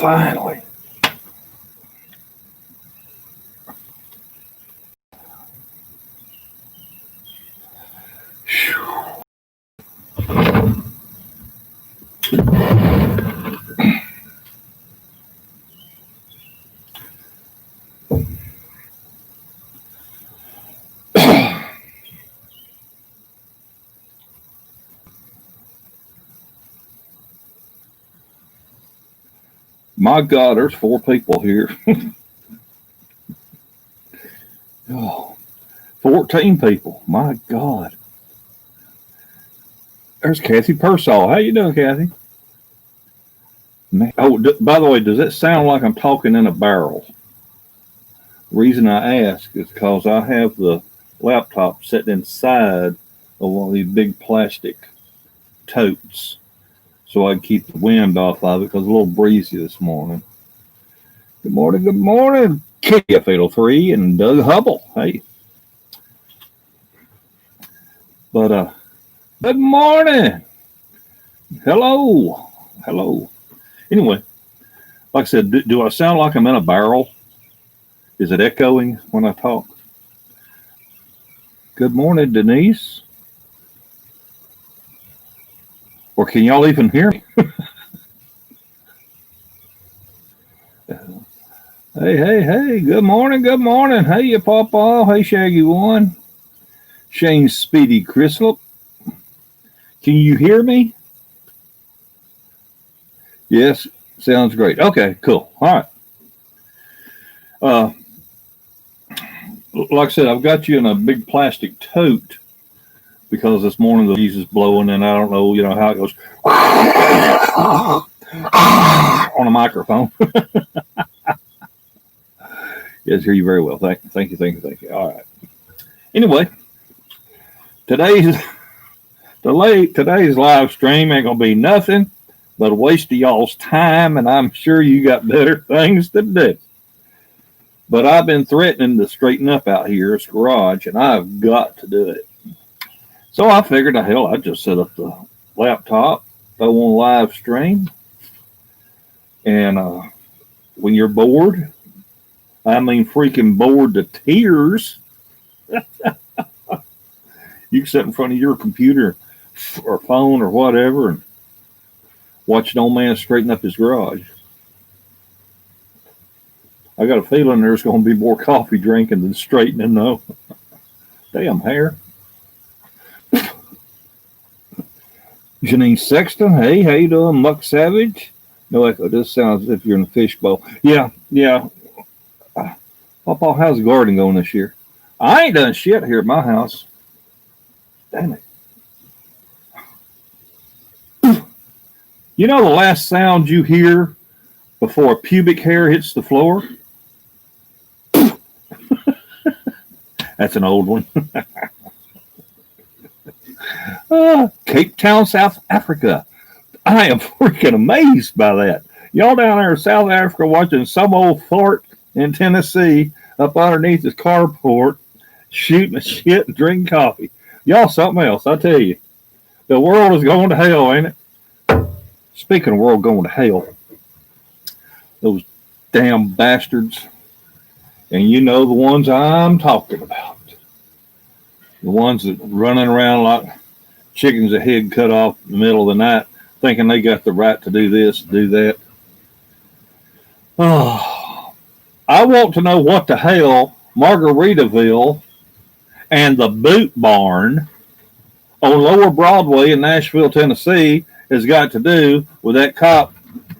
Finally. My God, there's 4 people here. Oh, 14 people. My God. There's Kathy Pearsall. How you doing, Kathy? Oh, by the way, does it sound like I'm talking in a barrel? The reason I ask is because I have the laptop sitting inside of one of these big plastic totes so I can keep the wind off of it because it's a little breezy this morning. Good morning, KF803 and Doug Hubble. Hey. But, good morning. Hello. Anyway, like I said, do I sound like I'm in a barrel? Is it echoing when I talk? Good morning, Denise. Or can y'all even hear me? Hey, good morning. Hey, you PawPaw. Hey, Shaggy One. Shane Speedy Crystal. Can you hear me? Yes, sounds great. Okay, cool. All right. Like I said, I've got you in a big plastic tote because this morning the breeze is blowing and I don't know, how it goes on a microphone. Yes, hear you very well. Thank you. All right. Anyway, today's live stream ain't gonna be nothing but a waste of y'all's time, and I'm sure you got better things to do. But I've been threatening to straighten up out here. It's garage, and I've got to do it. So I figured, hell, I'd just set up the laptop, go on live stream, and when you're bored, I mean freaking bored to tears, you can sit in front of your computer or phone or whatever and watch an old man straighten up his garage. I got a feeling there's going to be more coffee drinking than straightening, though. Damn hair. Janine Sexton, hey, how you doing? Muck Savage. No echo. This sounds as if you're in a fishbowl. Yeah. PawPaw, how's the garden going this year? I ain't done shit here at my house. Damn it. You know the last sound you hear before a pubic hair hits the floor? That's an old one. Cape Town, South Africa. I am freaking amazed by that. Y'all down there in South Africa watching some old fart in Tennessee up underneath his carport, shooting shit and drinking coffee. Y'all something else, I tell you. The world is going to hell, ain't it? Speaking of world going to hell, those damn bastards, and you know the ones I'm talking about. The ones that running around like chickens with head cut off in the middle of the night, thinking they got the right to do this, do that. Oh, I want to know what the hell Margaritaville and the Boot Barn on Lower Broadway in Nashville, Tennessee, has got to do with that cop,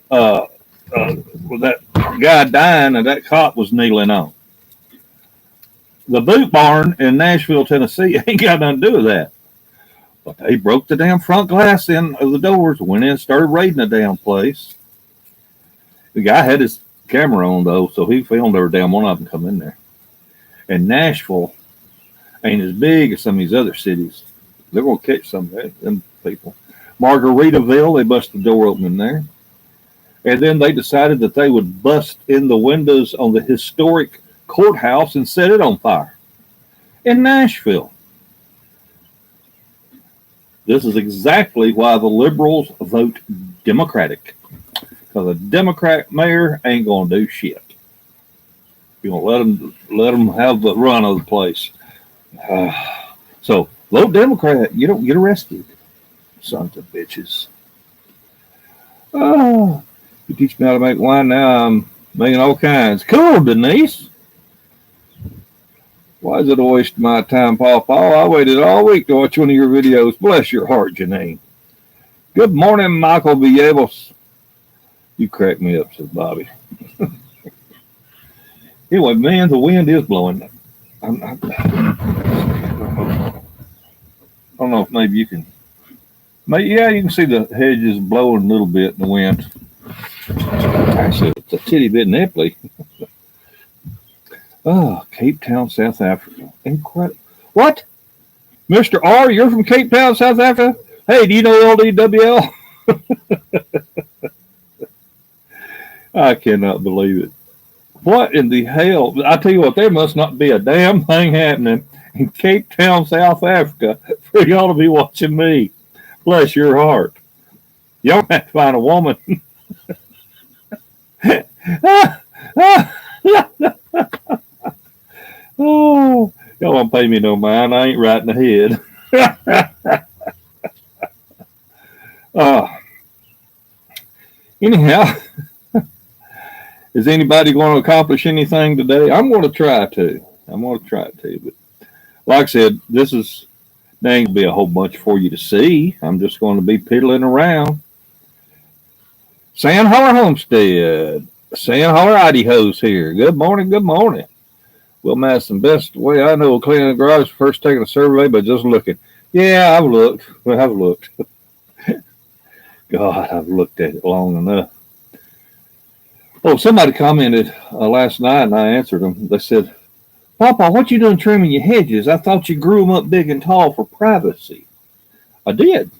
with that guy dying and that cop was kneeling on. The Boot Barn in Nashville, Tennessee ain't got nothing to do with that. But they broke the damn front glass in of the doors, went in and started raiding the damn place. The guy had his camera on, though, so he filmed every damn one of them come in there. And Nashville ain't as big as some of these other cities. They're going to catch some of them people. Margaritaville, they busted the door open in there. And then they decided that they would bust in the windows on the historic courthouse and set it on fire in Nashville. This is exactly why the liberals vote Democratic. because a Democrat mayor ain't going to do shit. You know, let them have the run of the place. So vote Democrat. You don't get arrested, sons of bitches. Oh, you teach me how to make wine. Now I'm making all kinds. Cool, Denise. Why is it a waste of my time, PawPaw? I waited all week to watch one of your videos. Bless your heart, Janine. Good morning, Michael Villegas. You crack me up, says Bobby. Anyway, man, the wind is blowing. I don't know if maybe you can. Yeah, you can see the hedges blowing a little bit in the wind. Actually, it's a titty bit nipply. Oh, Cape Town, South Africa. Incredible. What? Mr. R, you're from Cape Town, South Africa? Hey, do you know LDWL? I cannot believe it. What in the hell? I tell you what, there must not be a damn thing happening in Cape Town, South Africa for y'all to be watching me. Bless your heart. Y'all have to find a woman. Oh, y'all won't pay me no mind. I ain't right in the head. Anyhow, is anybody going to accomplish anything today? I'm going to try to. But like I said, this is there ain't going to be a whole bunch for you to see. I'm just going to be piddling around. San Holler Homestead. San Holler Idaho's here. Good morning. Will Madison, best way I know of cleaning the garage, first taking a survey, but just looking. Yeah, I've looked. God, I've looked at it long enough. Oh, somebody commented last night, and I answered them. They said, PawPaw, what you doing trimming your hedges? I thought you grew them up big and tall for privacy. I did.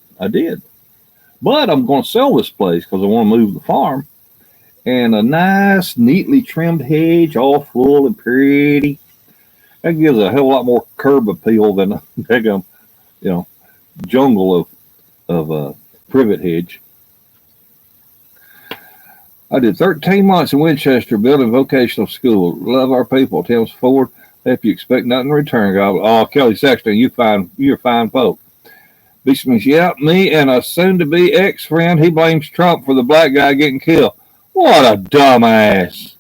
But I'm going to sell this place because I want to move the farm. And a nice, neatly trimmed hedge, all full and pretty. That gives a hell of a lot more curb appeal than a big, jungle of privet hedge. I did 13 months in Winchester building vocational school. Love our people. Tim's Ford. If you expect nothing in return, God. Oh, Kelly Sexton, you're fine folk. Beastman, yeah, me and a soon-to-be ex-friend. He blames Trump for the black guy getting killed. What a dumbass.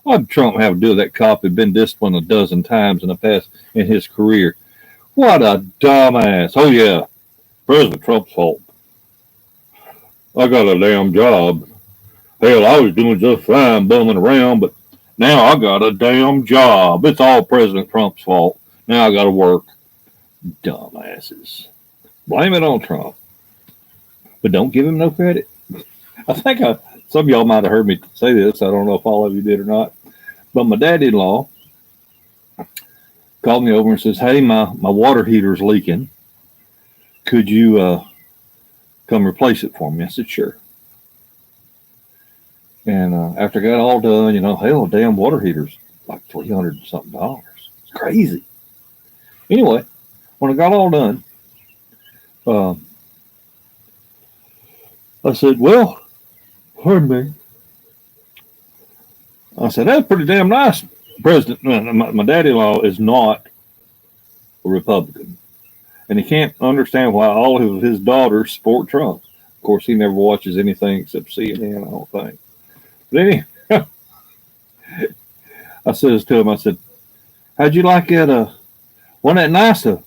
What did Trump have to do with that cop who'd been disciplined a dozen times in the past in his career? What a dumbass. Oh, yeah. President Trump's fault. I got a damn job. Hell, I was doing just fine bumming around, but now I got a damn job. It's all President Trump's fault. Now I got to work. Dumbasses. Blame it on Trump. But don't give him no credit. I think some of y'all might have heard me say this. I don't know if all of you did or not. But my daddy-in-law called me over and says, hey, my water heater's leaking. Could you come replace it for me? I said, sure. And after I got all done, hell, damn water heater's like $300 and something. It's crazy. Anyway, when I got all done, I said, well, pardon me. I said, that's pretty damn nice. President, my daddy-in-law is not a Republican. And he can't understand why all of his daughters support Trump. Of course, he never watches anything except CNN, I don't think. But anyway, I says to him, I said, how'd you like it? Wasn't that nice of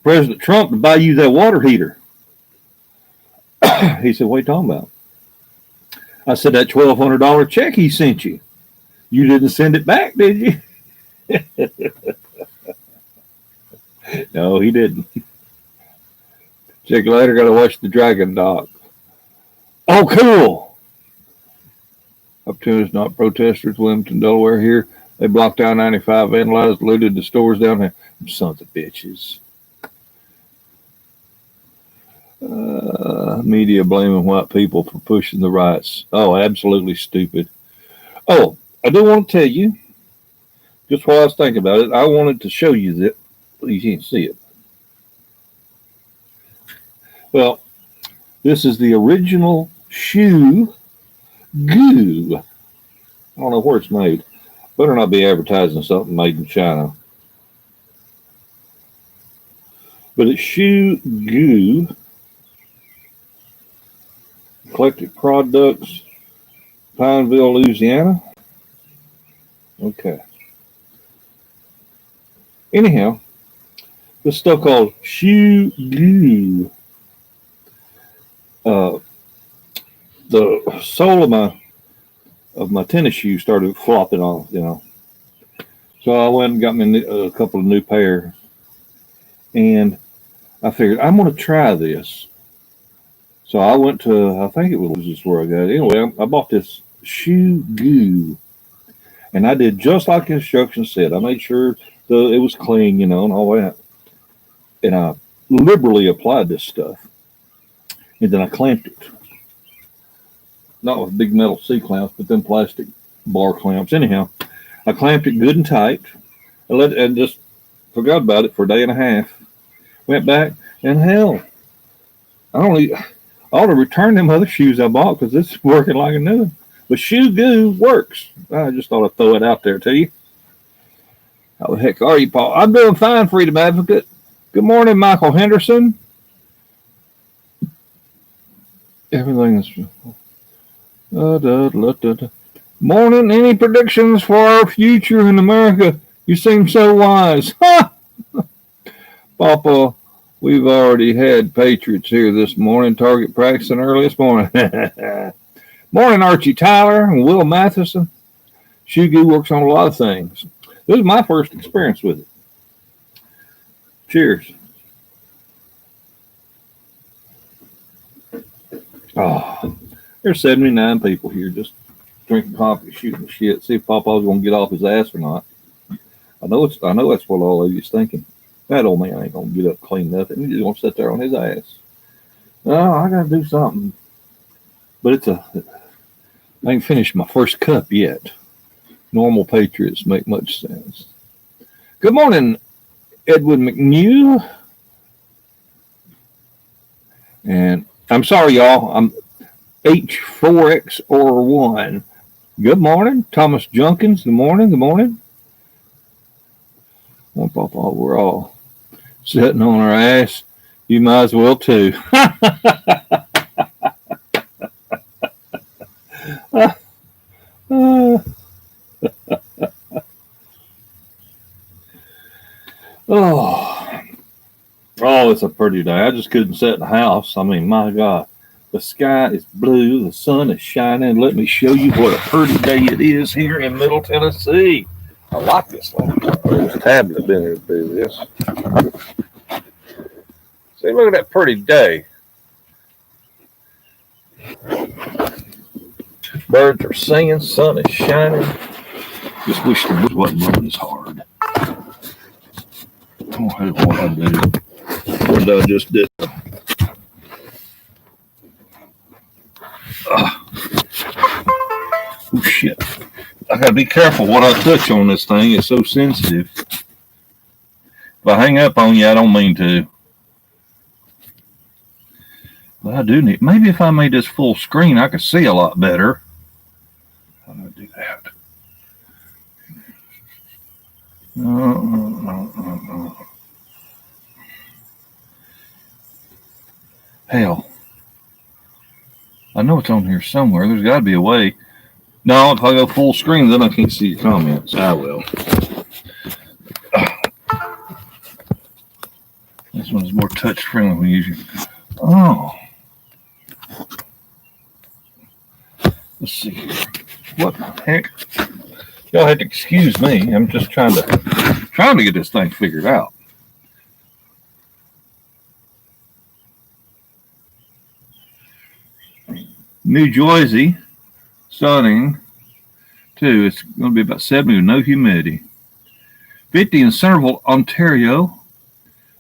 President Trump to buy you that water heater? He said, what are you talking about? I said, that $1,200 check he sent you. You didn't send it back, did you? No, he didn't. Check later, got to watch the Dragon Doc. Oh, cool. Opportunists, not protesters, Wilmington, Delaware here. They blocked down 95, vandalized, looted the stores down there. Sons of bitches. Media blaming white people for pushing the rights. Oh, absolutely stupid. Oh, I do want to tell you, just while I was thinking about it, I wanted to show you that. You can't see it. Well, this is the original shoe Goo. I don't know where it's made. Better not be advertising something made in China. But it's shoe goo. Eclectic Products, Pineville, Louisiana. Okay. Anyhow, this stuff called shoe glue. The sole of my tennis shoe started flopping off, So I went and got me a couple of new pairs, and I figured I'm going to try this. So I went to, I think it was just where I got it. Anyway, I bought this shoe goo, and I did just like the instructions said. I made sure it was clean, and all that. And I liberally applied this stuff. And then I clamped it. Not with big metal C-clamps, but then plastic bar clamps. Anyhow, I clamped it good and tight. And just forgot about it for a day and a half. Went back, and hell, I ought to return them other shoes I bought because it's working like a new one. But shoe goo works. I just thought I'd throw it out there to you. How the heck are you, Paul? I'm doing fine, Freedom Advocate. Good morning, Michael Henderson. Everything is... Morning. Any predictions for our future in America? You seem so wise. Papa, we've already had Patriots here this morning. Target practicing early this morning. Morning, Archie Tyler and Will Matheson. Shoe goo works on a lot of things. This is my first experience with it. Cheers. Oh, there's 79 people here just drinking coffee, shooting shit. See if Papa's gonna get off his ass or not. I know that's what all of you's thinking. That old man ain't gonna get up, clean nothing. He's just gonna sit there on his ass. Oh, I gotta do something. But I ain't finished my first cup yet. Normal Patriots make much sense. Good morning, Edwin McNew. And I'm sorry, y'all. I'm H4X or 1. Good morning, Thomas Junkins. Good morning. Good morning. Well, Papa, we're all sitting on our ass. You might as well too. Oh, it's a pretty day. I just couldn't sit in the house. I mean, my God. The sky is blue. The sun is shining. Let me show you what a pretty day it is here in Middle Tennessee. I like this one. There's a tablet in here to do this. See, look at that pretty day. Birds are singing. Sun is shining. Just wish the wind wasn't blowing as hard. Oh, what I did. What I just did. Oh, shit. I gotta be careful what I touch on this thing. It's so sensitive. If I hang up on you, I don't mean to. But I do need... Maybe if I made this full screen, I could see a lot better. How do I do that? Hell. I know it's on here somewhere. There's got to be a way. No, if I go full screen, then I can't see your comments. I will. This one's more touch friendly when you use it. Oh. Let's see here. What the heck? Y'all had to excuse me. I'm just trying to get this thing figured out. New Jersey, sunning, too. It's going to be about 70 with no humidity. 50 in Centerville, Ontario.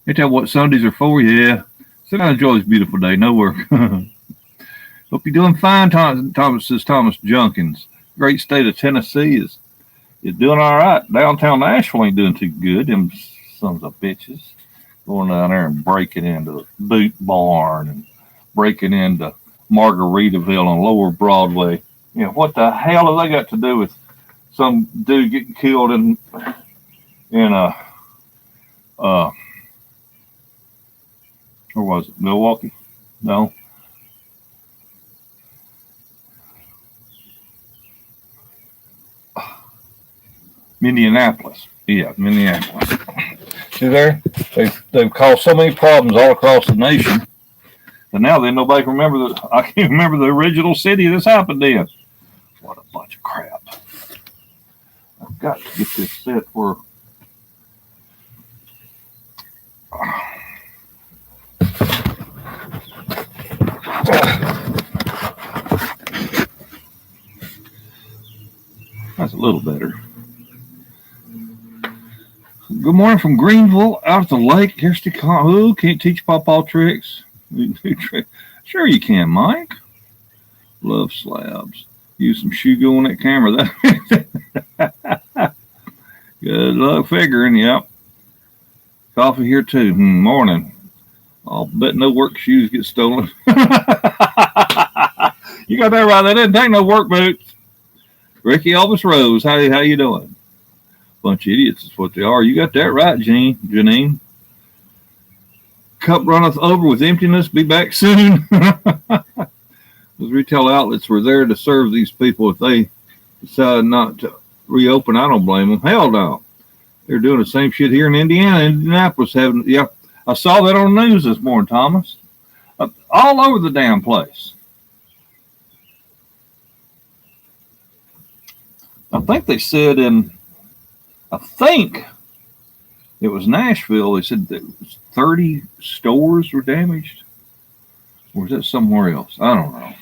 Ain't that what Sundays are for? Yeah. So I enjoy this beautiful day. No work. Hope you're doing fine, Thomas Junkins. Great state of Tennessee is doing all right. Downtown Nashville ain't doing too good. Them sons of bitches going down there and breaking into the Boot Barn and breaking into Margaritaville on Lower Broadway. You know, what the hell have they got to do with some dude getting killed in a where was it? Milwaukee? No. Minneapolis. Yeah, Minneapolis. See there? They've caused so many problems all across the nation. And now then nobody can remember I can't remember the original city this happened in. What a bunch of crap. I've got to get this set where that's a little better. Good morning from Greenville, out at the lake. Here's the who can't teach PawPaw tricks? Sure you can, Mike. Love slabs. Use some shoe glue on that camera. Good luck figuring, yep. Coffee here too. Morning. I'll bet no work shoes get stolen. You got that right. They didn't take no work boots. Ricky Elvis Rose, how you doing? Bunch of idiots is what they are. You got that right, Janine. Cup runneth over with emptiness. Be back soon. Those retail outlets were there to serve these people. If they decide not to reopen, I don't blame them. Hell no. They're doing the same shit here in Indiana. Indianapolis having, yeah. I saw that on the news this morning, Thomas. All over the damn place. I think they said I think it was Nashville. They said that 30 stores were damaged. Or is that somewhere else? I don't know.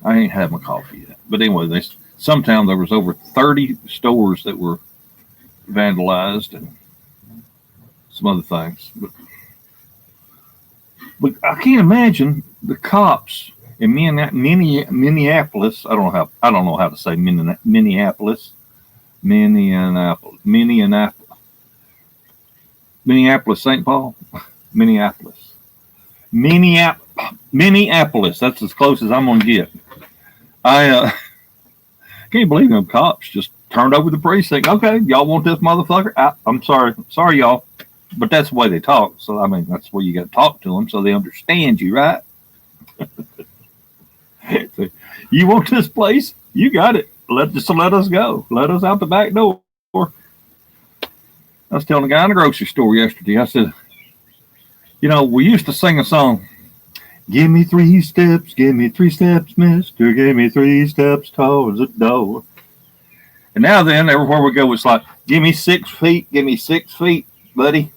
I ain't had my coffee yet. But anyway, sometime there was over 30 stores that were vandalized and some other things. But I can't imagine the cops in Minneapolis. I don't know how to say Minneapolis, St. Paul, Minneapolis. That's as close as I'm gonna get. I can't believe them cops just turned over the precinct. Okay, y'all want this motherfucker? I'm sorry, y'all, but that's the way they talk. So I mean, that's the way you got to talk to them so they understand you, right? You want this place? You got it. Let us go. Let us out the back door. I was telling a guy in the grocery store yesterday. I said, you know, we used to sing a song. Give me 3 steps, mister. Give me 3 steps towards the door. And now then, everywhere we go, it's like, give me 6 feet, buddy.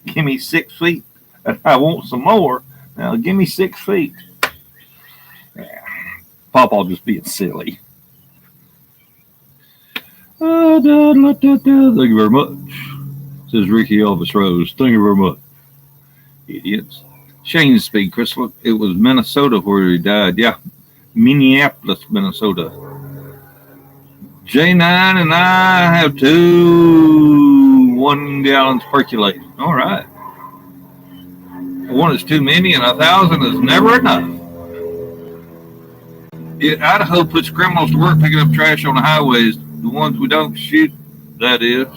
Give me 6 feet. I want some more. Now, give me 6 feet. Yeah. PawPaw just being silly. Thank you very much. Says Ricky Elvis Rose. Thank you very much. Idiots. Shane Speed, Crystal. It was Minnesota where he died. Yeah. Minneapolis, Minnesota. J9 and I have 2 1-gallons percolating. All right. 1 is too many and 1,000 is never enough. Idaho puts criminals to work picking up trash on the highways. The ones we don't shoot, that is.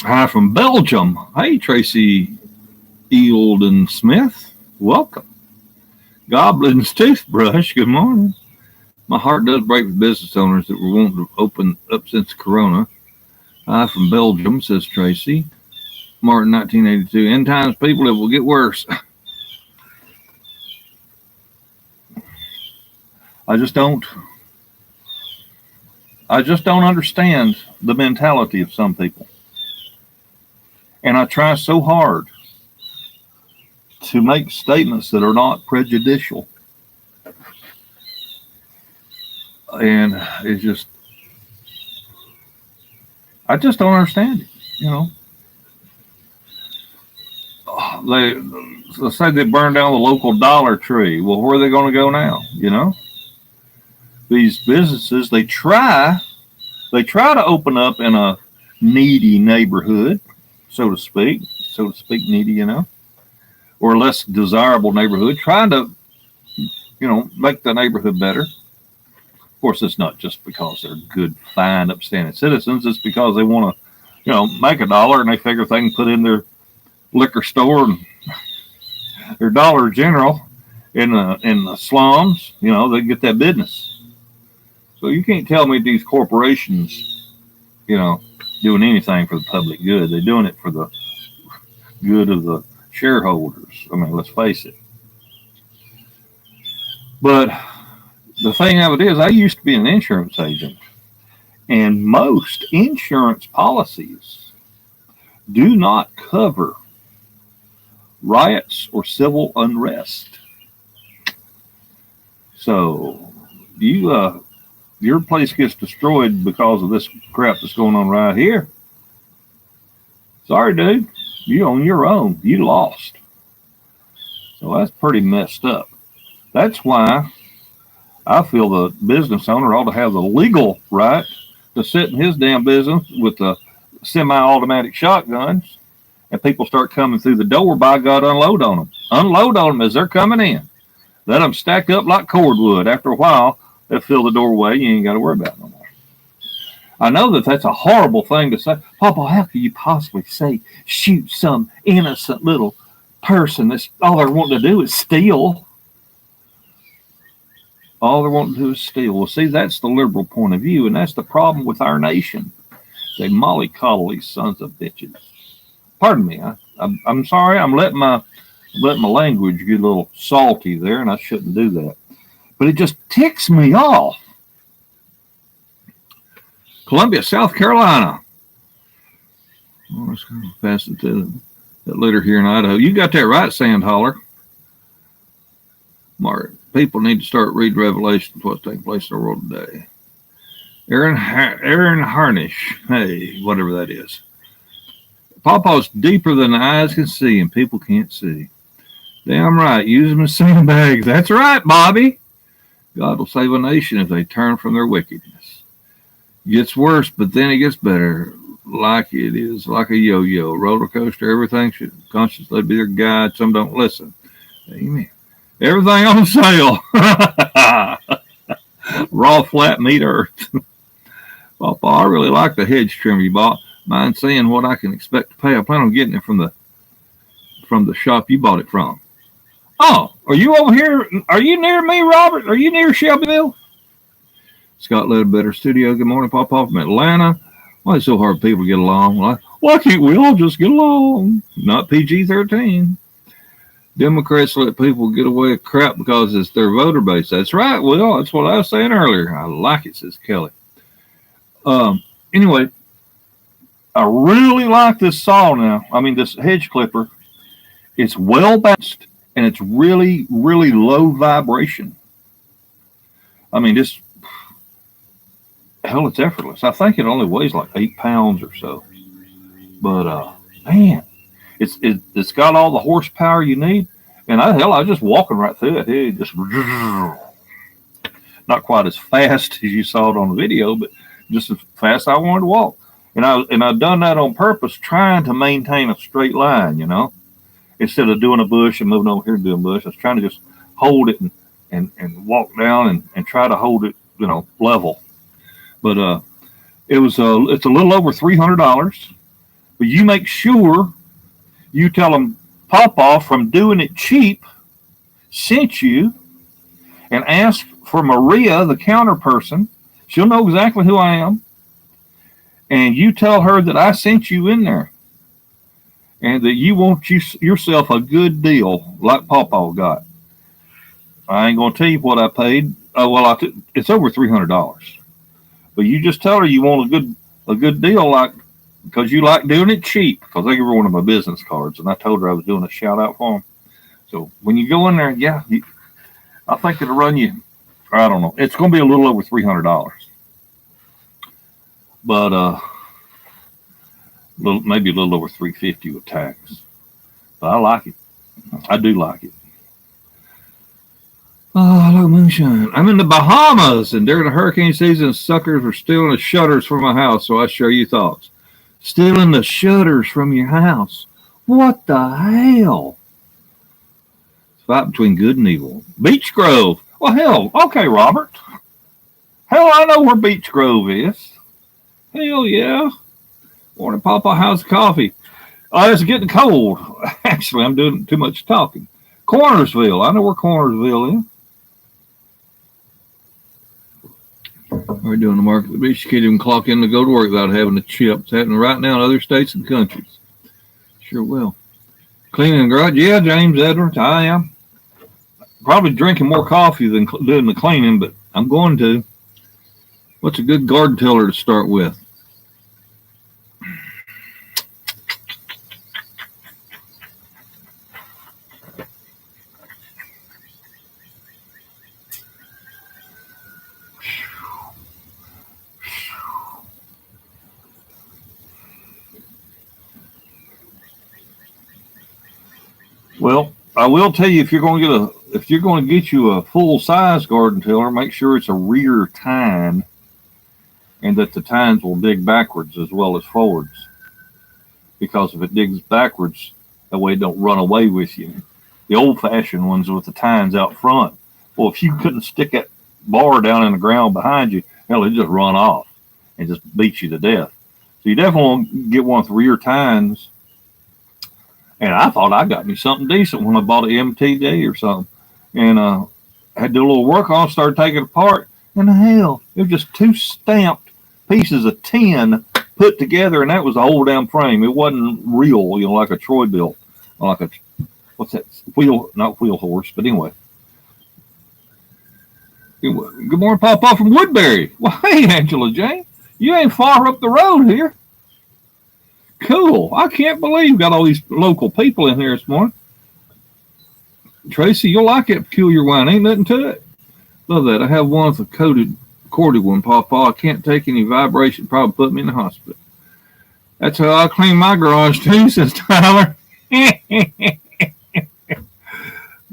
Hi from Belgium. Hey, Tracy Eildon Smith. Welcome. Goblin's Toothbrush. Good morning. My heart does break with business owners that were wanting to open up since Corona. Hi from Belgium, says Tracy. Martin, 1982. End times, people, it will get worse. I just don't understand the mentality of some people. And I try so hard to make statements that are not prejudicial. And it's just, I just don't understand it, you know. Let's say they burned down the local Dollar Tree. Well, where are they going to go now, you know? These businesses, they try to open up in a needy neighborhood, so to speak, needy, you know. or a less desirable neighborhood, trying to, make the neighborhood better. Of course, it's not just because they're good, fine, upstanding citizens. It's because they want to, make $1 and they figure if they can put in their liquor store and their Dollar General in the slums, they get that business. So you can't tell me these corporations, doing anything for the public good. They're doing it for the good of the shareholders. I mean, let's face it. But the thing of it is, I used to be an insurance agent, and most insurance policies do not cover riots or civil unrest. So your place gets destroyed because of this crap that's going on right here. Sorry, dude. You on your own. You lost. So that's pretty messed up. That's why I feel the business owner ought to have the legal right to sit in his damn business with the semi-automatic shotguns, and people start coming through the door, by God, unload on them. Unload on them as they're coming in. Let them stack up like cordwood. After a while, they'll fill the doorway. You ain't got to worry about it no more. I know that that's a horrible thing to say. PawPaw, how can you possibly say shoot some innocent little person that's all they're wanting to do is steal? All they're wanting to do is steal. Well, see, that's the liberal point of view, and that's the problem with our nation. They mollycoddle these sons of bitches. Pardon me. I'm sorry. I'm letting my language get a little salty there, and I shouldn't do that. But it just ticks me off. Columbia, South Carolina. Oh, let's go pass it to that letter here in Idaho. You got that right, Sand Holler. Mark, people need to start reading Revelation, what's taking place in the world today. Aaron Harnish. Hey, whatever that is. PawPaw's deeper than the eyes can see, and people can't see. Damn right. Use them as sandbags. That's right, Bobby. God will save a nation if they turn from their wickedness. It gets worse, but then it gets better. Like it is, like a yo-yo, roller coaster. Everything should consciously be their guide. Some don't listen. Amen. Everything on sale. Raw flat meat earth. PawPaw, I really like the hedge trimmer you bought. Mind seeing what I can expect to pay. I plan on getting it from the shop you bought it from. Oh, are you over here? Are you near me, Robert? Are you near Shelbyville? Scott Ledbetter Studio. Good morning, PawPaw from Atlanta. Why is it so hard for people to get along? Why can't we all just get along? Not PG-13. Democrats let people get away with crap because it's their voter base. That's right, Will. That's what I was saying earlier. I like it, says Kelly. Anyway, I really like this saw now. I mean, this hedge clipper. It's well balanced, and it's really, really low vibration. I mean, it's effortless. I think it only weighs like 8 pounds or so. But, man, it's got all the horsepower you need. And I was just walking right through it. It just not quite as fast as you saw it on the video, but just as fast as I wanted to walk. And I've done that on purpose, trying to maintain a straight line, instead of doing a bush and moving over here and doing a bush. I was trying to just hold it and walk down and try to hold it, level. But it's a little over $300. But you make sure you tell them PawPaw from Doing It Cheap sent you, and ask for Maria, the counter person. She'll know exactly who I am. And you tell her that I sent you in there, and that you want yourself a good deal like PawPaw got. I ain't going to tell you what I paid. It's over $300. But you just tell her you want a good deal, like, because you like doing it cheap. Because I gave her one of my business cards, and I told her I was doing a shout out for them. So when you go in there, I think it'll run you, I don't know. It's going to be a little over $300. But maybe a little over $350 with tax. But I like it. I do like it. Oh, hello, Moonshine. I'm in the Bahamas, and during the hurricane season, suckers were stealing the shutters from my house, so I share your thoughts. Stealing the shutters from your house. What the hell? Fight between good and evil. Beech Grove. Well, hell, okay, Robert. Hell, I know where Beech Grove is. Hell yeah. Morning, Papa. How's the coffee? It's getting cold. Actually, I'm doing too much talking. Cornersville. I know where Cornersville is. We're doing the market. The beach. You can't even clock in to go to work without having a chip. It's happening right now in other states and countries. Sure will. Cleaning the garage. Yeah, James Edwards. I am. Probably drinking more coffee than doing the cleaning, but I'm going to. What's a good garden tiller to start with? Well, I will tell you, if you're going to get you a full size garden tiller, make sure it's a rear tine, and that the tines will dig backwards as well as forwards. Because if it digs backwards, that way it don't run away with you. The old-fashioned ones with the tines out front. Well, if you couldn't stick that bar down in the ground behind you, hell, it'd just run off and just beat you to death. So you definitely want to get one with rear tines. And I thought I got me something decent when I bought an MTD or something. And I had to do a little work on it, started taking it apart. And hell, it was just 2 stamped pieces of tin put together, and that was the whole damn frame. It wasn't real, like a Troy built. Like a, what's that? Not wheel horse, but anyway. Good morning, PawPaw from Woodbury. Well, hey, Angela Jane. You ain't far up the road here. Cool. I can't believe you got all these local people in here this morning. Tracy, you'll like that peculiar wine. Ain't nothing to it. Love that. I have one with a corded one, PawPaw. I can't take any vibration. Probably put me in the hospital. That's how I clean my garage too, says Tyler.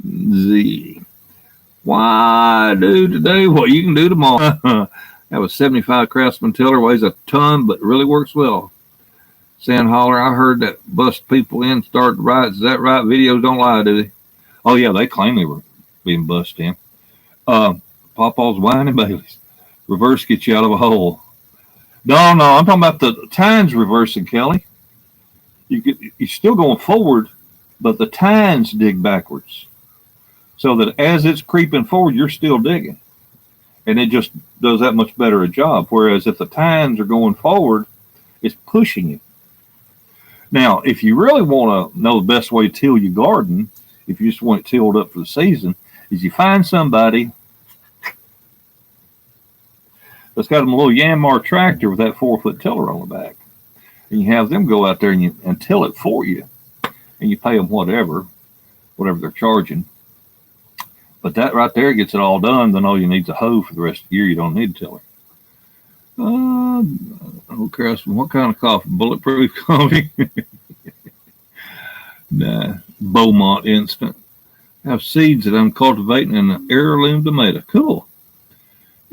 Z. Why do today what you can do tomorrow? That was 75 Craftsman tiller. Weighs a ton, but really works well. Sand Holler, I heard that bust people in, started riots. Is that right? Videos don't lie, do they? Oh, yeah, they claim they were being bust in. PawPaw's Wine and Bailey's. Reverse gets you out of a hole. No, I'm talking about the tines reversing, Kelly. You're still going forward, but the tines dig backwards. So that as it's creeping forward, you're still digging. And it just does that much better a job. Whereas if the tines are going forward, it's pushing you. Now, if you really want to know the best way to till your garden, if you just want it tilled up for the season, is you find somebody that's got a little Yanmar tractor with that 4-foot tiller on the back. And you have them go out there and till it for you. And you pay them whatever they're charging. But that right there gets it all done. Then all you need is a hoe for the rest of the year. You don't need a tiller. Okay, what kind of coffee? Bulletproof coffee? Nah, Beaumont Instant. I have seeds that I'm cultivating in an heirloom tomato. Cool.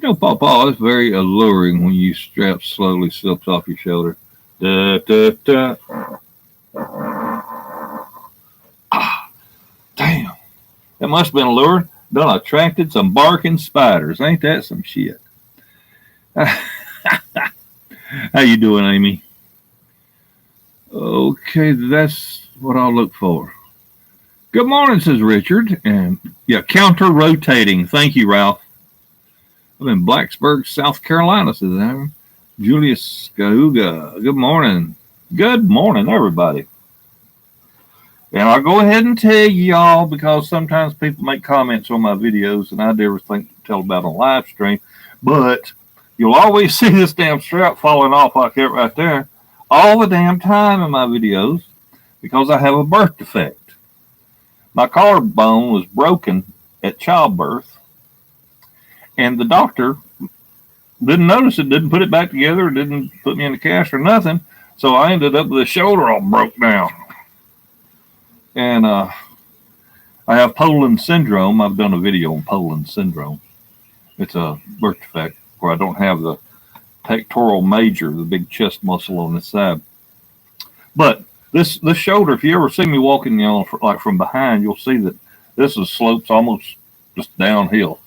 PawPaw, it's very alluring when you strap slowly slips off your shoulder. Da, da, da. Damn. That must have been alluring. Done attracted some barking spiders. Ain't that some shit? How you doing, Amy? Okay, that's what I'll look for. Good morning, says Richard. And yeah, counter-rotating. Thank you, Ralph. I'm in Blacksburg, South Carolina, says Aaron. Julius Scauga. Good morning. Good morning, everybody. And I'll go ahead and tell y'all, because sometimes people make comments on my videos, and I never think to tell about on live stream, but you'll always see this damn strap falling off like that right there all the damn time in my videos because I have a birth defect. My collarbone was broken at childbirth, and the doctor didn't notice it, didn't put it back together, didn't put me in the cast or nothing, so I ended up with the shoulder all broke down. And I have Poland syndrome. I've done a video on Poland syndrome. It's a birth defect where I don't have the pectoral major, the big chest muscle on this side. But this shoulder, if you ever see me walking, like from behind, you'll see that This is slopes almost just downhill.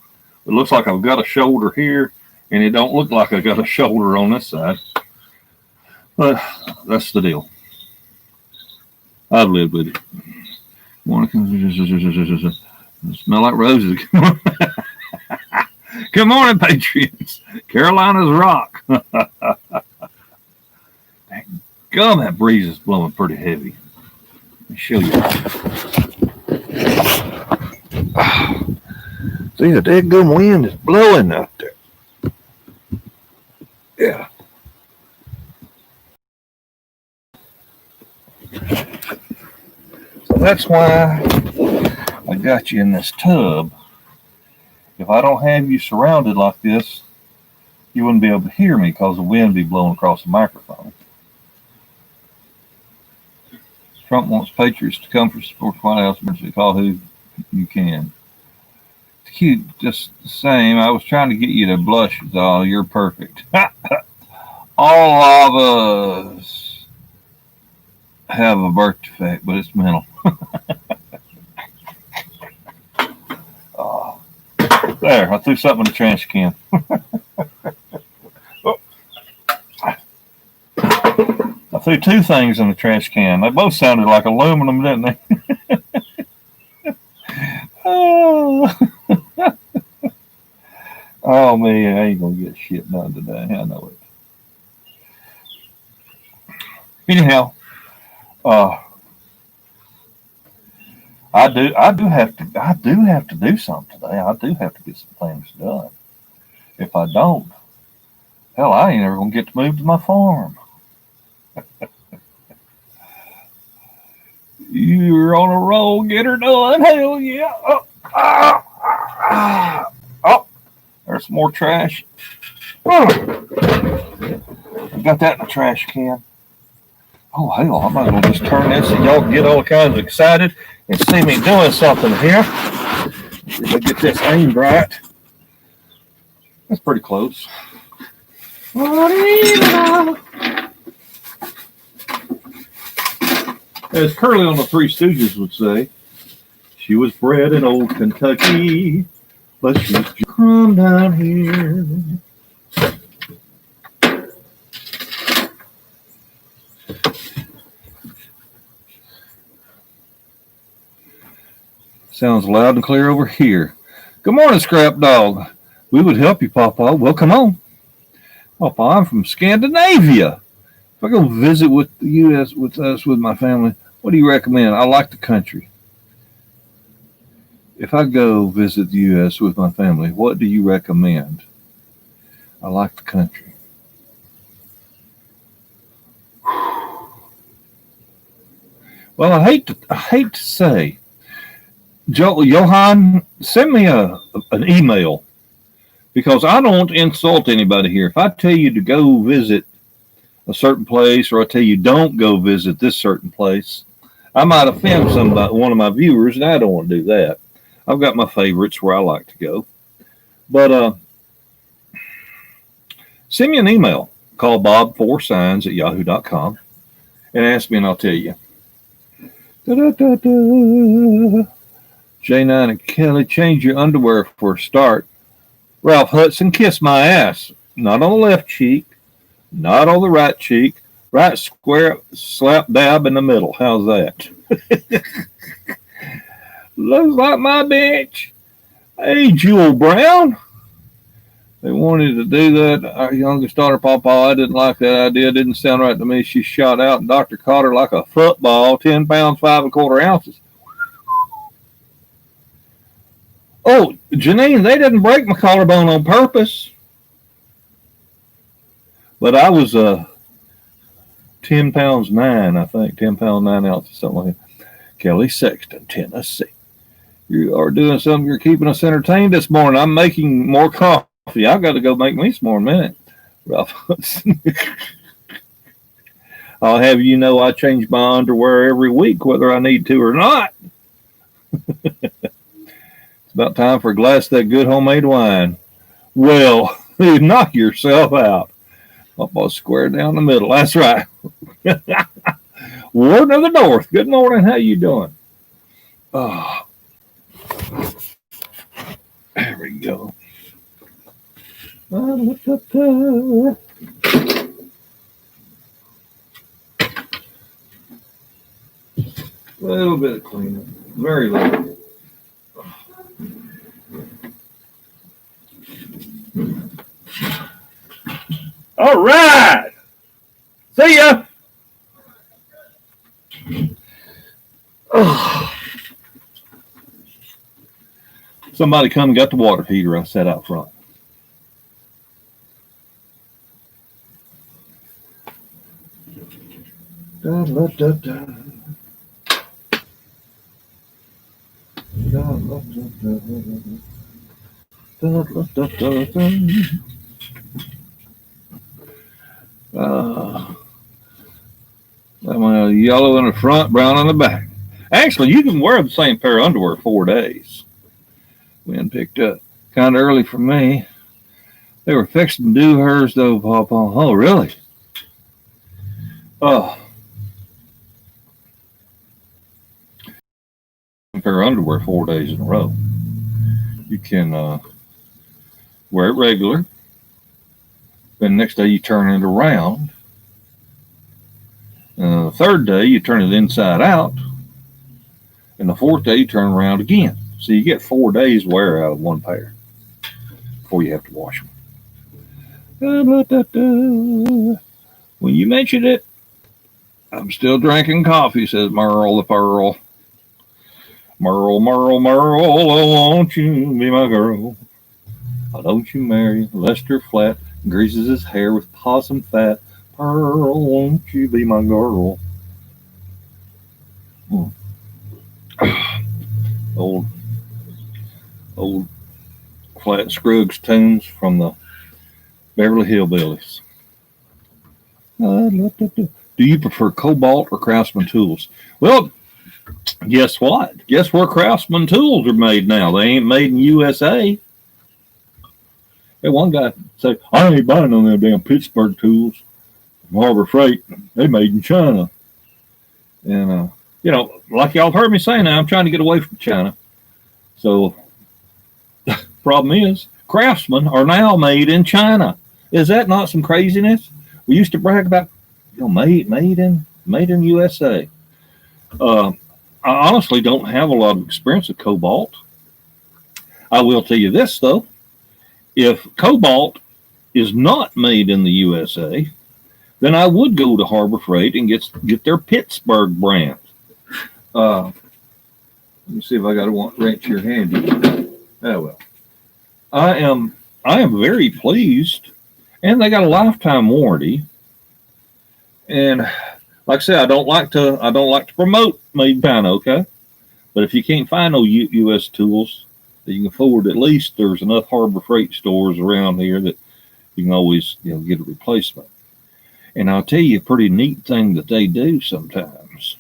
It looks like I've got a shoulder here, and it don't look like I got a shoulder on this side. But that's the deal. I've lived with it. Smell like roses. Good morning, Patriots. Carolina's rock. God, that breeze is blowing pretty heavy. Let me show you. See, the dead good wind is blowing out there. Yeah. So that's why I got you in this tub. If I don't have you surrounded like this, you wouldn't be able to hear me because the wind would be blowing across the microphone. Trump wants Patriots to come for support White House emergency. Call who you can. It's cute, just the same. I was trying to get you to blush. Oh, you're perfect. All of us have a birth defect, but it's mental. There, I threw something in the trash can. I threw two things in the trash can. They both sounded like aluminum, didn't they? Oh. Oh, man, I ain't going to get shit done today. I know it. Anyhow, I do have to do something today. I do have to get some things done. If I don't, hell, I ain't ever going to get to move to my farm. You're on a roll, get her done. Hell yeah. Oh, there's some more trash. I got that in the trash can. Oh, hell, I might as well just turn this and y'all get all kinds of excited and see me doing something here. If I get this aimed right. That's pretty close. As Curly on the Three Stooges would say, she was bred in old Kentucky, but she's from down here. Sounds loud and clear over here. Good morning, Scrap Dog. We would help you, PawPaw. Well, come on. PawPaw, I'm from Scandinavia. If I go visit with the U.S. with my family, what do you recommend? I like the country. If I go visit the U.S. with my family, what do you recommend? I like the country. Well, I hate to say, Johan, send me an email because I don't insult anybody here. If I tell you to go visit a certain place or I tell you don't go visit this certain place, I might offend one of my viewers, and I don't want to do that. I've got my favorites where I like to go. But send me an email. Call CallBobForSigns at yahoo.com and ask me and I'll tell you. J9 and Kelly, change your underwear for a start. Ralph Hudson, kiss my ass. Not on the left cheek, not on the right cheek. Right square slap dab in the middle. How's that? Looks like my bitch. Hey, Jewel Brown. They wanted to do that. Our youngest daughter, PawPaw, I didn't like that idea. It didn't sound right to me. She shot out and doctor caught her like a football, 10 pounds, 5 1/4 ounces. Oh, Janine, they didn't break my collarbone on purpose. But I was 10 pounds 9, I think, 10 pounds 9 ounces, something like that. Kelly Sexton, Tennessee. You are doing something. You're keeping us entertained this morning. I'm making more coffee. I've got to go make me some more in a minute. Ralph Hudson. I'll have you know I change my underwear every week, whether I need to or not. It's about time for a glass of that good homemade wine. Well, knock yourself out. PawPaw square down the middle. That's right. Warden of the North. Good morning. How you doing? Oh, There we go. A little bit of cleanup, very little. All right. See ya. Oh. Somebody come and got the water heater I set out front. Da, da, da, da. Da, da, da, da, da, da, da. Yellow in the front, brown on the back. Actually, you can wear the same pair of underwear 4 days. Wind picked up kind of early for me. They were fixing to do hers though, PawPaw. Oh, really? Oh. Pair of underwear 4 days in a row. You can wear it regular. Then the next day you turn it around. The third day you turn it inside out. And the fourth day you turn around again. So you get 4 days wear out of one pair before you have to wash them. When you mentioned it, I'm still drinking coffee, says Merle the Pearl. Merle, Merle, Merle, oh, won't you be my girl? Why don't you marry Lester Flat? Greases his hair with possum fat. Pearl, won't you be my girl? Old Flat Scruggs tunes from the Beverly Hillbillies. Do you prefer Cobalt or Craftsman tools? Well, guess what? Guess where Craftsman tools are made now? They ain't made in USA. Hey, one guy said, I ain't buying no them damn Pittsburgh tools from Harbor Freight. They made in China. And, like y'all heard me say now, I'm trying to get away from China. So, problem is, Craftsman are now made in China. Is that not some craziness? We used to brag about, made in USA. I honestly don't have a lot of experience with Cobalt. I will tell you this, though. If Cobalt is not made in the USA, then I would go to Harbor Freight and get their Pittsburgh brand. Let me see if I got a wrench here handy. Oh, well. I am very pleased, and they got a lifetime warranty. And like I said, I don't like to promote made in China, okay? But if you can't find no U.S. tools that you can afford, at least there's enough Harbor Freight stores around here that you can always get a replacement. And I'll tell you a pretty neat thing that they do sometimes.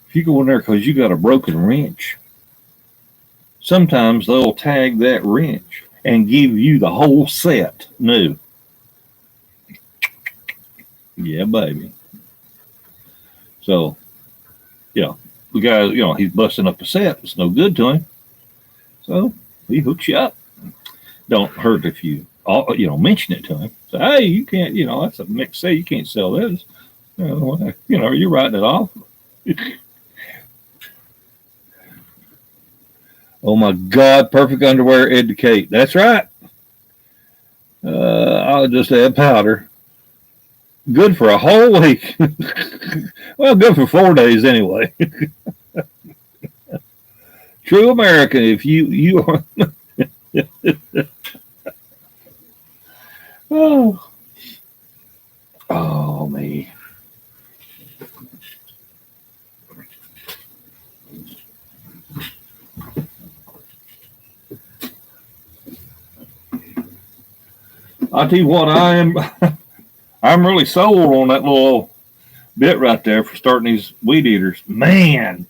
If you go in there because you got a broken wrench, sometimes they'll tag that wrench and give you the whole set new. Yeah, baby. So, the guy, he's busting up a set. It's no good to him. So he hooks you up. Don't hurt if you, mention it to him. Say, hey, you can't, that's a mixed set. You can't sell this. You're writing it off. Oh my God, perfect underwear educate. That's right. I'll just add powder. Good for a whole week. Well, good for 4 days anyway. True American, if you are. Oh, me. I'll tell you what, I'm really sold on that little bit right there for starting these weed eaters. Man,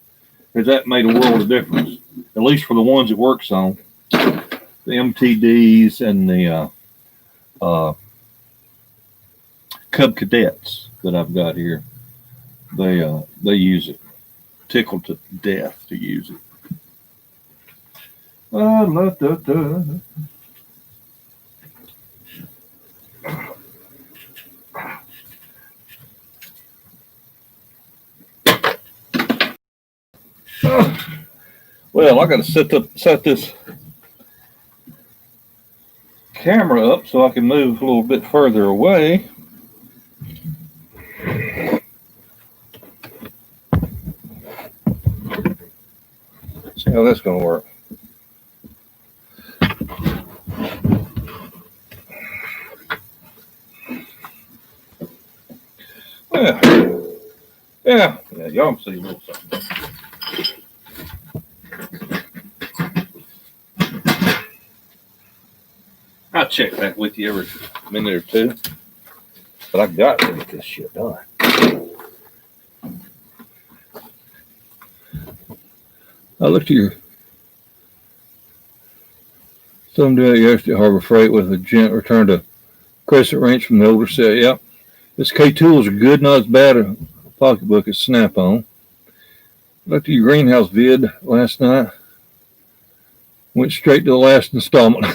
has that made a world of difference, at least for the ones it works on. The MTDs and the Cub Cadets that I've got here, they use it. Tickled to death to use it. Well, I got to set this camera up so I can move a little bit further away. See how that's going to work. Yeah, y'all can see a little something. I'll check back with you every minute or two, but I got to get this shit done. I looked at your someday yesterday at Harbor Freight with a gent returned a Crescent wrench from the older set. Yep. This K tools are good, not as bad a pocketbook as Snap-on. Looked at your greenhouse vid last night. Went straight to the last installment.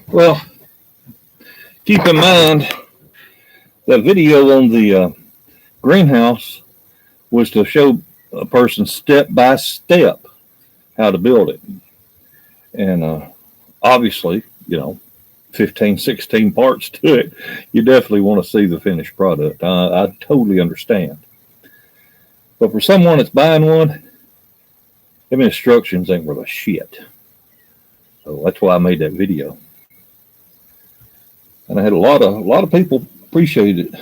Well, keep in mind that video on the greenhouse was to show a person step by step how to build it. And obviously, 15, 16 parts to it. You definitely want to see the finished product. I totally understand. But for someone that's buying one, them instructions ain't worth a shit. So that's why I made that video. And I had a lot of people appreciate it.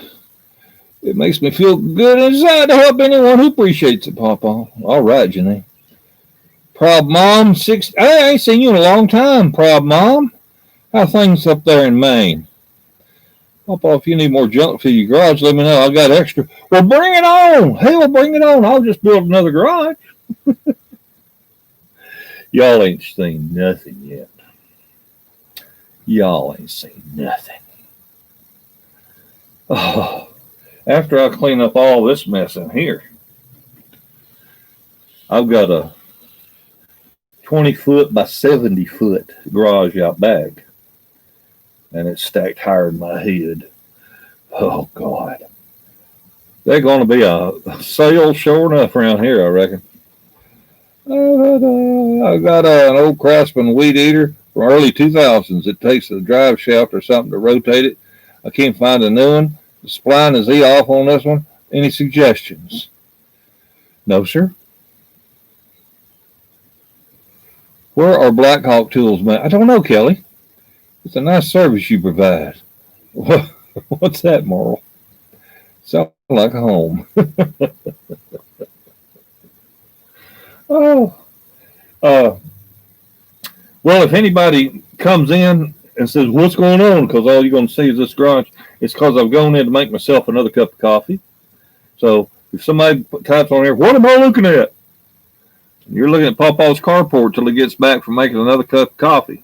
It makes me feel good inside to help anyone who appreciates it, PawPaw. All right, Janine. Proud Mom, I ain't seen you in a long time, Proud Mom. How things up there in Maine? PawPaw, if you need more junk for your garage, let me know. I got extra. Well, bring it on. Hell, bring it on. I'll just build another garage. Y'all ain't seen nothing yet. Y'all ain't seen nothing. Oh, after I clean up all this mess in here, I've got a 20-foot by 70-foot garage out back. And it's stacked higher than my head. Oh, God. They're going to be a sale sure enough around here, I reckon. I got an old Craftsman weed eater from early 2000s. It takes a drive shaft or something to rotate it. I can't find a new one. The spline is off on this one. Any suggestions? No, sir. Where are Blackhawk tools, man? I don't know, Kelly. It's a nice service you provide. What's that, Merle? Sounds like home. Oh. Well, if anybody comes in and says, what's going on? Because all you're going to see is this garage. It's because I've gone in to make myself another cup of coffee. So if somebody types on here, what am I looking at? You're looking at PawPaw's carport till he gets back from making another cup of coffee.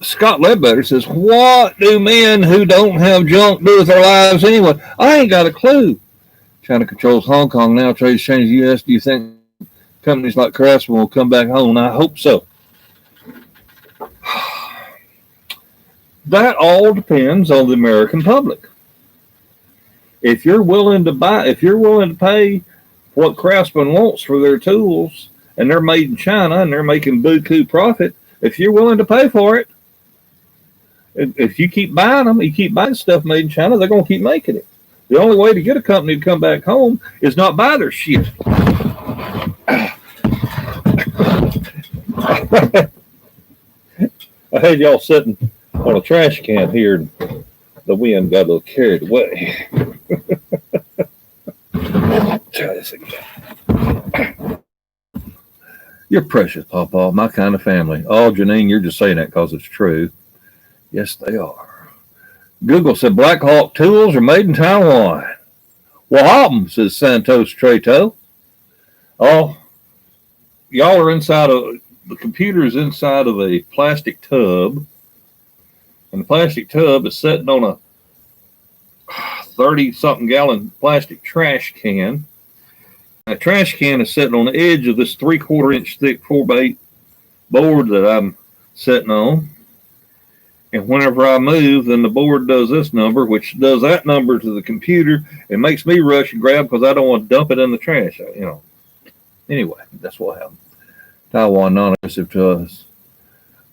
Scott Ledbetter says, what do men who don't have junk do with their lives anyway? I ain't got a clue. China controls Hong Kong now. Trade exchange U.S. Do you think companies like Craftsman will come back home? I hope so. That all depends on the American public. If you're willing to pay what Craftsman wants for their tools, and they're made in China and they're making buku profit, if you're willing to pay for it, if you keep buying them, you keep buying stuff made in China, they're going to keep making it. The only way to get a company to come back home is not buy their shit. I had y'all sitting on a trash can here, and the wind got a little carried away. Try this again. You're precious, PawPaw, my kind of family. Oh, Janine, you're just saying that because it's true. Yes, they are. Google said Blackhawk tools are made in Taiwan. Well, Hop'em, says Santos Treto. Oh, y'all are the computer is inside of a plastic tub. And the plastic tub is sitting on a 30-something gallon plastic trash can. trash can is sitting on the edge of this 3/4 inch thick 4x8 board that I'm sitting on. And whenever I move, then the board does this number, which does that number to the computer and makes me rush and grab because I don't want to dump it in the trash. Anyway, that's what happened. Taiwan non-aggressive to us.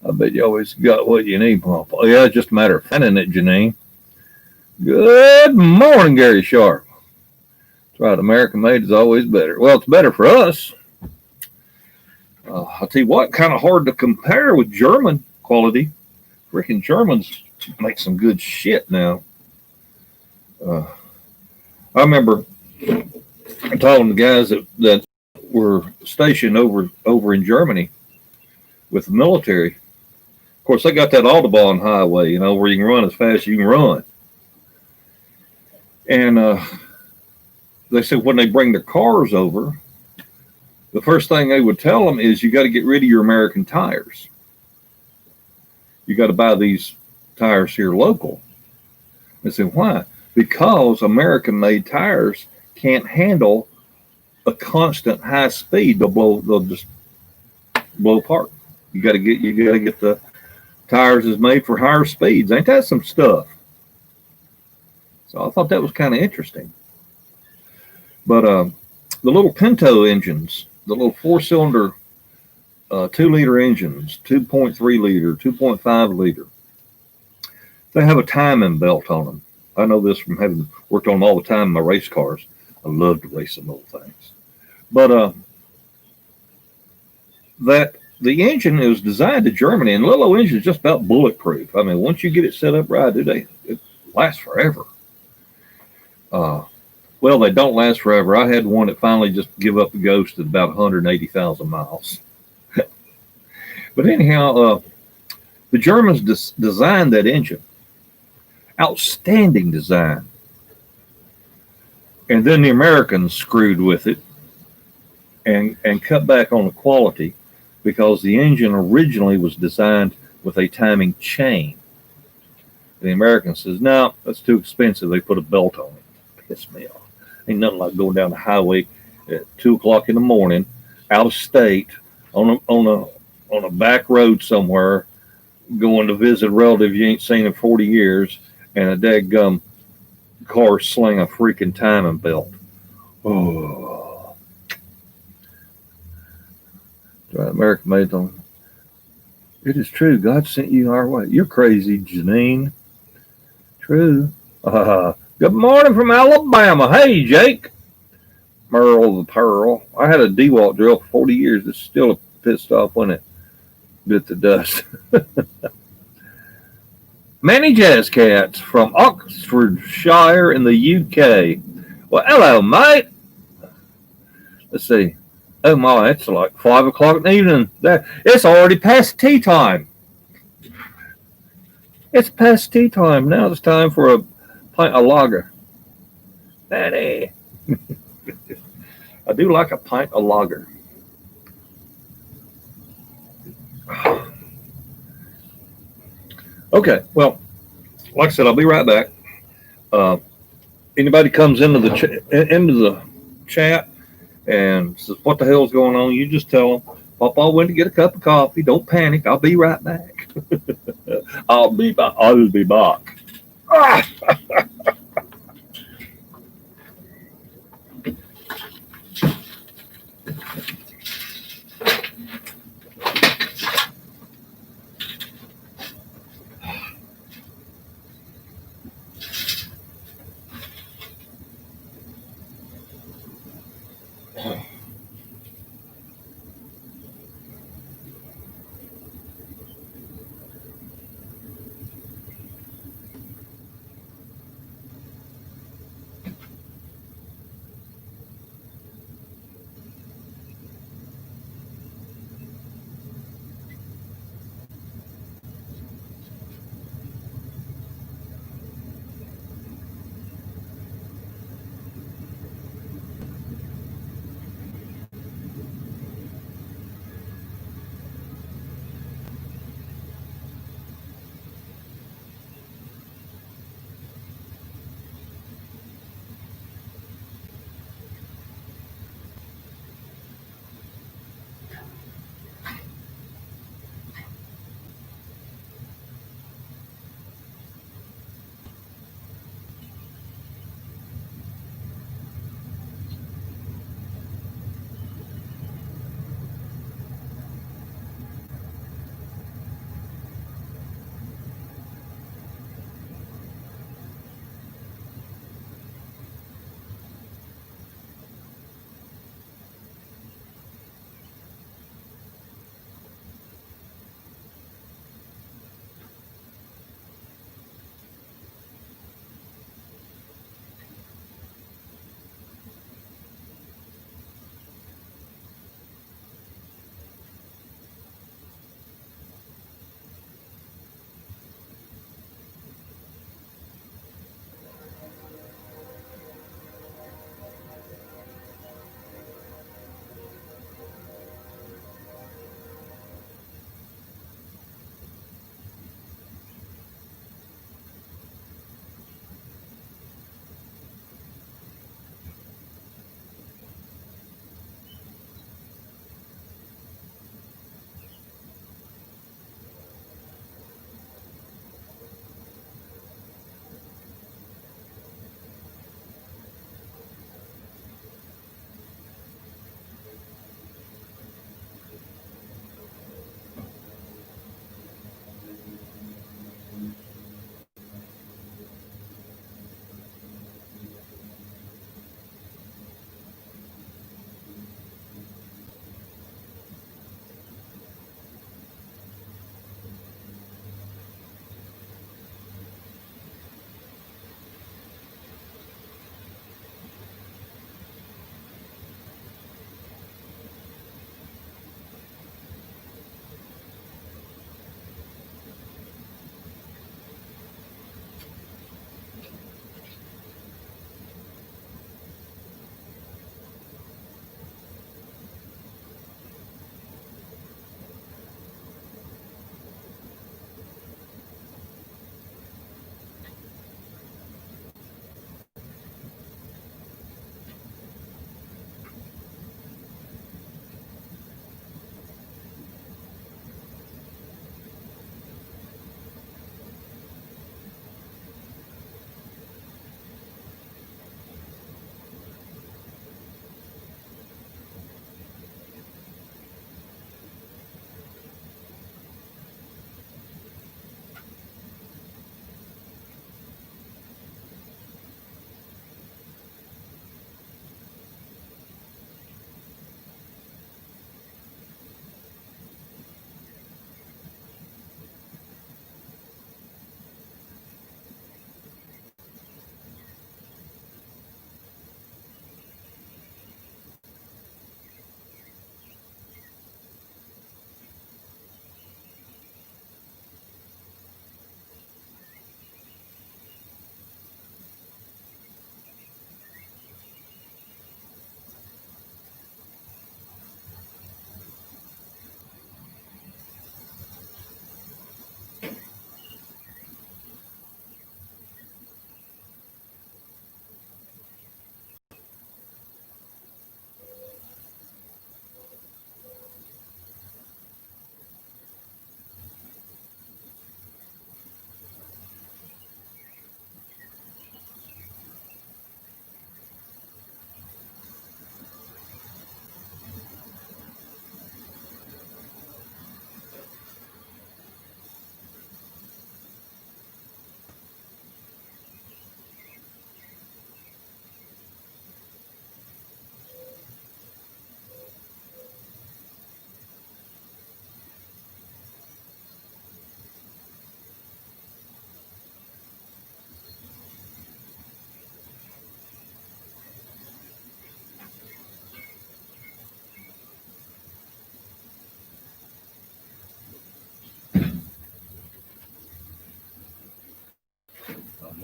I bet you always got what you need, PawPaw. Yeah, it's just a matter of finding it, Janine. Good morning, Gary Sharp. That's right, American made is always better. Well, it's better for us. I'll tell you what, kind of hard to compare with German quality. Freaking Germans make some good shit now. I remember telling the guys that were stationed over in Germany with the military. Of course, they got that Autobahn highway, where you can run as fast as you can run. And they said when they bring their cars over, the first thing they would tell them is you got to get rid of your American tires. You got to buy these tires here local. I said, why? Because American-made tires can't handle a constant high speed. They'll just blow apart. You got to get the tires is made for higher speeds. Ain't that some stuff? So I thought that was kind of interesting. But the little Pinto engines, the little 4-cylinder 2-liter engines, 2.3 liter, 2.5 liter, they have a timing belt on them. I know this from having worked on them all the time in my race cars. I love to race them little things. But that the engine is designed to Germany, and the little engine is just about bulletproof. I mean, once you get it set up right, it lasts forever. Well, they don't last forever. I had one that finally just give up the ghost at about 180,000 miles. But anyhow, the Germans designed that engine. Outstanding design. And then the Americans screwed with it and cut back on the quality because the engine originally was designed with a timing chain. The American says, no, that's too expensive. They put a belt on it. Pissed me off. Ain't nothing like going down the highway at 2 o'clock in the morning, out of state, on a back road somewhere, going to visit a relative you ain't seen in 40 years, and a dadgum car sling a freaking timing belt. Oh. Right, American made them. It is true. God sent you our way. You're crazy, Janine. True. Good morning from Alabama. Hey, Jake. Merle the Pearl. I had a DeWalt drill for 40 years. It's still pissed off when it bit the dust. Manny Jazz Cats from Oxfordshire in the UK. Well, hello, mate. Let's see. Oh my, it's like 5 o'clock in the evening. It's already past tea time. It's past tea time. Now it's time for a pint of lager. Daddy. I do like a pint of lager. Okay, well, like I said, I'll be right back. Anybody comes into the chat and says, what the hell's going on? You just tell them, PawPaw went to get a cup of coffee. Don't panic. I'll be right back. I'll be back.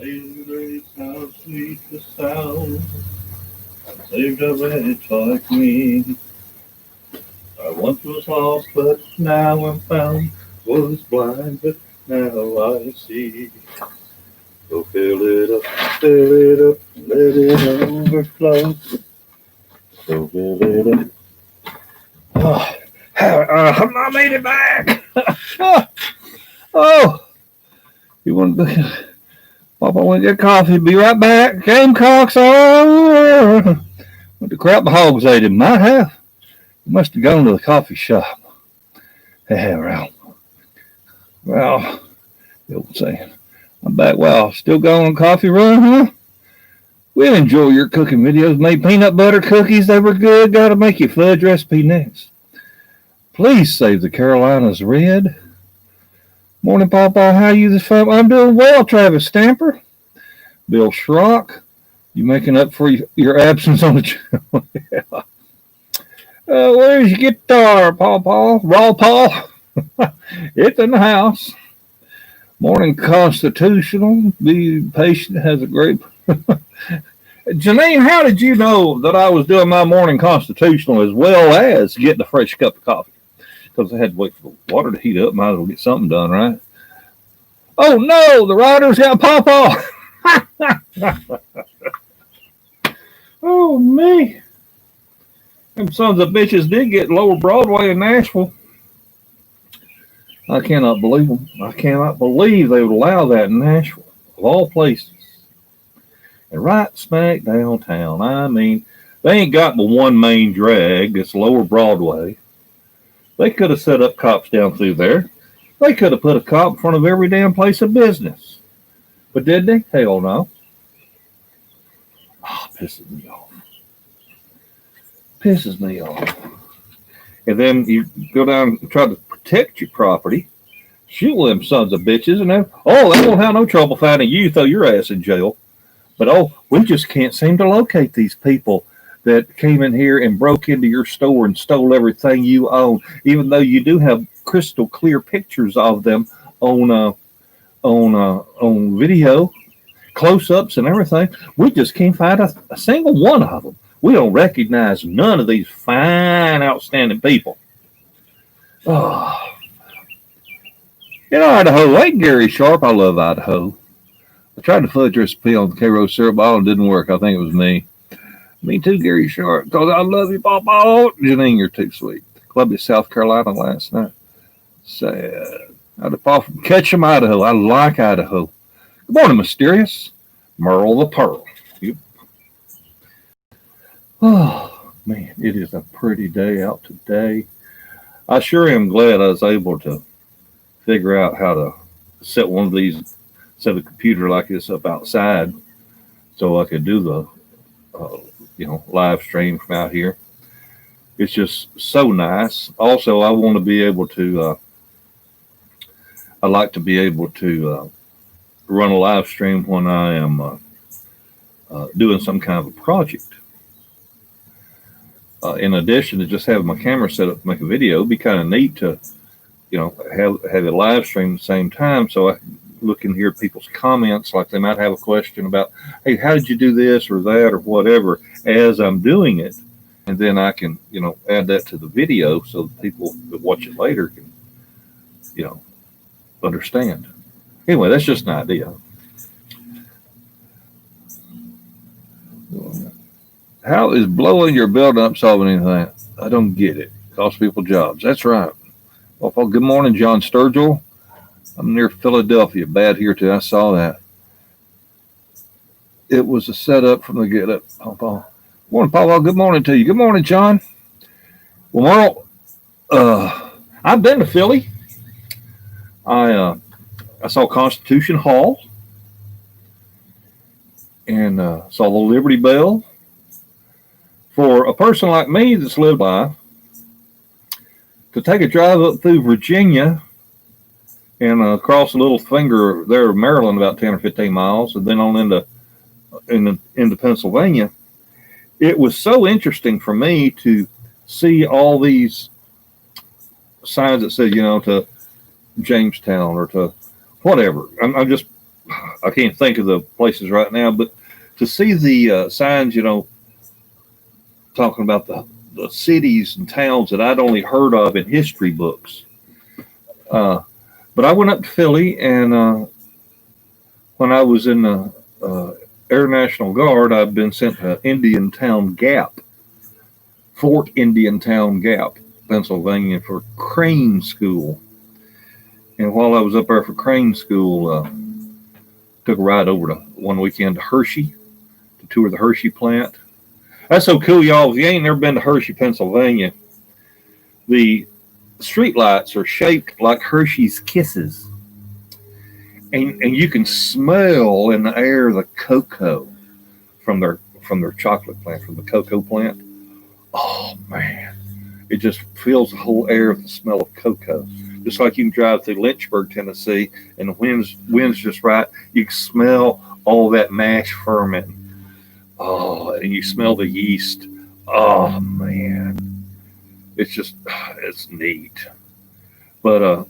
Amazing grace, how sweet the sound saved a wretch like me. I once was lost, but now I'm found. Was blind, but now I see. So fill it up, let it overflow. So fill it up. Oh, I made it back. Oh, you want to? Papa went to get coffee. Be right back. Gamecocks. Oh, what the crap the hogs ate him. Might have. He must have gone to the coffee shop. Yeah, well, the old saying. I'm back. Wow, still going on coffee run, huh? We'll enjoy your cooking videos. Made peanut butter cookies. They were good. Got to make you fudge recipe next. Please save the Carolinas red. Morning, PawPaw. How are you this time? I'm doing well, Travis Stamper. Bill Schrock. You making up for your absence on the channel? Yeah. Where's your guitar, PawPaw? Raw Paw? It's in the house. Morning Constitutional. Be patient. Has a great... Janine, how did you know that I was doing my morning Constitutional as well as getting a fresh cup of coffee? Because I had to wait for the water to heat up. Might as well get something done, right? Oh, no, the rider's got PawPaw. Oh, me. Them sons of bitches did get Lower Broadway in Nashville. I cannot believe them. I cannot believe they would allow that in Nashville, of all places. And right smack downtown. I mean, they ain't got but one main drag. It's Lower Broadway. They could have set up cops down through there. They could have put a cop in front of every damn place of business. But did they? Hell no. Oh, pisses me off. Pisses me off. And then you go down and try to protect your property. Shoot them sons of bitches. And then, they won't have no trouble finding you. Throw your ass in jail. But, we just can't seem to locate these people that came in here and broke into your store and stole everything you own, even though you do have crystal clear pictures of them on video, close-ups and everything. We just can't find a single one of them. We don't recognize none of these fine, outstanding people. Oh. Idaho, like Gary Sharp, I love Idaho. I tried to fudge recipe on the K-Rose syrup bottle. It didn't work. I think it was me. Me too, Gary Sharp, because I love you, PawPaw. Janine, you're too sweet. Columbia, South Carolina last night. Sad. Out of Paw from Ketchum, Idaho. I like Idaho. Good morning, Mysterious. Merle the Pearl. Yep. Oh, man, it is a pretty day out today. I sure am glad I was able to figure out how to set a computer like this up outside so I could do the live stream from out here. It's just so nice. Also, I want to be able to, I like to be able to run a live stream when I am doing some kind of a project. In addition to just having my camera set up to make a video, it'd be kind of neat to, have a live stream at the same time so I can look and hear people's comments, like they might have a question about, hey, how did you do this or that or whatever as I'm doing it. And then I can, add that to the video so that people that watch it later can, understand. Anyway, that's just an idea. How is blowing your building up solving anything? I don't get it. Cost people jobs. That's right. Well, good morning, John Sturgill. I'm near Philadelphia. Bad here, too. I saw that. It was a setup from the get-up. PawPaw. Morning, PawPaw. Good morning to you. Good morning, John. Well, Merle, I've been to Philly. I saw Constitution Hall and saw the Liberty Bell. For a person like me that's lived by, to take a drive up through Virginia and cross a little finger there of Maryland, about 10 or 15 miles, and then on into Pennsylvania, it was so interesting for me to see all these signs that said, to Jamestown or to whatever. I'm just I can't think of the places right now, but to see the signs, talking about the cities and towns that I'd only heard of in history books. But I went up to Philly, and when I was in the Air National Guard, I'd been sent to Indiantown Gap, Fort Indiantown Gap, Pennsylvania, for crane school. And while I was up there for crane school, took a ride over to one weekend to Hershey to tour the Hershey plant. That's so cool, y'all. If you ain't never been to Hershey, Pennsylvania, the street lights are shaped like Hershey's Kisses. And you can smell in the air the cocoa from their chocolate plant, from the cocoa plant. Oh man, it just fills the whole air with the smell of cocoa. Just like you can drive through Lynchburg, Tennessee, and the wind's just right. You can smell all that mash ferment. Oh, and you smell the yeast. Oh man, it's neat. But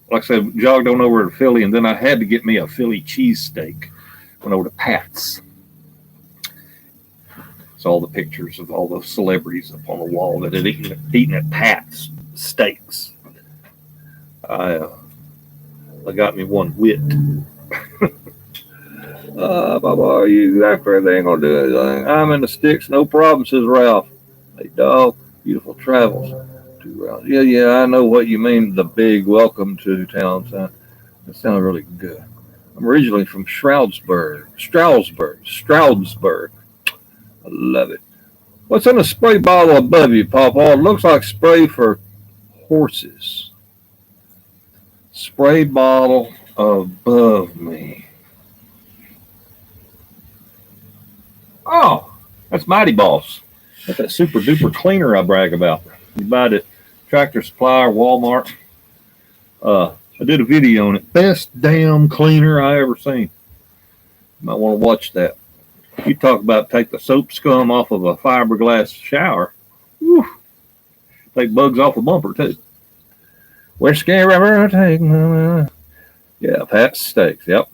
like I said, jogged on over to Philly, and then I had to get me a Philly cheesesteak. Went over to Pat's. Saw all the pictures of all those celebrities up on the wall that had eaten at Pat's steaks. I got me one wit. Baba, you exactly everything gonna do anything. I'm in the sticks, no problem, says Ralph. Hey, dog, beautiful travels. Yeah, I know what you mean, the big welcome to town sign. That sounds really good. I'm originally from Stroudsburg. I love it. What's in the spray bottle above you, PawPaw? It looks like spray for horses. Spray bottle above me. Oh, that's Mighty Boss. That's that super duper cleaner I brag about. You buy it at Tractor Supply or Walmart. I did a video on it. Best damn cleaner I ever seen. You might want to watch that. You talk about take the soap scum off of a fiberglass shower. Whew. Take bugs off a bumper too. Whiskey River, take yeah, Pat's Steaks. Yep.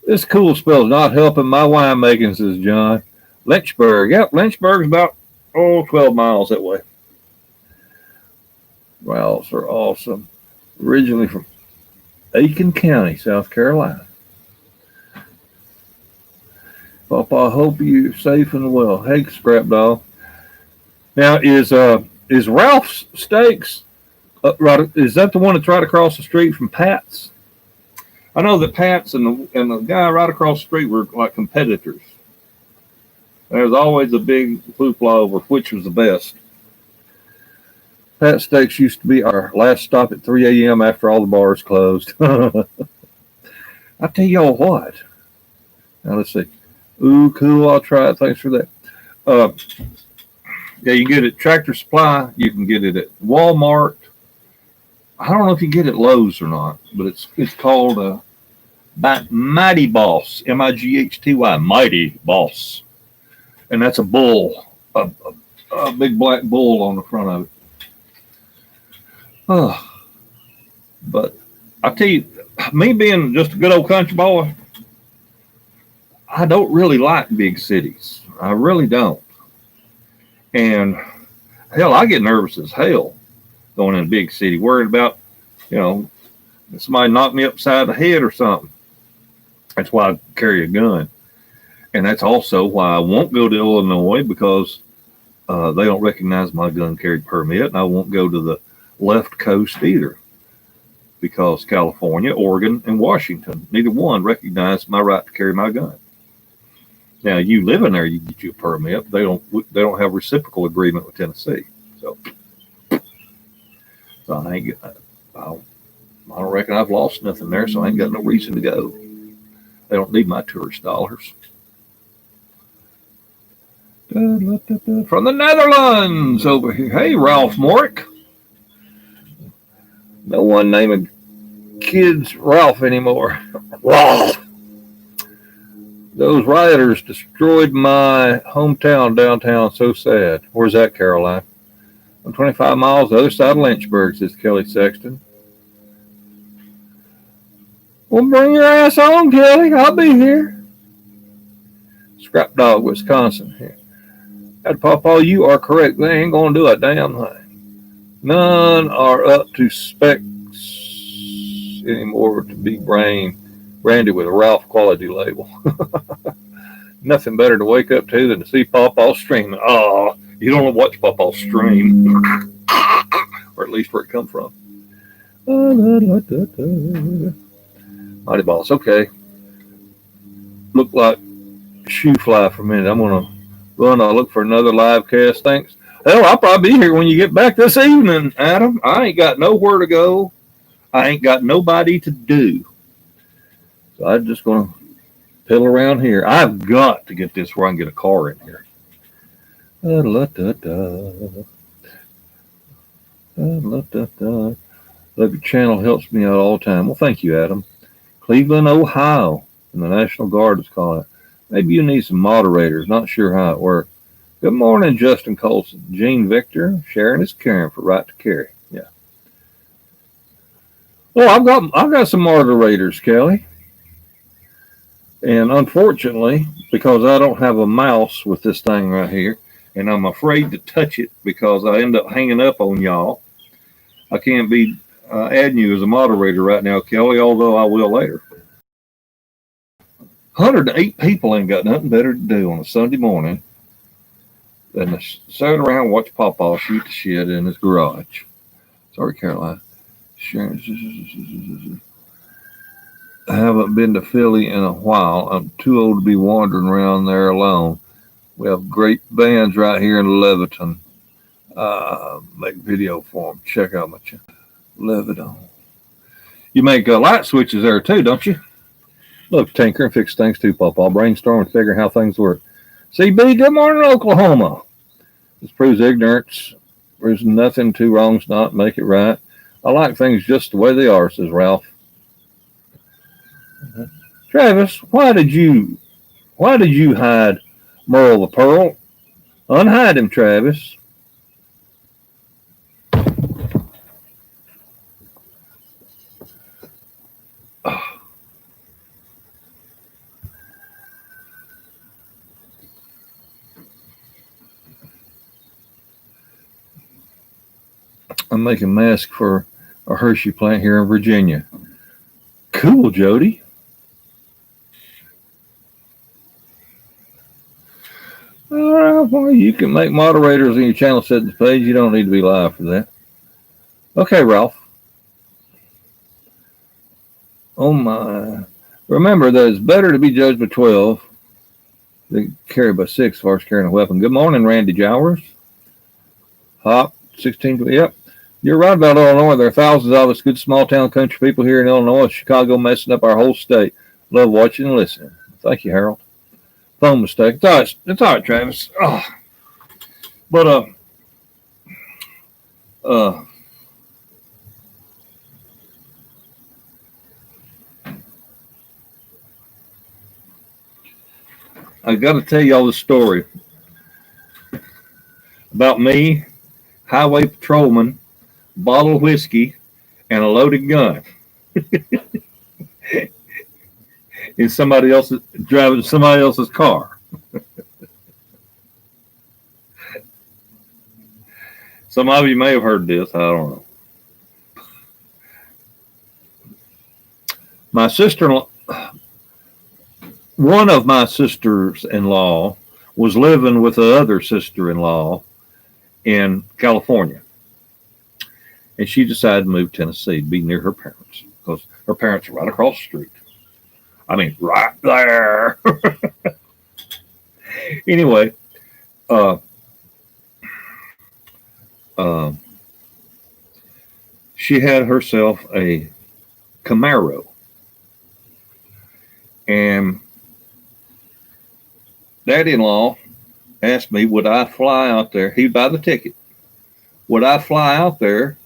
This cool spell's not helping my winemaking, says John. Lynchburg. Yep, Lynchburg's about 12 miles that way. Ralphs are awesome. Originally from Aiken County, South Carolina. PawPaw, I hope you're safe and well. Hey, Scrap Dog. Now, is Ralph's Steaks, right? Is that the one that's right across the street from Pat's? I know that Pat's and the guy right across the street were like competitors. There's always a big hoopla over which was the best. Pat's Steaks used to be our last stop at 3 a.m. after all the bars closed. I tell y'all what. Now let's see. Ooh, cool. I'll try it. Thanks for that. Yeah, you can get it at Tractor Supply. You can get it at Walmart. I don't know if you can get it at Lowe's or not, but it's called Mighty Boss. Mighty, Mighty Boss. And that's a bull, a big black bull on the front of it. But I tell you, me being just a good old country boy, I don't really like big cities. I really don't. And hell, I get nervous as hell going in a big city, worried about, somebody knock me upside the head or something. That's why I carry a gun. And that's also why I won't go to Illinois, because they don't recognize my gun carry permit. And I won't go to the left coast either, because California, Oregon, and Washington, neither one recognize my right to carry my gun. Now, you live in there, you get you a permit. They don't have reciprocal agreement with Tennessee. So I don't reckon I've lost nothing there, so I ain't got no reason to go. They don't need my tourist dollars. From the Netherlands over here. Hey, Ralph Morick. No one naming kids Ralph anymore. Ralph. Those rioters destroyed my hometown downtown. So sad. Where's that, Caroline? I'm 25 miles the other side of Lynchburg, says Kelly Sexton. Well, bring your ass on, Kelly. I'll be here. Scrap Dog, Wisconsin. Here. PawPaw, you are correct. They ain't gonna do a damn thing. None are up to specs anymore to be branded with a Ralph quality label. Nothing better to wake up to than to see PawPaw streaming. Oh, you don't watch PawPaw stream, or at least where it come from. Mighty Boss. Okay. Look like shoe fly for a minute. I'm gonna run. I'll look for another live cast. Thanks. Hell, I'll probably be here when you get back this evening, Adam. I ain't got nowhere to go. I ain't got nobody to do. So I'm just gonna piddle around here. I've got to get this where I can get a car in here. The channel helps me out all the time. Well, thank you, Adam. Cleveland, Ohio, and the National Guard is calling. Maybe you need some moderators. Not sure how it works. Good morning, Justin Colson. Gene Victor, sharing is caring for right to carry. Yeah. Well, I've got some moderators, Kelly. And unfortunately, because I don't have a mouse with this thing right here, and I'm afraid to touch it because I end up hanging up on y'all, I can't be adding you as a moderator right now, Kelly, although I will later. 108 people ain't got nothing better to do on a Sunday morning than to sit around and watch PawPaw shoot the shit in his garage. Sorry, Caroline. I haven't been to Philly in a while. I'm too old to be wandering around there alone. We have great bands right here in Leviton. Make video for them. Check out my channel. Leviton. You make light switches there too, don't you? Look, tinker and fix things too, PawPaw. Brainstorm and figure how things work. CB, good morning, Oklahoma. This proves ignorance. There's nothing two wrongs not make it right. I like things just the way they are, says Ralph. Travis, why did you hide Merle the Pearl? Unhide him, Travis. I'm making masks for a Hershey plant here in Virginia. Cool, Jody. Well, you can make moderators in your channel settings page. You don't need to be live for that. Okay, Ralph. Oh my. Remember that it's better to be judged by 12 than carried by 6 as far as carrying a weapon. Good morning, Randy Jowers. Hop, 16. Yep. You're right about Illinois. There are thousands of us good small town country people here in Illinois, Chicago, messing up our whole state. Love watching and listening. Thank you, Harold. Phone mistake. It's all right, Travis. Oh. But I got to tell y'all the story about me, highway patrolman, bottle of whiskey, and a loaded gun. In somebody else's driving somebody else's car. Some of you may have heard this. I don't know. My sister-in-law, one of my sisters-in-law was living with the other sister-in-law in California. And she decided to move to Tennessee to be near her parents because her parents are right across the street. I mean, right there. Anyway, she had herself a Camaro. And Daddy-in-law asked me, would I fly out there? He'd buy the ticket. Would I fly out there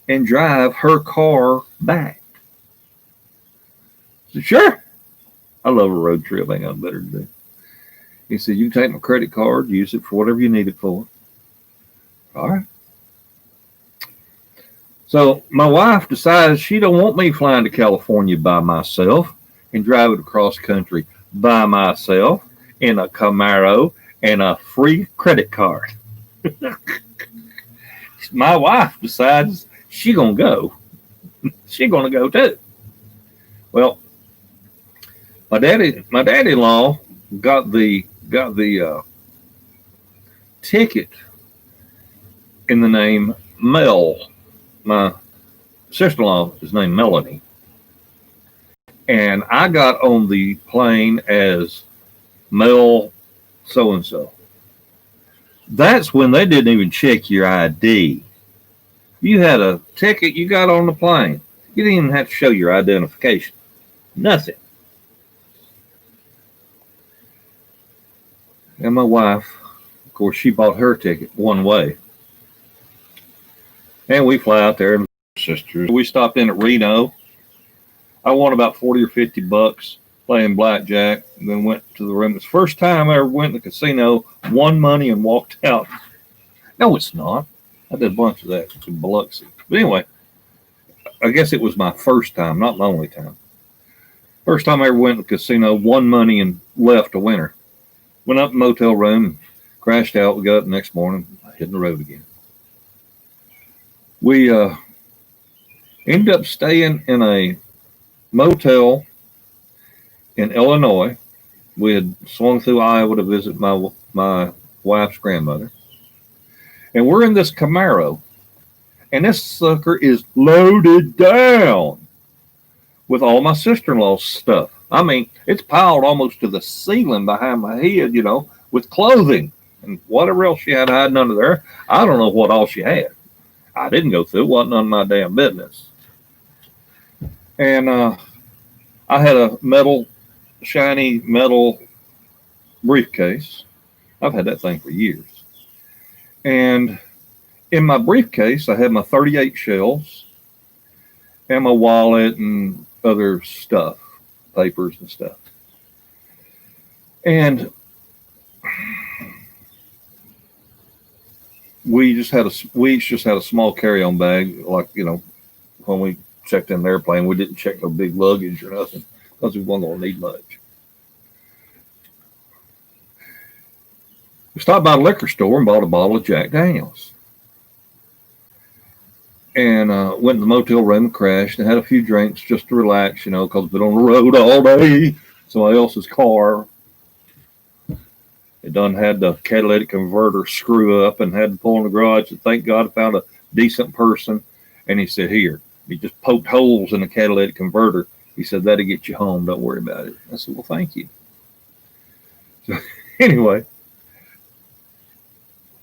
and drive her car back? I said, sure. I love a road trip. Ain't nothing better to do. He said, you can take my credit card, use it for whatever you need it for. All right. So my wife decides she don't want me flying to California by myself and driving across country by myself in a Camaro and a free credit card. My wife decides she gonna go. She gonna go too. Well, my daddy-in-law got the ticket in the name Mel. My sister-in-law is named Melanie, and I got on the plane as Mel so and so. That's when they didn't even check your ID. You had a ticket, you got on the plane. You didn't even have to show your identification. Nothing. And my wife, of course, she bought her ticket one way. And we fly out there, and sisters. We stopped in at Reno. I won about 40 or 50 bucks playing blackjack, and then went to the room. It's the first time I ever went to the casino, won money, and walked out. No, it's not. I did a bunch of that in Biloxi. But anyway, I guess it was my first time, not my only time. First time I ever went to the casino, won money, and left a winner. Went up to the motel room, crashed out. We got up the next morning, hitting the road again. We ended up staying in a motel in Illinois. We had swung through Iowa to visit my wife's grandmother. And we're in this Camaro. And this sucker is loaded down with all my sister-in-law's stuff. I mean, it's piled almost to the ceiling behind my head, with clothing and whatever else she had hiding under there. I don't know what all she had. I didn't go through it. It wasn't none of my damn business. And I had a shiny metal briefcase. I've had that thing for years. And in my briefcase, I had my 38 shells and my wallet and other stuff, papers and stuff. And we each just had a small carry-on bag, like, when we checked in the airplane, we didn't check no big luggage or nothing because we weren't going to need much. We stopped by the liquor store and bought a bottle of Jack Daniels. And went to the motel room and crashed and had a few drinks just to relax, because we've been on the road all day. Somebody else's car. It done had the catalytic converter screw up and had to pull in the garage. And thank God I found a decent person. And he said, here. He just poked holes in the catalytic converter. He said, that'll get you home. Don't worry about it. I said, well, thank you. So anyway,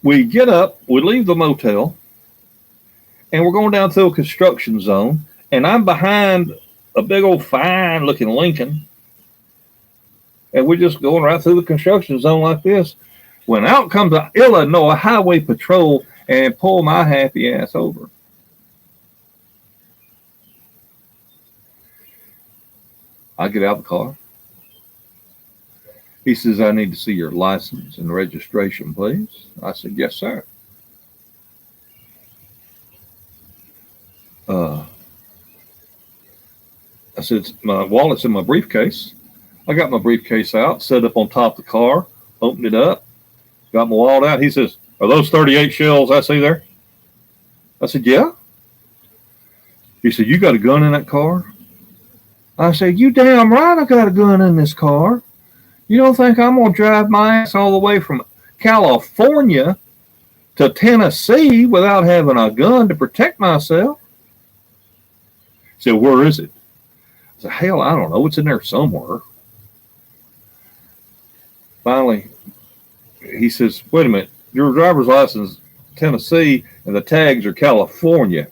we get up, we leave the motel, and we're going down through a construction zone. And I'm behind a big old fine looking Lincoln. And we're just going right through the construction zone like this. When out comes the Illinois Highway Patrol and pull my happy ass over. I get out of the car. He says, I need to see your license and registration, please. I said, yes, sir. I said, my wallet's in my briefcase. I got my briefcase out, set up on top of the car, opened it up, got my wallet out. He says, are those 38 shells I see there? I said, yeah. He said, you got a gun in that car? I said, you damn right I got a gun in this car. You don't think I'm going to drive my ass all the way from California to Tennessee without having a gun to protect myself? He said, where is it? I said, hell, I don't know. It's in there somewhere. Finally, he says, wait a minute. Your driver's license is Tennessee and the tags are California.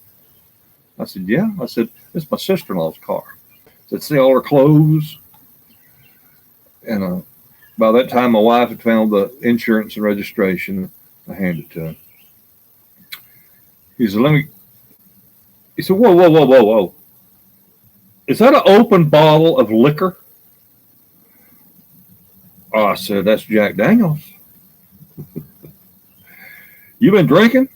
I said, yeah. I said, it's my sister-in-law's car. I said, see all her clothes? And by that time, my wife had found the insurance and registration. I handed it to him. He said, he said, whoa. Is that an open bottle of liquor? Oh, I said, that's Jack Daniels. You been drinking?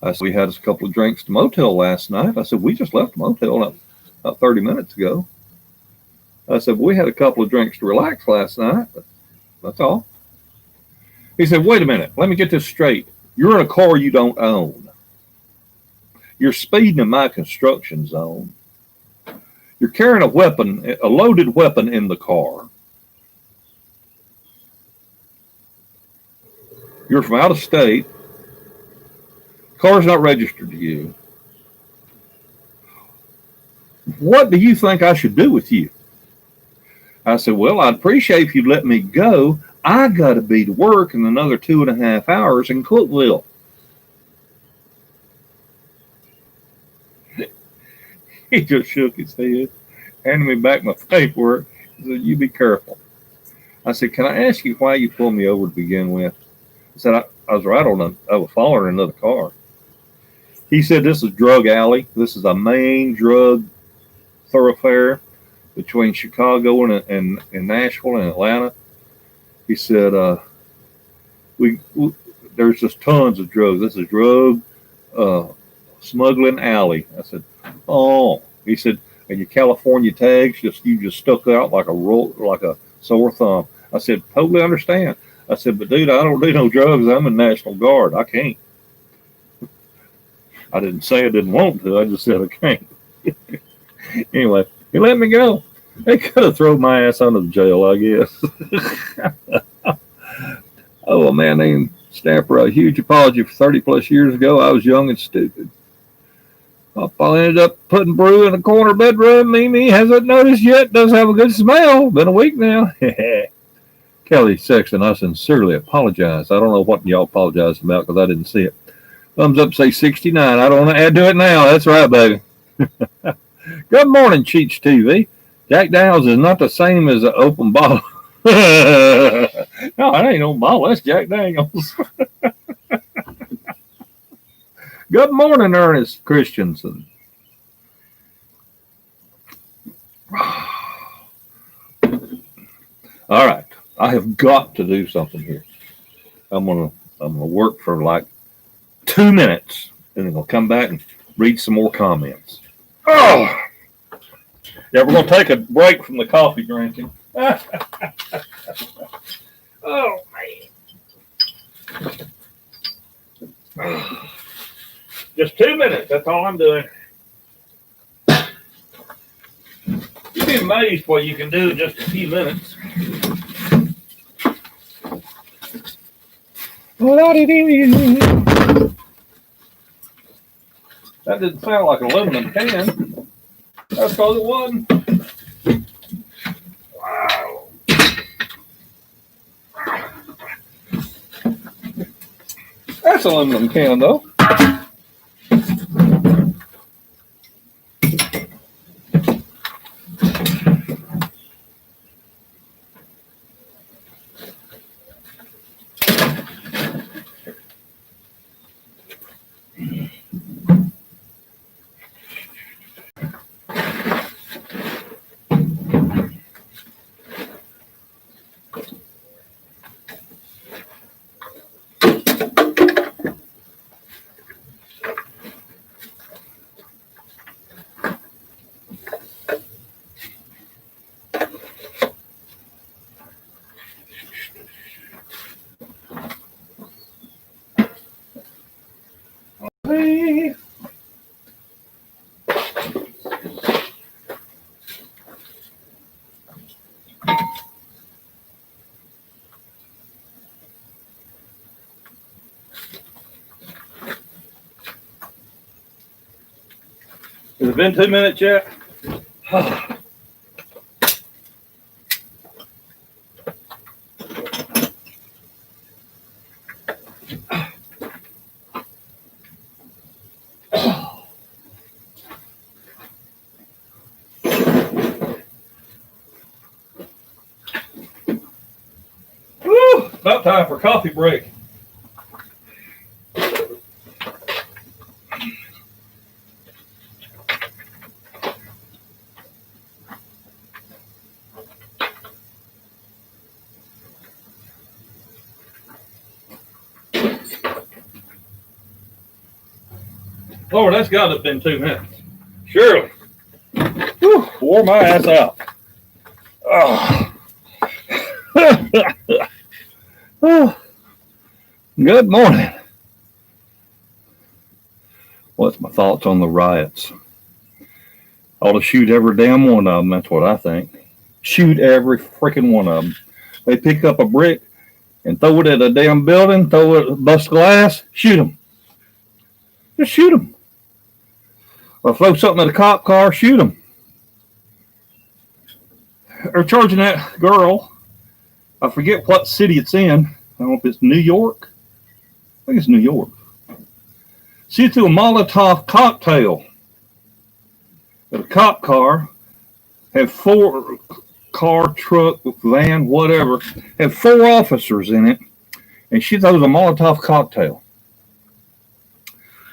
I said, we had a couple of drinks at the motel last night. I said, we just left the motel about 30 minutes ago. I said, we had a couple of drinks to relax last night, but that's all. He said, wait a minute, let me get this straight. You're in a car you don't own. You're speeding in my construction zone. You're carrying a weapon, a loaded weapon in the car. You're from out of state. Car's not registered to you. What do you think I should do with you? I said, well, I'd appreciate if you'd let me go. I got to be to work in another 2.5 hours in Cookville. He just shook his head, handed me back my paperwork. He said, you be careful. I said, can I ask you why you pulled me over to begin with? I said, I was right on I was following another car. He said, this is drug alley. This is a main drug thoroughfare between Chicago and Nashville and Atlanta. He said, there's just tons of drugs. This is drug smuggling alley. I said, oh. He said, and your California tags, you just stuck out like a sore thumb. I said, totally understand. I said, but dude, I don't do no drugs. I'm in National Guard. I can't. I didn't say I didn't want to. I just said I can't. Anyway, he let me go. They could have thrown my ass under the jail, I guess. Oh, a man named Stamper, a huge apology for 30 plus years ago. I was young and stupid. I ended up putting brew in the corner bedroom. Mimi hasn't noticed yet. Does have a good smell. Been a week now. Kelly Sexton, I sincerely apologize. I don't know what y'all apologize about because I didn't see it. Thumbs up, say 69. I don't want to add to it now. That's right, baby. Good morning, Cheech TV. Jack Daniels is not the same as an open bottle. No, it ain't open bottle. That's Jack Daniels. Good morning, Ernest Christensen. All right. I have got to do something here. I'm gonna work for like 2 minutes, and then I'll come back and read some more comments. Oh, yeah, we're gonna take a break from the coffee drinking. Oh man, just 2 minutes. That's all I'm doing. You'd be amazed what you can do in just a few minutes. That didn't sound like an aluminum can. That's because it wasn't. Wow. That's an aluminum can, though. Hey. Has it been 2 minutes yet? Woo, about time for a coffee break. Lord, that's got to have been 2 minutes. Surely. Whew, wore my ass out. Oh. Oh. Good morning. What's my thoughts on the riots? Ought to shoot every damn one of them. That's what I think. Shoot every freaking one of them. They pick up a brick and throw it at a damn building, throw it, bust glass, shoot them. Just shoot them. Or throw something at a cop car, shoot them. They're charging that girl. I forget what city it's in. I don't know if it's New York. I think it's New York. She threw a Molotov cocktail at a cop car. Had 4 car, truck, van, whatever. Had 4 officers in it. And she throws a Molotov cocktail.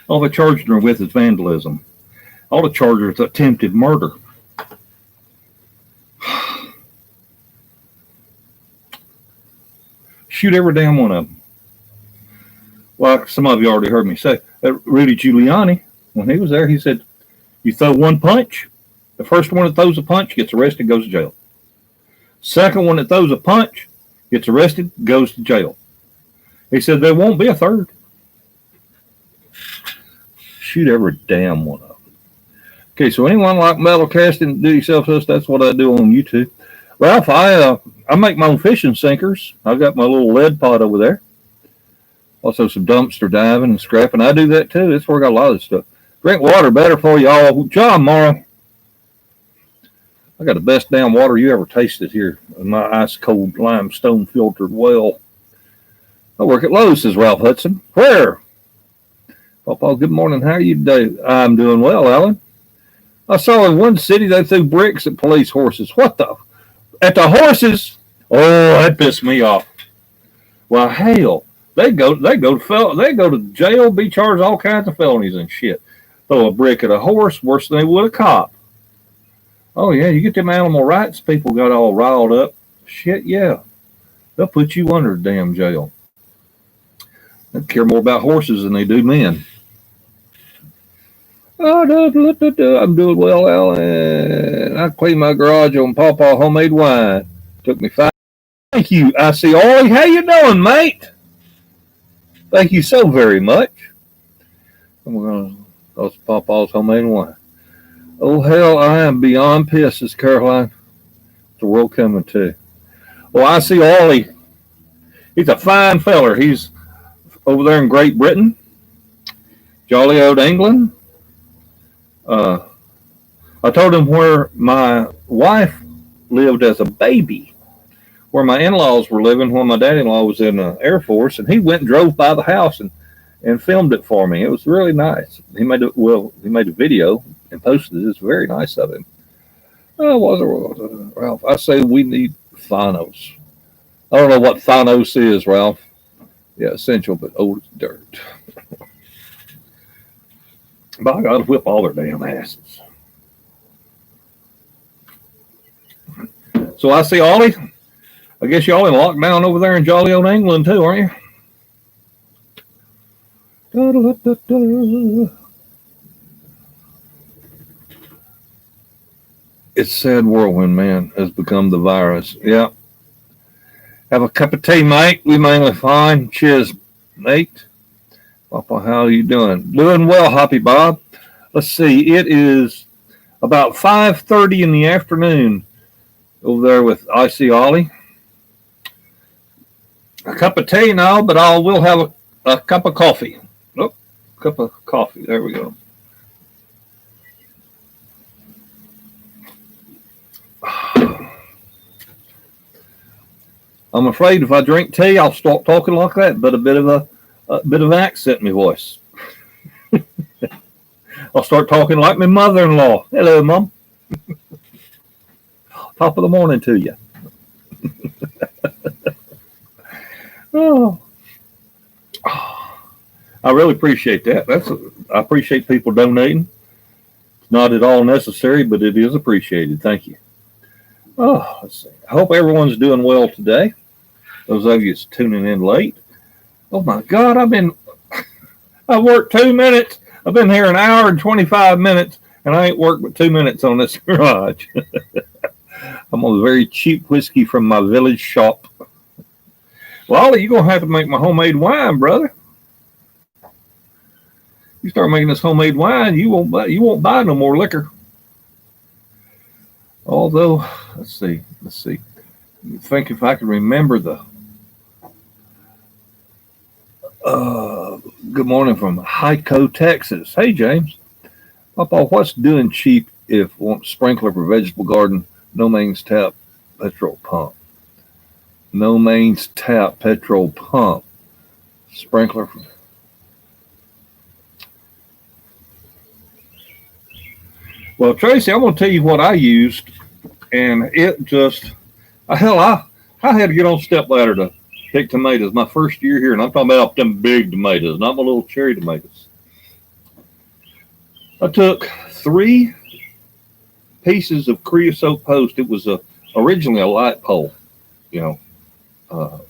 All they charged her with is vandalism. All the charges is attempted murder. Shoot every damn one of them. Like some of you already heard me say, Rudy Giuliani, when he was there, he said, you throw one punch, the first one that throws a punch gets arrested, goes to jail. Second one that throws a punch gets arrested, goes to jail. He said there won't be a third. Shoot every damn one of them. Okay, so anyone like metal casting, do yourself this, that's what I do on YouTube. Ralph, I make my own fishing sinkers. I got my little lead pot over there. Also some dumpster diving and scrapping. I do that too. That's where I got a lot of this stuff. Drink water, better for you all. John Morrow. I got the best damn water you ever tasted here in my ice cold limestone filtered well. I work at Lowe's, says Ralph Hudson. Where? PawPaw, good morning. How are you today? I'm doing well, Alan. I saw in one city they threw bricks at police horses. What the? At the horses? Oh, that pissed me off. Well, hell, they go to jail, be charged all kinds of felonies and shit. Throw a brick at a horse worse than they would a cop. Oh yeah, you get them animal rights people got all riled up. Shit, yeah, they'll put you under damn jail. They care more about horses than they do men. Oh, I'm doing well, Alan. I cleaned my garage on PawPaw homemade wine. Took me 5. Thank you. I see Ollie. How you doing, mate? Thank you so very much. And we're going to go to PawPaw's homemade wine. Oh, hell, I am beyond pissed, says Caroline. The world coming to. Well, I see Ollie. He's a fine feller. He's over there in Great Britain. Jolly old England. I told him where my wife lived as a baby, where my in-laws were living when my dad-in-law was in the Air Force, and he went and drove by the house and filmed it for me. It was really nice. He made a video and posted it. It's very nice of him. Ralph, I say we need Thanos. I don't know what Thanos is, Ralph. Yeah, essential, but old as dirt. But I gotta whip all their damn asses. So I see Ollie. I guess y'all in lockdown over there in jolly old England too, aren't you? It's sad whirlwind, man, has become the virus. Yeah. Have a cup of tea, mate. We mainly fine. Cheers, mate. PawPaw, how are you doing? Doing well, Hoppy Bob. Let's see. It is about 5:30 in the afternoon over there with Icy Ollie. A cup of tea now, but I will have a cup of coffee. Nope, cup of coffee. There we go. I'm afraid if I drink tea, I'll start talking like that, but a bit of an accent in my voice. I'll start talking like my mother-in-law. Hello, Mom. Top of the morning to you. Oh, I really appreciate that. I appreciate people donating. It's not at all necessary, but it is appreciated. Thank you. Oh, let's see. I hope everyone's doing well today. Those of you that's tuning in late. Oh my God, I worked 2 minutes I've been here an hour and 25 minutes, and I ain't worked but 2 minutes on this garage. I'm on a very cheap whiskey from my village shop. Well, Ollie, you're going to have to make my homemade wine, brother. You start making this homemade wine, you won't buy no more liquor. Although, let's see. Think if I can remember the. Good morning from Hyco, Texas. Hey, James. PawPaw, what's doing cheap if want sprinkler for vegetable garden? No mains tap, petrol pump. No mains tap, petrol pump. Sprinkler for. Well, Tracy, I'm going to tell you what I used, and it just, hell, I had to get on step ladder to pick tomatoes my first year here, and I'm talking about them big tomatoes, not my little cherry tomatoes. I took 3 pieces of creosote post. It was originally a light pole, pole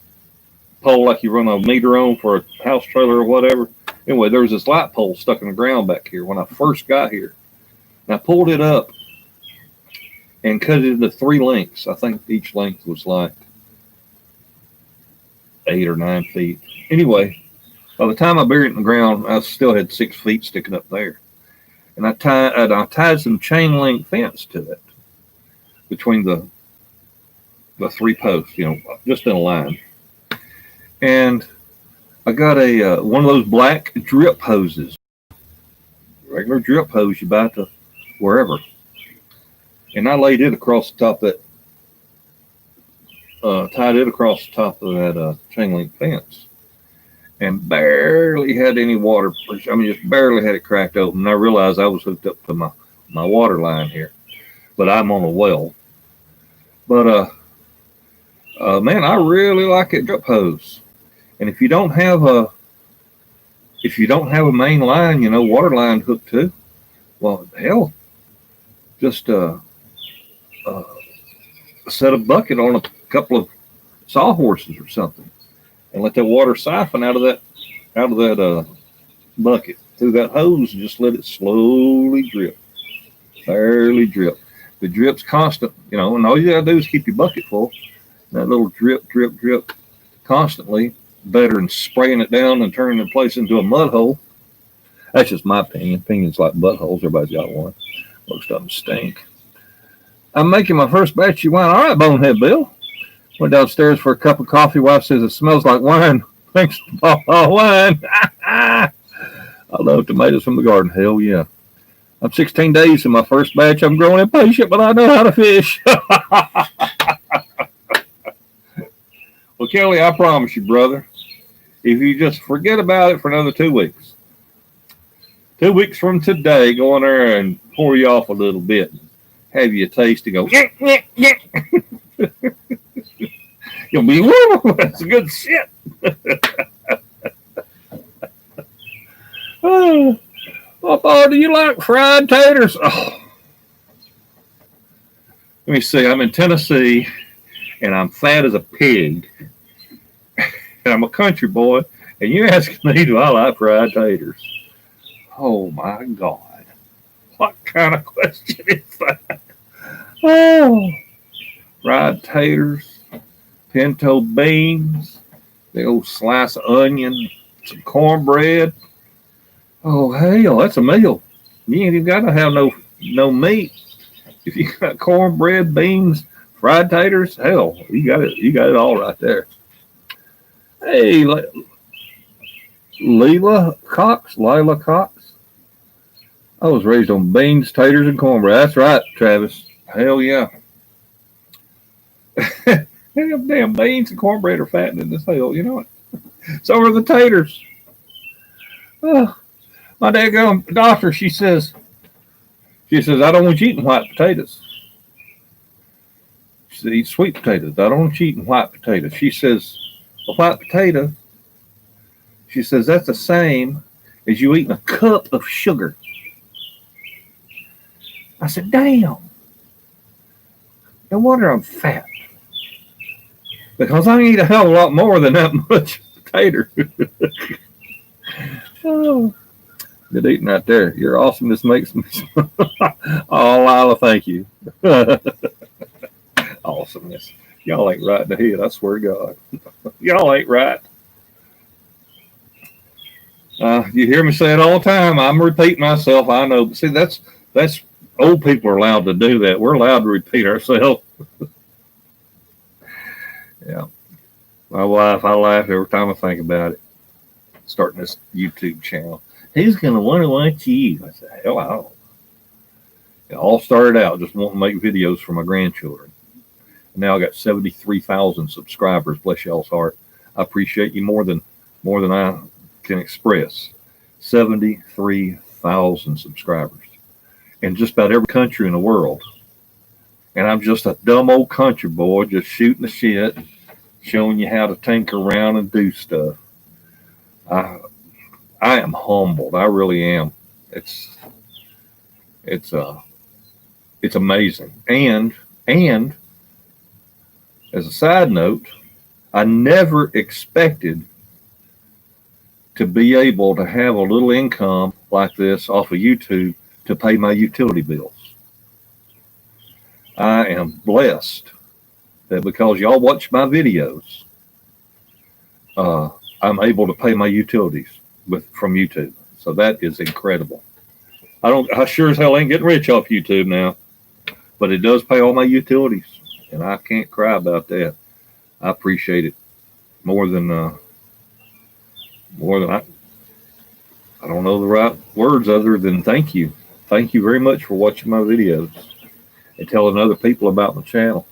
like you run a meter on for a house trailer or whatever. Anyway, there was this light pole stuck in the ground back here when I first got here. And I pulled it up and cut it into 3 lengths. I think each length was like 8 or 9 feet. Anyway, by the time I buried it in the ground, I still had 6 feet sticking up there. And I tied some chain link fence to it between the 3 posts, just in a line. And I got a one of those black drip hoses, regular drip hose you buy at the wherever. And I laid it across the top of that, tied it across the top of that chain link fence, and barely had any water. I mean, just barely had it cracked open. And I realized I was hooked up to my water line here, but I'm on a well. But man, I really like it drip hose. And if you don't have a main line, water line hooked to, well, hell, just set a bucket on a couple of sawhorses or something, and let that water siphon out of that bucket through that hose, and just let it slowly drip, barely drip. If it drips constant, and all you gotta do is keep your bucket full. That little drip, drip, drip constantly, better than spraying it down and turning the place into a mud hole. That's just my opinion. Opinions like buttholes. Everybody's got one. Most of them stink. I'm making my first batch of wine. All right, Bonehead Bill. Went downstairs for a cup of coffee. Wife says it smells like wine. Thanks to PawPaw wine. I love tomatoes from the garden. Hell yeah. I'm 16 days in my first batch. I'm growing impatient, but I know how to fish. Well, Kelly, I promise you, brother, if you just forget about it for another 2 weeks, 2 weeks from today, go in there and pour you off a little bit, have you a taste and go, yeah, yeah, yeah. You'll be, woo, that's good shit. Oh, PawPaw, do you like fried taters? Oh. Let me see. I'm in Tennessee, and I'm fat as a pig, and I'm a country boy, and you're asking me, do I like fried taters? Oh, my God. What kind of question is that? Oh, fried taters, pinto beans, the old slice of onion, some cornbread. Oh, hell, that's a meal. You ain't even got to have no meat. If you got cornbread, beans, fried taters, hell, you got it. You got it all right there. Hey, Lila Cox. I was raised on beans, taters, and cornbread. That's right, Travis. Hell yeah. Damn beans and cornbread are fattening as hell, you know it. So are the taters. Oh, my daggone doctor, she says, I don't want you eating white potatoes. She said, eat sweet potatoes. I don't want you eating white potatoes. She says, a white potato, she says, that's the same as you eating a cup of sugar. I said, damn. No wonder I'm fat. Because I eat a hell of a lot more than that much potato. Oh. Good eating right there. Your awesomeness makes me. Oh, Lila, thank you. Awesomeness. Y'all ain't right in the head. I swear to God. Y'all ain't right. You hear me say it all the time. I'm repeating myself. I know. But see, that's old people are allowed to do that. We're allowed to repeat ourselves. Yeah. My wife, I laugh every time I think about it. Starting this YouTube channel. He's gonna want to watch you. I said, hell, I don't. It all started out just wanting to make videos for my grandchildren. Now I got 73,000 subscribers. Bless y'all's heart. I appreciate you more than I can express. 73,000 subscribers in just about every country in the world. And I'm just a dumb old country boy just shooting the shit, showing you how to tinker around and do stuff. I am humbled. I really am. It's amazing. And as a side note, I never expected to be able to have a little income like this off of YouTube to pay my utility bills. I am blessed that because y'all watch my videos, I'm able to pay my utilities from YouTube. So that is incredible. I sure as hell ain't getting rich off YouTube now, but it does pay all my utilities, and I can't cry about that. I appreciate it more than I don't know the right words other than thank you. Thank you very much for watching my videos and telling other people about my channel.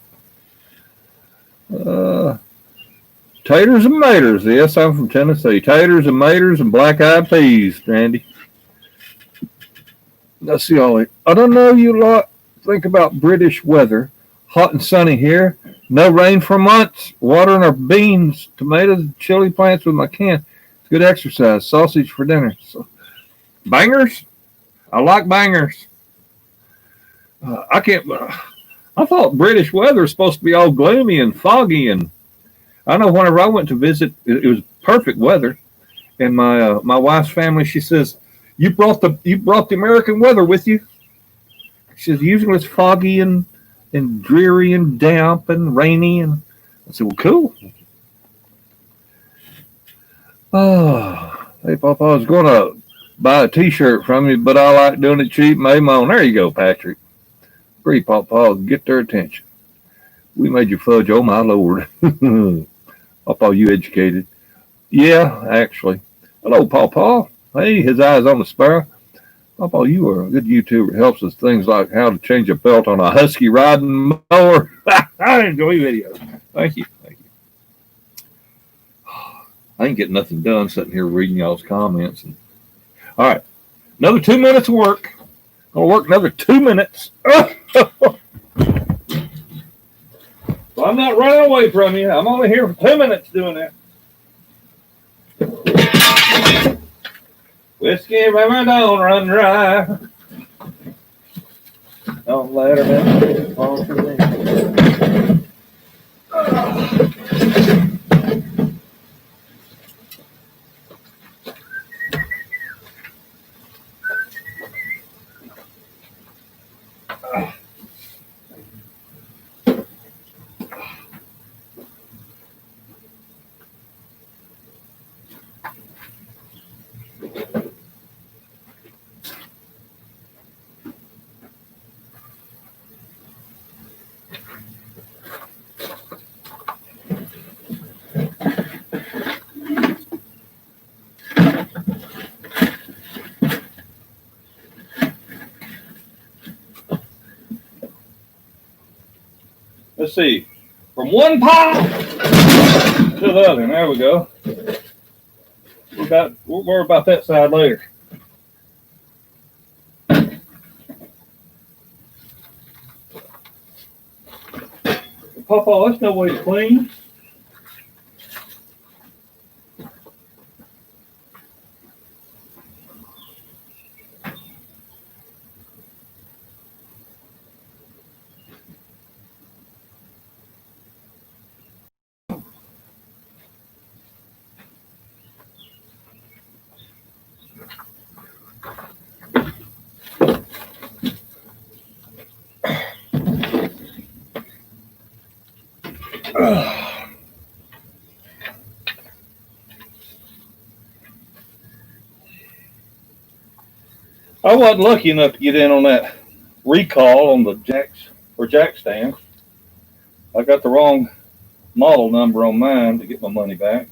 Taters and maters. Yes, I'm from Tennessee. Taters and maters and black-eyed peas, Randy. Let's see, Ollie. I don't know you lot think about British weather. Hot and sunny here. No rain for months. Watering our beans, tomatoes, chili plants with my can. It's good exercise. Sausage for dinner. So, bangers? I like bangers. I can't. I thought British weather was supposed to be all gloomy and foggy, and I know whenever I went to visit, it was perfect weather. And my wife's family, she says, "You brought the American weather with you." She says, "Usually it's foggy and dreary and damp and rainy." And I said, "Well, cool." Oh, hey, Papa, I was going to buy a T-shirt from you, but I like doing it cheap. Made my own. There you go, Patrick. Free Papa, get their attention. We made you fudge. Oh my Lord. Papa, you educated? Yeah, actually. Hello, Papa. Hey, his eyes on the sparrow. Papa, you are a good YouTuber. Helps us things like how to change a belt on a husky riding mower. I enjoy videos. Thank you. Thank you. I ain't getting nothing done sitting here reading y'all's comments. All right. Another 2 minutes of work. Gonna work another 2 minutes. So I'm not running away from you. I'm only here for 2 minutes doing that. Whiskey, river, don't run dry. Don't let her down. Fall for me. Let's see. From one pile to the other. There we go. We'll worry about that side later. Papa, that's no way to clean. I wasn't lucky enough to get in on that recall on the jack stand. I got the wrong model number on mine to get my money back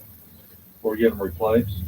or get them replaced.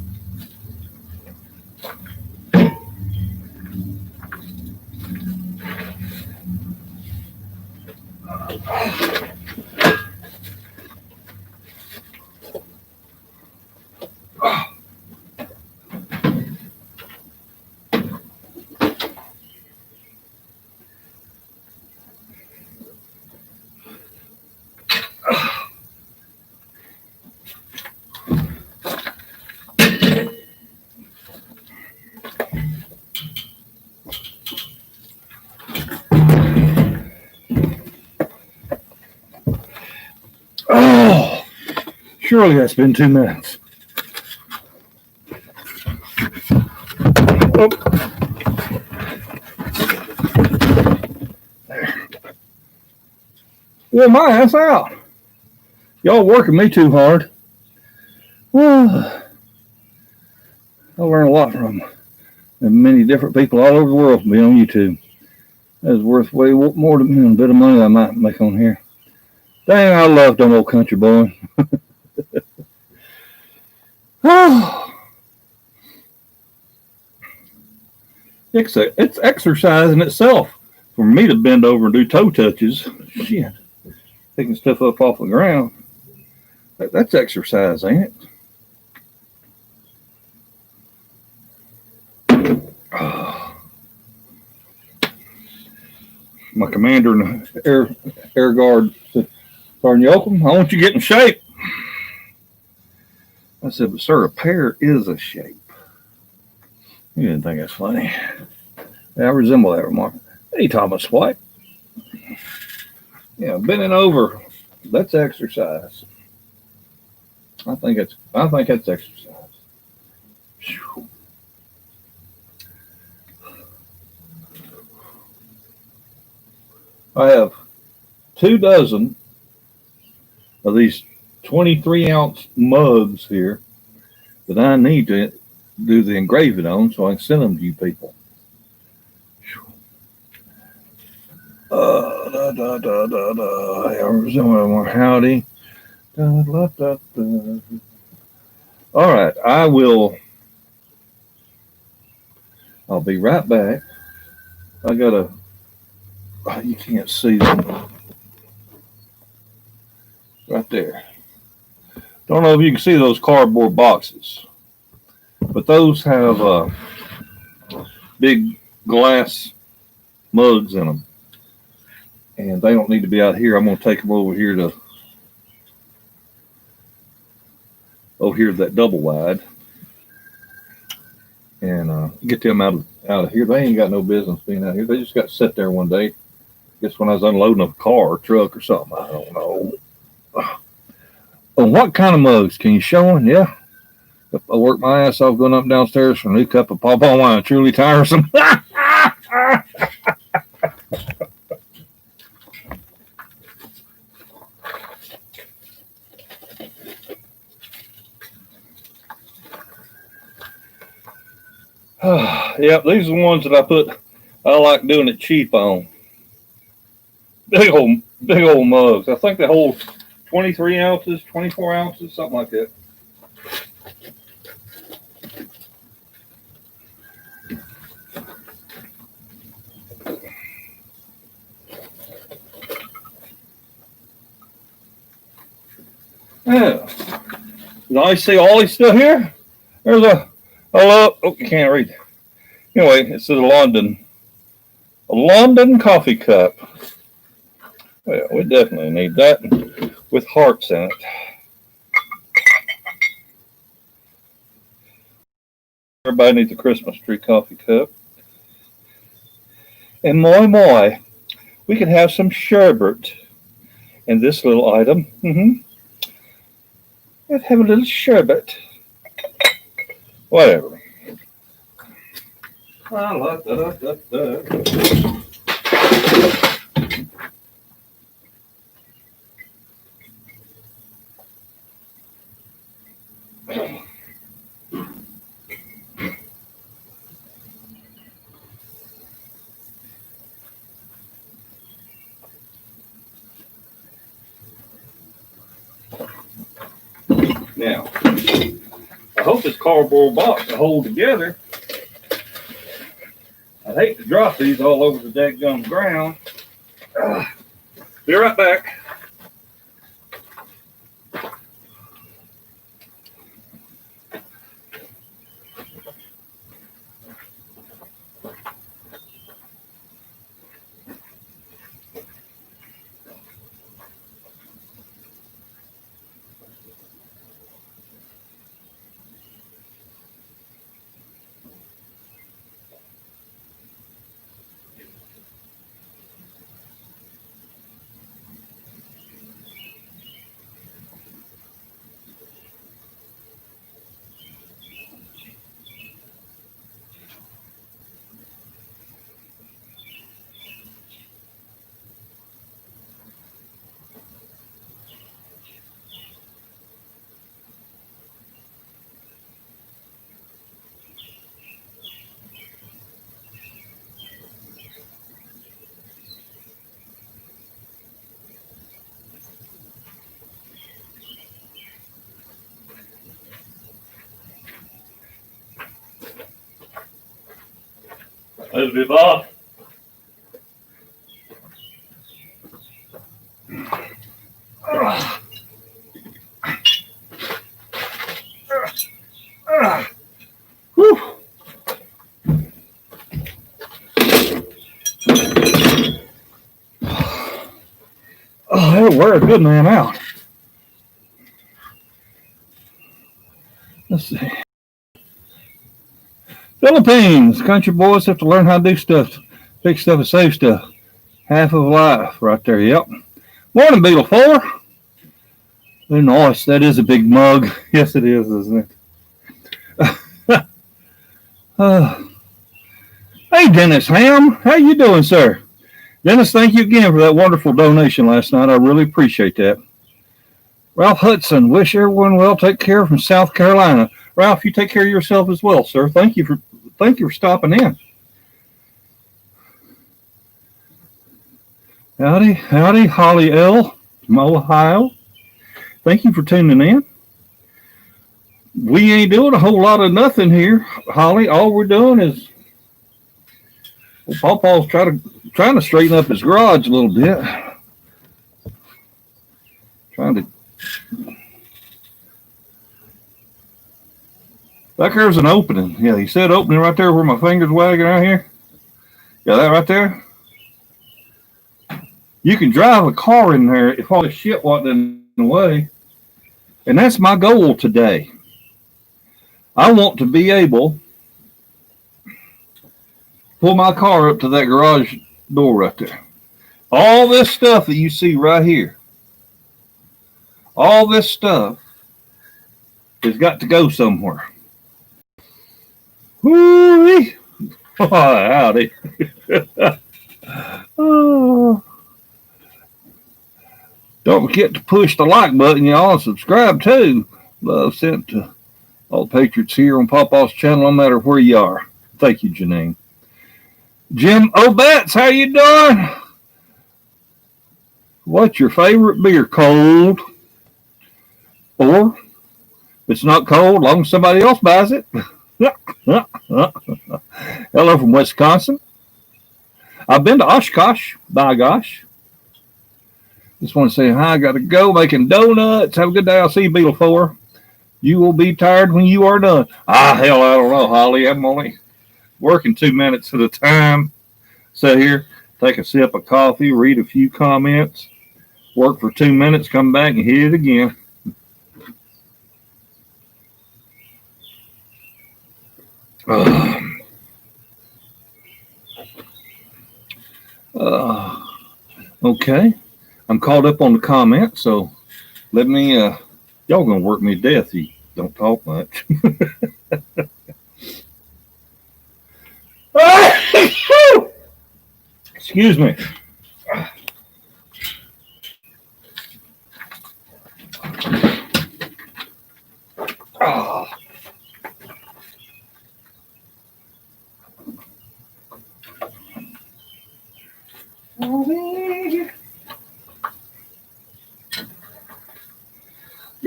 Oh, surely that's been 2 minutes. Oh. There. Well, my ass out. Y'all working me too hard. Well, I learned a lot from many different people all over the world from being on YouTube. That's worth way more than a bit of money I might make on here. Dang, I love them old country boy. It's exercise in itself for me to bend over and do toe touches. Shit, picking stuff up off the ground. That's exercise, ain't it? My commander in the air guard said, Sergeant Yoakum, I want you to get in shape. I said, but sir, a pear is a shape. You didn't think that's funny. Yeah, I resemble that remark. Hey, Thomas White. Yeah, bending over, that's exercise. I think that's exercise. Whew. I have 2 dozen of these 23-ounce mugs here that I need to do the engraving on so I can send them to you people. Howdy. All right, I'll be right back. I gotta, you can't see them right there. Don't know if you can see those cardboard boxes, but those have big glass mugs in them, and they don't need to be out here. I'm going to take them over here to that double wide and get them out of here. They ain't got no business being out here. They just got set there one day. I guess when I was unloading a car or truck or something. I don't know. Oh, what kind of mugs? Can you show them? Yeah. I work my ass off going up downstairs for a new cup of PawPaw wine. Truly tiresome. Yep, these are the ones that I like doing it cheap on. Big old mugs. I think they hold 23 ounces, 24 ounces, something like that. Yeah. Now you see Ollie's still here? There's oh, you can't read it. Anyway, it says a London coffee cup. Well, we definitely need that with hearts in it. Everybody needs a Christmas tree coffee cup. And moi, we can have some sherbet in this little item. Let's have a little sherbet. Whatever. Now, I hope this cardboard box will hold together. I'd hate to drop these all over the dadgum ground. Be right back. Let's be off. Whew. Oh, that'll wear a good man out. Let's see. Philippines. Country boys have to learn how to do stuff, fix stuff and save stuff. Half of life right there. Yep. Morning, Beetle 4. Very nice. That is a big mug. Yes, it is, isn't it? Hey, Dennis Ham. How you doing, sir? Dennis, thank you again for that wonderful donation last night. I really appreciate that. Ralph Hudson, wish everyone well. Take care from South Carolina. Ralph, you take care of yourself as well, sir. Thank you for stopping in. Howdy, Holly L. from Ohio. Thank you for tuning in. We ain't doing a whole lot of nothing here, Holly. All we're doing is PawPaw's trying to straighten up his garage a little bit. Back there's an opening. Yeah, you said opening right there where my finger's wagging out here. Yeah, that right there. You can drive a car in there if all the shit wasn't in the way. And that's my goal today. I want to be able to pull my car up to that garage door right there. All this stuff that you see right here, all this stuff has got to go somewhere. Woo-wee. Oh, howdy. Oh. Don't forget to push the like button, y'all, and subscribe too. Love sent to all the patriots here on PawPaw's channel, no matter where you are. Thank you, Janine. Jim Obetz, how you doing? What's your favorite beer? Cold? Or if it's not cold, as long as somebody else buys it. Hello from Wisconsin. I've been to Oshkosh, by gosh. Just want to say hi. I got to go making donuts. Have a good day. I'll see you, Beetle 4. You will be tired when you are done. Hell, I don't know, Holly. I'm only working 2 minutes at a time. Sit here, take a sip of coffee, read a few comments, work for 2 minutes, come back and hit it again. Okay. I'm caught up on the comments, so let me, y'all gonna work me to death. You don't talk much. Excuse me. Oh.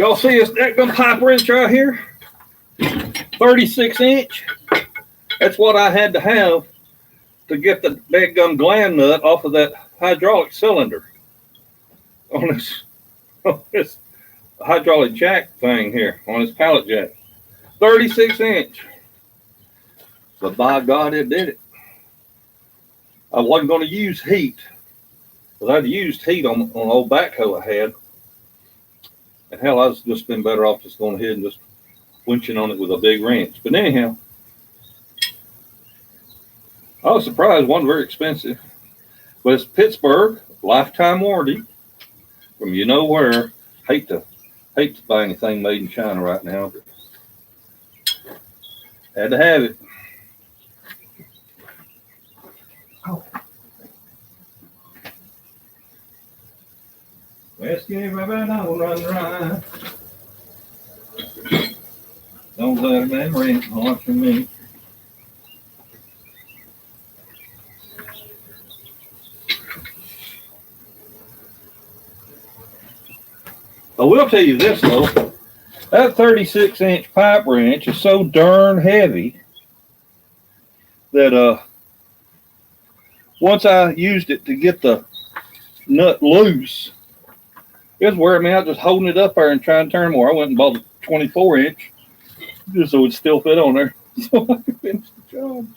Y'all see this gun pipe wrench right here? 36 inch. That's what I had to have to get the big gum gland nut off of that hydraulic cylinder on this hydraulic jack thing here, on this pallet jack. 36 inch. But by God, it did it. I wasn't going to use heat, because I'd used heat on an old backhoe I had. And hell, I was just been better off just going ahead and just winching on it with a big wrench. But anyhow, I was surprised it wasn't very expensive. But it's Pittsburgh, lifetime warranty from you know where. Hate to buy anything made in China right now, but had to have it. Oh. Let's get right on, run. Don't let them ring watching me. I will tell you this though, that 36 inch pipe wrench is so darn heavy that once I used it to get the nut loose, it was wearing me out just holding it up there and trying to turn more. I went and bought a 24 inch just so it would still fit on there so I could finish the job.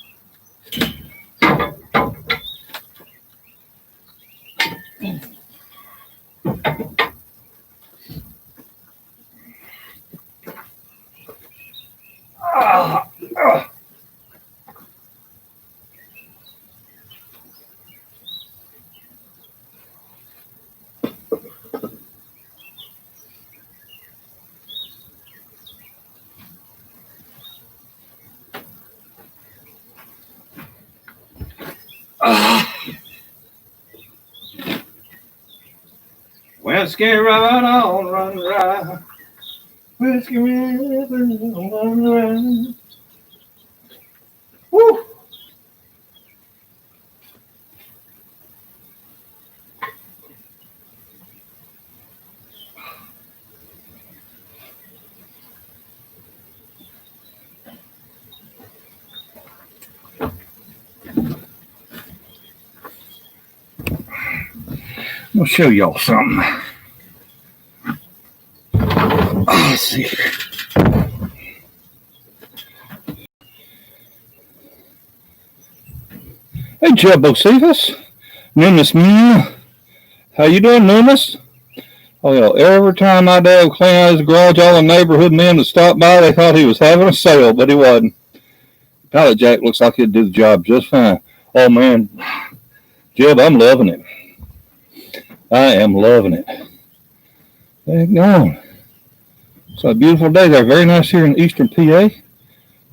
Whiskey right on, run right. Whiskey run right. Woo! I'll show y'all something. Let's see here. Hey, Josephus, Nimbus Mew. How you doing, Nimbus? Oh, yeah, every time my dad would clean out his garage, all the neighborhood men would stop by. They thought he was having a sale, but he wasn't. Pallet jack looks like he'd do the job just fine. Oh, man. Jeb, I'm loving it. I am loving it. Hang on. It's a beautiful day there. Very nice here in eastern PA.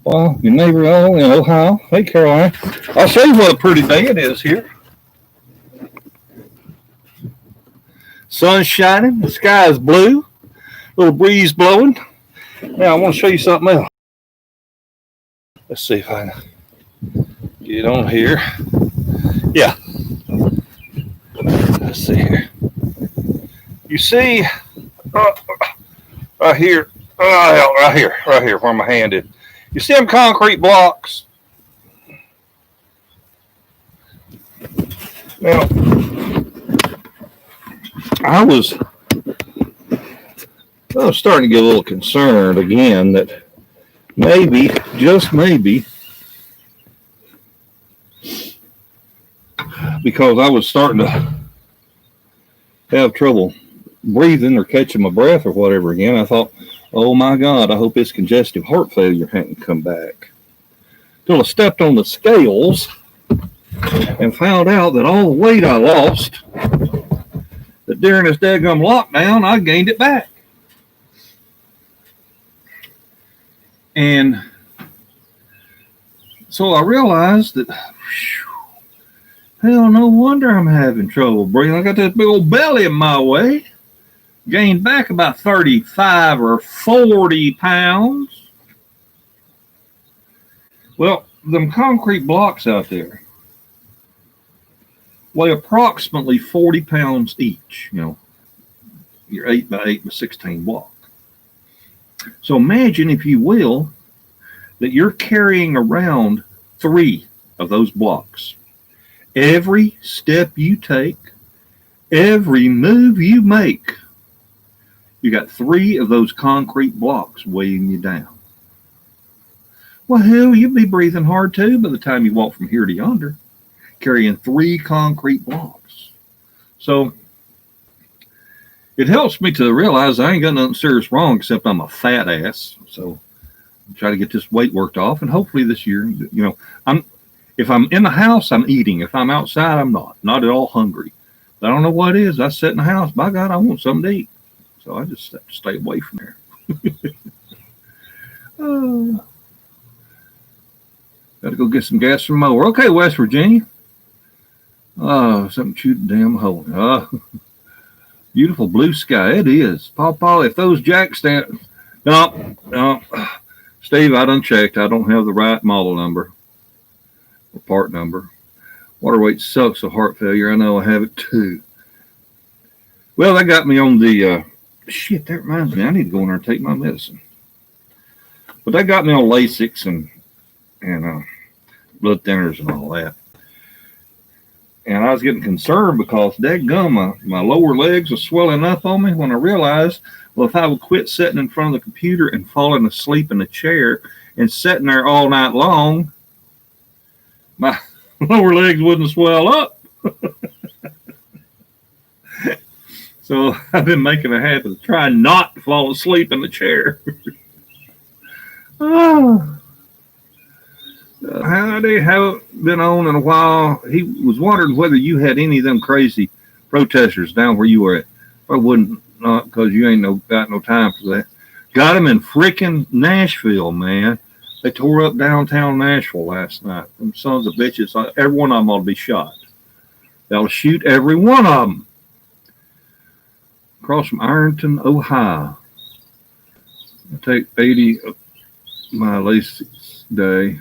Well, your neighbor in Ohio. Hey, Caroline. I'll show you what a pretty day it is here. Sun's shining. The sky is blue. A little breeze blowing. Now, I want to show you something else. Let's see if I can get on here. Yeah. Let's see here. You see, right here, right here, where my hand is. You see them concrete blocks? Now, I was starting to get a little concerned again that maybe, just maybe, because I was starting to have trouble breathing or catching my breath or whatever again. I thought, oh my God, I hope this congestive heart failure hadn't come back. Till I stepped on the scales and found out that all the weight I lost, that during this daggum lockdown, I gained it back. And so I realized that, hell, no wonder I'm having trouble breathing. I got this big old belly in my way. Gained back about 35 or 40 pounds. Well, them concrete blocks out there weigh approximately 40 pounds each. You know, your 8 by 8 by 16 block. So imagine, if you will, that you're carrying around 3 of those blocks. Every step you take, every move you make, you got 3 of those concrete blocks weighing you down. Well, hell, you'd be breathing hard too by the time you walk from here to yonder, carrying 3 concrete blocks. So it helps me to realize I ain't got nothing serious wrong except I'm a fat ass. So I try to get this weight worked off, and hopefully this year, if I'm in the house, I'm eating. If I'm outside, I'm not at all hungry. I don't know what it is. I sit in the house. By God, I want something to eat. So I just have to stay away from there. Got to go get some gas from mower. Okay, West Virginia. Something chewed the damn hole. Beautiful blue sky. It is. PawPaw, if those jack stand... No. Steve, I done checked. I don't have the right model number or part number. Water weight sucks of heart failure. I know I have it too. Well, that got me on the... shit, that reminds me. I need to go in there and take my medicine. But that got me on Lasix and blood thinners and all that. And I was getting concerned because dadgum, my lower legs were swelling up on me when I realized, well, if I would quit sitting in front of the computer and falling asleep in the chair and sitting there all night long, my lower legs wouldn't swell up. So I've been making a habit of trying not to fall asleep in the chair. Howdy, haven't been on in a while. He was wondering whether you had any of them crazy protesters down where you were at. I wouldn't, not because you ain't got no time for that. Got them in freaking Nashville, man. They tore up downtown Nashville last night. Them sons of bitches, every one of them ought to be shot. They'll shoot every one of them. Across from Ironton, Ohio. I take 80 of my Lasix day.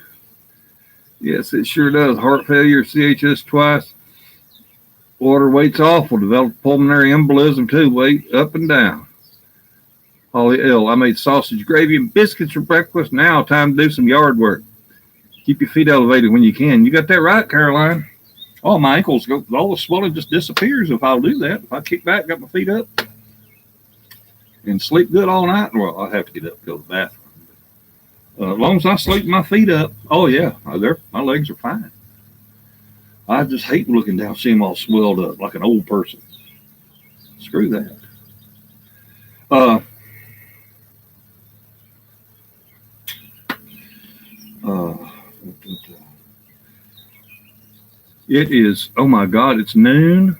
Yes, it sure does. Heart failure, CHS twice. Water weight's awful. Developed pulmonary embolism too. Weight up and down. Holly L. I made sausage gravy and biscuits for breakfast. Now time to do some yard work. Keep your feet elevated when you can. You got that right, Caroline. Oh, my ankles go. All the swelling just disappears if I'll do that. If I kick back, got my feet up, and sleep good all night. Well, I'll have to get up and go to the bathroom. As long as I sleep my feet up, oh yeah, my legs are fine. I just hate looking down, seeing them all swelled up like an old person. Screw that. It is, oh my God, it's noon.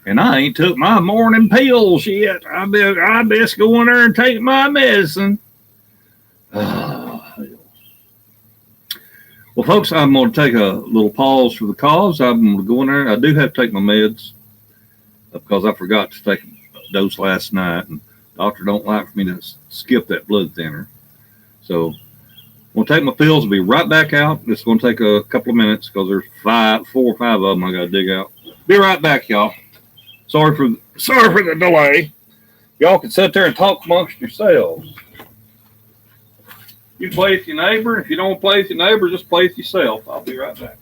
And I ain't took my morning pills yet. I best go in there and take my medicine. Well, folks, I'm going to take a little pause for the cause. I'm going to go in there. I do have to take my meds because I forgot to take a dose last night, and the doctor don't like for me to skip that blood thinner. So I'm going to take my pills and be right back out. It's going to take a couple of minutes because there's 4 or 5 of them I got to dig out. Be right back, y'all. Sorry for the delay. Y'all can sit there and talk amongst yourselves. You play with your neighbor. If you don't play with your neighbor, just play with yourself. I'll be right back.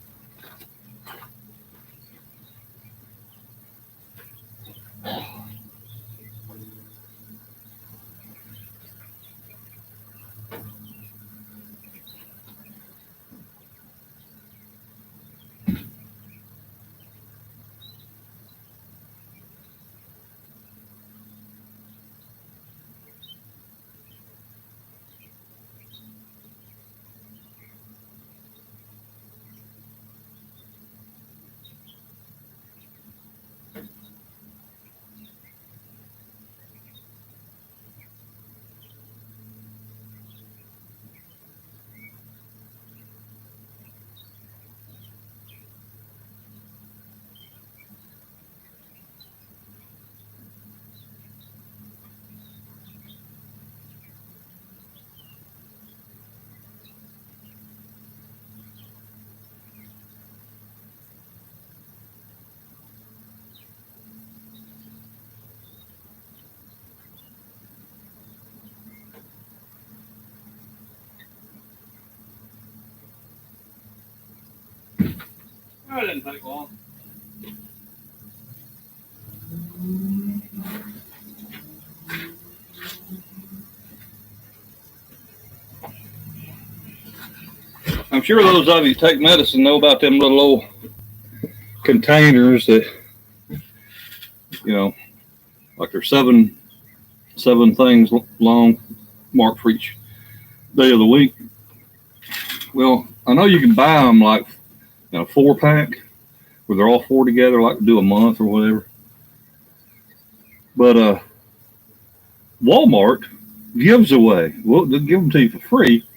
That didn't take long. I'm sure those of you who take medicine know about them little old containers that, like they're seven things long, marked for each day of the week. Well, I know you can buy them like 4-pack where they're all 4 together, like do a month or whatever. But Walmart gives away, well, they'll give them to you for free,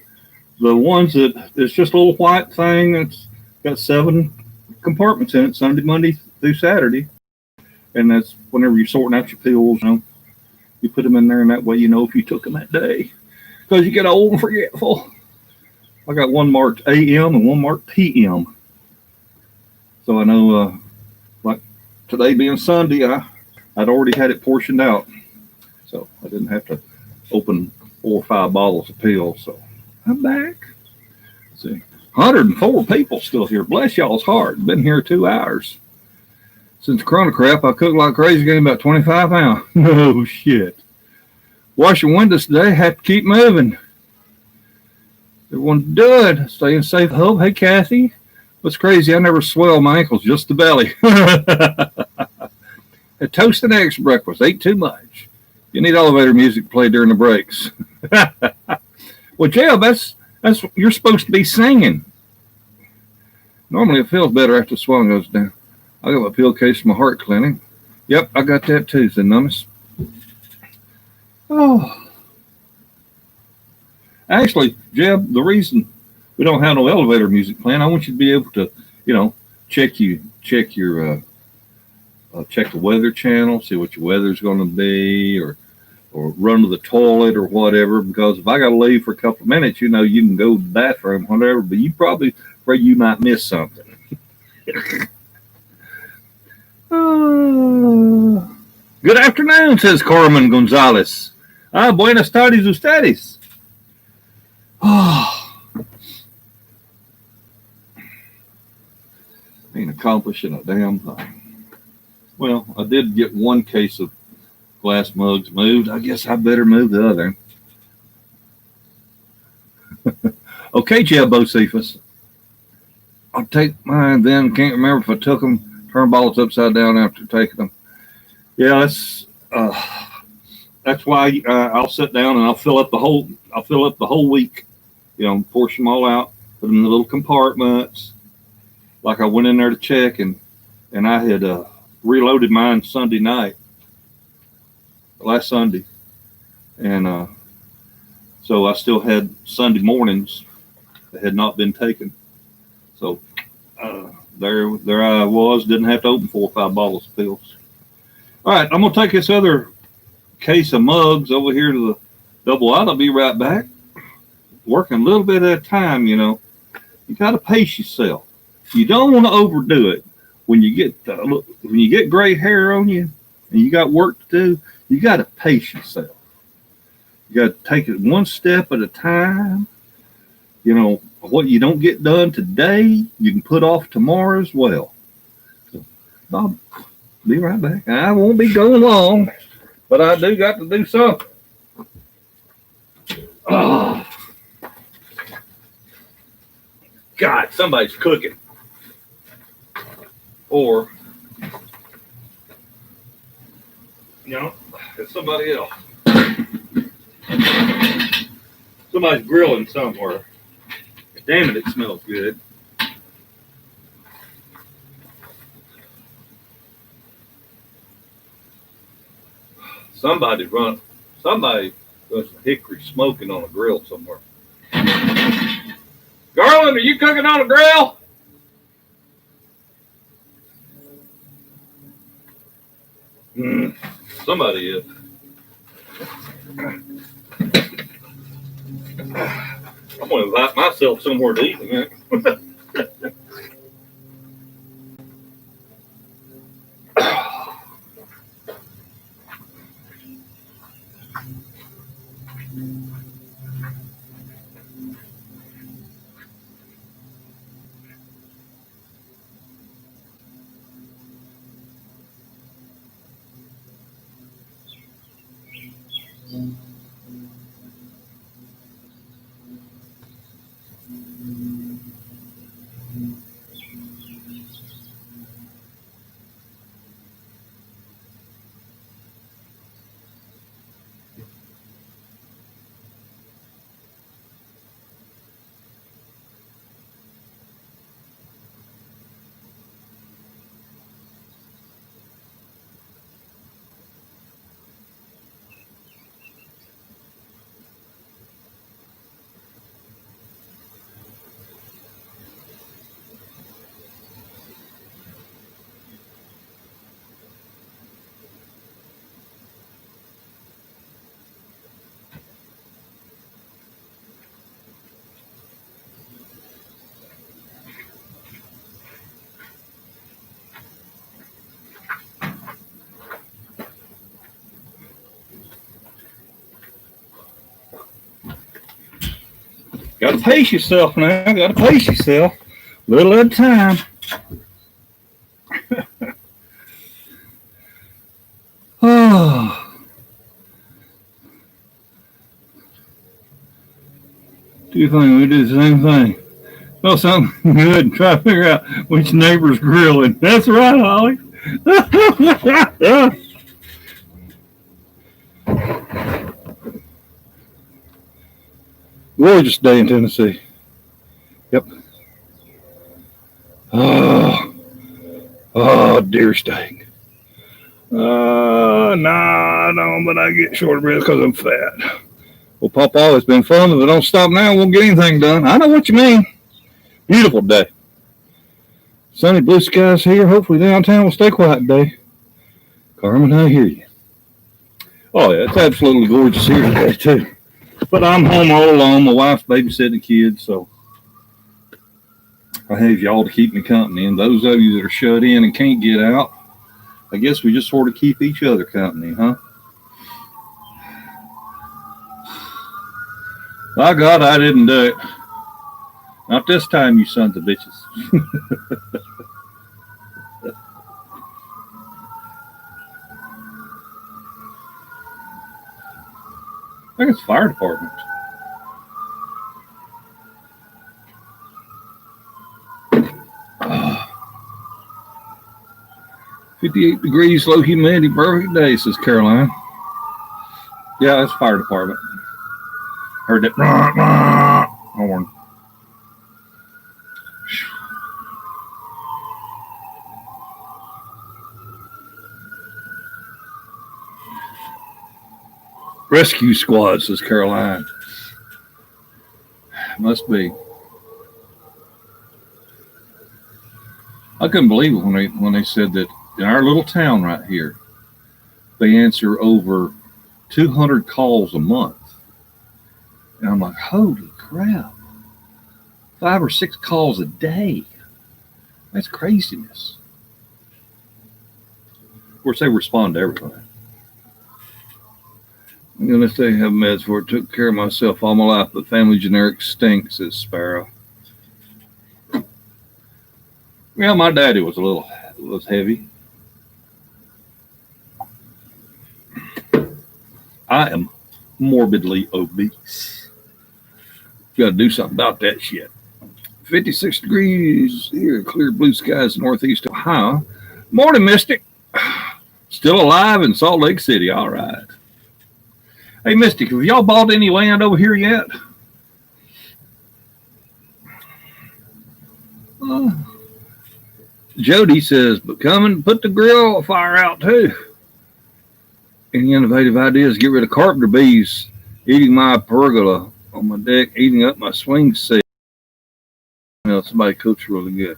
the ones that it's just a little white thing that's got 7 compartments in it, Sunday, Monday through Saturday. And that's whenever you're sorting out your pills, you put them in there, and that way you know if you took them that day. Because you get old and forgetful. I got one marked AM and one marked PM. So I know, like today being Sunday, I'd already had it portioned out. So I didn't have to open 4 or 5 bottles of pills. So I'm back. Let's see, 104 people still here. Bless y'all's heart. Been here 2 hours. Since Corona crap, I cooked like crazy, gained about 25 pounds. No shit. Washing windows today, had to keep moving. Everyone's good. Staying safe, I hope. Hey, Kathy. What's crazy, I never swell my ankles, just the belly. A toast and eggs for breakfast. Ate too much. You need elevator music to play during the breaks. Well, Jeb, that's you're supposed to be singing. Normally it feels better after the swelling goes down. I got my pill case from my heart clinic. Yep, I got that too, said Nummus. Oh. Actually, Jeb, the reason we don't have no elevator music playing, I want you to be able to, check the weather channel, see what your weather's going to be, or run to the toilet or whatever. Because if I got to leave for a couple of minutes, you can go to the bathroom, whatever. But you probably afraid you might miss something. Good afternoon, says Carmen Gonzalez. Buenas tardes ustedes. Ain't accomplishing a damn thing. Well, I did get one case of glass mugs moved. I guess I better move the other. Okay, Jeb Bocephus. I'll take mine then. Can't remember if I took them. Turn bottles upside down after taking them. Yeah, that's why I'll sit down and I'll fill up the whole week. Portion them all out, put them in the little compartments. Like I went in there to check, and I had reloaded mine Sunday night, last Sunday, and so I still had Sunday mornings that had not been taken. So there I was, didn't have to open 4 or 5 bottles of pills. All right, I'm gonna take this other case of mugs over here to the double out. I'll be right back. Working a little bit at a time, you gotta pace yourself. You don't want to overdo it. When you get gray hair on you and you got work to do, you got to pace yourself. You got to take it one step at a time. What you don't get done today, you can put off tomorrow as well. So I'll be right back. I won't be going long, but I do got to do something. Oh, God, somebody's cooking. Or, it's somebody else. Somebody's grilling somewhere. Damn it, it smells good. Somebody does some hickory smoking on a grill somewhere. Garland, are you cooking on a grill? Somebody is. I'm going to invite myself somewhere to eat in a Got to pace yourself now. Got to pace yourself. Little at a time. Oh. Do you think we do the same thing? Well, something good and try to figure out which neighbor's grilling. That's right, Holly. Gorgeous day in Tennessee. Yep. Oh, deer steak. Nah, no, but I get short of breath because I'm fat. Well, PawPaw, it's been fun. If I don't stop now, I won't get anything done. I know what you mean. Beautiful day. Sunny blue skies here. Hopefully downtown will stay quiet today. Carmen, I hear you. Oh, yeah, it's absolutely gorgeous here today, too. But I'm home all alone. My wife's babysitting the kids, so I have y'all to keep me company. And those of you that are shut in and can't get out, I guess we just sort of keep each other company, huh? By God, I didn't do it. Not this time, you sons of bitches. I think it's fire department. Oh. 58 degrees, low humidity, perfect day, says Caroline. Yeah, that's fire department. Heard that horn. Rescue squad, says Caroline. Must be. I couldn't believe it when they said that in our little town right here, they answer over 200 calls a month. And I'm like, holy crap. 5 or 6 calls a day. That's craziness. Of course, they respond to everything. I'm going to stay have meds for it. Took care of myself all my life, but family generic stinks, says Sparrow. Yeah, my daddy was was heavy. I am morbidly obese. Got to do something about that shit. 56 degrees here, clear blue skies, northeast Ohio. Morning, Mystic. Still alive in Salt Lake City. All right. Hey, Mystic, have y'all bought any land over here yet? Jody says, but come and put the grill fire out too. Any innovative ideas? Get rid of carpenter bees eating my pergola on my deck, eating up my swing set. Well, somebody cooks really good.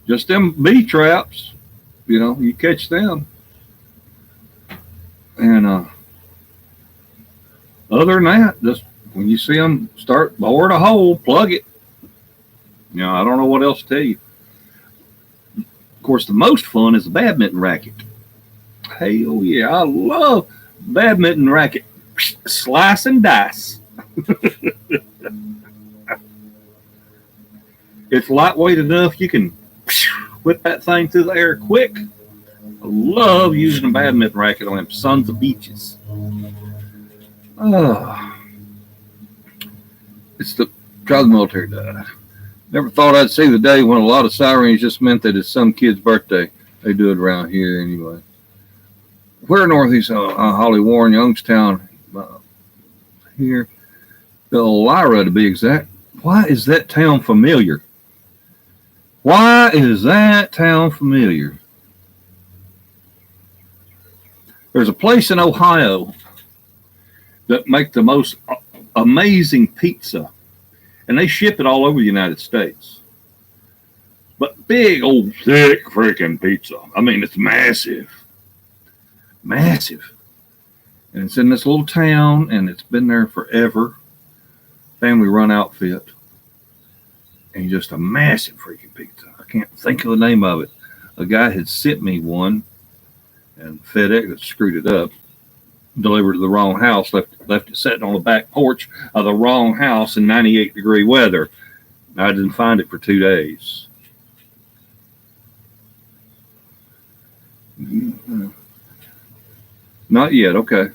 Just them bee traps, you catch them. And other than that, just when you see them start boring a hole, plug it. I don't know what else to tell you. Of course, the most fun is the badminton racket. Hell yeah, I love badminton racket. Slice and dice. It's lightweight enough you can whip that thing through the air quick. I love using a badminton racket on them sons of beaches. It's the child military died. Never thought I'd see the day when a lot of sirens just meant that it's some kid's birthday. They do it around here anyway. Where northeast Holly Warren, Youngstown, here, Elvira to be exact. Why is that town familiar? Why is that town familiar? There's a place in Ohio that make the most amazing pizza, and they ship it all over the United States. But big old thick freaking pizza. I mean, it's massive. Massive. And it's in this little town, and it's been there forever. Family run outfit. And just a massive freaking pizza. I can't think of the name of it. A guy had sent me one, and FedEx had screwed it up, delivered to the wrong house, left it sitting on the back porch of the wrong house in 98-degree weather. I didn't find it for 2 days. Not yet. Okay.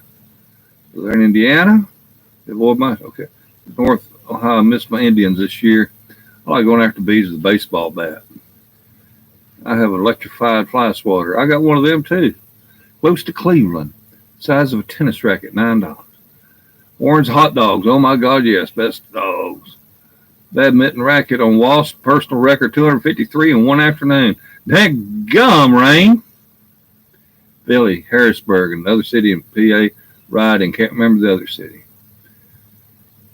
They're in Indiana. Okay. North Ohio. I missed my Indians this year. I like going after bees with a baseball bat. I have an electrified fly swatter. I got one of them too. Close to Cleveland. Size of a tennis racket, $9. Orange hot dogs. Oh my God, yes, best dogs. Badminton racket on Wasp, personal record 253 in one afternoon. Dadgum, Rain. Philly, Harrisburg, another city in PA, riding, can't remember the other city.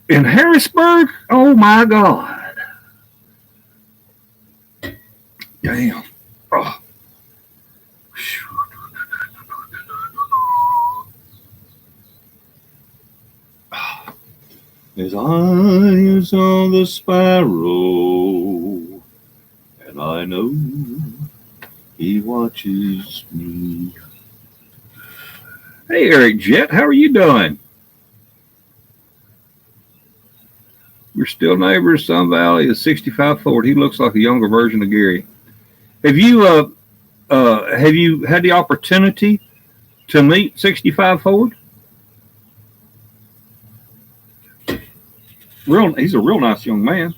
In Harrisburg? Oh my God. Damn. Oh. His eyes on the sparrow, and I know he watches me. Hey, Eric Jet, how are you doing? We're still neighbors. Sun Valley is 65 Ford. He looks like a younger version of Gary. Have you had the opportunity to meet 65 Ford? He's a real nice young man.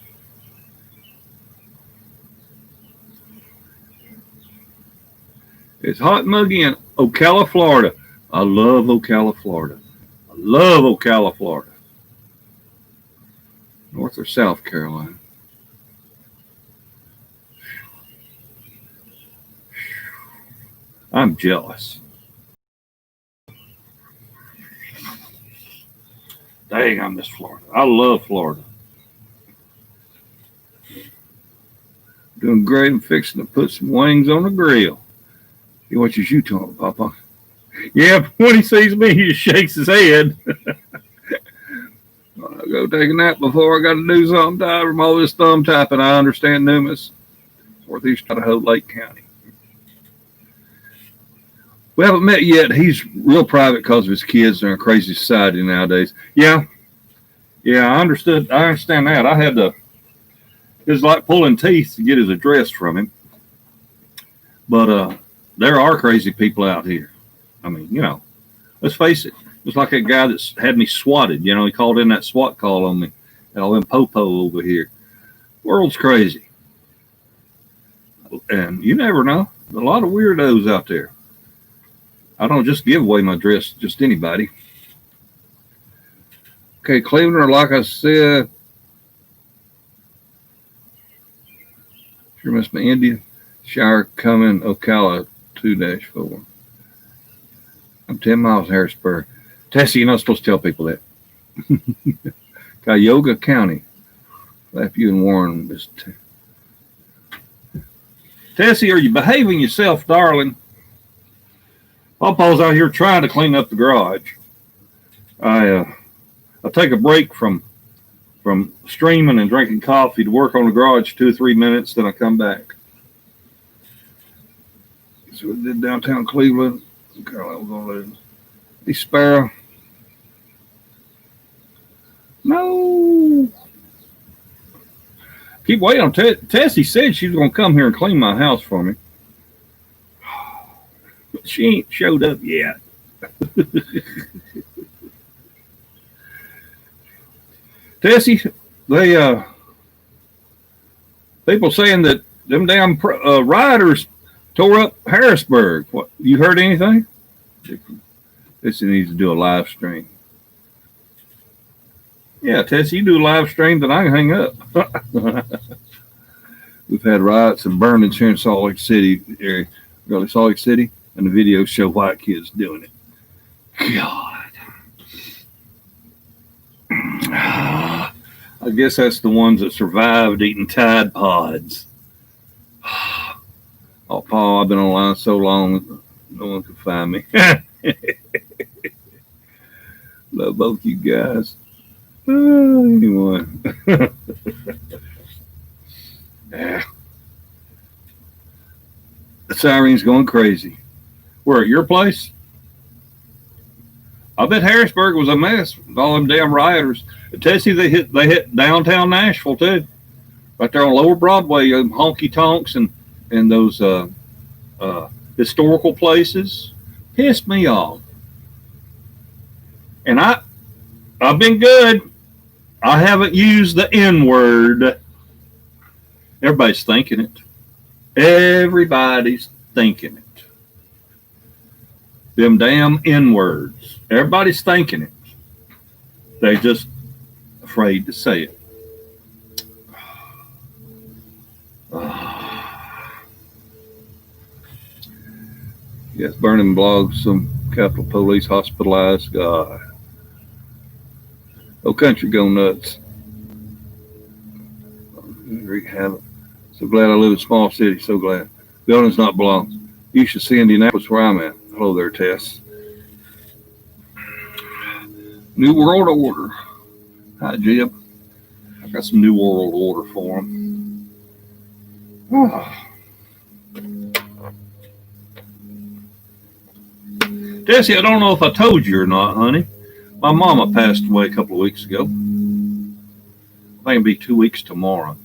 It's hot and muggy in Ocala, Florida. I love Ocala, Florida. I love Ocala, Florida. North or South Carolina? I'm jealous. Dang, I miss Florida. I love Florida. Doing great. I'm fixing to put some wings on the grill. He watches you talk, Papa. Yeah, when he sees me, he just shakes his head. I'll go take a nap before I got to do something. Tired from all this thumb typing. I understand Numas, Northeast Idaho, Lake County. We haven't met yet. He's real private because of his kids. They're in a crazy society nowadays. Yeah, I understand that. I had to, it was like pulling teeth to get his address from him. But there are crazy people out here. I mean, let's face it. It's like that guy that's had me swatted. He called in that SWAT call on me. And all them PawPaw over here. World's crazy. And you never know. A lot of weirdos out there. I don't just give away my address to just anybody. Okay, Cleveland, like I said, sure must be Indian. Shower coming, Ocala 2-4. I'm 10 miles Harrisburg. Tessie, you're not supposed to tell people that. Cuyahoga County. Left you and Warren. Tessie, are you behaving yourself, darling? PawPaw's out here trying to clean up the garage. I take a break from streaming and drinking coffee to work on the garage 2 or 3 minutes, then I come back. So we did downtown Cleveland. Carolina, we're going to let the sparrow. No. Keep waiting on Tessie said she's going to come here and clean my house for me. She ain't showed up yet. Tessie, they people saying that them damn riders tore up Harrisburg. What, you heard anything? Tessie needs to do a live stream. Yeah, Tessie, you do a live stream, then I can hang up. We've had riots and burnings here in Salt Lake City area, really Salt Lake City, and the videos show white kids doing it. God. I guess that's the ones that survived eating Tide Pods. Oh, Paul, I've been online so long, no one can find me. Love both you guys. Anyway. Yeah. The siren's going crazy. We're at your place? I bet Harrisburg was a mess with all them damn rioters. Tessie, they hit downtown Nashville too, right there on Lower Broadway, honky tonks and those historical places. Pissed me off. And I've been good. I haven't used the N-word. Everybody's thinking it. Everybody's thinking it. Them damn N-words. Everybody's thinking it. They just afraid to say it. Yes, burning blogs, some Capitol Police hospitalized. God. Oh, country go nuts. Wreak havoc. So glad I live in a small city. So glad. Buildings not belong. You should see Indianapolis where I'm at. Hello there, Tess. New World Order. Hi, Jim. I got some New World Order for him. Oh. Tessie, I don't know if I told you or not, honey. My mama passed away a couple of weeks ago. I think it'll be 2 weeks tomorrow.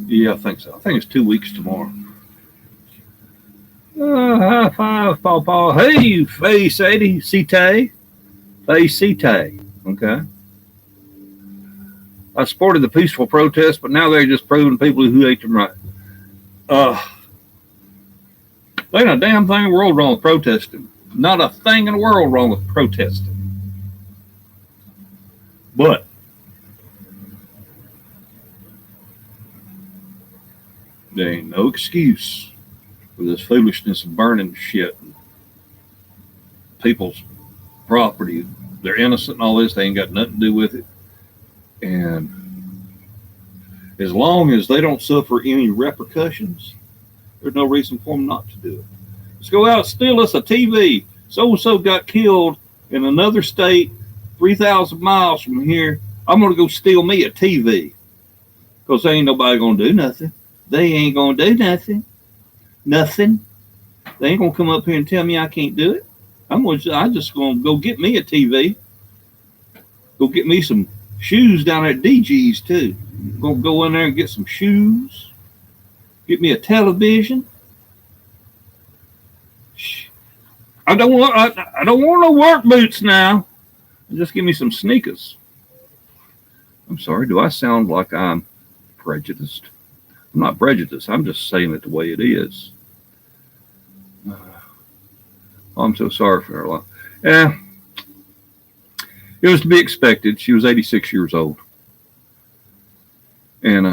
Yeah, I think so. I think it's 2 weeks tomorrow. High five, PawPaw. Hey, Face 80, C-Tay. Face C-Tay. Okay. I supported the peaceful protest, but now they're just proving people who hate them right. There ain't a damn thing in the world wrong with protesting. Not a thing in the world wrong with protesting. But there ain't no excuse for this foolishness of burning shit. People's property. They're innocent and all this. They ain't got nothing to do with it. And as long as they don't suffer any repercussions, there's no reason for them not to do it. Let's go out and steal us a TV. So-and-so got killed in another state 3,000 miles from here. I'm going to go steal me a TV. Because ain't nobody going to do nothing. They ain't going to do nothing. Nothing. They ain't going to come up here and tell me I can't do it. I'm just going to go get me a TV. Go get me some shoes down at DG's too. I'm going to go in there and get some shoes. Get me a television. I don't want no work boots now. Just give me some sneakers. I'm sorry. Do I sound like I'm prejudiced? I'm not prejudiced. I'm just saying it the way it is. I'm so sorry for her. Yeah, it was to be expected. She was 86 years old, and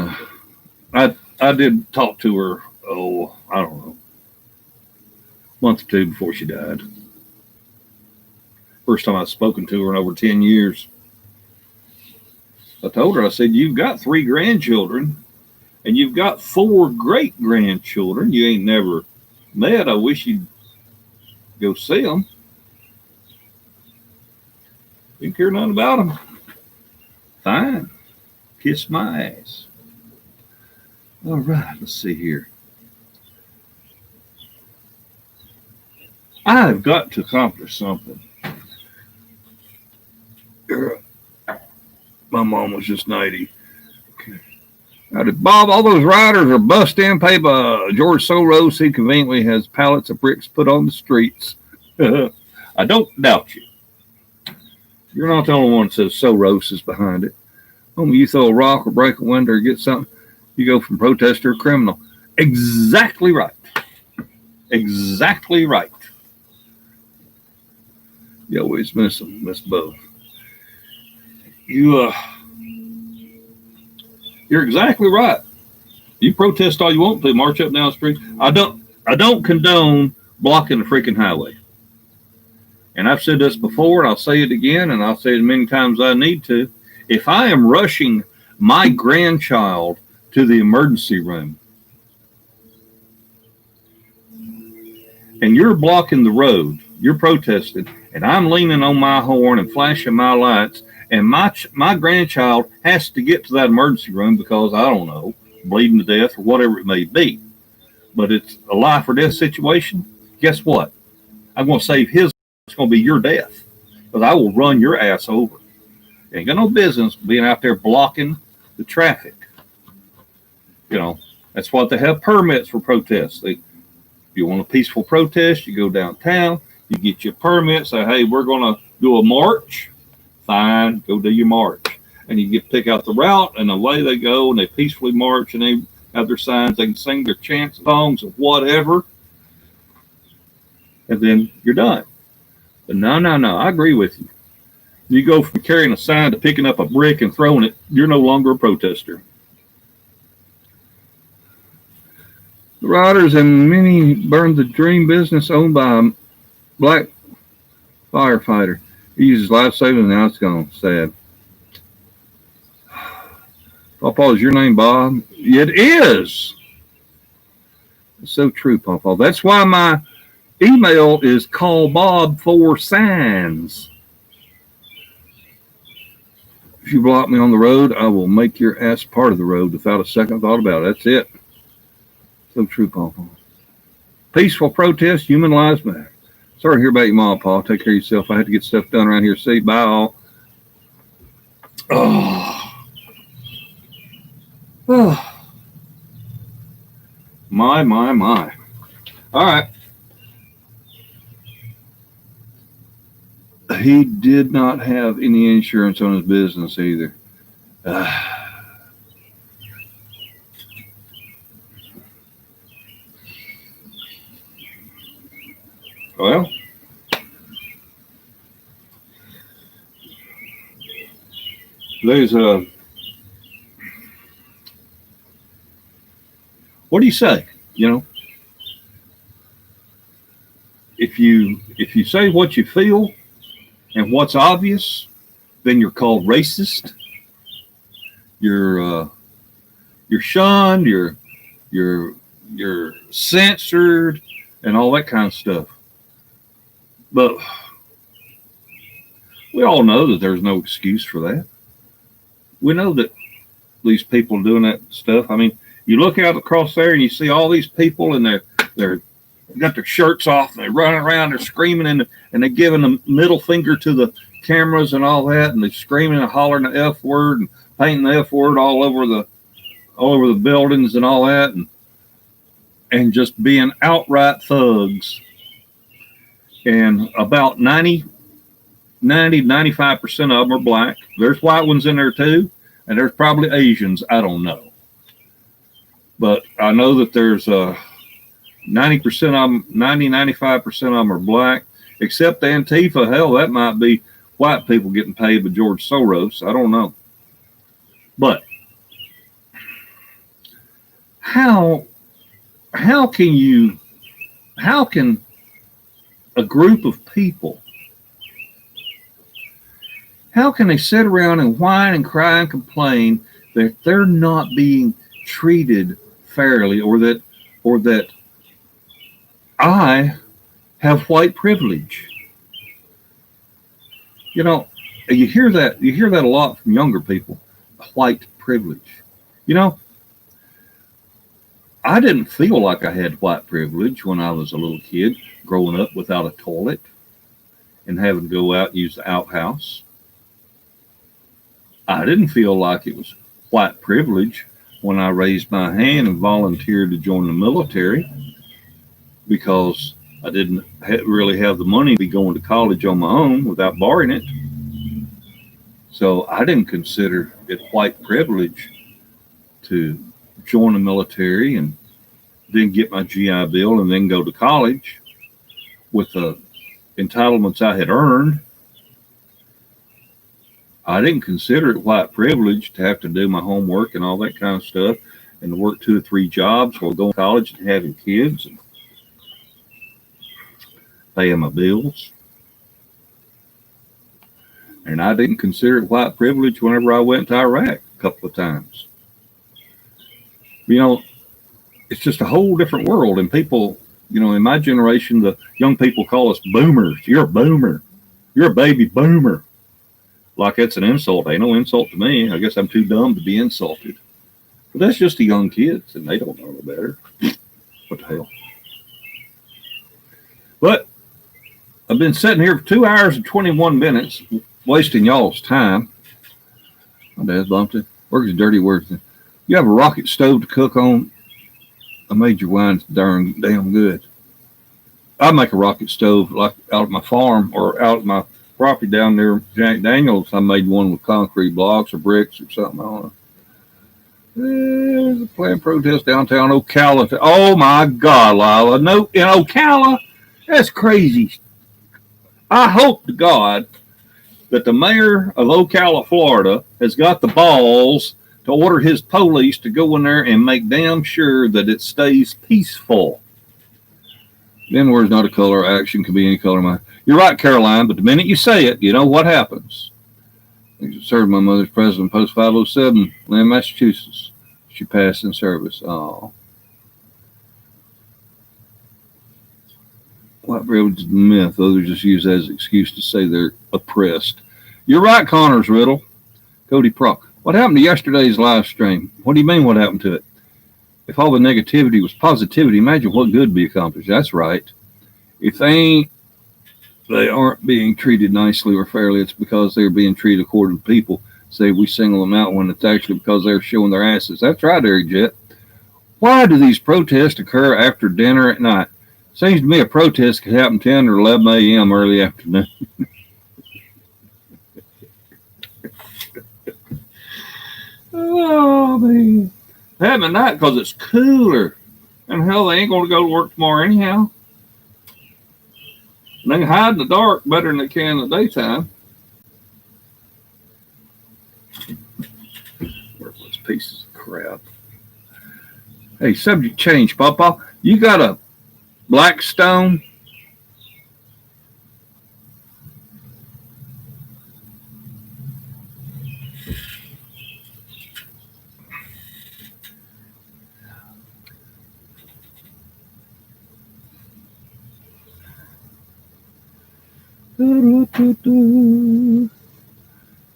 I did talk to her, I don't know, a month or two before she died. First time I've spoken to her in over 10 years. I told her, I said, you've got 3 grandchildren and you've got 4 great-grandchildren you ain't never met. I wish you'd go see them. Didn't care nothing about them. Fine. Kiss my ass. All right, let's see here. I've got to accomplish something. My mom was just 90. Okay. Howdy, Bob. All those riders are bust in paper. George Soros, he conveniently has pallets of bricks put on the streets. I don't doubt you. You're not the only one that says Soros is behind it. When you throw a rock or break a window or get something, you go from protester to criminal. Exactly right. Exactly right. You always miss them, Miss Bo. You're exactly right. You protest all you want to, march up and down the street. I don't condone blocking the freaking highway. And I've said this before, and I'll say it again, and I'll say it many times I need to. If I am rushing my grandchild to the emergency room, and you're blocking the road, you're protesting, and I'm leaning on my horn and flashing my lights, and my grandchild has to get to that emergency room because, I don't know, bleeding to death or whatever it may be, but it's a life or death situation, guess what? I'm going to save his. It's going to be your death because I will run your ass over. You ain't got no business being out there blocking the traffic. You know, that's what they have permits for protests. If you want a peaceful protest, you go downtown, you get your permit, say, hey, we're going to do a march. Fine, go do your march. And you get pick out the route, and away they go, and they peacefully march, and they have their signs. They can sing their chant songs or whatever, and then you're done. But no, I agree with you. You go from carrying a sign to picking up a brick and throwing it, you're no longer a protester. The riders and many burned the dream business owned by a black firefighter. He uses life-saving, now it's gone. Sad. PawPaw, is your name Bob? It is. It's so true, PawPaw. That's why my email is CallBobForSigns. If you block me on the road, I will make your ass part of the road without a second thought about it. That's it. So true, PawPaw. Peaceful protest, human lives matter. Sorry to hear about your mom, Paul. Take care of yourself. I had to get stuff done around here. See, bye all. Oh. My. All right. He did not have any insurance on his business either. Well, there's a. What do you say? You know, if you say what you feel and what's obvious, then you're called racist. You're shunned. You're censored and all that kind of stuff. But we all know that there's no excuse for that. We know that these people doing that stuff. I mean, you look out across there and you see all these people and they're got their shirts off and they're running around, they're screaming and they're giving the middle finger to the cameras and all that, and they're screaming and hollering the F word and painting the F word all over the buildings and all that, and just being outright thugs. And about 95% of them are black. There's white ones in there too, and there's probably Asians. I don't know. But I know that there's 90% of them, 95% of them are black, except Antifa. Hell, that might be white people getting paid by George Soros. I don't know. But how can a group of people, how can they sit around and whine and cry and complain that they're not being treated fairly, or that I have white privilege? You know, you hear that a lot from younger people, white privilege. You know, I didn't feel like I had white privilege when I was a little kid, growing up without a toilet and having to go out and use the outhouse. I didn't feel like it was white privilege when I raised my hand and volunteered to join the military because I didn't really have the money to be going to college on my own without borrowing it. So I didn't consider it white privilege to join the military and then get my GI Bill and then go to college with the entitlements I had earned. I didn't consider it white privilege to have to do my homework and all that kind of stuff and to work 2 or 3 jobs while going to college and having kids and paying my bills. And I didn't consider it white privilege whenever I went to Iraq a couple of times. You know, it's just a whole different world. And people, you know, in my generation, the young people call us boomers. You're a boomer. You're a baby boomer. Like it's an insult. Ain't no insult to me. I guess I'm too dumb to be insulted. But that's just the young kids, and they don't know no better. What the hell? But I've been sitting here for 2 hours and 21 minutes, wasting y'all's time. My dad's bumped it. Works dirty work. You have a rocket stove to cook on? I made your wine damn good. I make a rocket stove like out at my farm or out at my property down there, Jack Daniels. I made one with concrete blocks or bricks or something. I don't know. There's a planned protest downtown Ocala. Oh my God, Lila. No, in Ocala? That's crazy. I hope to God that the mayor of Ocala, Florida, has got the balls to order his police to go in there and make damn sure that it stays peaceful. Then where's not a color, action can be any color. You're right, Caroline, but the minute you say it, you know what happens. I served my mother's president post 507, Lynn, Massachusetts. She passed in service. Oh. White privilege is a myth. Others just use that as an excuse to say they're oppressed. You're right, Connors Riddle. Cody Prock. What happened to yesterday's live stream? What do you mean what happened to it? If all the negativity was positivity, imagine what good would be accomplished. That's right. If they aren't being treated nicely or fairly, it's because they're being treated according to people. Say we single them out when it's actually because they're showing their asses. That's right, Eric Jet. Why do these protests occur after dinner at night? Seems to me a protest could happen 10 or 11 a.m. early afternoon. Oh, man. Happen at night because it's cooler. And hell, they ain't going to go to work tomorrow anyhow. And they can hide in the dark better than they can in the daytime. Worthless pieces of crap. Hey, subject change, PawPaw. You got a Blackstone?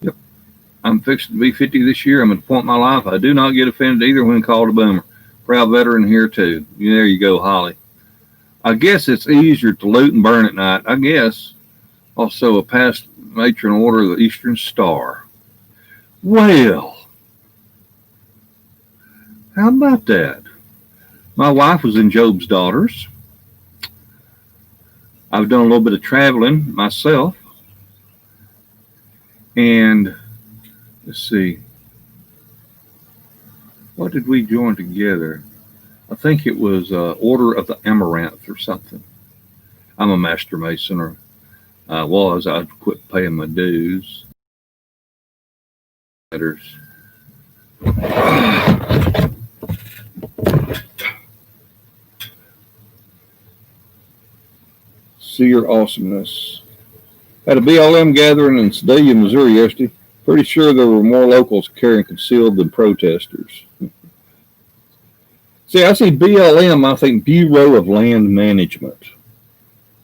Yep. I'm fixing to be 50 this year. I'm at the point in my life I do not get offended either when called a boomer. Proud veteran here too. There you go, Holly. I guess it's easier to loot and burn at night. I guess. Also a past matron order of the Eastern Star. Well, how about that? My wife was in Job's Daughters. I've done a little bit of traveling myself. And let's see. What did we join together? I think it was Order of the Amaranth or something. I'm a master mason, or I was. I'd quit paying my dues. Letters. See your awesomeness. At a BLM gathering in Sedalia, Missouri yesterday. Pretty sure there were more locals carrying concealed than protesters. See, I see BLM, I think Bureau of Land Management.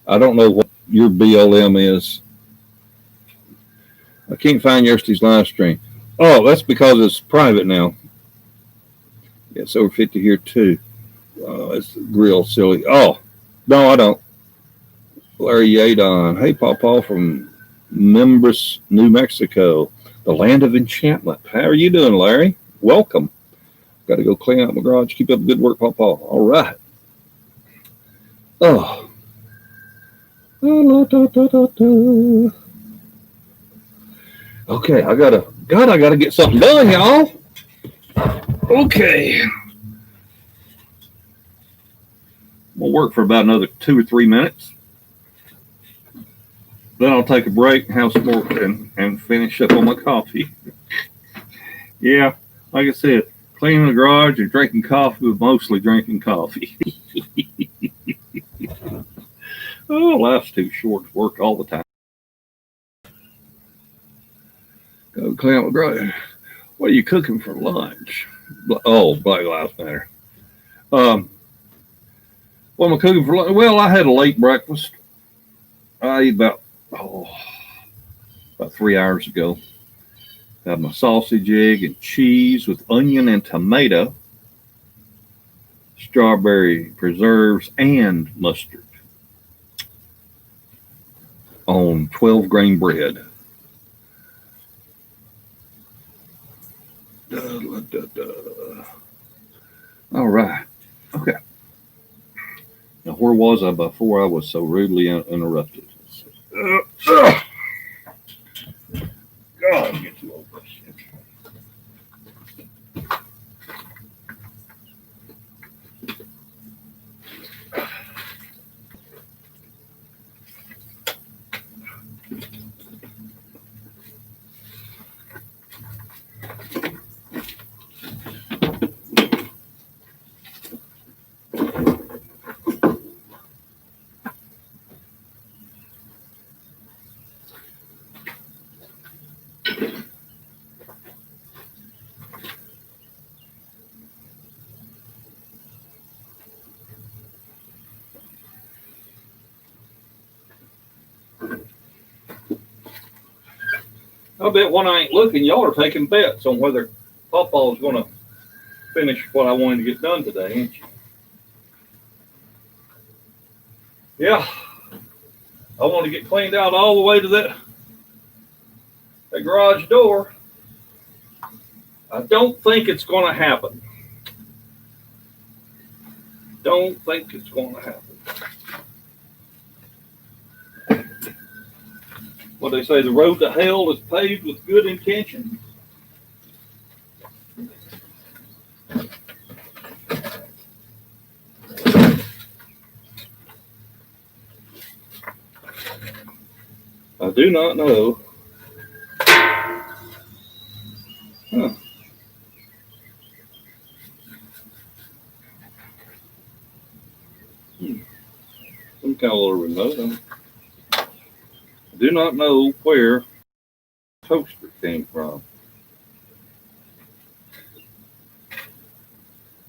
I don't know what your BLM is. I can't find yesterday's live stream. Oh, that's because it's private now. Yeah, it's over 50 here too. It's real silly. Oh, no, I don't. Larry Yadon. Hey, PawPaw from Membris, New Mexico, the land of enchantment. How are you doing, Larry? Welcome. Got to go clean out my garage. Keep up the good work, PawPaw. All right. Oh. Okay, I gotta get something done, y'all. Okay. We'll work for about another 2 or 3 minutes. Then I'll take a break, have some more, and finish up on my coffee. Yeah, like I said, cleaning the garage and drinking coffee, but mostly drinking coffee. Oh, life's too short to work all the time. Go clean out my garage. What are you cooking for lunch? Oh, Black Lives Matter. What am I cooking for lunch? Well, I had a late breakfast. I ate about 3 hours ago. Got my sausage, egg, and cheese with onion and tomato, strawberry preserves, and mustard on 12 grain bread. All right. Okay. Now, where was I before I was so rudely interrupted? God, I'm getting too old for this shit. I bet when I ain't looking, y'all are taking bets on whether PawPaw is going to finish what I wanted to get done today, ain't you? Yeah. I want to get cleaned out all the way to that garage door. I don't think it's going to happen. Don't think it's going to happen. What they say, the road to hell is paved with good intentions. I do not know. Huh. Some kind of little remote. I do not know where the toaster came from.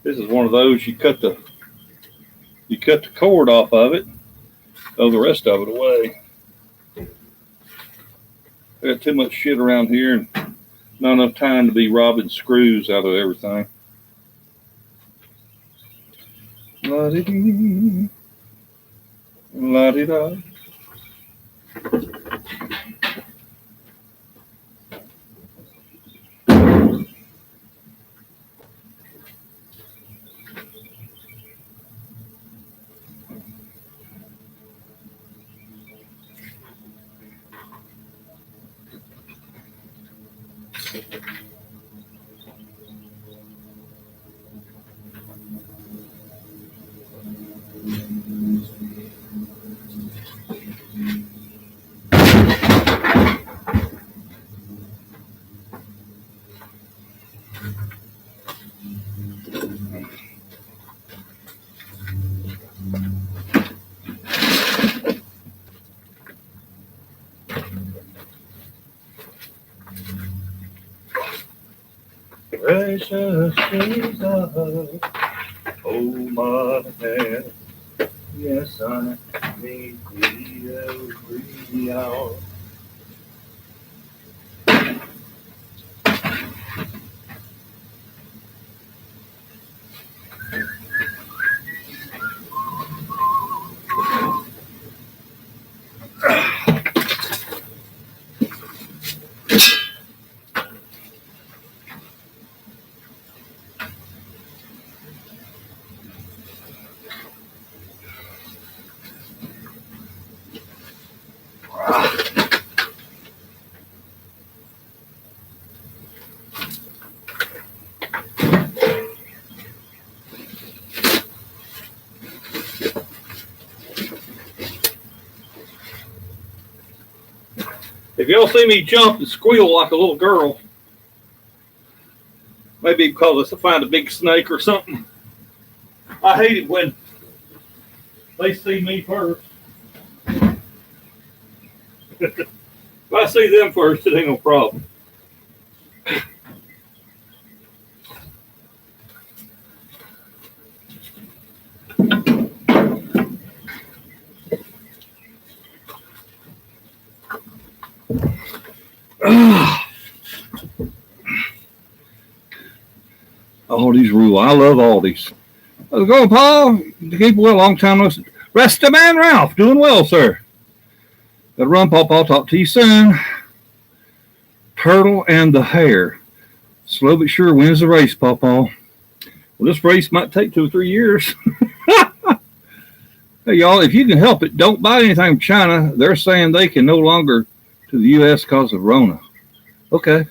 This is one of those you cut the cord off of it, throw the rest of it away. I got too much shit around here and not enough time to be robbing screws out of everything. La-di-dee, la-di-da. Precious Jesus, hold my hand. Yes, I need thee every hour. If y'all see me jump and squeal like a little girl, maybe because I find a big snake or something. I hate it when they see me first. If I see them first, it ain't no problem. All these rules. I love all these. How's it going, Paul? Keep well, long time no see. Rest of man Ralph. Doing well, sir. Gotta run, PawPaw. Talk to you soon. Turtle and the hare. Slow but sure wins the race, PawPaw. Well, this race might take 2 or 3 years. Hey, y'all, if you can help it, don't buy anything from China. They're saying they can no longer to the U.S. because of Rona. Okay.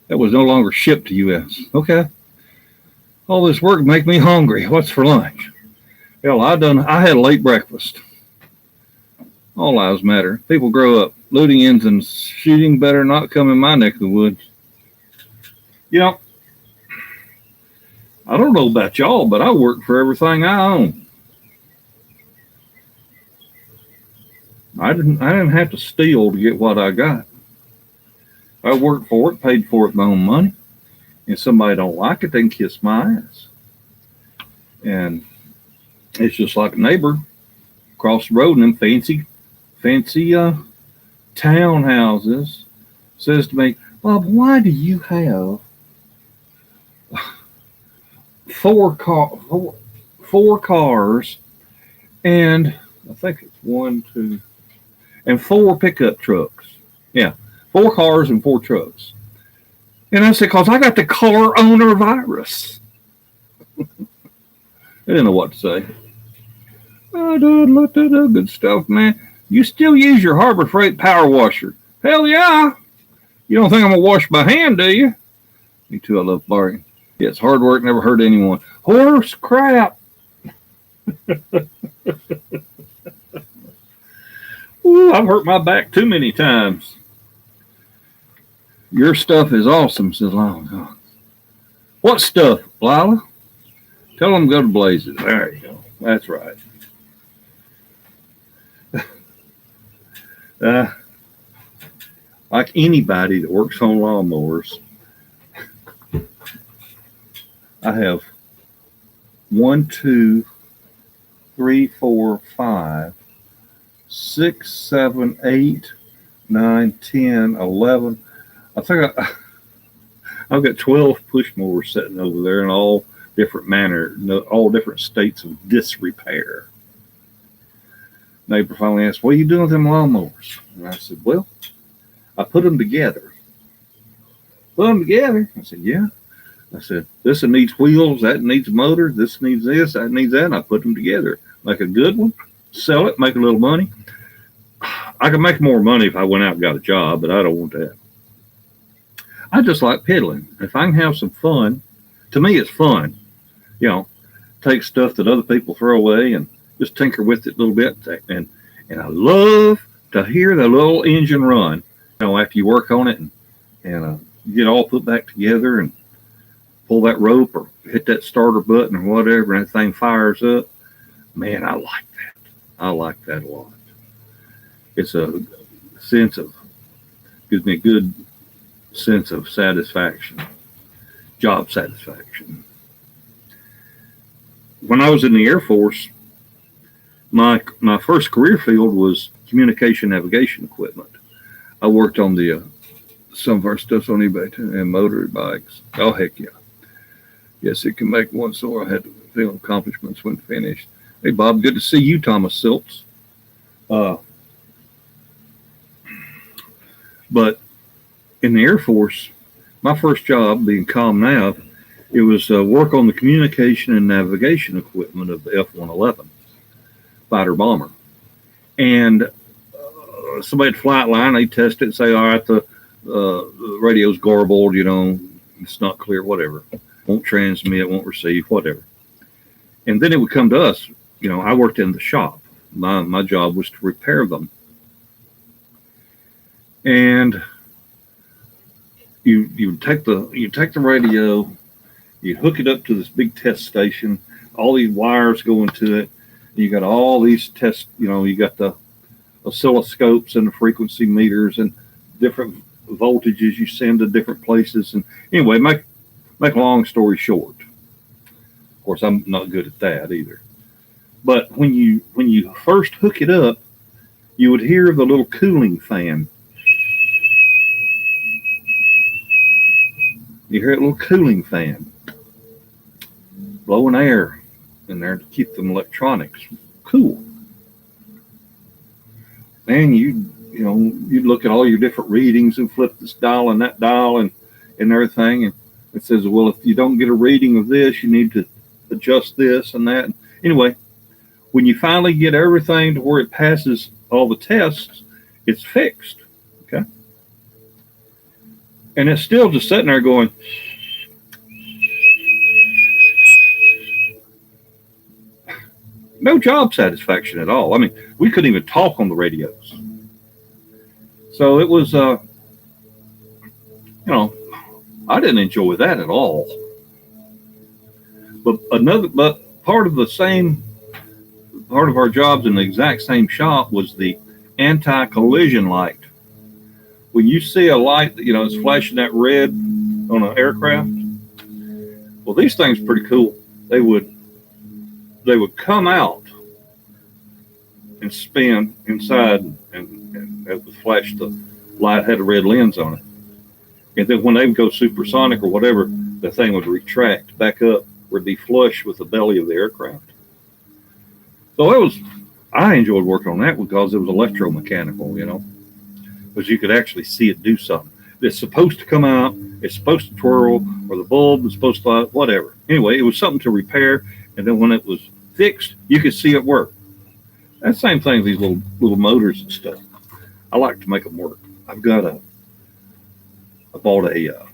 That was no longer shipped to U.S. Okay. All this work make me hungry. What's for lunch? Hell, I had a late breakfast. All lives matter. People grow up. Looting ends and shooting better not come in my neck of the woods. You know, I don't know about y'all, but I work for everything I own. I didn't have to steal to get what I got. I worked for it, paid for it with my own money. And somebody don't like it, they can kiss my ass. And it's just like a neighbor across the road in them fancy townhouses says to me, Bob, why do you have four cars and I think it's 1, 2, and 4 pickup trucks? Yeah, 4 cars and 4 trucks. And I said, because I got the car owner virus. I didn't know what to say. Oh, dude, look at that good stuff, man. You still use your Harbor Freight power washer? Hell yeah. You don't think I'm going to wash by hand, do you? Me too, I love bargain. Yeah, it's hard work, never hurt anyone. Horse crap. Ooh, I've hurt my back too many times. Your stuff is awesome, says Lila. What stuff, Lila? Tell them to go to Blazes. There you go. That's right. Like anybody that works on lawnmowers, I have 1, 2, 3, 4, 5, 6, 7, 8, 9, 10, 11. I think I've got 12 push mowers sitting over there in all different all different states of disrepair. Neighbor finally asked, what are you doing with them lawnmowers? And I said, well, I put them together. Put them together? I said, yeah. I said, this one needs wheels, that needs a motor, this needs this, that needs that, and I put them together. Make a good one, sell it, make a little money. I could make more money if I went out and got a job, but I don't want that. I just like peddling. If I can have some fun, to me it's fun. You know, take stuff that other people throw away and just tinker with it a little bit. And I love to hear the little engine run. You know, after you work on it and get all put back together and pull that rope or hit that starter button or whatever, and that thing fires up. Man, I like that. I like that a lot. It's a gives me a good sense of satisfaction, job satisfaction. When I was in the Air Force, my first career field was communication navigation equipment. I worked on some of our stuff's on eBay too, and motorbikes. Oh, heck yeah. Yes, it can make one sore. I had to feel accomplishments when finished. Hey, Bob, good to see you, Thomas Siltz. But in the Air Force, my first job being comm nav, it was work on the communication and navigation equipment of the F-111 fighter bomber. And somebody at flight line, they test it and say, all right, the radio's garbled, you know, it's not clear, whatever. Won't transmit, won't receive, whatever. And then it would come to us. You know, I worked in the shop. My job was to repair them. And you take the radio, you hook it up to this big test station. All these wires go into it. You got all these tests. You got the oscilloscopes and the frequency meters and different voltages you send to different places. And anyway, make a long story short. Of course, I'm not good at that either. But when you first hook it up, you would hear the little cooling fan. You hear a little cooling fan blowing air in there to keep them electronics cool. And you'd look at all your different readings and flip this dial and that dial and everything, and it says, well, if you don't get a reading of this, you need to adjust this and that. Anyway, when you finally get everything to where it passes all the tests, it's fixed. Okay. And it's still just sitting there going, no job satisfaction at all. I mean, we couldn't even talk on the radios. So it was, I didn't enjoy that at all. But part of our jobs in the exact same shop was the anti-collision light. When you see a light, it's flashing that red on an aircraft. Well, these things are pretty cool. They would come out and spin inside, and it would flash. The light had a red lens on it. And then when they would go supersonic or whatever, the thing would retract back up, would be flush with the belly of the aircraft. So I enjoyed working on that because it was electromechanical, because you could actually see it do something. It's supposed to come out, it's supposed to twirl, or the bulb is supposed to, whatever. Anyway, it was something to repair, and then when it was fixed, you could see it work. That same thing with these little motors and stuff. I like to make them work. I bought a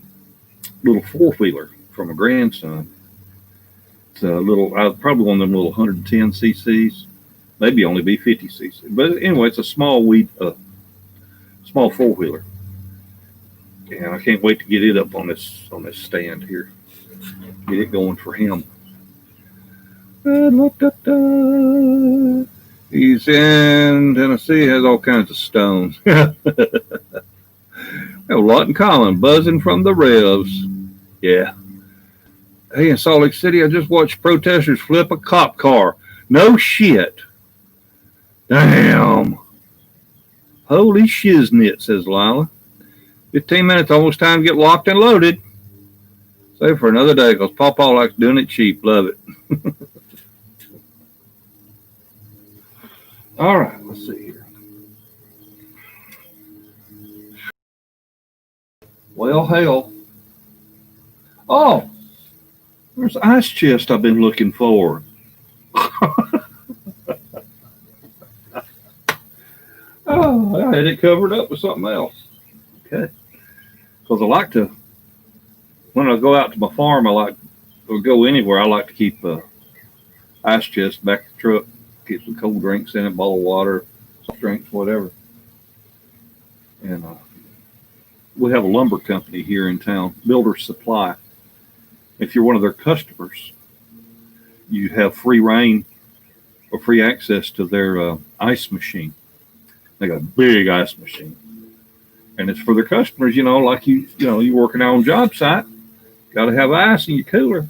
little four-wheeler from a grandson. It's probably one of them little 110 cc's, maybe only be 50 cc. But anyway, it's a small four-wheeler, and I can't wait to get it up on this stand here. Get it going for him. He's in Tennessee, has all kinds of stones. A lot in common, buzzing from the revs. Yeah. Hey, in Salt Lake City, I just watched protesters flip a cop car. No shit. Damn. Holy shiznit, says Lila. 15 minutes, almost time to get locked and loaded. Save for another day, because PawPaw likes doing it cheap. Love it. All right, let's see here. Well, hell. Oh, there's an ice chest I've been looking for. Oh, I had it covered up with something else. Okay. Because I like to, when I go out to my farm, or go anywhere, I like to keep ice chest back in the truck. Keep some cold drinks in it, bottled water, soft drinks, whatever. And we have a lumber company here in town, Builder Supply. If you're one of their customers, you have free reign or free access to their ice machine. They got a big ice machine, and it's for their customers. Like you're working out on a job site, got to have ice in your cooler.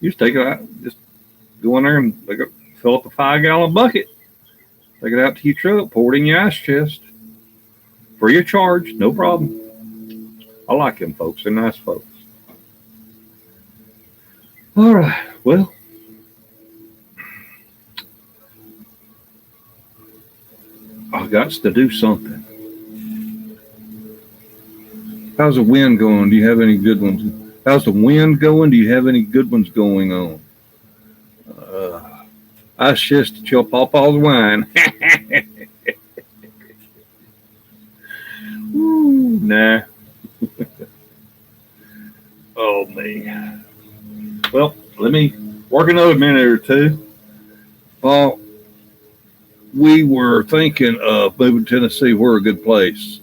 You just take it out, just go in there and fill up a 5-gallon bucket, take it out to your truck, pour it in your ice chest, free of charge, no problem. I like them folks; they're nice folks. All right, well. I got to do something. How's the wind going? Do you have any good ones? How's the wind going? Do you have any good ones going on? I just to chill PawPaw's wine. Ooh, nah. Oh, man. Well, let me work another minute or two. Paul, we were thinking of moving to Tennessee. We're a good place.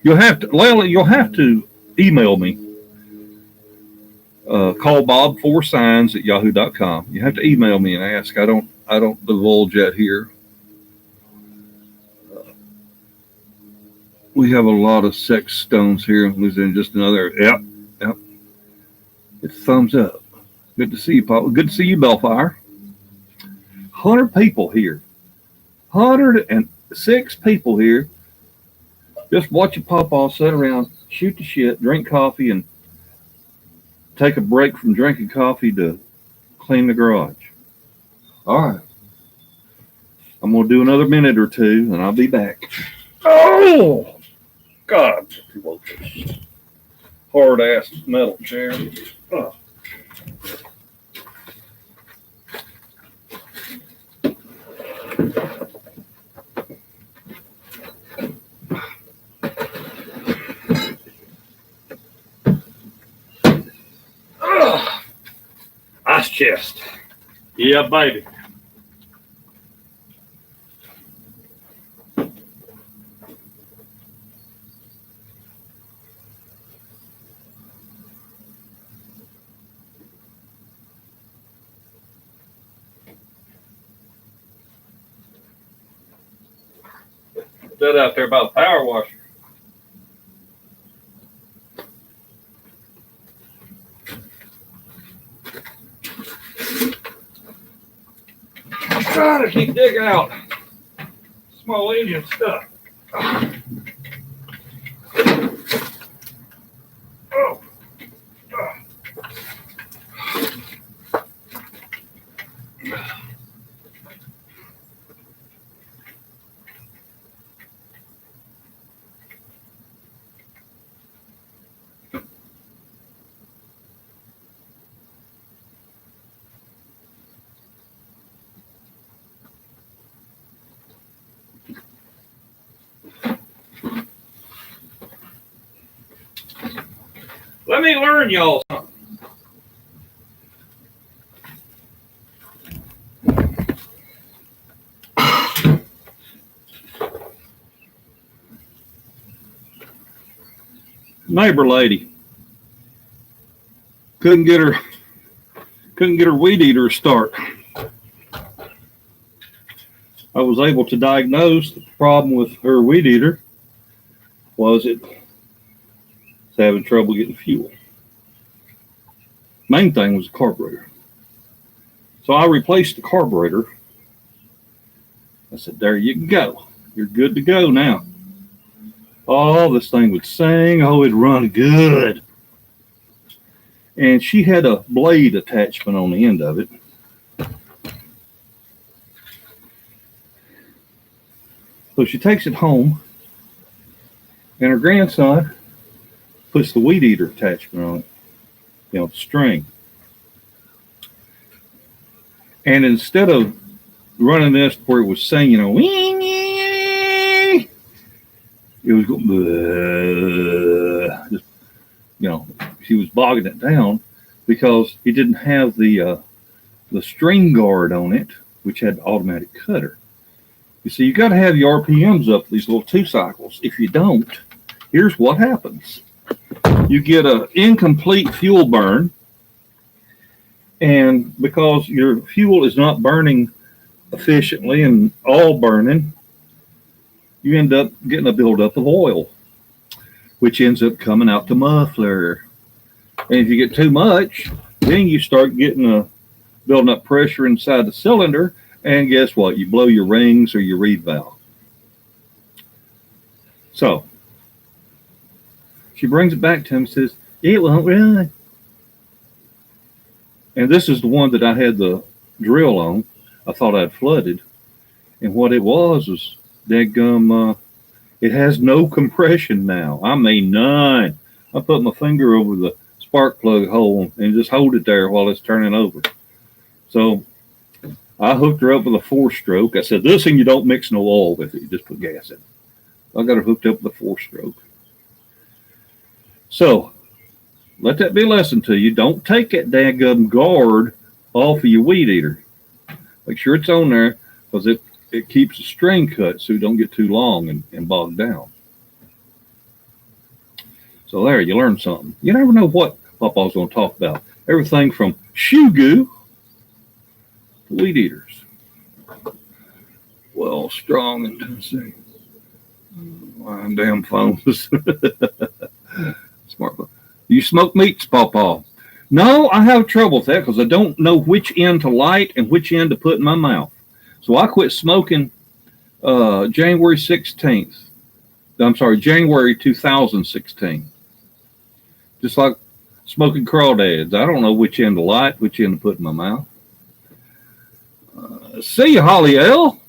You'll have to email me. CallBobForSigns at yahoo.com. You have to email me and ask. I don't divulge that here. We have a lot of sex stones here. Losing just another. Yep. It's thumbs up. Good to see you, Paul. Good to see you, Bellfire. 100 people here. 106 people here. Just watching PawPaw sit around, shoot the shit, drink coffee, and take a break from drinking coffee to clean the garage. All right. I'm going to do another minute or two, and I'll be back. Oh! God. Hard-ass metal chair. Oh. Ice chest. Yeah, baby. That out there by the power washer. I'm trying to keep digging out small engine stuff. Oh. Let me learn y'all something. Neighbor lady couldn't get her weed eater to start. I was able to diagnose the problem with her weed eater was it having trouble getting fuel. Main thing was the carburetor. So I replaced the carburetor. I said, there you go. You're good to go now. Oh, this thing would sing. Oh, it'd run good. And she had a blade attachment on the end of it. So she takes it home, and her grandson puts the weed eater attachment on it, the string. And instead of running this where it was saying, it was going, just, she was bogging it down because he didn't have the string guard on it, which had the automatic cutter. You see, you got to have your RPMs up these little 2 cycles. If you don't, here's what happens. You get an incomplete fuel burn, and because your fuel is not burning efficiently and all burning, you end up getting a buildup of oil, which ends up coming out the muffler. And if you get too much, then you start getting building up pressure inside the cylinder, and guess what? You blow your rings or your reed valve. So she brings it back to him and says, it won't run. And this is the one that I had the drill on. I thought I'd flooded. And what it was dadgum, it has no compression now. I mean, none. I put my finger over the spark plug hole and just hold it there while it's turning over. So I hooked her up with a 4-stroke. I said, this thing you don't mix no oil with it. You just put gas in it. I got her hooked up with a 4-stroke. So let that be a lesson to you. Don't take that dadgum guard off of your weed eater. Make sure it's on there because it keeps the string cut so you don't get too long and bogged down. So there, you learn something. You never know what Pawpaw's going to talk about. Everything from shoe goo to weed eaters. Well, strong in Tennessee. My damn phones. Smartphone. You smoke meats, Pawpaw? No, I have trouble with that because I don't know which end to light and which end to put in my mouth. So I quit smoking January 16th. I'm sorry, January 2016. Just like smoking crawdads. I don't know which end to light, which end to put in my mouth. See you, Holly L.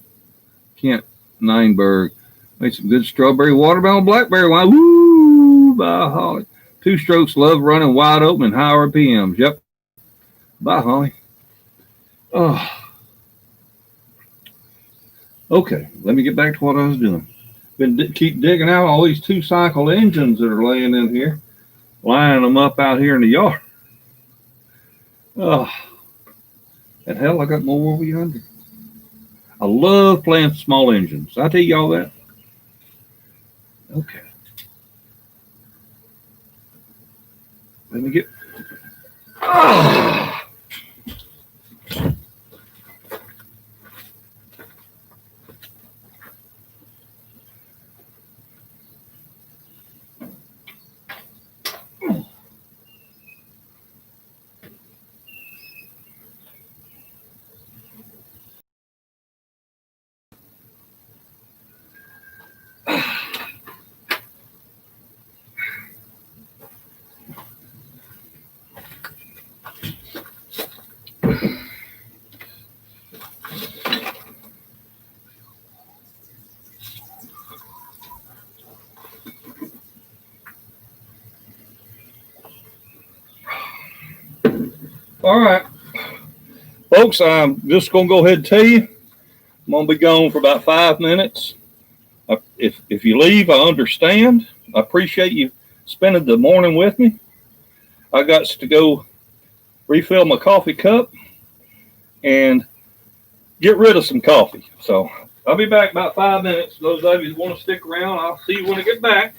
Kent Nineberg. Made some good strawberry, watermelon, blackberry wine. Woo! Bye, Holly. Two Strokes love running wide open and high RPMs. Yep. Bye, Holly. Oh. Okay, let me get back to what I was doing. Keep digging out all these two-cycle engines that are laying in here, lining them up out here in the yard. Oh, and hell, I got more over yonder. I love playing small engines. I tell y'all that. Okay. Let me get. Oh. All right, folks, I'm just going to go ahead and tell you, I'm going to be gone for about 5 minutes. If you leave, I understand. I appreciate you spending the morning with me. I got to go refill my coffee cup and get rid of some coffee. So I'll be back about 5 minutes. Those of you who want to stick around, I'll see you when I get back.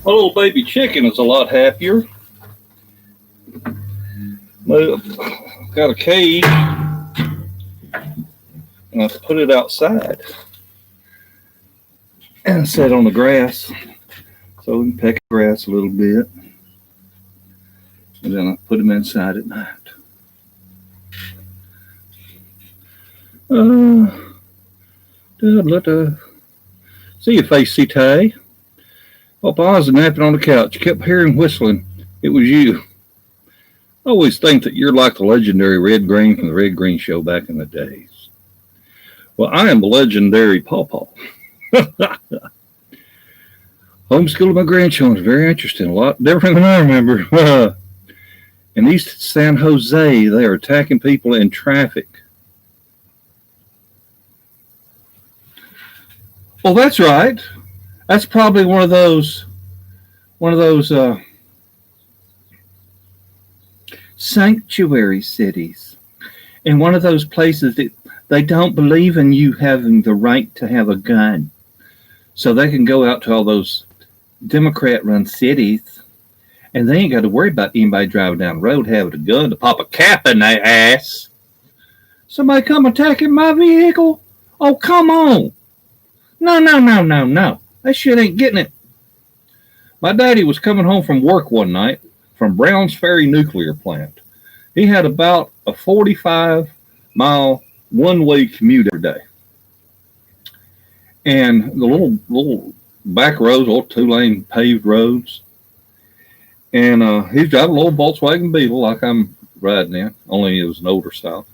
My little baby chicken is a lot happier. Got a cage, and I put it outside and set on the grass so we can peck the grass a little bit. And then I put him inside at night. See your face, C-Tay. PawPaw was napping on the couch. Kept hearing whistling. It was you. I always think that you're like the legendary Red Green from the Red Green Show back in the days. Well, I am the legendary PawPaw. Homeschooling my grandchildren is very interesting. A lot different than I remember. In East San Jose, they are attacking people in traffic. Well, that's right. That's probably one of those sanctuary cities, and one of those places that they don't believe in you having the right to have a gun, so they can go out to all those Democrat-run cities, and they ain't got to worry about anybody driving down the road having a gun to pop a cap in their ass. Somebody come attacking my vehicle? Oh, come on. No. That shit ain't getting it. My daddy was coming home from work one night from Browns Ferry Nuclear Plant. He had about a 45-mile one-way commute every day. And the little back roads, little two-lane paved roads. And he's driving a little Volkswagen Beetle like I'm riding in, only it was an older style.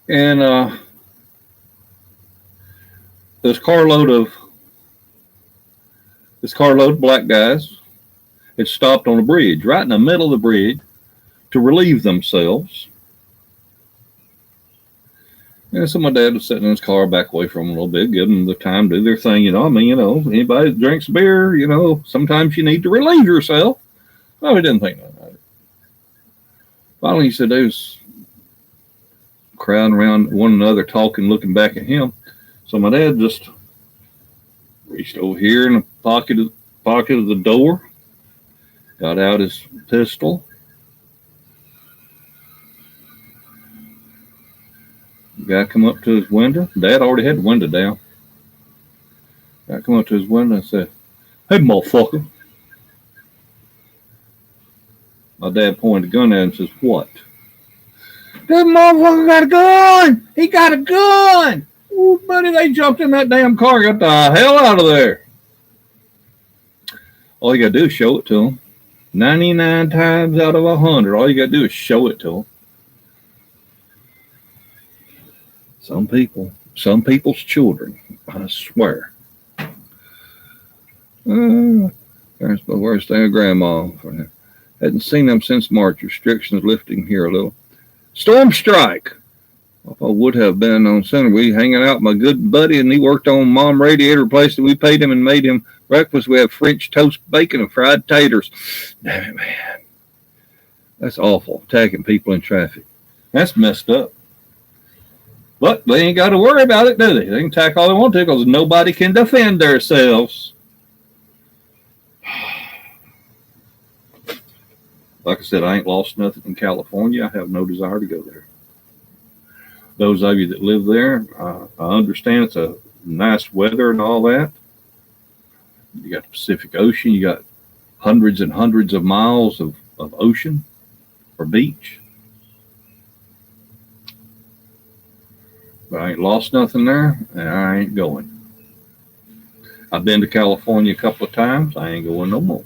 And this carload of black guys had stopped on a bridge, right in the middle of the bridge, to relieve themselves. And so my dad was sitting in his car, back away from them a little bit, giving them the time to do their thing. Anybody that drinks beer, sometimes you need to relieve yourself. No, he didn't think nothing of it. Finally, he said they was crowding around one another, talking, looking back at him. So my dad just reached over here in the pocket of the door, got out his pistol. The guy come up to his window. Dad already had the window down. Guy come up to his window and said, "Hey, motherfucker." My dad pointed a gun at him and says, "What?" "This motherfucker got a gun! He got a gun!" Ooh, buddy, they jumped in that damn car, got the hell out of there. All you got to do is show it to them. 99 times out of 100, all you got to do is show it to them. Some people's children, I swear. Where's their grandma? Hadn't seen them since March. Restrictions lifting here a little. Storm strike. I would have been on center. We hanging out with my good buddy, and he worked on Mom Radiator, replaced it. We paid him and made him breakfast. We have French toast bacon and fried taters. Damn it, man. That's awful, attacking people in traffic. That's messed up. But they ain't got to worry about it, do they? They can attack all they want to because nobody can defend themselves. Like I said, I ain't lost nothing in California. I have no desire to go there. Those of you that live there, I understand it's a nice weather and all that. You got the Pacific Ocean. You got hundreds and hundreds of miles of ocean or beach. But I ain't lost nothing there, and I ain't going. I've been to California a couple of times. I ain't going no more.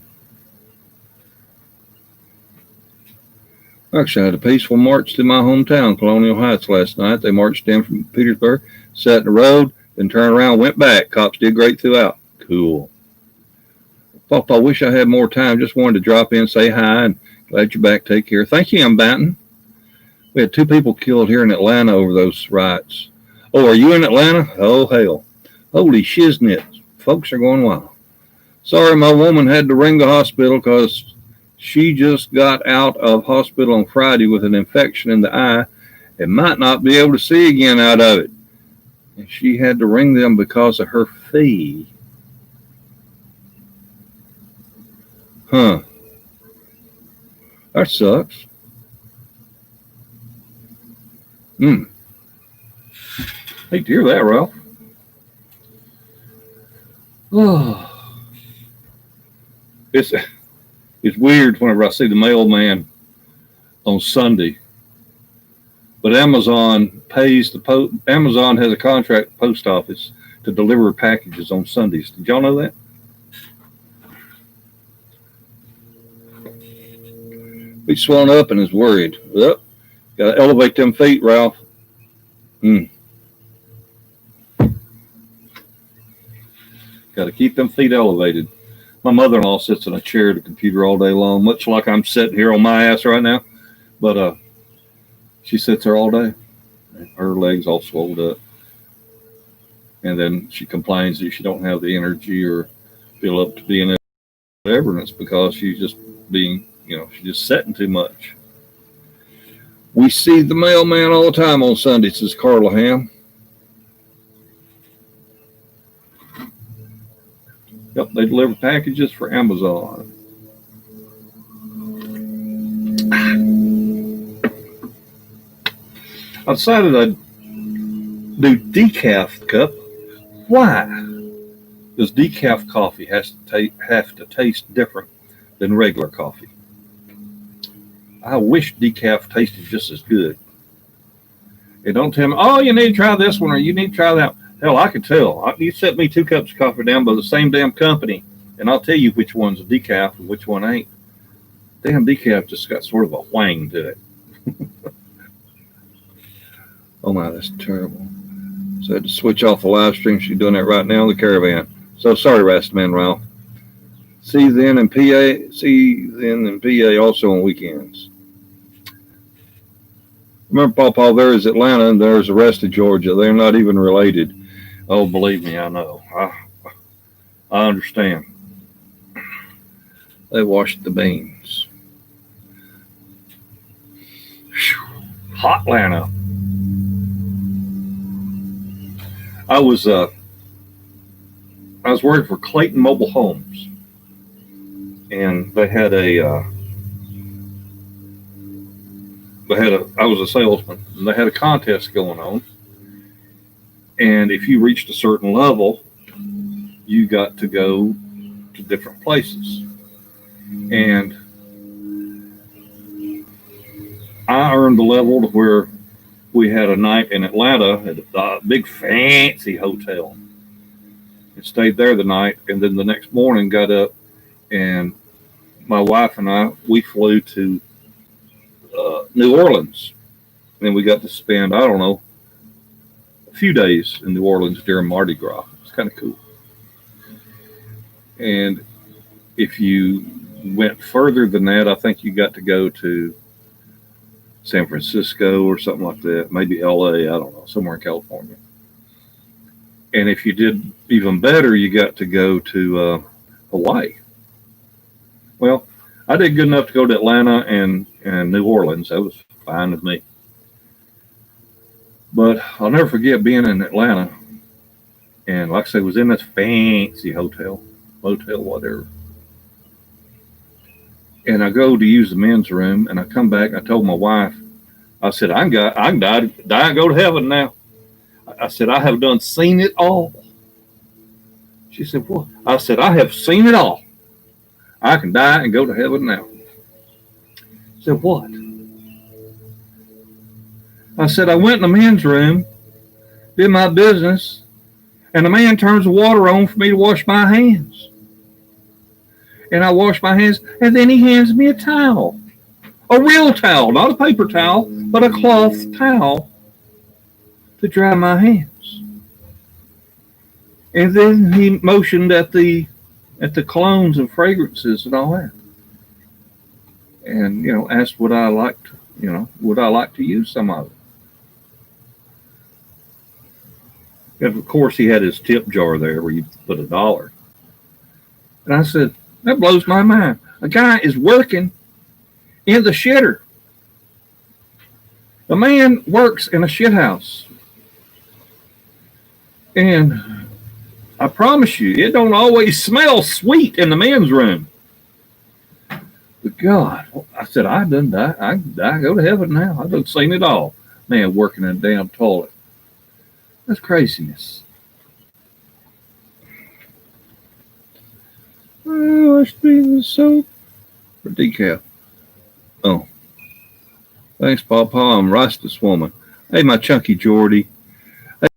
Actually, I had a peaceful march through my hometown, Colonial Heights, last night. They marched in from Petersburg, sat in the road, then turned around, went back. Cops did great throughout. Cool. I wish I had more time. Just wanted to drop in, say hi, and glad you're back. Take care. Thank you, I'm Banton. We had 2 people killed here in Atlanta over those riots. Oh, are you in Atlanta? Oh, hell. Holy shiznit. Folks are going wild. Sorry, my woman had to ring the hospital because she just got out of hospital on Friday with an infection in the eye and might not be able to see again out of it. And she had to ring them because of her fee. Huh. That sucks. Hate to hear that, Ralph. Oh. It's weird whenever I see the mailman on Sunday. But Amazon pays Amazon has a contract with the post office to deliver packages on Sundays. Did y'all know that? He's swollen up and is worried. Yep. Got to elevate them feet, Ralph. Got to keep them feet elevated. My mother-in-law sits in a chair at a computer all day long, much like I'm sitting here on my ass right now. But she sits there all day. Her legs all swelled up. And then she complains that she don't have the energy or feel up to being whatever. And it's because she's just being, she's just sitting too much. We see the mailman all the time on Sundays, says Carla Ham. Yep, they deliver packages for Amazon. I decided I'd do decaf cup. Why does decaf coffee have to taste different than regular coffee? I wish decaf tasted just as good. And don't tell me, oh, you need to try this one or you need to try that. Hell, I can tell. You set me 2 cups of coffee down by the same damn company, and I'll tell you which one's a decaf and which one ain't. Damn decaf just got sort of a whang to it. Oh my, that's terrible. So I had to switch off the live stream. She's doing that right now in the caravan. So sorry, Rastman Ralph. See then in PA also on weekends. Remember, PawPaw, there is Atlanta and there's the rest of Georgia. They're not even related. Oh, believe me, I know. I understand. They washed the beans. Whew. Hot Atlanta. I was working for Clayton Mobile Homes, and they had I was a salesman, and they had a contest going on. And if you reached a certain level, you got to go to different places. And I earned the level to where we had a night in Atlanta at a big fancy hotel. And stayed there the night, and then the next morning got up, and my wife and we flew to New Orleans. And we got to spend, I don't know, a few days in New Orleans during Mardi Gras. It's kind of cool. And if you went further than that, I think you got to go to San Francisco or something like that, maybe LA, I don't know, somewhere in California. And if you did even better, you got to go to Hawaii. Well, I did good enough to go to Atlanta and New Orleans. That was fine with me. But I'll never forget being in Atlanta. And like I said, was in this fancy motel, whatever. And I go to use the men's room, and I come back. I told my wife, I said, I can die and go to heaven now. I said, I have seen it all. She said, what? I said, I have seen it all. I can die and go to heaven now. I said, what? I said, I went in the men's room, did my business, and the man turns the water on for me to wash my hands. And I wash my hands, and then he hands me a towel. A real towel, not a paper towel, but a cloth towel to dry my hands. And then he motioned at the colognes and fragrances and all that. And, asked would I like to use some of it. And of course, he had his tip jar there where you put $1. And I said, that blows my mind. A guy is working in the shitter. The man works in a shit house. And I promise you, it don't always smell sweet in the men's room. God, I said, I done die. I go to heaven now. I done seen it all. Man, working in a damn toilet. That's craziness. Oh, I should be the soap for decaf. Oh, thanks, PawPaw. I'm Rastus Woman. Hey, my chunky Geordie. Hey,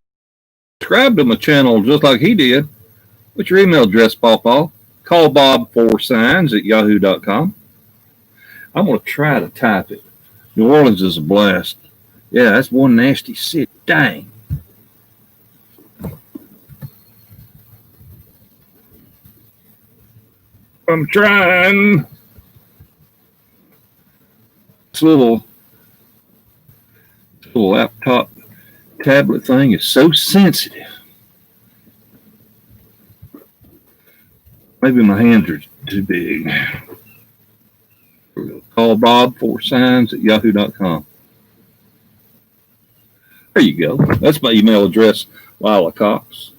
subscribe to my channel just like he did. What's your email address, PawPaw? CallBobForSigns at yahoo.com. I'm going to try to type it. New Orleans is a blast. Yeah, that's one nasty city. Dang. I'm trying. This little laptop tablet thing is so sensitive. Maybe my hands are too big. CallBobForSigns at yahoo.com. There you go. That's my email address, Lila Cox.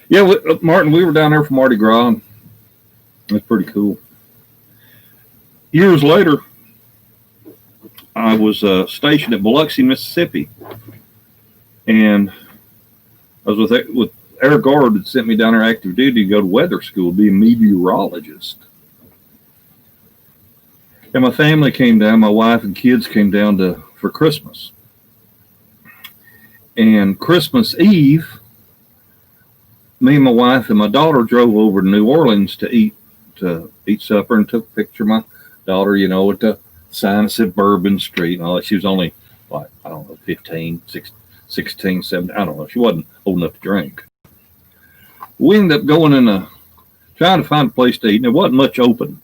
Yeah, Martin, we were down there for Mardi Gras. That's pretty cool. Years later, I was stationed at Biloxi, Mississippi, and I was with Air Guard that sent me down there active duty to go to weather school, be a meteorologist. And my family came down, my wife and kids came down for Christmas. And Christmas Eve, me and my wife and my daughter drove over to New Orleans to eat supper and took a picture of my daughter, at the sign that said Bourbon Street and all that. She was only, like, I don't know, 15, 16, 17, I don't know. She wasn't old enough to drink. We ended up going trying to find a place to eat, and there wasn't much open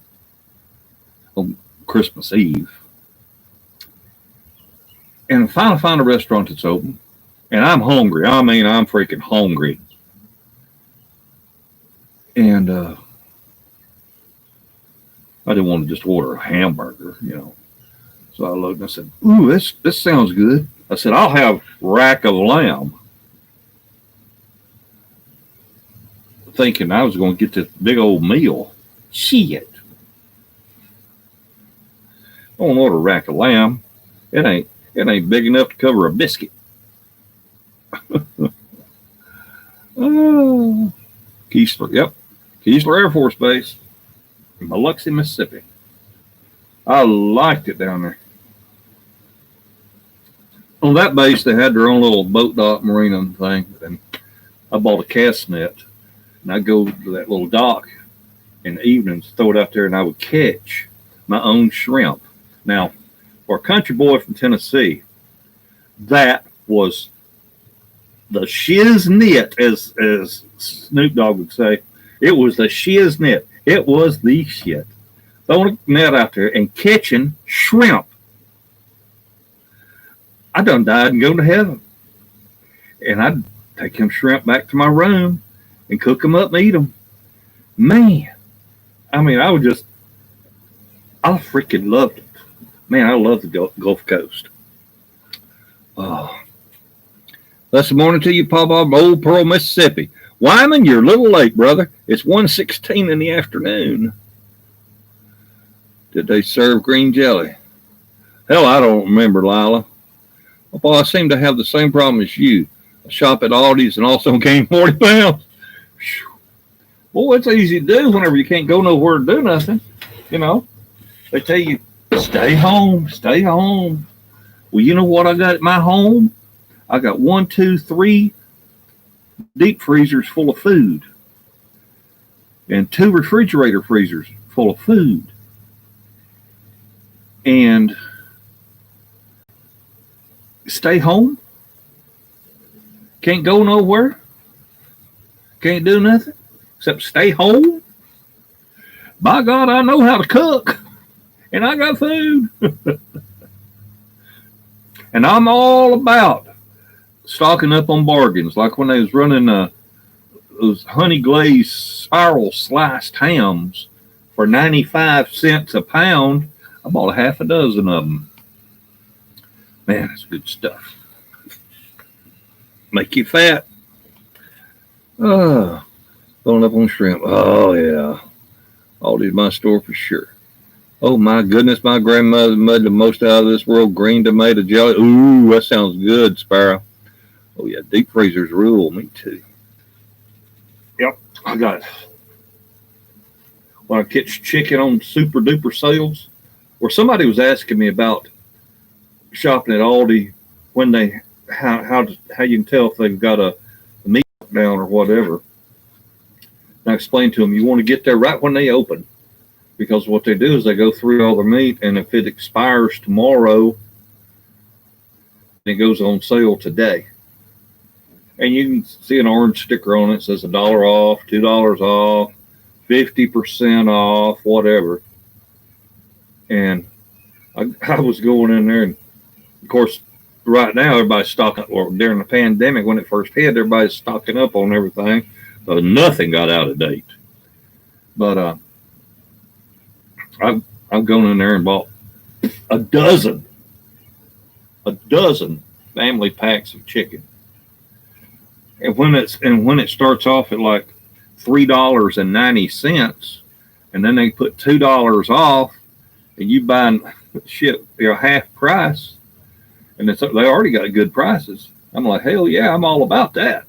on Christmas Eve. And finally found a restaurant that's open, and I'm hungry. I mean, I'm freaking hungry. And I didn't want to just order a hamburger, So I looked and I said, ooh, this sounds good. I said, I'll have rack of lamb. Thinking I was going to get this big old meal. Shit. I don't order a rack of lamb. It ain't big enough to cover a biscuit. Oh, Keesler, yep. Keesler Air Force Base in Biloxi, Mississippi. I liked it down there. On that base, they had their own little boat dock marina thing, and I bought a cast net, and I'd go to that little dock in the evenings, throw it out there, and I would catch my own shrimp. Now, for a country boy from Tennessee, that was the shiznit, as Snoop Dogg would say. It was the shiznit. It was the shit. Throwing a net out there and catching shrimp. I done died and go to heaven. And I'd take them shrimp back to my room and cook them up and eat them. Man, I mean, I freaking loved it. Man, I love the Gulf Coast. Oh. That's the morning to you, PawPaw, Old Pearl, Mississippi. Wyman, you're a little late, brother. It's 1:16 in the afternoon. Did they serve green jelly? Hell, I don't remember, Lila. Well, I seem to have the same problem as you. I shop at Aldi's and also gained 40 pounds. Well, it's easy to do whenever you can't go nowhere to do nothing. They tell you, stay home, stay home. Well, you know what I got at my home? I got 1, 2, 3 deep freezers full of food and 2 refrigerator freezers full of food. And stay home. Can't go nowhere. Can't do nothing except stay home. By God, I know how to cook. And I got food. And I'm all about stocking up on bargains. Like when they was running those honey glazed spiral sliced hams for 95 cents a pound. I bought a half a dozen of them. Man, it's good stuff. Make you fat. Filling up on shrimp. Oh, yeah. Aldi's my store for sure. Oh my goodness, my grandmother made the most out of this world green tomato jelly. Ooh, that sounds good, Sparrow. Oh yeah, deep freezers rule. Me too. Yep, I got it. When I catch chicken on super duper sales, or somebody was asking me about shopping at Aldi when they how you can tell if they've got a meat down or whatever. And I explained to them, you want to get there right when they open, because what they do is they go through all the meat, and if it expires tomorrow, it goes on sale today. And you can see an orange sticker on it that says $1 off, $2 off, 50% off, whatever. And I was going in there, and of course, right now everybody's stocking, or during the pandemic when it first hit, everybody's stocking up on everything, but nothing got out of date. But I've gone in there and bought a dozen family packs of chicken. And when it starts off at like $3.90, and then they put $2 off, and you buy shit half price, and they already got good prices. I'm like, hell yeah, I'm all about that.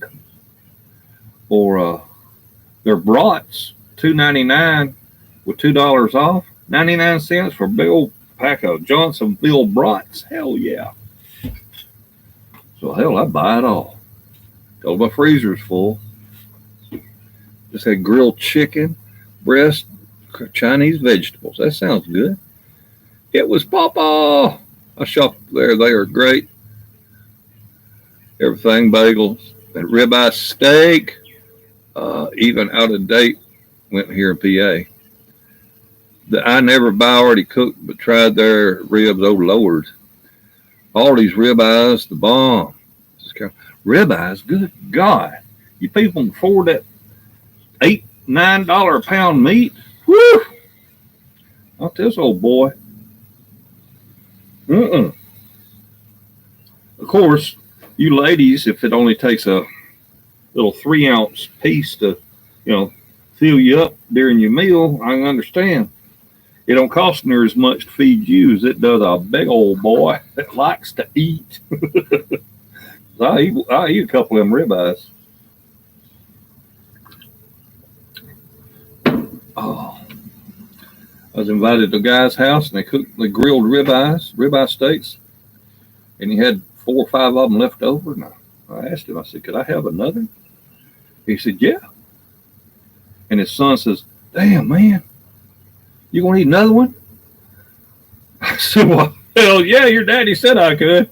Or their brats, $2.99 with $2 off, 99 cents for a big old pack of Johnsonville brats. Hell yeah. So hell, I buy it all. Till my freezer's full. Just had grilled chicken, breast, Chinese vegetables. That sounds good. It was PawPaw. I shopped there. They are great. Everything, bagels, and ribeye steak, even out of date, went here in PA. I never buy already cooked, but tried their ribs. Oh, Lord. All these ribeyes, the bomb. Ribeyes, good God. You people can afford that $8, $9 a pound meat? Woo! Not this old boy. Of course, you ladies, if it only takes a little 3-ounce piece to, fill you up during your meal, I can understand. It don't cost near as much to feed you as it does a big old boy that likes to eat. I eat a couple of them ribeyes. Oh, I was invited to a guy's house, and they grilled ribeye steaks, and he had 4 or 5 of them left over. And I asked him, I said, could I have another? He said, yeah. And his son says, damn, man, you gonna eat another one? I said, well, hell yeah, your daddy said I could.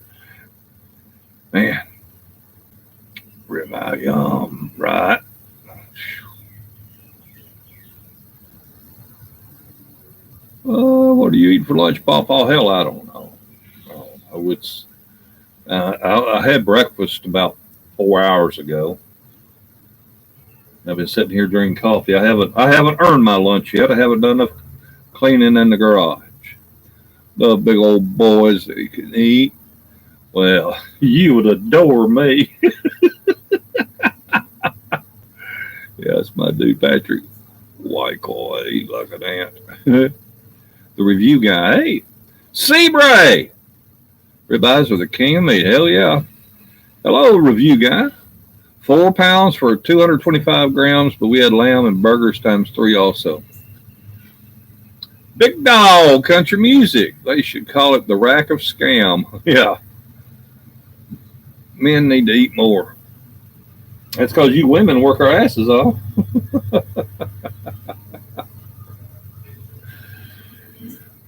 Man, ribeye, yum, right? What do you eat for lunch, PawPaw? Hell, I don't know. I had breakfast about 4 hours ago. I've been sitting here drinking coffee. I haven't earned my lunch yet. I haven't done enough cleaning in the garage. The big old boys that you can eat. Well, you would adore me. Yeah, it's my dude Patrick. White claw, I eat like an ant. The review guy, hey, Sebray! Ribeyes are the king of meat. Hell yeah. Hello, review guy. 4 pounds for 225 grams, but we had lamb and burgers times 3 also. Big Dog Country Music. They should call it the Rack of Scam. Yeah. Men need to eat more. That's because you women work our asses off.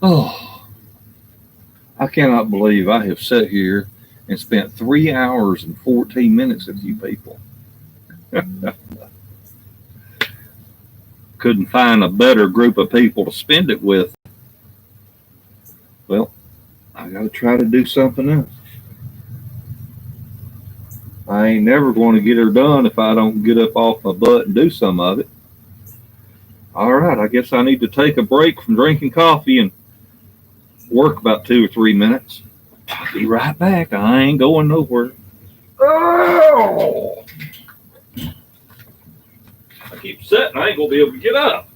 Oh, I cannot believe I have sat here and spent 3 hours and 14 minutes with you people. Couldn't find a better group of people to spend it with. Well, I got to try to do something else. I ain't never going to get her done if I don't get up off my butt and do some of it. All right, I guess I need to take a break from drinking coffee and work about 2 or 3 minutes. I'll be right back. I ain't going nowhere. Oh! I keep sitting. I ain't going to be able to get up.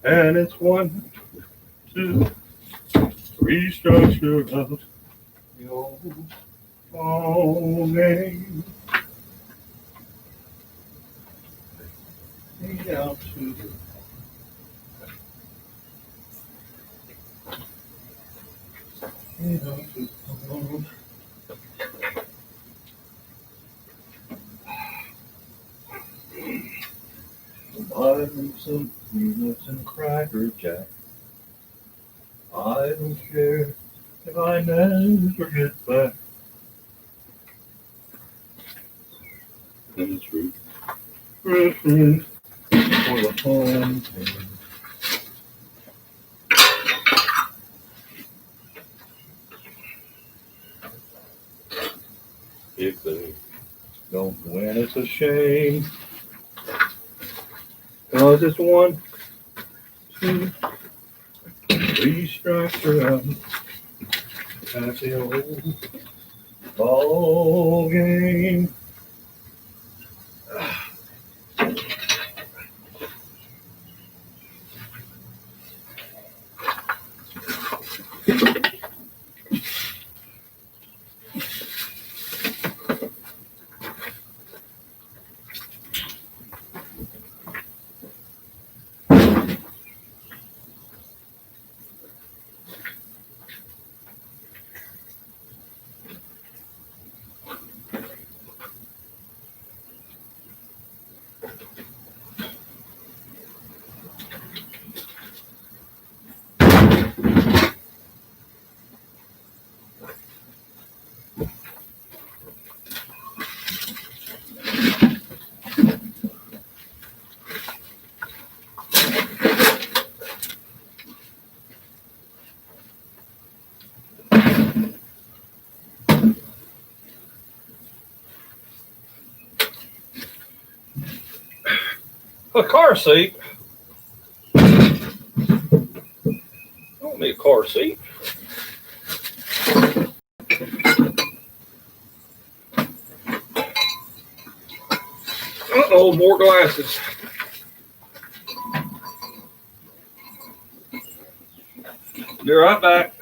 And it's 1, 2, 3 structure of the old ball game. Out to the buy me some peanuts and Cracker Jack. I don't care if I never get back. It's Christmas for the home team. If they don't win, it's a shame. Cause it's 1, 2, 3 strikes around. That's the old ball game. A car seat. Don't need a car seat. Uh-oh, more glasses. Be right back.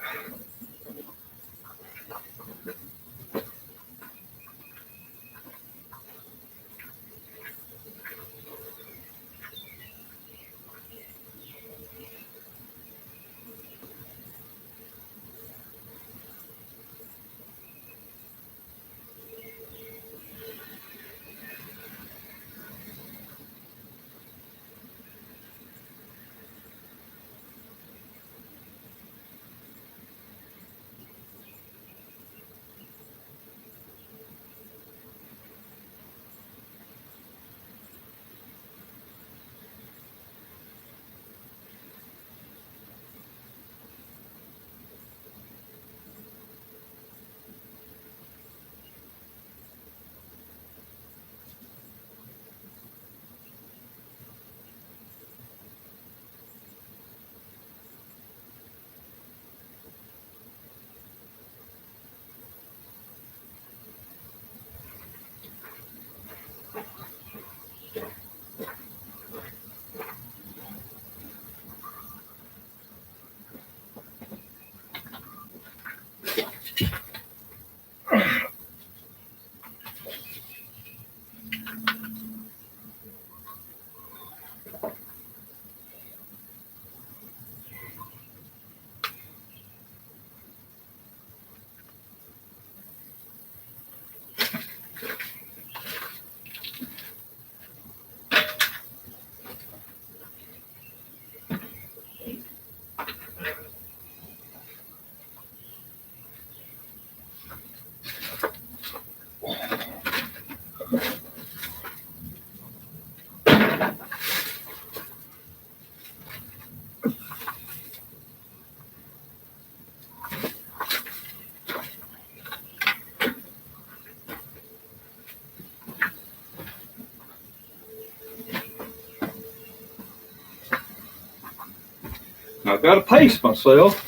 I've got to pace myself.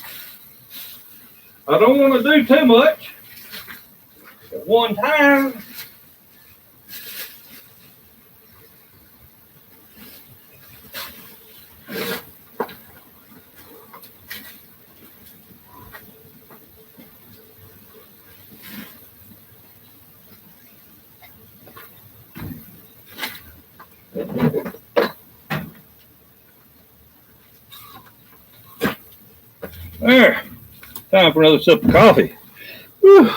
I don't want to do too much at one time. There. Time for another sip of coffee. Whew.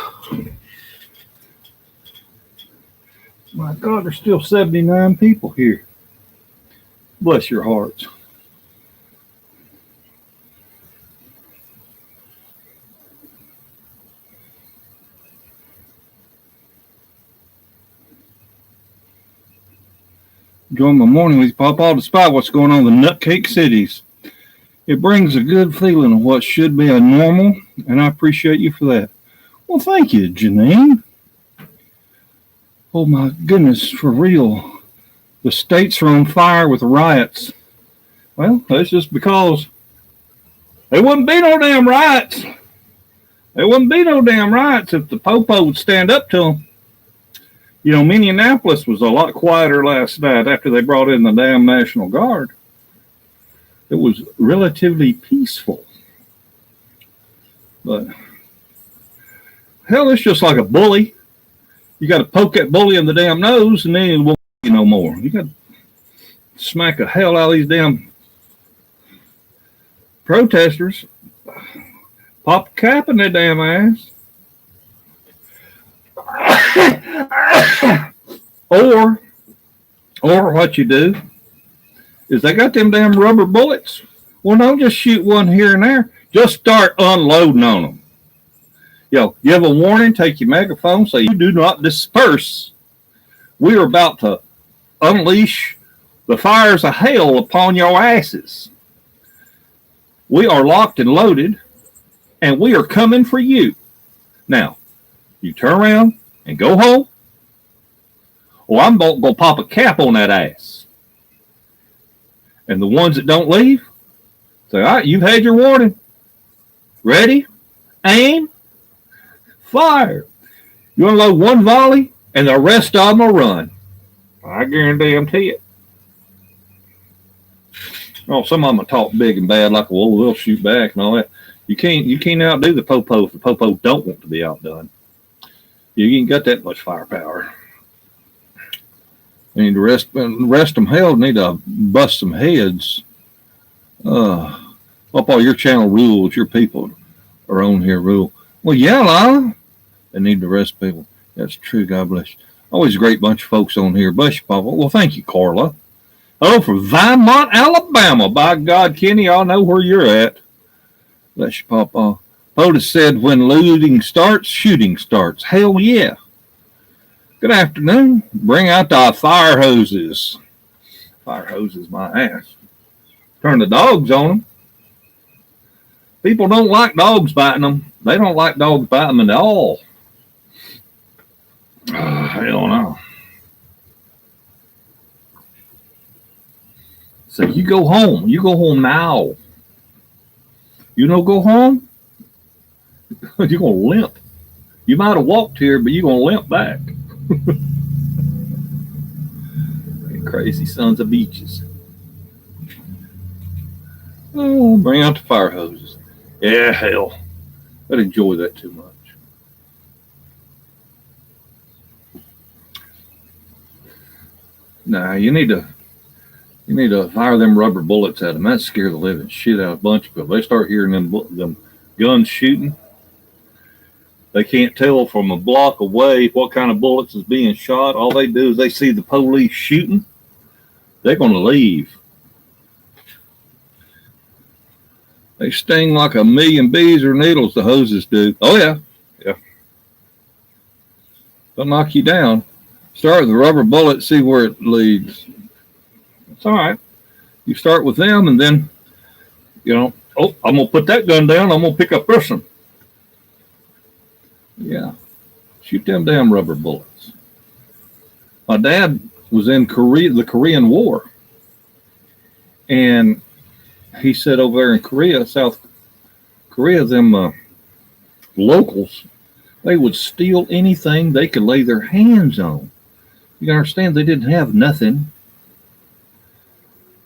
My God, there's still 79 people here. Bless your hearts. Join my morning with PawPaw despite what's going on in the nutcake cities. It brings a good feeling of what should be a normal, and I appreciate you for that. Well, thank you, Janine. Oh, my goodness, for real. The states are on fire with riots. Well, that's just because there wouldn't be no damn riots. There wouldn't be no damn riots if the PawPaw would stand up to them. You know, Minneapolis was a lot quieter last night after they brought in the damn National Guard. It was relatively peaceful. But, hell, it's just like a bully. You got to poke that bully in the damn nose, and then it won't you no more. You got to smack the hell out of these damn protesters. Pop a cap in their damn ass. Or what you do is they got them damn rubber bullets. Well, don't just shoot one here and there. Just start unloading on them. Yo, you have a warning, take your megaphone, say you do not disperse. We are about to unleash the fires of hell upon your asses. We are locked and loaded, and we are coming for you. Now, you turn around and go home, or I'm going to pop a cap on that ass. And the ones that don't leave, say, all right, you've had your warning. Ready? Aim. Fire. You unload one volley, and the rest of them will run. I guarantee it. Oh, some of them will talk big and bad, like, well, we'll shoot back and all that. You can't outdo the PawPaw if the PawPaw don't want to be outdone. You ain't got that much firepower. They need to rest them hell, need to bust some heads. PawPaw, your channel rules, your people are on here rule. Well, yeah, Lila. They need to rest people. That's true, God bless you. Always a great bunch of folks on here. Bless you, PawPaw. Well, thank you, Carla. Oh, from Vinemont, Alabama. By God, Kenny, I know where you're at. Bless you, PawPaw. POTUS said when looting starts, shooting starts. Hell yeah. Good afternoon. Bring out the fire hoses. Fire hoses, my ass. Turn the dogs on them. People don't like dogs biting them. They don't like dogs biting them at all. Hell no. So you go home. You go home now. You know, go home. You're going to limp. You might have walked here, but you're going to limp back. Crazy sons of beaches. Oh, bring out the fire hoses. Yeah, hell. I'd enjoy that too much. Nah, you need to fire them rubber bullets at them. That scare the living shit out of a bunch of people. They start hearing them guns shooting. They can't tell from a block away what kind of bullets is being shot. All they do is they see the police shooting. They're going to leave. They sting like a million bees or needles, the hoses do. Oh, yeah. Yeah. They'll knock you down. Start with a rubber bullet, see where it leads. It's all right. You start with them, and then, oh, I'm going to put that gun down. I'm going to pick up this one. Yeah. Shoot them damn rubber bullets. My dad was in the Korean War. And he said over there in Korea, South Korea, them locals, they would steal anything they could lay their hands on. You understand, they didn't have nothing.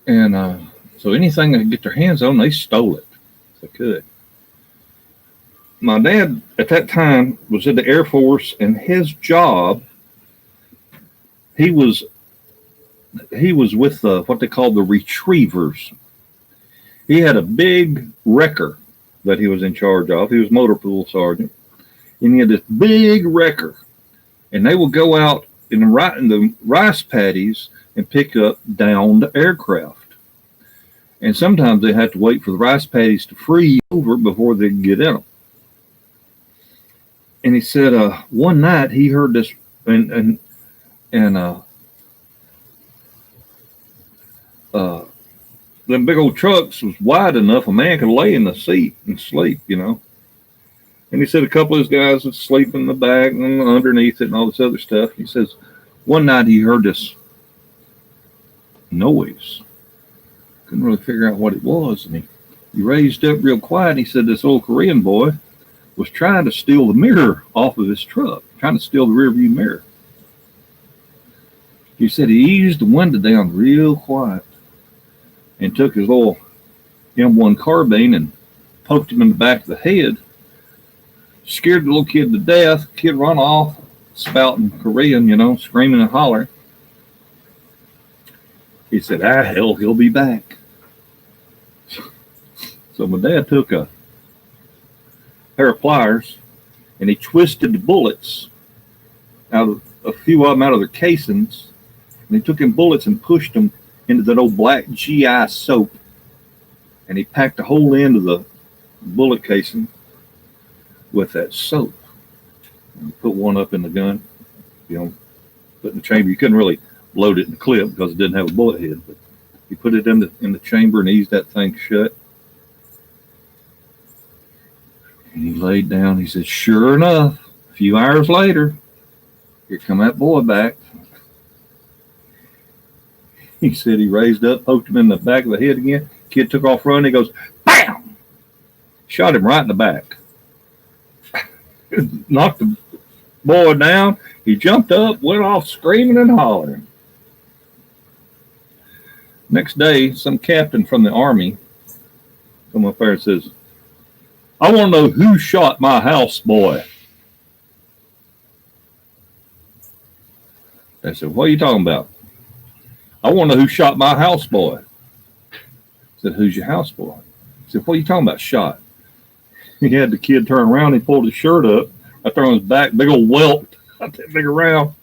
And so anything they could get their hands on, they stole it if they could. My dad, at that time, was in the Air Force, and his job, he was with what they called the retrievers. He had a big wrecker that he was in charge of. He was motor pool sergeant. And he had this big wrecker. And they would go out in the rice paddies and pick up downed aircraft. And sometimes they had to wait for the rice paddies to freeze over before they could get in them. And he said one night he heard this, and them big old trucks was wide enough a man could lay in the seat and sleep, And he said a couple of his guys would sleep in the back and underneath it and all this other stuff. He says one night he heard this noise. Couldn't really figure out what it was. And he raised up real quiet. He said this old Korean boy was trying to steal the mirror off of his truck, trying to steal the rear view mirror. He said he eased the window down real quiet and took his little M1 carbine and poked him in the back of the head. Scared the little kid to death. Kid run off, spouting Korean, screaming and hollering. He said, hell, he'll be back. So my dad took a pair of pliers and he twisted the bullets out of a few of them out of their casings. And he took them bullets and pushed them into that old black GI soap. And he packed a whole end of the bullet casing with that soap. And he put one up in the gun, put in the chamber. You couldn't really load it in the clip because it didn't have a bullet head. But he put it in the chamber and eased that thing shut. And he laid down. He said, sure enough, a few hours later, here come that boy back. He said he raised up, poked him in the back of the head again. Kid took off running. He goes, bam! Shot him right in the back. Knocked the boy down. He jumped up, went off screaming and hollering. Next day, some captain from the Army come up there and says, I want to know who shot my houseboy. They said, what are you talking about? I want to know who shot my houseboy. I said, who's your houseboy? I said, what are you talking about, shot? He had the kid turn around. He pulled his shirt up. I threw on his back, big old welt. I that big around.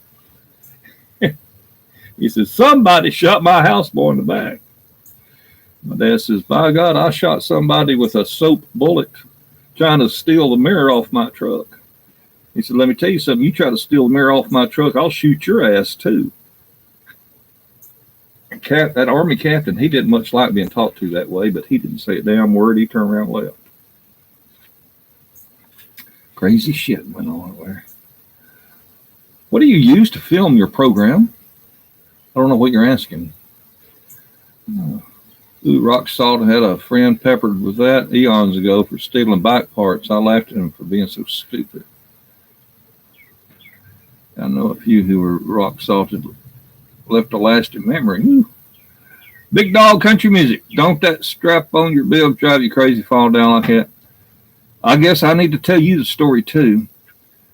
He said, somebody shot my houseboy in the back. My dad says, by God, I shot somebody with a soap bullet trying to steal the mirror off my truck. He said, let me tell you something. You try to steal the mirror off my truck, I'll shoot your ass too. That Army captain, he didn't much like being talked to that way, but he didn't say a damn word. He turned around and left. Crazy shit went on there. What do you use to film your program? I don't know what you're asking. Rock Salt had a friend peppered with that eons ago for stealing bike parts. I laughed at him for being so stupid. I know a few who were rock salted, left a lasting memory. Ooh. Big dog country music. Don't that strap on your bill drive you crazy, fall down like that? I guess I need to tell you the story too.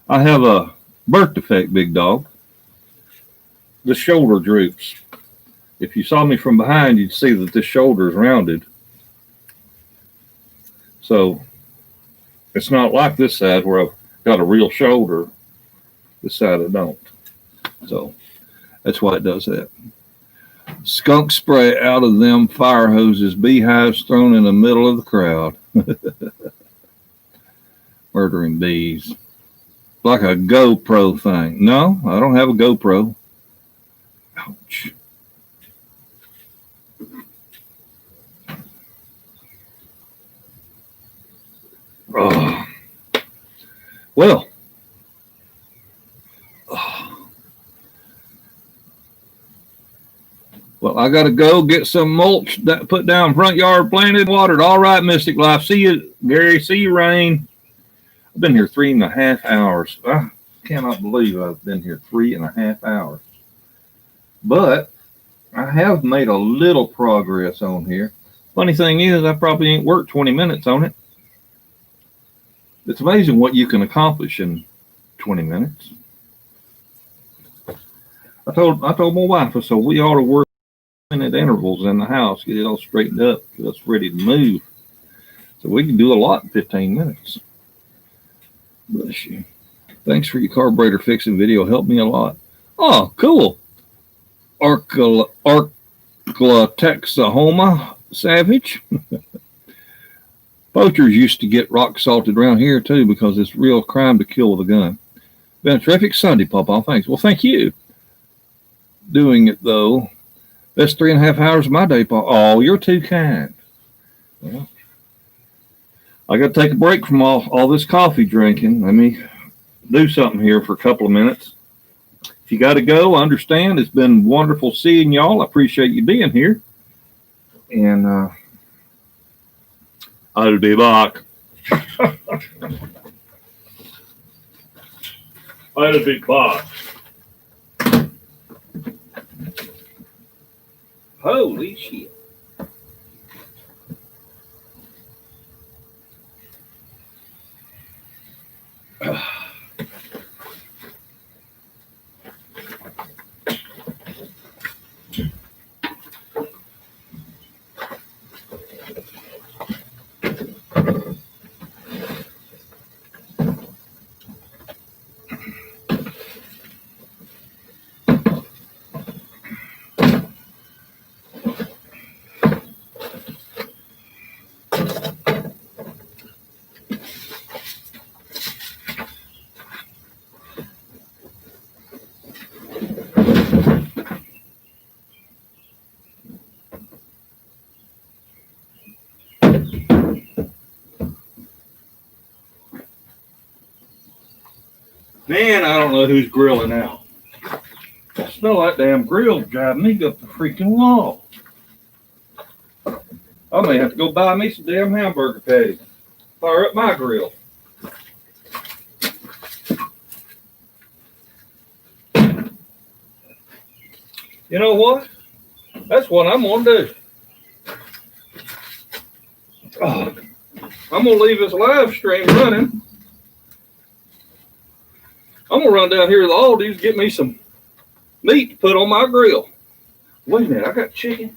I have a birth defect, big dog. The shoulder droops. If you saw me from behind, you'd see that this shoulder is rounded. So it's not like this side where I've got a real shoulder. This side I don't. So that's why it does that. Skunk spray out of them fire hoses, beehives thrown in the middle of the crowd. Murdering bees. Like a GoPro thing. No, I don't have a GoPro. Ouch. Oh. Well. Oh. Well, I got to go get some mulch that put down front yard, planted, watered. All right, Mystic Life. See you, Gary. See you, Rain. I've been here 3.5 hours. I cannot believe I've been here 3.5 hours. But I have made a little progress on here. Funny thing is, I probably ain't worked 20 minutes on it. It's amazing what you can accomplish in 20 minutes. I told my wife, I said, we ought to work at intervals in the house, get it all straightened up, get us ready to move. So we can do a lot in 15 minutes. Bless you. Thanks for your carburetor fixing video. Helped me a lot. Oh, cool. Texahoma Savage. Poachers used to get rock salted around here too because it's real crime to kill with a gun. Been a terrific Sunday, PawPaw. Thanks. Well, thank you. Doing it though. That's 3.5 hours of my day, Paw. Oh, you're too kind. Well, I got to take a break from all this coffee drinking. Let me do something here for a couple of minutes. If you got to go, I understand. It's been wonderful seeing y'all. I appreciate you being here. And I'll be back. I'll be back. Holy shit. Man, I don't know who's grilling out. I smell that damn grill driving me up the freaking wall. I may have to go buy me some damn hamburger patties. Fire up my grill. You know what? That's what I'm going to do. Oh, I'm going to leave this live stream running. I'm going to run down here to the Aldi's, get me some meat to put on my grill. Wait a minute, I got chicken.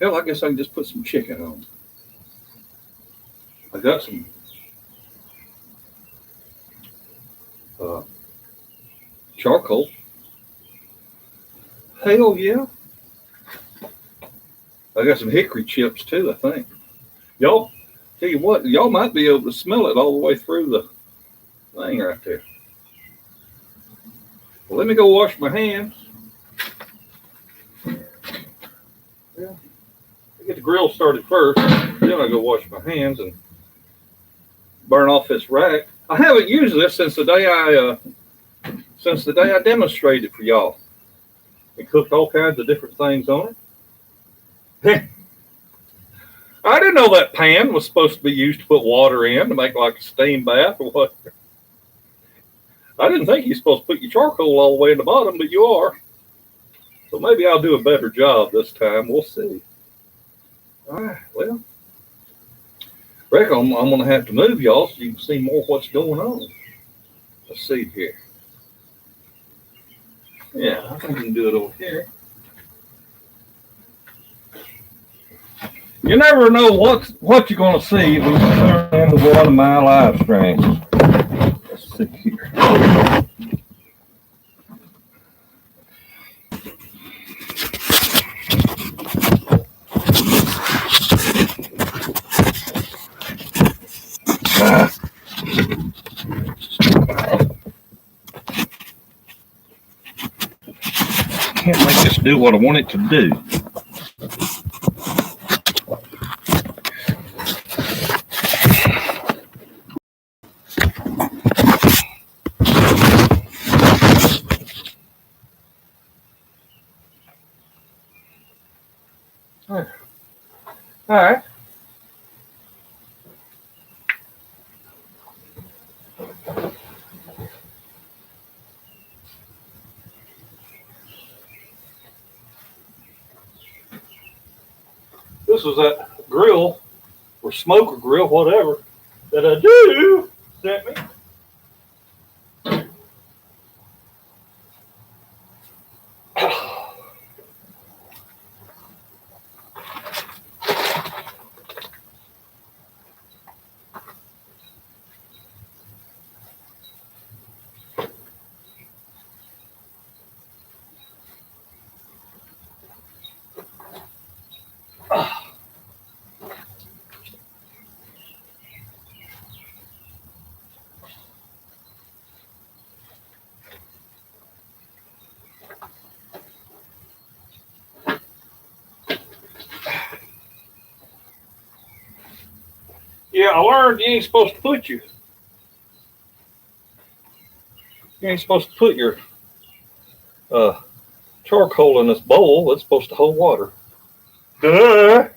Hell, I guess I can just put some chicken on. I got some charcoal. Hell yeah. I got some hickory chips too, I think. Y'all, tell you what, y'all might be able to smell it all the way through the thing right there. Well, let me go wash my hands. Yeah. I get the grill started first, then I go wash my hands and burn off this rack. I haven't used this since the day I demonstrated for y'all. We cooked all kinds of different things on it. I didn't know that pan was supposed to be used to put water in to make like a steam bath or what. I didn't think you're supposed to put your charcoal all the way in the bottom, but you are. So maybe I'll do a better job this time. We'll see. All right, well, reckon I'm going to have to move y'all so you can see more what's going on. Let's see here. Yeah, I think we can do it over here. You never know what you're going to see when you turn into one of my live streams. Let's see here. Can't make this do what I want it to do. All right. This was that grill or smoker grill, whatever, that I do sent me. Yeah, I learned you ain't supposed to put your charcoal in this bowl. It's supposed to hold water. Duh.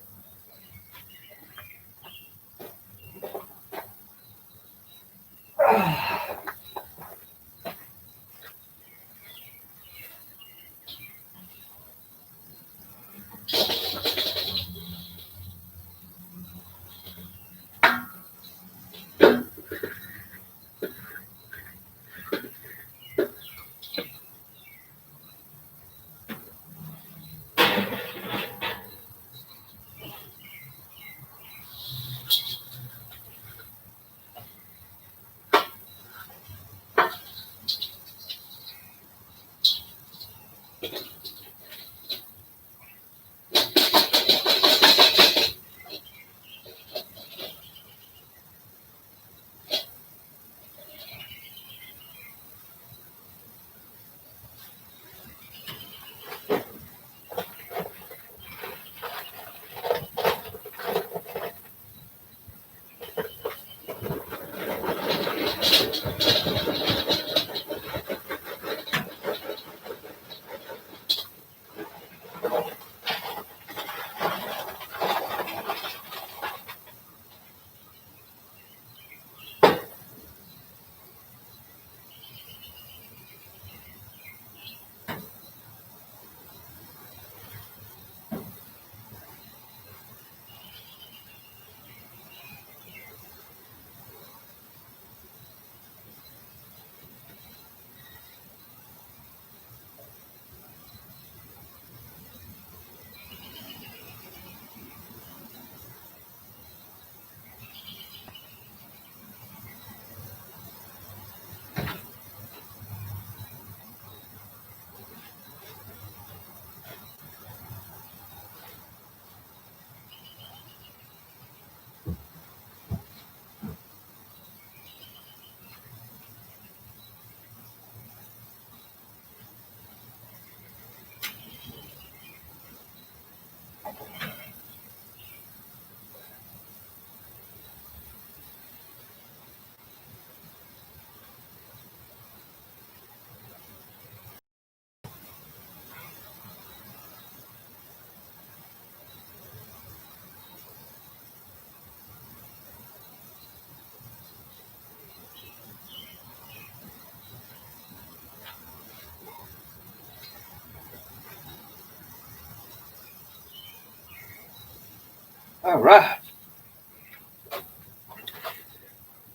All right.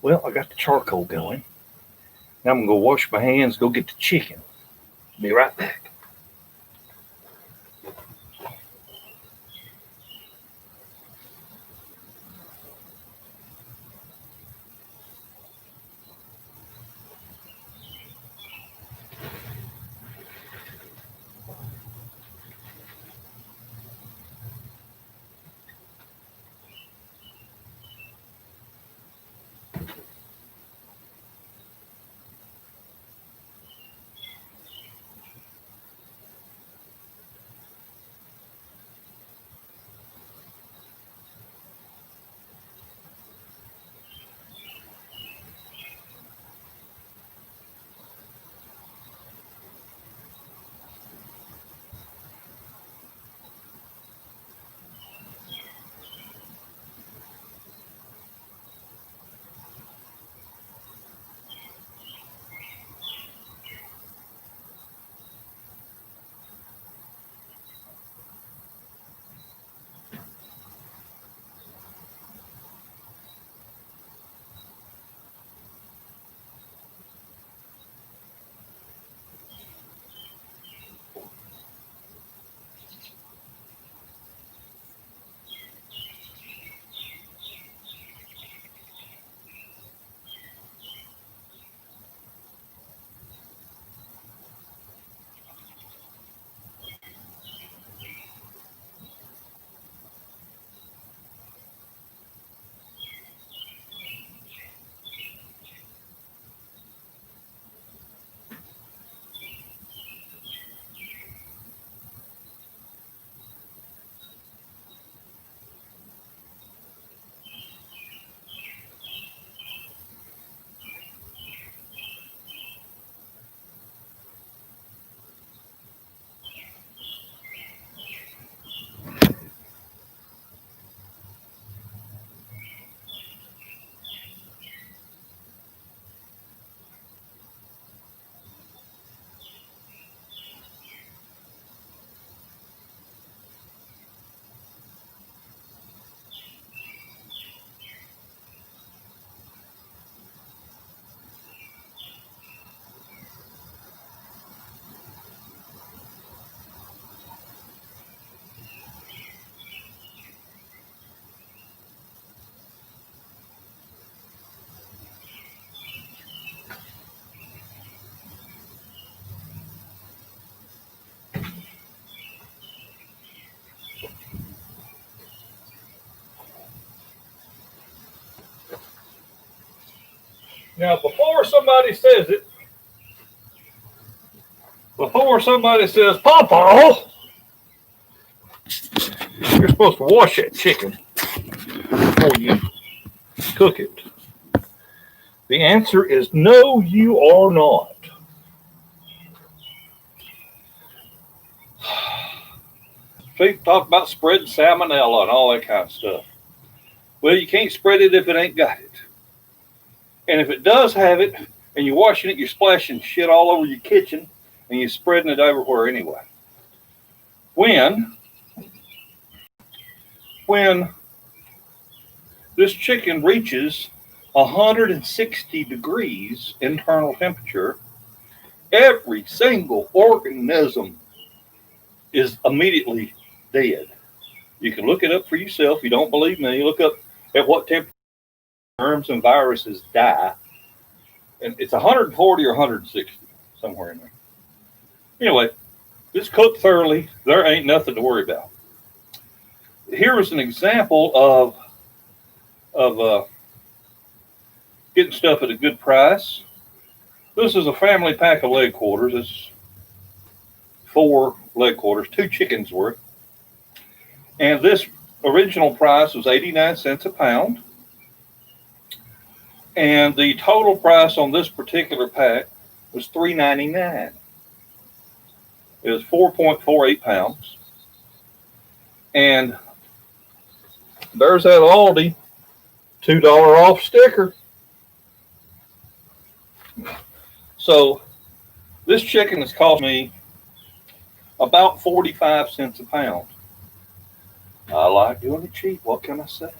Well, I got the charcoal going. Now I'm going to go wash my hands, go get the chicken. Be right back. Now, before somebody says, "PawPaw," you're supposed to wash that chicken before you cook it. The answer is no, you are not. People talk about spreading salmonella and all that kind of stuff. Well, you can't spread it if it ain't got it. And if it does have it, and you're washing it, you're splashing shit all over your kitchen, and you're spreading it everywhere anyway. When this chicken reaches 160 degrees internal temperature, every single organism is immediately dead. You can look it up for yourself. You don't believe me, look up at what temperature germs and viruses die. And it's 140 or 160, somewhere in there. Anyway, it's cooked thoroughly. There ain't nothing to worry about. Here is an example of getting stuff at a good price. This is a family pack of leg quarters. It's 4 leg quarters, 2 chickens worth. And this original price was 89 cents a pound. And the total price on this particular pack was $3.99. It was 4.48 pounds. And there's that Aldi $2 off sticker. So this chicken has cost me about 45 cents a pound. I like doing it cheap. What can I say?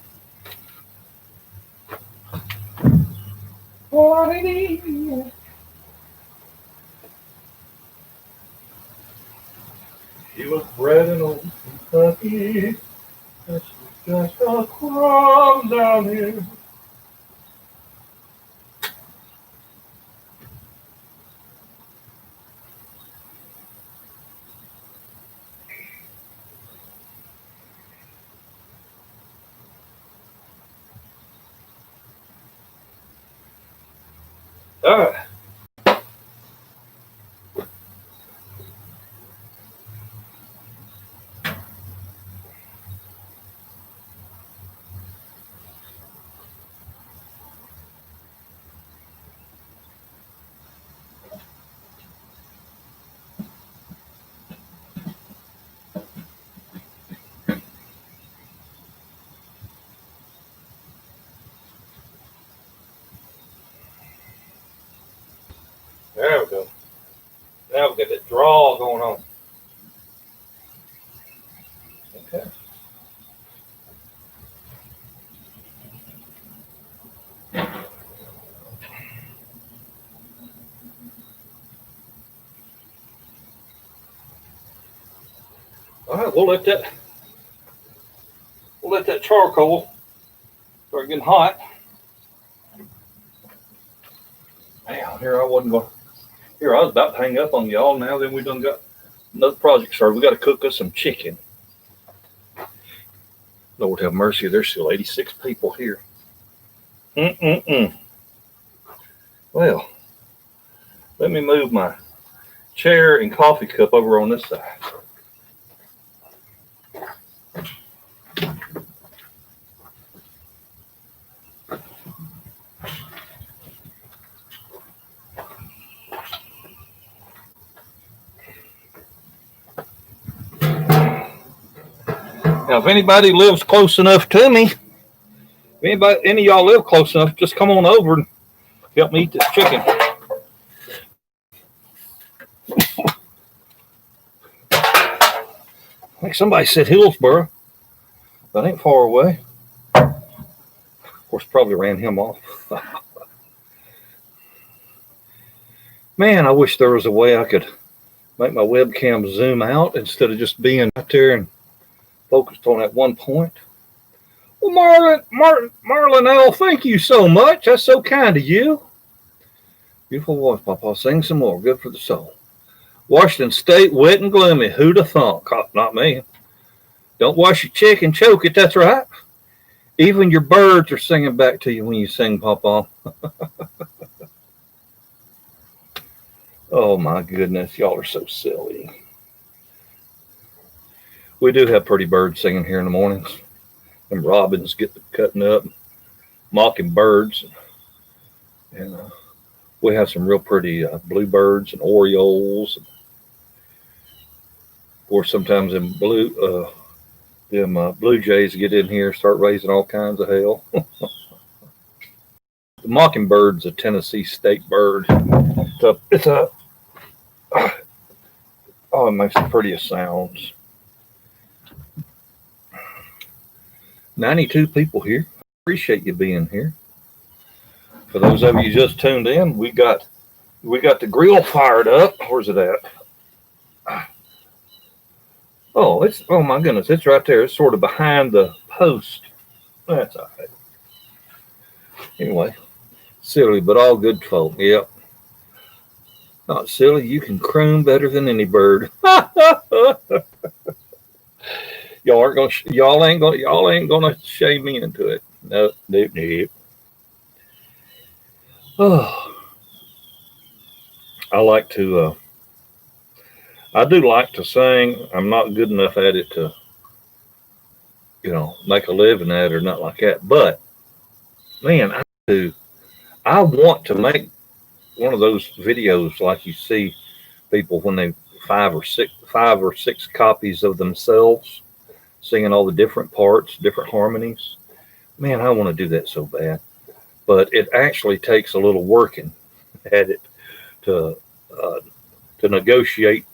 She was bred in old Kentucky, and she's just a crumb down here. All right. There we go. Now we got that draw going on. Okay. All right, we'll let that charcoal start getting hot. Man, here I wasn't going. Here I was about to hang up on y'all. Now then, we done got another project started. We got to cook us some chicken. Lord have mercy, there's still 86 people here. Well, let me move my chair and coffee cup over on this side. Now, if anybody lives close enough to me, if any of y'all live close enough, just come on over and help me eat this chicken. I think somebody said Hillsboro. That ain't far away. Of course, probably ran him off. Man, I wish there was a way I could make my webcam zoom out instead of just being out there and focused on that one point. Well, Marlon L., thank you so much. That's so kind of you. Beautiful voice, PawPaw. Sing some more. Good for the soul. Washington State, wet and gloomy. Who'da thunk? Not me. Don't wash your chicken, choke it. That's right. Even your birds are singing back to you when you sing, PawPaw. Oh my goodness, y'all are so silly. We do have pretty birds singing here in the mornings. And robins get to cutting up, mockingbirds, and we have some real pretty bluebirds and orioles. Or sometimes them blue jays get in here and start raising all kinds of hell. The mockingbird's a Tennessee state bird. It's a oh, it makes the prettiest sounds. 92 people here. Appreciate you being here. For those of you just tuned in, we got the grill fired up. Where's it at? Oh my goodness, it's right there. It's sort of behind the post. That's all right. Anyway, silly, but all good folk. Yep. Not silly. You can croon better than any bird. Y'all ain't gonna shame me into it. No, nope, nope. Oh, I do like to sing. I'm not good enough at it to, make a living at it or not like that. But man, I want to make one of those videos like you see people when they five or six copies of themselves singing all the different parts, different harmonies. Man, I want to do that so bad. But it actually takes a little working at it to negotiate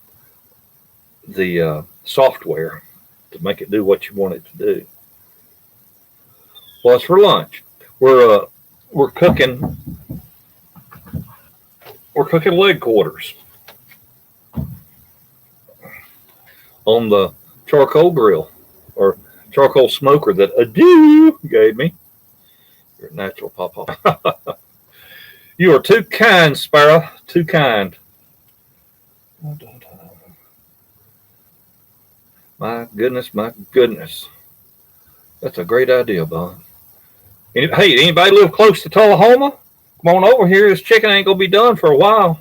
the software to make it do what you want it to do. Well, it's for lunch. We're cooking leg quarters on the charcoal grill or charcoal smoker that Adu gave me. You're a natural, PawPaw. You are too kind, Sparrow. Too kind. My goodness, my goodness. That's a great idea, Bob. Hey, anybody live close to Tullahoma? Come on over here. This chicken ain't going to be done for a while.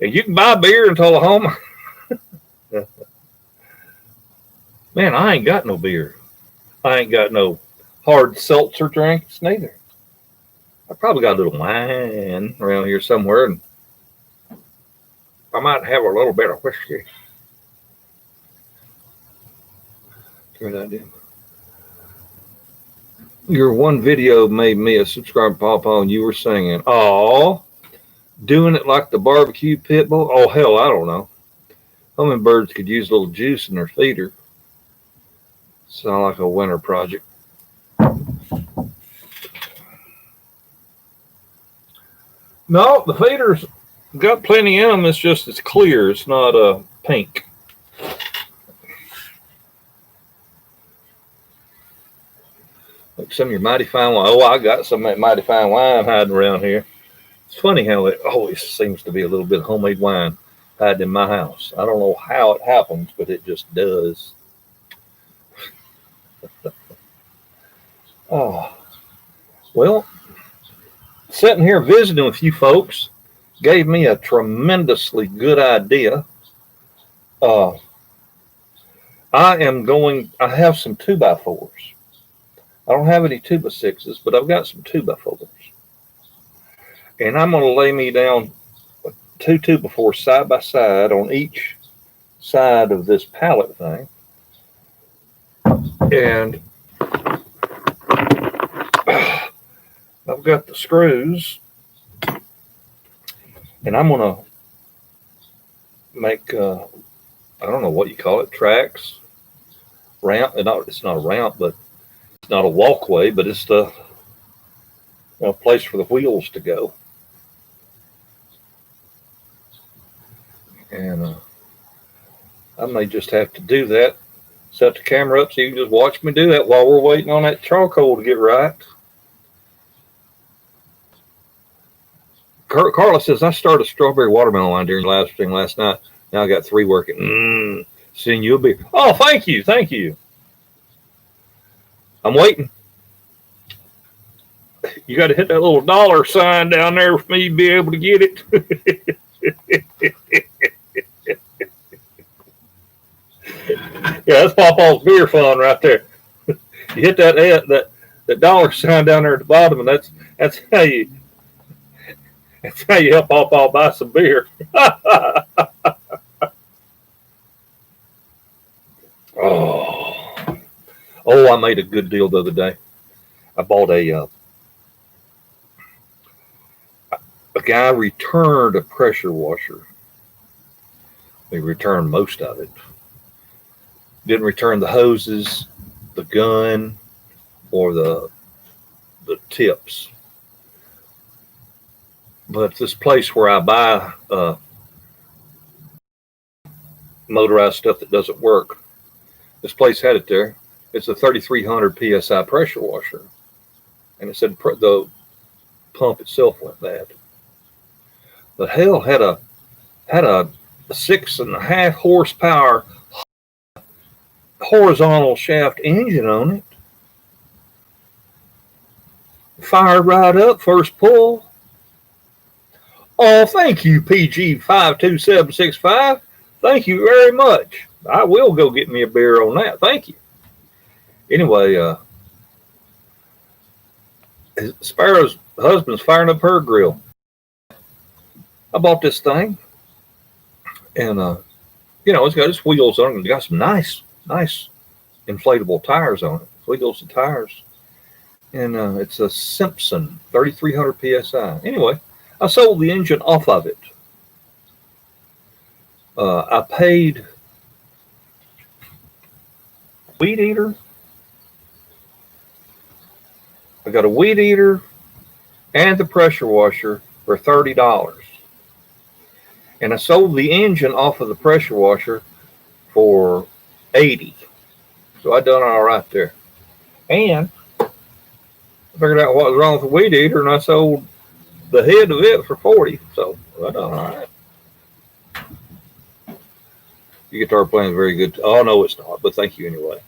And you can buy beer in Tullahoma. Man, I ain't got no beer. I ain't got no hard seltzer drinks neither. I probably got a little wine around here somewhere, and I might have a little bit of whiskey. Great idea. Your one video made me a subscriber, PawPaw, and you were singing. Oh, doing it like the barbecue pit bull. Oh, hell, I don't know. Hummingbirds could use a little juice in their feeder. Sound like a winter project. No, the feeder's got plenty in them. It's clear. It's not pink. Like some of your mighty fine wine. Oh, I got some of that mighty fine wine hiding around here. It's funny how it always seems to be a little bit of homemade wine hiding in my house. I don't know how it happens, but it just does. Oh, well, sitting here visiting with you folks gave me a tremendously good idea. I have some 2x4s. I don't have any 2x6s, but I've got some 2x4s. And I'm going to lay me down 2 2x4s side by side on each side of this pallet thing. And I've got the screws. And I'm going to make, I don't know what you call it, tracks, ramp. It's not a ramp, but it's not a walkway, but it's the place for the wheels to go. And I may just have to do that. Set the camera up so you can just watch me do that while we're waiting on that charcoal to get right. Carla says, I started a strawberry watermelon line during the live stream last night. Now I got 3 working. Send you a beer. Oh, thank you. Thank you. I'm waiting. You got to hit that little dollar sign down there for me to be able to get it. Yeah, that's PawPaw's beer fund right there. You hit that dollar sign down there at the bottom, and that's how you help PawPaw buy some beer. Oh, I made a good deal the other day. I bought a guy returned a pressure washer. He returned most of it. Didn't return the hoses, the gun, or the tips. But this place where I buy motorized stuff that doesn't work, this place had it there. It's a 3,300 psi pressure washer, and it said the pump itself went bad. But hell, had a 6.5 horsepower horizontal shaft engine on it. Fired right up first pull. Oh, thank you, PG 52765. Thank you very much. I will go get me a beer on that. Thank you. Anyway, Sparrow's husband's firing up her grill. I bought this thing, and it's got its wheels on it. It's got some nice inflatable tires on it. Wheels and tires, and it's a Simpson 3,300 psi. Anyway, I sold the engine off of it. I paid weed eater. I got a weed eater and the pressure washer for $30. And I sold the engine off of the pressure washer for $80. So I done all right there. And I figured out what was wrong with the weed eater, and I sold the head of it for $40. So I done all right. Your guitar playing is very good. Oh, no, it's not, but thank you anyway.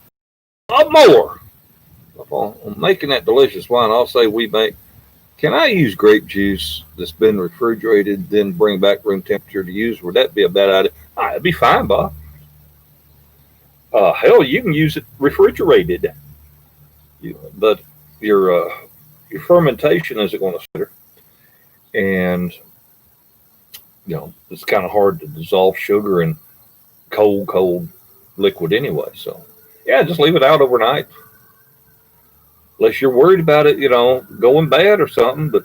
A lot more. I'm making that delicious wine. I'll say we make. Can I use grape juice that's been refrigerated, then bring back room temperature to use? Would that be a bad idea? It'd be fine, Bob. Hell, you can use it refrigerated. But your fermentation isn't going to stutter. And, it's kind of hard to dissolve sugar in cold liquid anyway. So, yeah, just leave it out overnight. Unless you're worried about it, going bad or something, but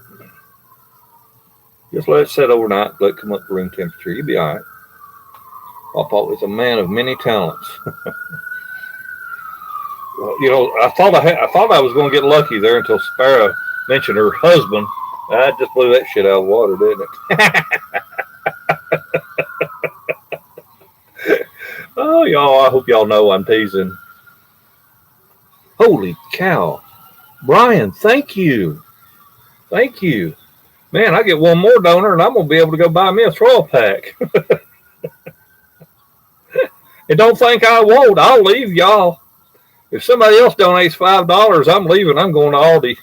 just let it sit overnight, let it come up to room temperature. You'll be all right. PawPaw is a man of many talents. Well, I thought I was going to get lucky there until Sparrow mentioned her husband. I just blew that shit out of water, didn't it? Oh, y'all, I hope y'all know I'm teasing. Holy cow. Brian, thank you. Thank you. Man, I get one more donor and I'm going to be able to go buy me a 12-pack. And don't think I won't. I'll leave y'all. If somebody else donates $5, I'm leaving. I'm going to Aldi.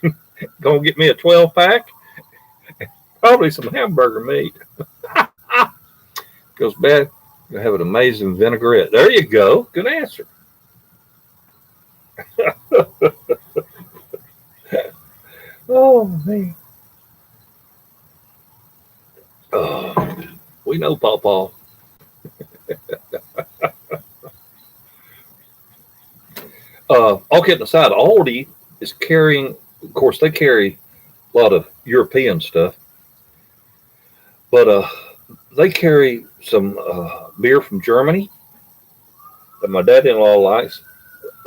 Going to get me a 12-pack. Probably some hamburger meat. Goes bad. You have an amazing vinaigrette. There you go. Good answer. Oh, man. Oh, we know PawPaw. All kidding aside, Aldi is carrying, of course, they carry a lot of European stuff, but they carry some beer from Germany that my dad-in-law likes.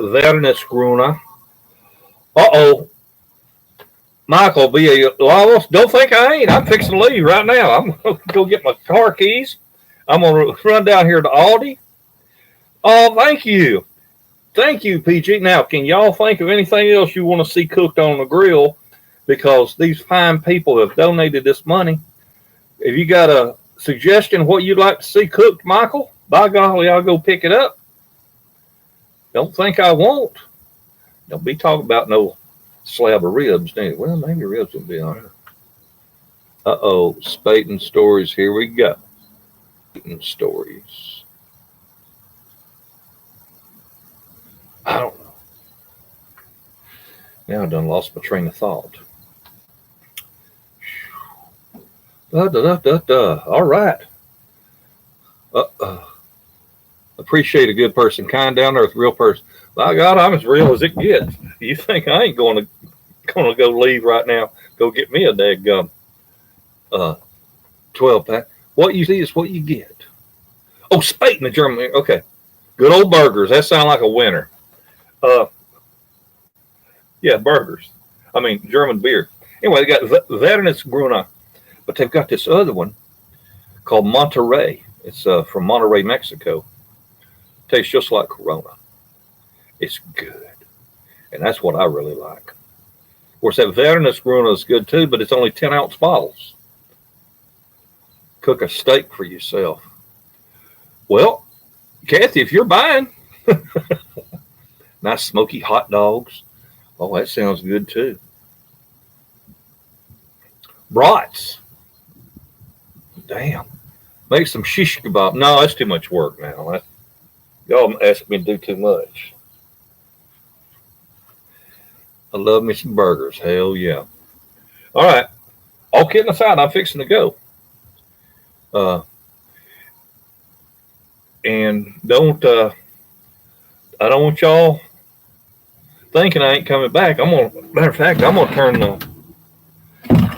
Wernesgrüner. Uh-oh. Michael, be a Lawless. Don't think I ain't. I'm fixing to leave right now. I'm going to go get my car keys. I'm going to run down here to Aldi. Oh, thank you. Thank you, PG. Now, can y'all think of anything else you want to see cooked on the grill? Because these fine people have donated this money. If you got a suggestion what you'd like to see cooked, Michael, by golly, I'll go pick it up. Don't think I won't. Don't be talking about no slab of ribs. Well, maybe ribs will be on there. Uh-oh, Spaten stories. Here we go. Spaten stories. I don't know. Now I done lost my train of thought. All right. Appreciate a good person, kind, down to earth, real person. By God, I'm as real as it gets. You think I ain't gonna go leave right now? Go get me a daggum 12-pack. What you see is what you get. Oh, Spaten, the German. Okay, good old burgers. That sounds like a winner. Yeah, burgers. I mean, German beer. Anyway, they got Werner's Gruner, but they've got this other one called Monterey. It's from Monterey, Mexico. Tastes just like Corona. It's good, and that's what I really like. Of course, that Werner's Gruner is good too, but it's only 10-ounce bottles. Cook a steak for yourself. Well, Kathy, if you're buying, nice smoky hot dogs. Oh, that sounds good too. Brats. Damn. Make some shish kebab. No, that's too much work now. Y'all ask me to do too much. I love me some burgers. Hell yeah. All right. All kidding aside, I'm fixing to go. And I don't want y'all thinking I ain't coming back. Matter of fact, I'm gonna turn the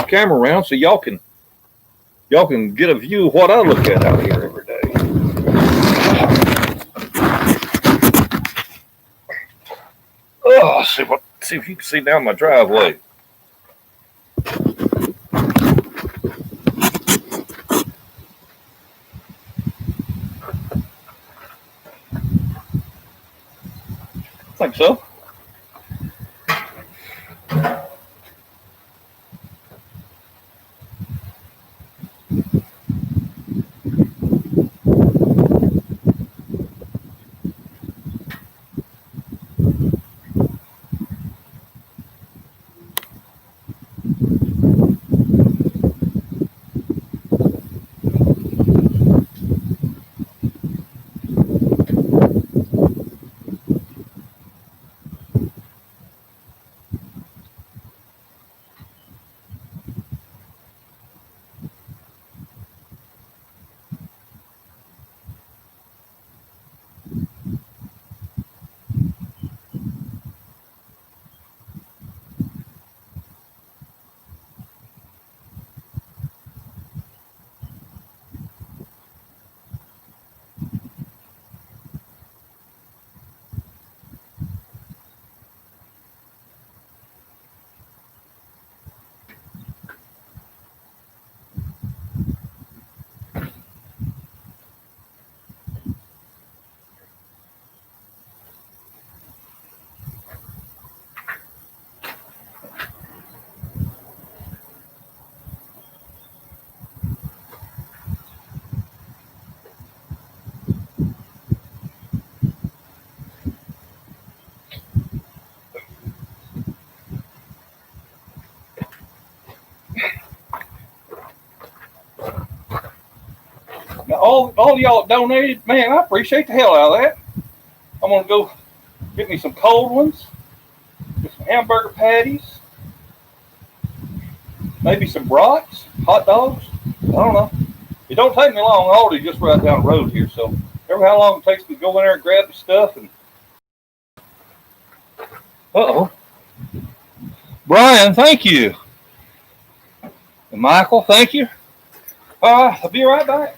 camera around so y'all can get a view of what I look at out here every day. Oh, see if you can see down my driveway. I think so. Now, all y'all donated, man, I appreciate the hell out of that. I'm gonna go get me some cold ones, get some hamburger patties, maybe some brats, hot dogs. I don't know. It don't take me long. Aldi's just right down the road here, so every how long it takes me to go in there and grab the stuff. And Brian, thank you. And Michael, thank you. I'll be right back.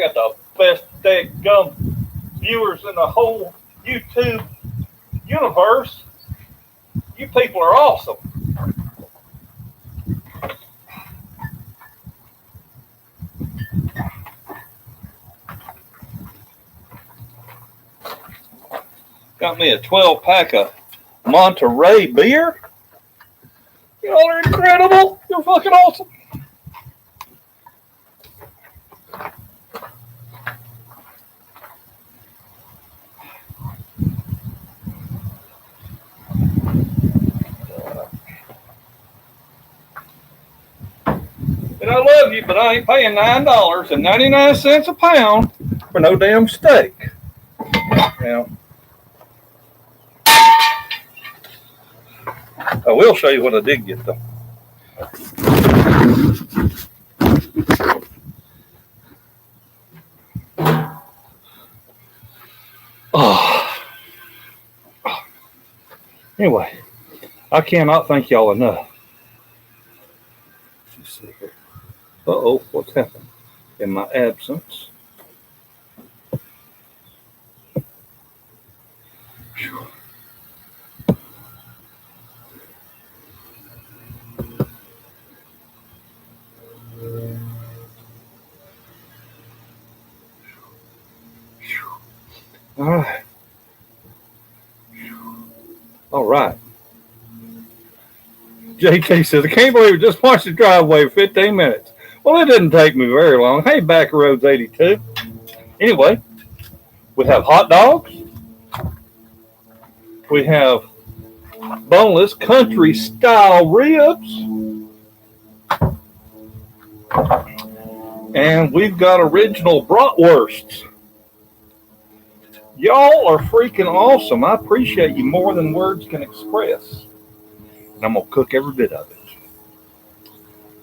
got the best gum viewers in the whole YouTube universe. You people are awesome. Got me a 12-pack of Monterey beer. Y'all are incredible. You're fucking awesome. And I love you, but I ain't paying $9.99 a pound for no damn steak. Now, I will show you what I did get though. Oh. Anyway, I cannot thank y'all enough. Let's see here. Uh-oh, what's happened in my absence? Whew. All right. All right. JK says, I can't believe it. Just watched the driveway for 15 minutes. Well, it didn't take me very long. Hey, Back Roads 82. Anyway, we have hot dogs. We have boneless country style ribs. And we've got original bratwursts. Y'all are freaking awesome. I appreciate you more than words can express. And I'm going to cook every bit of it.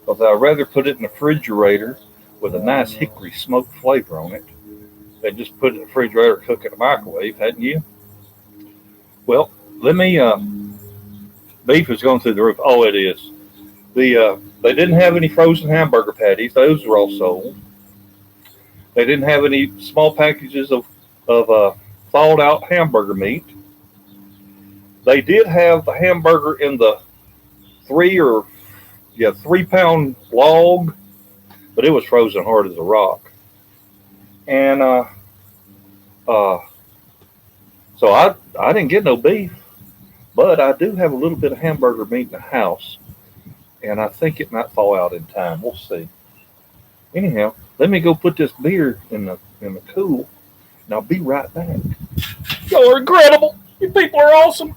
Because I'd rather put it in the refrigerator with a nice hickory smoked flavor on it than just put it in the refrigerator and cook it in the microwave, hadn't you? Well, let me, beef is going through the roof. Oh, it is. They didn't have any frozen hamburger patties. Those were all sold. They didn't have any small packages of thawed out hamburger meat. They did have the hamburger in the 3-pound log, but it was frozen hard as a rock. And so I didn't get no beef, but I do have a little bit of hamburger meat in the house, and I think it might thaw out in time. We'll see. Anyhow, let me go put this beer in the cool, and I'll be right back. Y'all are incredible. You people are awesome.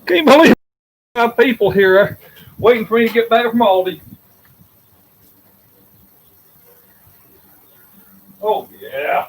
Can't believe my people here waiting for me to get back from Aldi. Oh, yeah.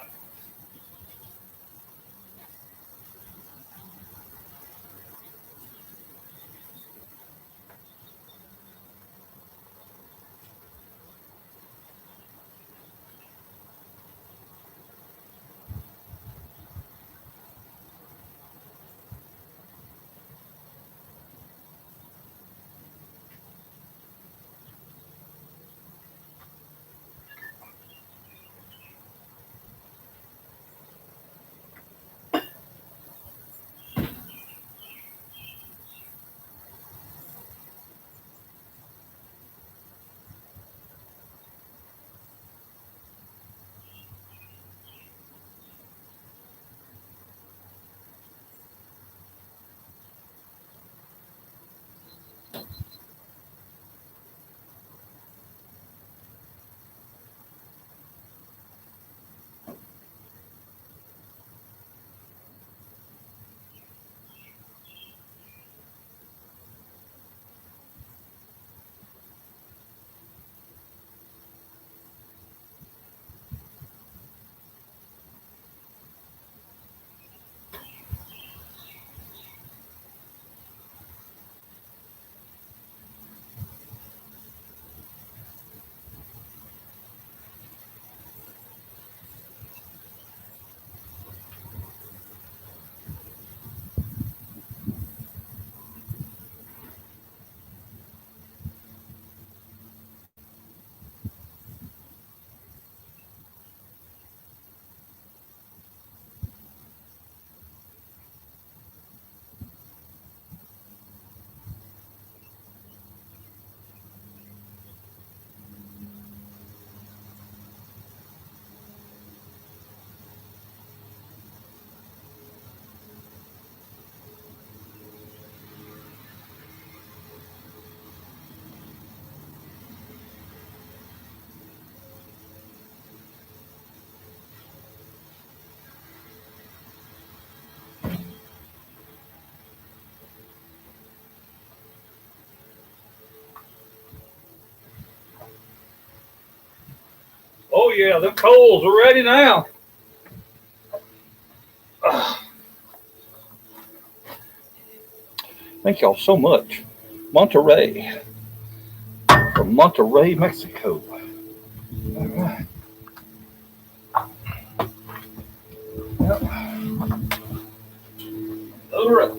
Oh yeah, the coals are ready now. Thank y'all so much. Monterrey. From Monterrey, Mexico. All right. Yep. Load her up.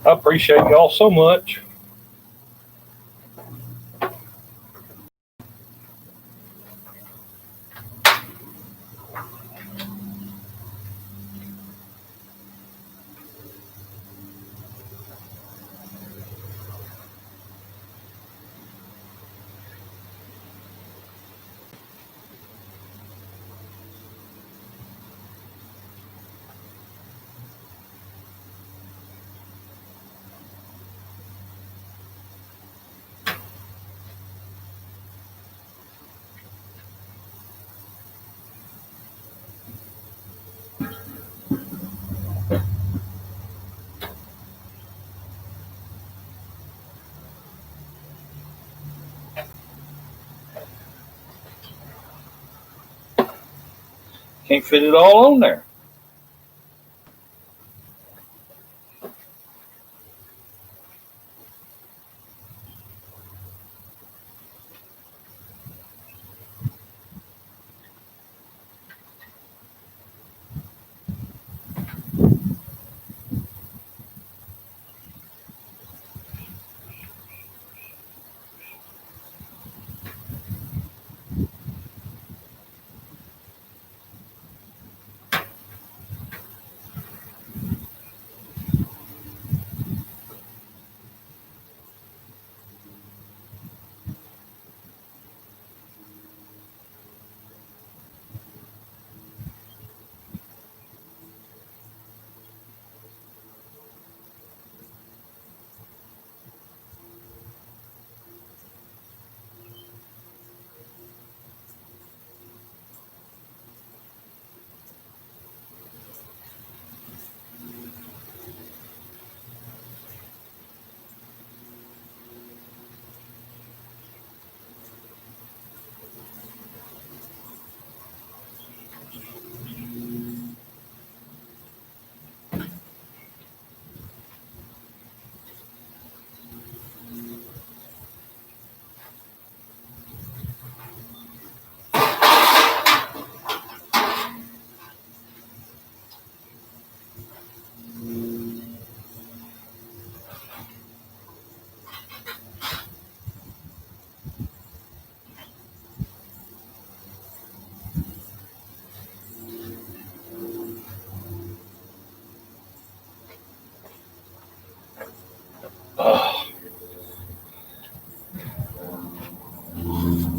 I appreciate y'all so much. Can't fit it all on there.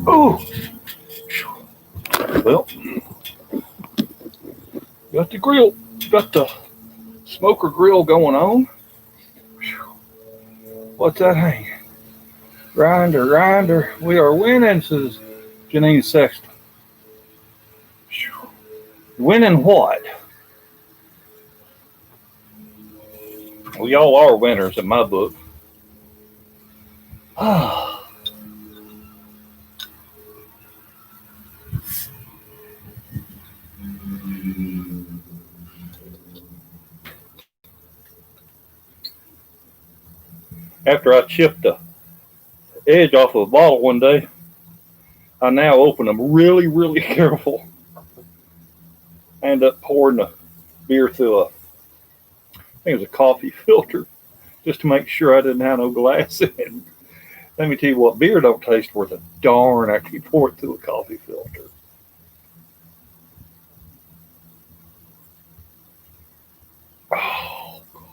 Oh, well, got the smoker grill going on. What's that hanging? Grinder. We are winning, says Janine Sexton. Winning what? Well, y'all are winners in my book. After I chipped the edge off of a bottle one day, I now open them really, really careful. I end up pouring the beer through I think it was a coffee filter, just to make sure I didn't have no glass in it. Let me tell you what, beer don't taste worth a darn after you pour it through a coffee filter. Oh, God.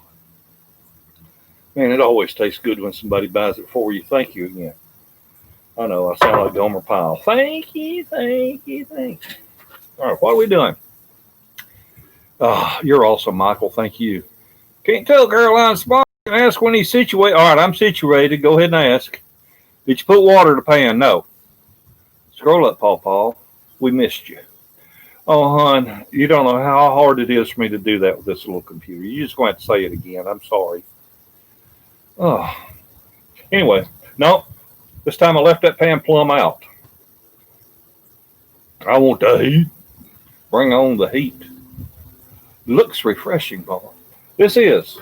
Man, it always tastes good when somebody buys it for you. Thank you again. I know, I sound like Gomer Pyle. Thank you, thank you, thank you. All right, what are we doing? You're awesome, Michael. Thank you. Can't tell Caroline Smart. Ask when he's situated. All right, I'm situated. Go ahead and ask. Did you put water in the pan? No. Scroll up, PawPaw. We missed you. Oh, hon, you don't know how hard it is for me to do that with this little computer. You just going to have to say it again. I'm sorry. Oh. Anyway, no. This time I left that pan plumb out. I want the heat. Bring on the heat. Looks refreshing, Paul. This is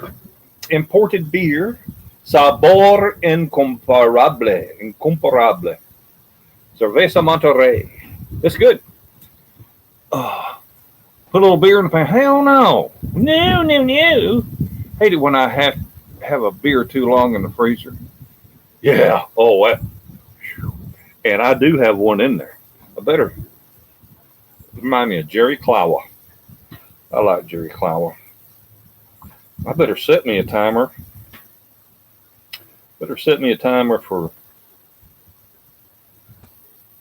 imported beer. Sabor incomparable. Incomparable. Cerveza Monterrey. It's good. Put a little beer in the pan. Hell no. No, no, no. Hate it when I have a beer too long in the freezer. Yeah. Oh, that. And I do have one in there. I better remind me of Jerry Clower. I like Jerry Clower. I better set me a timer. Better set me a timer for.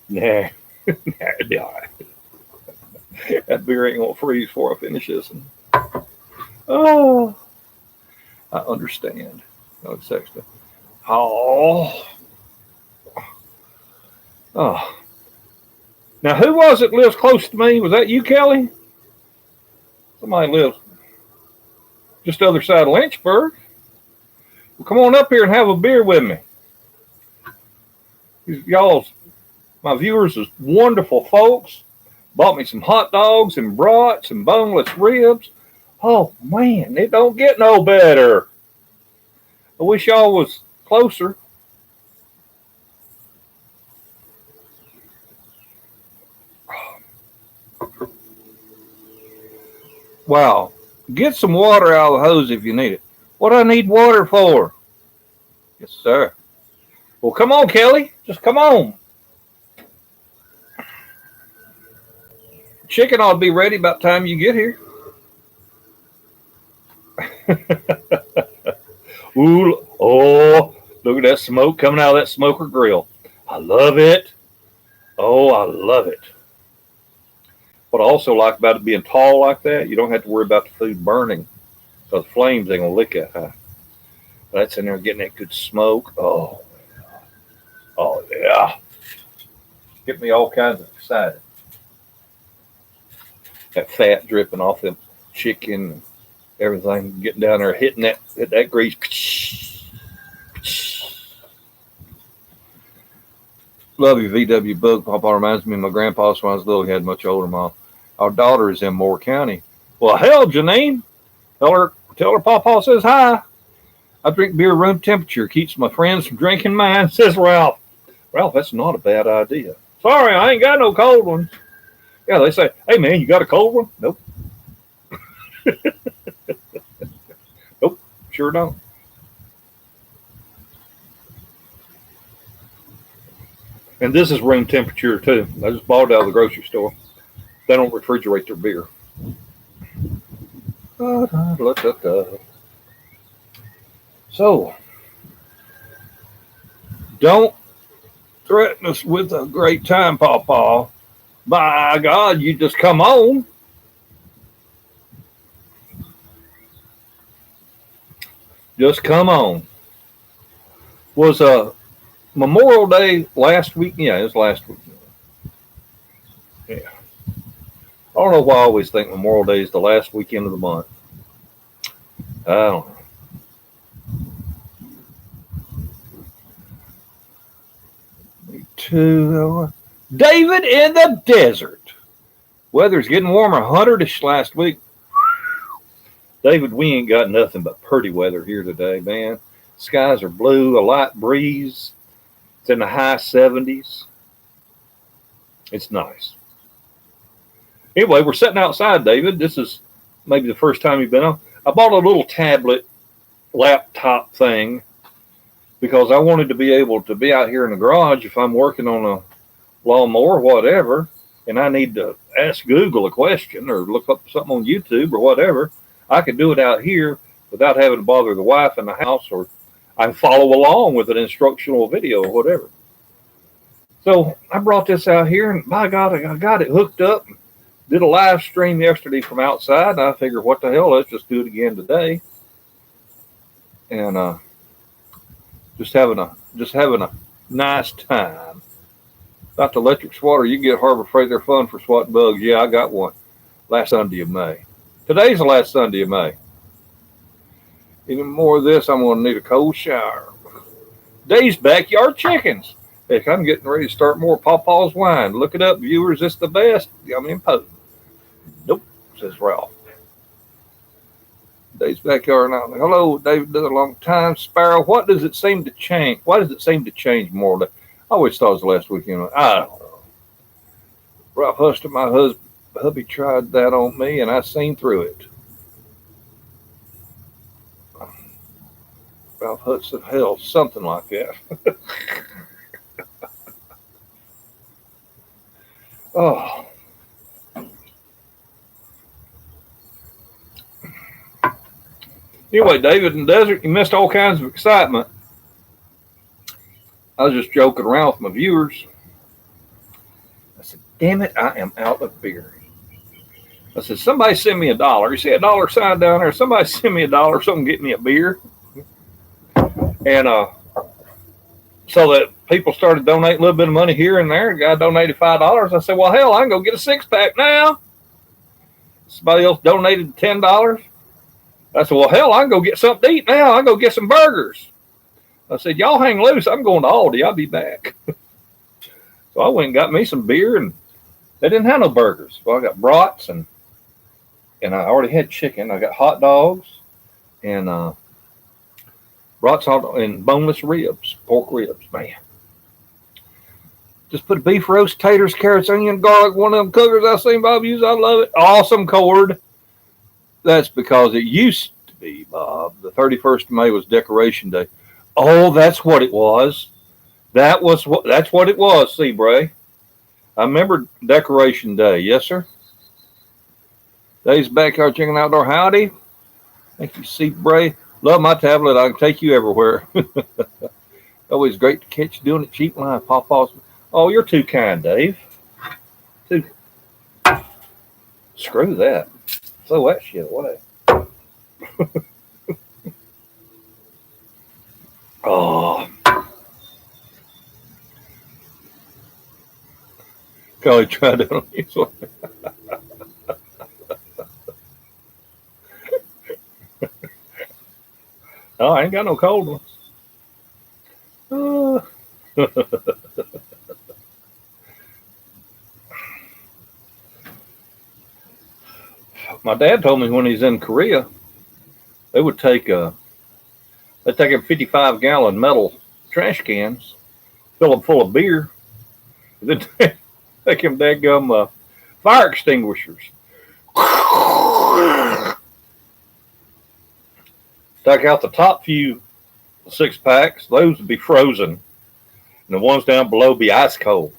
Nah. That beer ain't gonna freeze before I finish this. Oh, I understand. No, it's extra. Oh. Oh. Now, who was it lives close to me? Was that you, Kelly? Somebody lives just the other side of Lynchburg. Well, come on up here and have a beer with me. My viewers is wonderful folks. Bought me some hot dogs and brats and boneless ribs. Oh, man, it don't get no better. I wish y'all was closer. Wow. Get some water out of the hose if you need it. What do I need water for? Yes, sir. Well, come on, Kelly. Just come on. Chicken ought to be ready by the time you get here. Ooh, oh, look at that smoke coming out of that smoker grill. I love it. Oh, I love it. What I also like about it being tall like that, you don't have to worry about the food burning because the flames ain't going to lick that high. That's in there getting that good smoke. Oh, yeah. Get me all kinds of excited. That fat dripping off the chicken and everything, getting down there, hitting that grease. Love you, VW Bug. PawPaw reminds me of my grandpa when I was little. He had much older mom. Our daughter is in Moore County. Well, hell, Janine. Tell her PawPaw says hi. I drink beer room temperature. Keeps my friends from drinking mine, says Ralph. Ralph, that's not a bad idea. Sorry, I ain't got no cold ones. Yeah, they say, hey, man, you got a cold one? Nope. Nope, sure don't. And this is room temperature, too. I just bought it out of the grocery store. They don't refrigerate their beer. So, don't threaten us with a great time, PawPaw. By God, you just come on. Just come on. Was Memorial Day last week? Yeah, it was last week. Yeah. I don't know why I always think Memorial Day is the last weekend of the month. I don't know. David in the desert. Weather's getting warmer, 100-ish last week. David, we ain't got nothing but pretty weather here today, man. Skies are blue, a light breeze. It's in the high 70s. It's nice. Anyway, we're sitting outside, David. This is maybe the first time you've been on. I bought a little tablet laptop thing because I wanted to be able to be out here in the garage if I'm working on a lawnmower or whatever, and I need to ask Google a question or look up something on YouTube or whatever. I could do it out here without having to bother the wife in the house, or I can follow along with an instructional video or whatever. So I brought this out here, and by God, I got it hooked up. Did a live stream yesterday from outside, and I figured, what the hell, let's just do it again today. And just having a nice time. About the electric swatter, you get Harbor Freight, they're fun for swatting bugs. Yeah, I got one last Sunday of May. Today's the last Sunday of May. Even more of this, I'm going to need a cold shower. Dave's Backyard Chickens. Heck, I'm getting ready to start more PawPaw's wine. Look it up, viewers. It's the best. I'm in potent. Nope, says Ralph. Dave's Backyard. Hello, David. Been a long time. Sparrow, what does it seem to change? Why does it seem to change more? I always thought it was the last weekend. I don't know. Ralph Huster, my hubby tried that on me, and I seen through it. Ralph Hudson, hell, something like that. Oh. Anyway, David in the desert, you missed all kinds of excitement. I was just joking around with my viewers. I said, damn it, I am out of beer. I said, somebody send me $1. You see a dollar sign down there? Somebody send me $1 so I can get me a beer. And so that people started donating a little bit of money here and there. The guy donated $5. I said, well, hell, I can go get a 6-pack now. Somebody else donated $10. I said, well, hell, I can go get something to eat now. I can go get some burgers. I said, y'all hang loose. I'm going to Aldi. I'll be back. So I went and got me some beer, and they didn't have no burgers. So I got brats, and I already had chicken. I got hot dogs and brats and boneless ribs, pork ribs, man. Just put beef roast, taters, carrots, onion, garlic, one of them cookers I seen Bob use. I love it. Awesome cord. That's because it used to be, Bob. The 31st of May was Decoration Day. Oh, that's what it was. That's what it was, Seabray. I remember Decoration Day. Yes, sir. Dave's Backyard Chicken Outdoor. Howdy. Thank you, Seabray. Love my tablet. I can take you everywhere. Always great to catch you doing it cheap line. PawPaw's. Oh, you're too kind, Dave. Screw that. Throw that shit away. Oh. Golly, tried that on this one. Oh, I ain't got no cold ones. My dad told me when he's in Korea, they would take him 55-gallon metal trash cans, fill them full of beer, and then take him dadgum fire extinguishers. Take out the top few 6-packs; those would be frozen, and the ones down below be ice cold.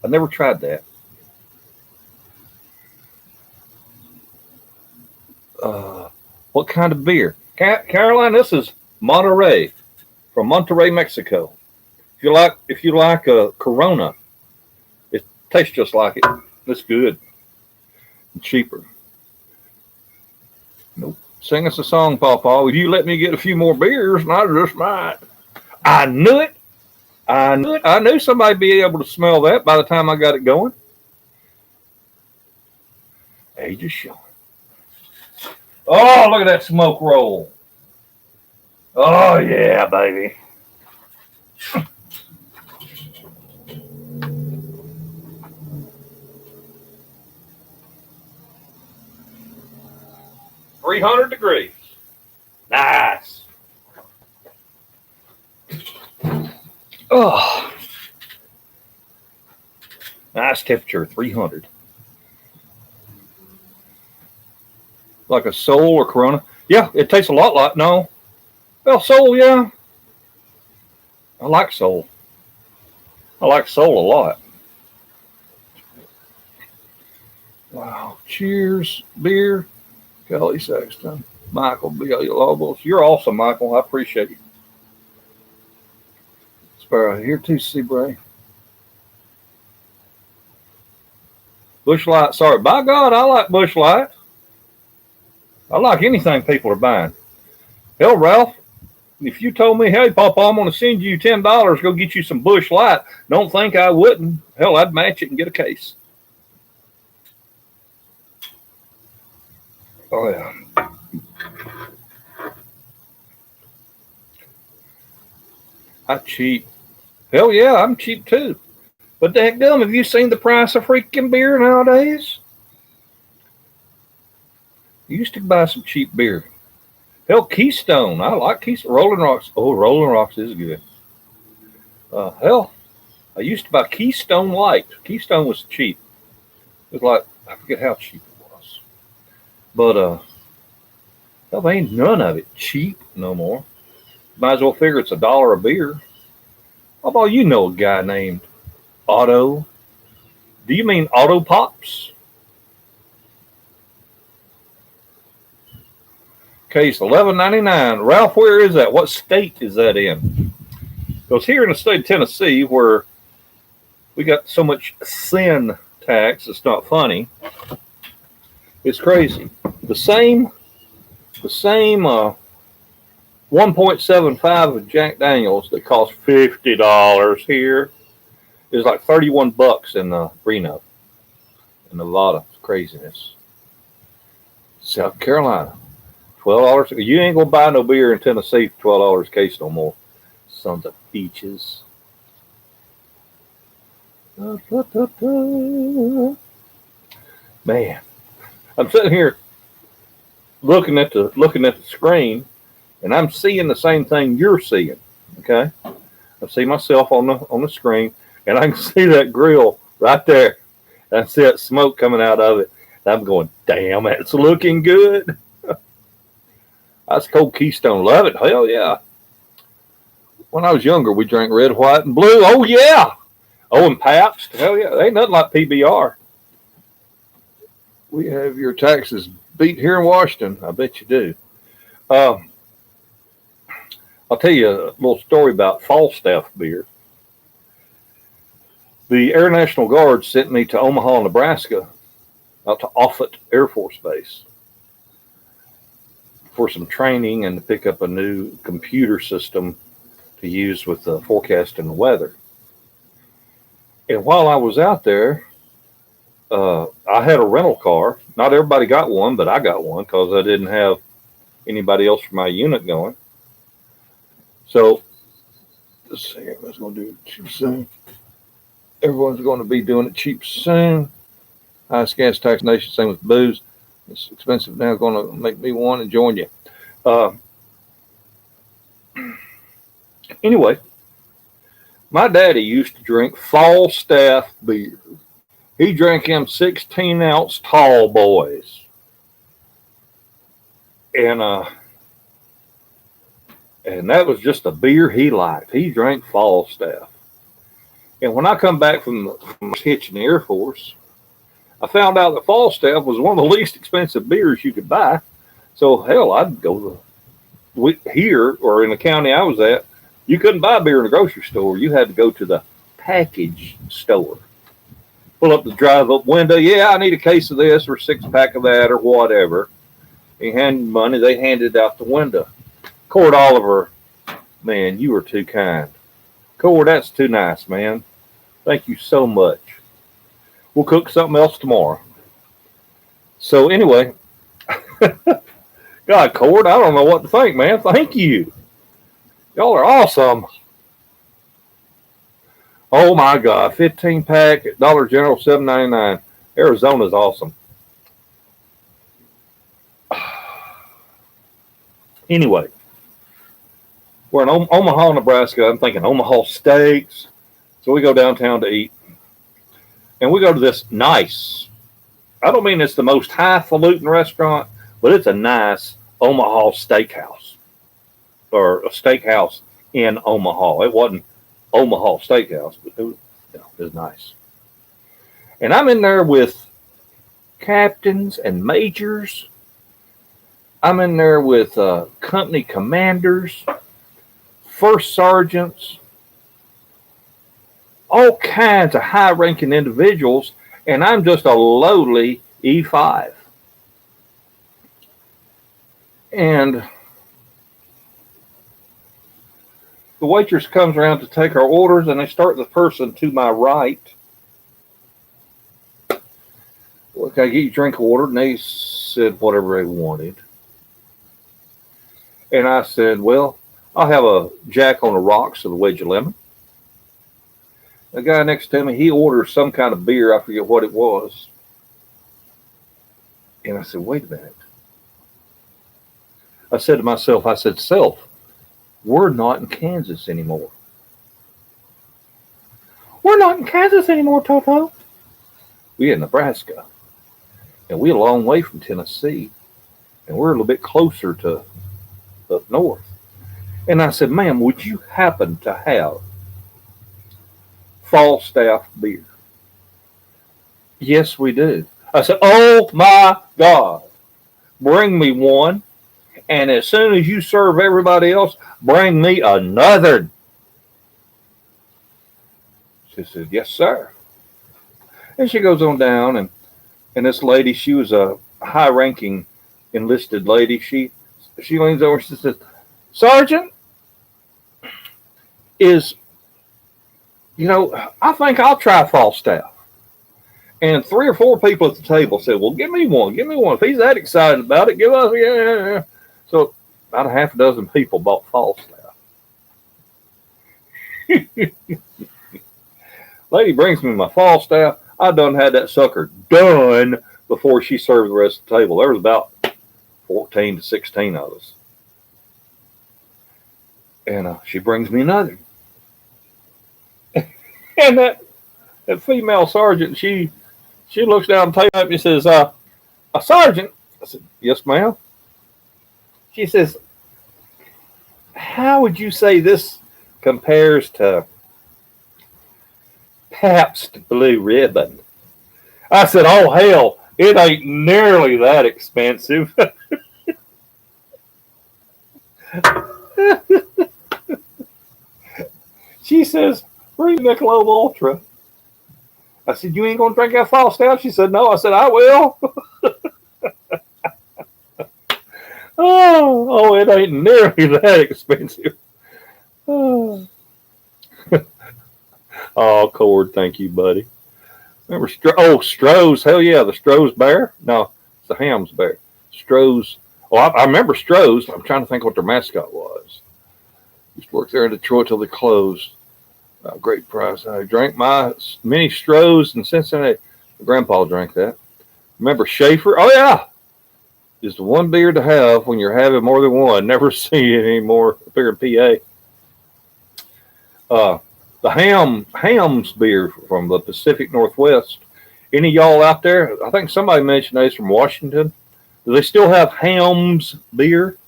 I never tried that. What kind of beer? Caroline, this is Monterey, from Monterey, Mexico. If you like a Corona, it tastes just like it. It's good and cheaper. Nope. Sing us a song, PawPaw. If you let me get a few more beers, and I just might. I knew it. I knew somebody'd be able to smell that by the time I got it going. Age is showing. Oh, look at that smoke roll. Oh, yeah, baby. $300 degrees. Nice. Oh, nice temperature, 300. Like a Soul or Corona. Yeah, it tastes a lot like, no. Well, Soul, yeah. I like Soul. I like Soul a lot. Wow. Cheers. Beer. Kelly Sexton. Michael B. Lobos. You're awesome, Michael. I appreciate you. Sparrow here too, Seabray. Bush Light. Sorry. By God, I like Bush Light. I like anything people are buying. Hell, Ralph, if you told me, hey, Papa, I'm going to send you $10, go get you some Bush Light, don't think I wouldn't. Hell, I'd match it and get a case. Oh, yeah. I'm cheap. Hell, yeah, I'm cheap, too. But the heck, have you seen the price of freaking beer nowadays? You used to buy some cheap beer. Hell, Keystone. I like Keystone. Rolling Rocks. Oh, Rolling Rocks is good. Hell, I used to buy Keystone Light. Keystone was cheap. It was like, I forget how cheap it was. But, hell, ain't none of it cheap no more. Might as well figure it's $1 a beer. How about you know a guy named Otto? Do you mean Auto Pops? Case $11.99. Ralph, where is that? What state is that in? Because here in the state of Tennessee, where we got so much sin tax, it's not funny. It's crazy. The same 1.75 of Jack Daniels that costs $50 here is like $31 in Reno, in Nevada. It's craziness. South Carolina. $12. You ain't gonna buy no beer in Tennessee for $12 a case no more. Sons of beaches. Man, I'm sitting here looking at the screen, and I'm seeing the same thing you're seeing. Okay, I see myself on the screen, and I can see that grill right there. I see that smoke coming out of it. And I'm going, damn, it's looking good. Ice cold Keystone, love it. Hell yeah. When I was younger, we drank red, white, and blue. Oh yeah. Oh, and Pabst. Hell yeah. They ain't nothing like PBR. We have your taxes beat here in Washington. I bet you do. I'll tell you a little story about Falstaff beer. The Air National Guard sent me to Omaha, Nebraska, out to Offutt Air Force Base for some training and to pick up a new computer system to use with the forecasting the weather. And while I was out there, I had a rental car. Not everybody got one, but I got one because I didn't have anybody else from my unit going. So, let's see, everyone's going to do it cheap soon. Everyone's going to be doing it cheap soon. Highest gas tax nation, same with booze. It's expensive now, going to make me want to join you. Anyway, my daddy used to drink Falstaff beer. He drank them 16-ounce tall boys. And that was just a beer he liked. He drank Falstaff. And when I come back from hitch in the Air Force, I found out that Falstaff was one of the least expensive beers you could buy. So, hell, I'd go here or in the county I was at, you couldn't buy beer in the grocery store. You had to go to the package store. Pull up the drive-up window. Yeah, I need a case of this or a 6-pack of that or whatever. He handed money. They handed out the window. Cord Oliver, man, you were too kind. Cord, that's too nice, man. Thank you so much. We'll cook something else tomorrow. So anyway, God, Cord, I don't know what to think, man. Thank you. Y'all are awesome. Oh my God, 15-pack at Dollar General, $7.99. Arizona's awesome. Anyway, We're in Omaha, Nebraska. I'm thinking Omaha steaks. So we go downtown to eat. And we go to this nice, I don't mean it's the most highfalutin restaurant, but it's a nice Omaha steakhouse. Or a steakhouse in Omaha. It wasn't Omaha Steakhouse, but it was nice. And I'm in there with captains and majors. I'm in there with company commanders, first sergeants, all kinds of high-ranking individuals, and I'm just a lowly E5. And the waitress comes around to take our orders, and they start the person to my right. Look, I get you a drink order, and they said whatever they wanted. And I said, well, I'll have a Jack on the Rocks with a wedge of lemon. The guy next to me, he orders some kind of beer. I forget what it was. And I said, wait a minute. I said to myself, Self, we're not in Kansas anymore. We're not in Kansas anymore, Toto. We're in Nebraska. And we're a long way from Tennessee. And we're a little bit closer to up north. And I said, ma'am, would you happen to have Falstaff beer? Yes, we do. I said, oh my God, bring me one. And as soon as you serve everybody else, bring me another. She said, yes, sir. And she goes on down, and this lady, she was a high-ranking enlisted lady. She leans over and she says, Sergeant, I think I'll try Falstaff. And 3 or 4 people at the table said, well, give me one. If he's that excited about it, give us, yeah. So about a half a dozen people bought Falstaff. Lady brings me my Falstaff. I done had that sucker done before she served the rest of the table. There was about 14 to 16 of us. And she brings me another. And that female sergeant, she looks down the table at me and says, a sergeant? I said, yes, ma'am. She says, how would you say this compares to Pabst Blue Ribbon? I said, oh, hell, it ain't nearly that expensive. She says, bring Michelob Ultra. I said, you ain't going to drink that Falstaff? She said, no. I said, I will. Oh, it ain't nearly that expensive. Oh, Cord, thank you, buddy. Remember Stroh's? Hell yeah, the Stroh's Bear? No, it's the Ham's Bear. Stroh's. Oh, I remember Stroh's. I'm trying to think what their mascot was. Used to work there in Detroit till they closed. Great price. I drank my mini Stroh's in Cincinnati. My grandpa drank that. Remember Schaefer? Oh, yeah. Just one beer to have when you're having more than one. Never see it anymore up here in PA. The Ham's beer from the Pacific Northwest. Any of y'all out there? I think somebody mentioned they's from Washington. Do they still have Ham's beer?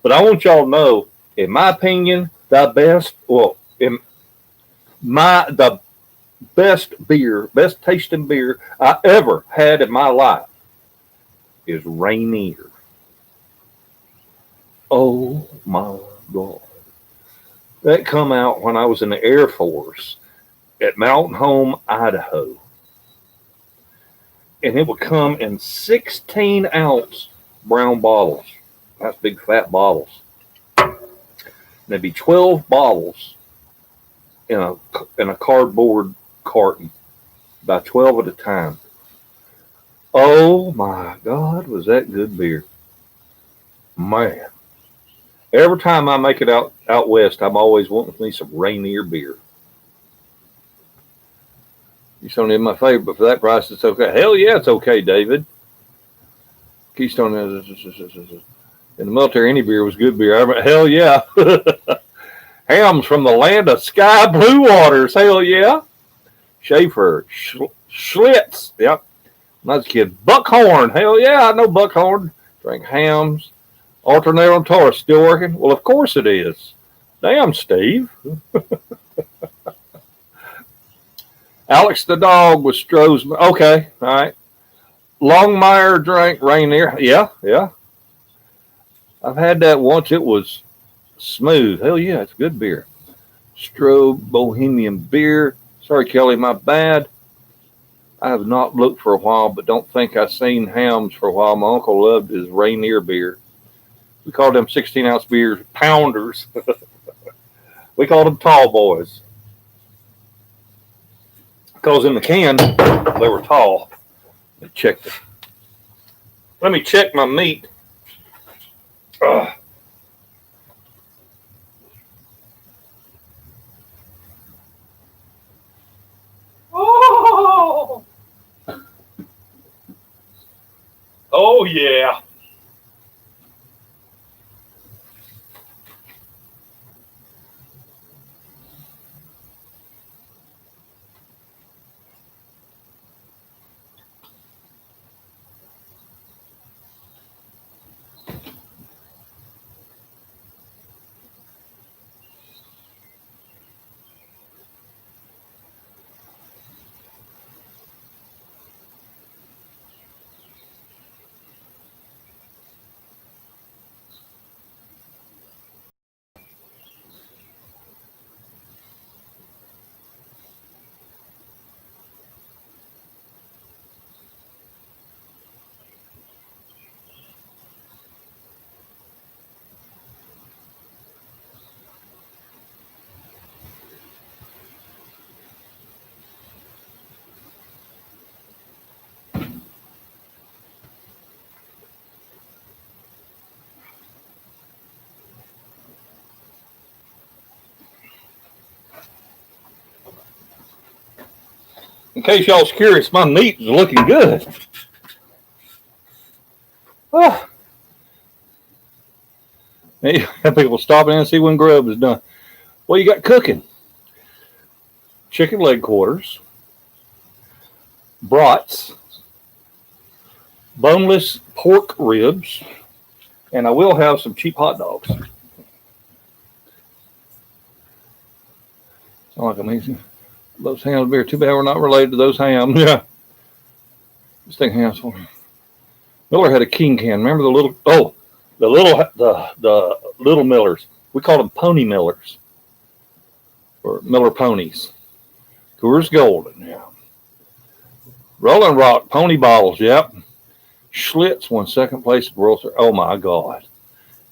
But I want y'all to know, in my opinion, the best tasting beer I ever had in my life is Rainier. Oh my God. That come out when I was in the Air Force at Mountain Home, Idaho. And it would come in 16-ounce brown bottles. That's big fat bottles. And there'd be 12 bottles in a cardboard carton, about 12 at a time. Oh my God, was that good beer. Man. Every time I make it out west, I'm always wanting me some Rainier beer. Keystone is my favorite, but for that price, it's okay. Hell yeah, it's okay, David. Keystone is, In the military, any beer was good beer. Hell yeah. Hams from the land of sky blue waters. Hell yeah. Schaefer. Schlitz. Yep. When I was a kid. Buckhorn. Hell yeah, I know Buckhorn. Drink hams. Alternator on Taurus. Still working? Well, of course it is. Damn, Steve. Alex the dog with Stroh's. Okay, all right. Longmire drank Rainier. Yeah, yeah. I've had that once. It was smooth. Hell yeah, it's good beer. Stroh Bohemian beer. Sorry, Kelly, my bad. I have not looked for a while, but don't think I've seen hams for a while. My uncle loved his Rainier beer. We called them 16-ounce beers pounders. We called them tall boys. Because in the can, they were tall. Let me check my meat. Oh! Oh, yeah. In case y'all's curious, my meat is looking good. Oh. Hey, people stop in and see when grub is done. What you got cooking? Chicken leg quarters, brats, boneless pork ribs, and I will have some cheap hot dogs. I like amazing. Those hams beer. Too bad we're not related to those hams. Yeah. Just think hams for me. Miller had a king can. Remember the little Millers. We called them pony Millers. Or Miller ponies. Coors Golden, yeah. Rolling Rock, pony bottles, yep. Schlitz won second place at World Series. Oh my God.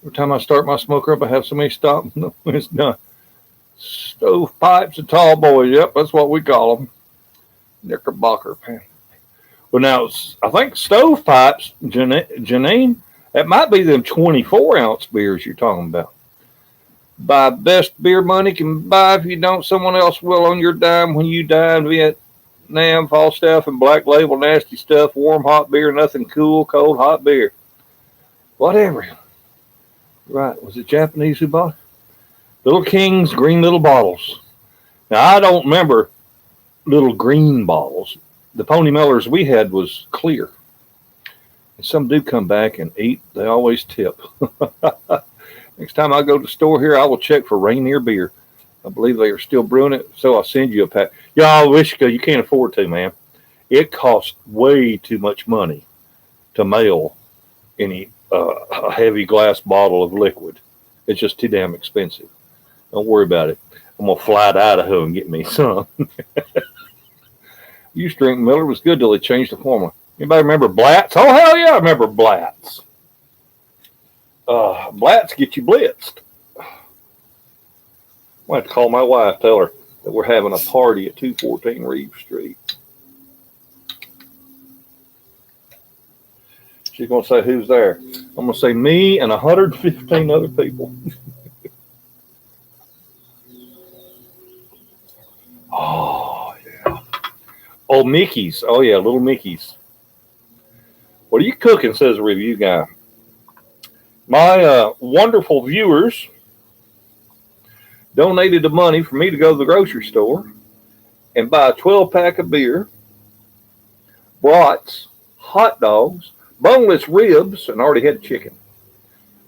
Every time I start my smoker up, I have somebody stop. No, it's done. Stovepipes and tall boys. Yep, that's what we call them. Knickerbocker pan. Well, now, I think stovepipes, Janine, that might be them 24-ounce beers you're talking about. Buy best beer money can buy. If you don't, someone else will on your dime when you die in Vietnam. Falstaff and Black Label, nasty stuff. Warm, hot beer, nothing cool, cold, hot beer. Whatever. Right, was it Japanese who bought it? Little Kings, green little bottles. Now, I don't remember little green bottles. The Pony Millers we had was clear. And some do come back and eat. They always tip. Next time I go to the store here, I will check for Rainier beer. I believe they are still brewing it, so I'll send you a pack. Y'all wish you can't afford to, man. It costs way too much money to mail any a heavy glass bottle of liquid. It's just too damn expensive. Don't worry about it. I'm going to fly to Idaho and get me some. Used to drink Miller. Was good till they changed the formula. Anybody remember Blatz? Oh, hell yeah, I remember Blatz. Blatz get you blitzed. I have to call my wife, tell her that we're having a party at 214 Reeve Street. She's going to say, who's there? I'm going to say me and 115 other people. Oh, yeah. Oh, Mickey's. Oh, yeah, little Mickey's. What are you cooking, says a review guy. My wonderful viewers donated the money for me to go to the grocery store and buy a 12-pack of beer, brats, hot dogs, boneless ribs, and already had chicken.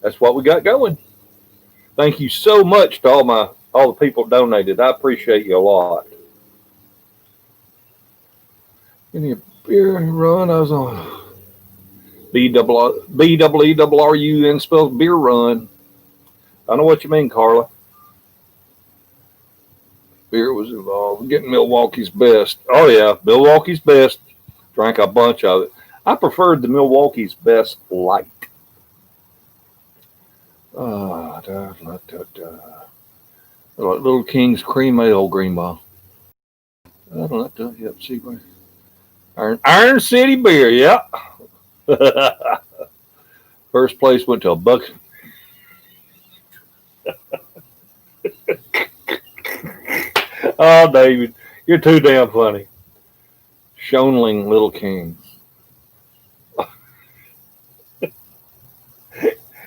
That's what we got going. Thank you so much to all the people that donated. I appreciate you a lot. Give me a beer run. I was on BEERRUN spells beer run. I know what you mean, Carla. Beer was involved. Getting Milwaukee's best. Oh yeah, Milwaukee's best. Drank a bunch of it. I preferred the Milwaukee's best light. Little King's Cream Ale Greenball. Yep, see where. Iron City beer, yeah. First place went to a buck. Oh, David, you're too damn funny. Schoenling Little Kings.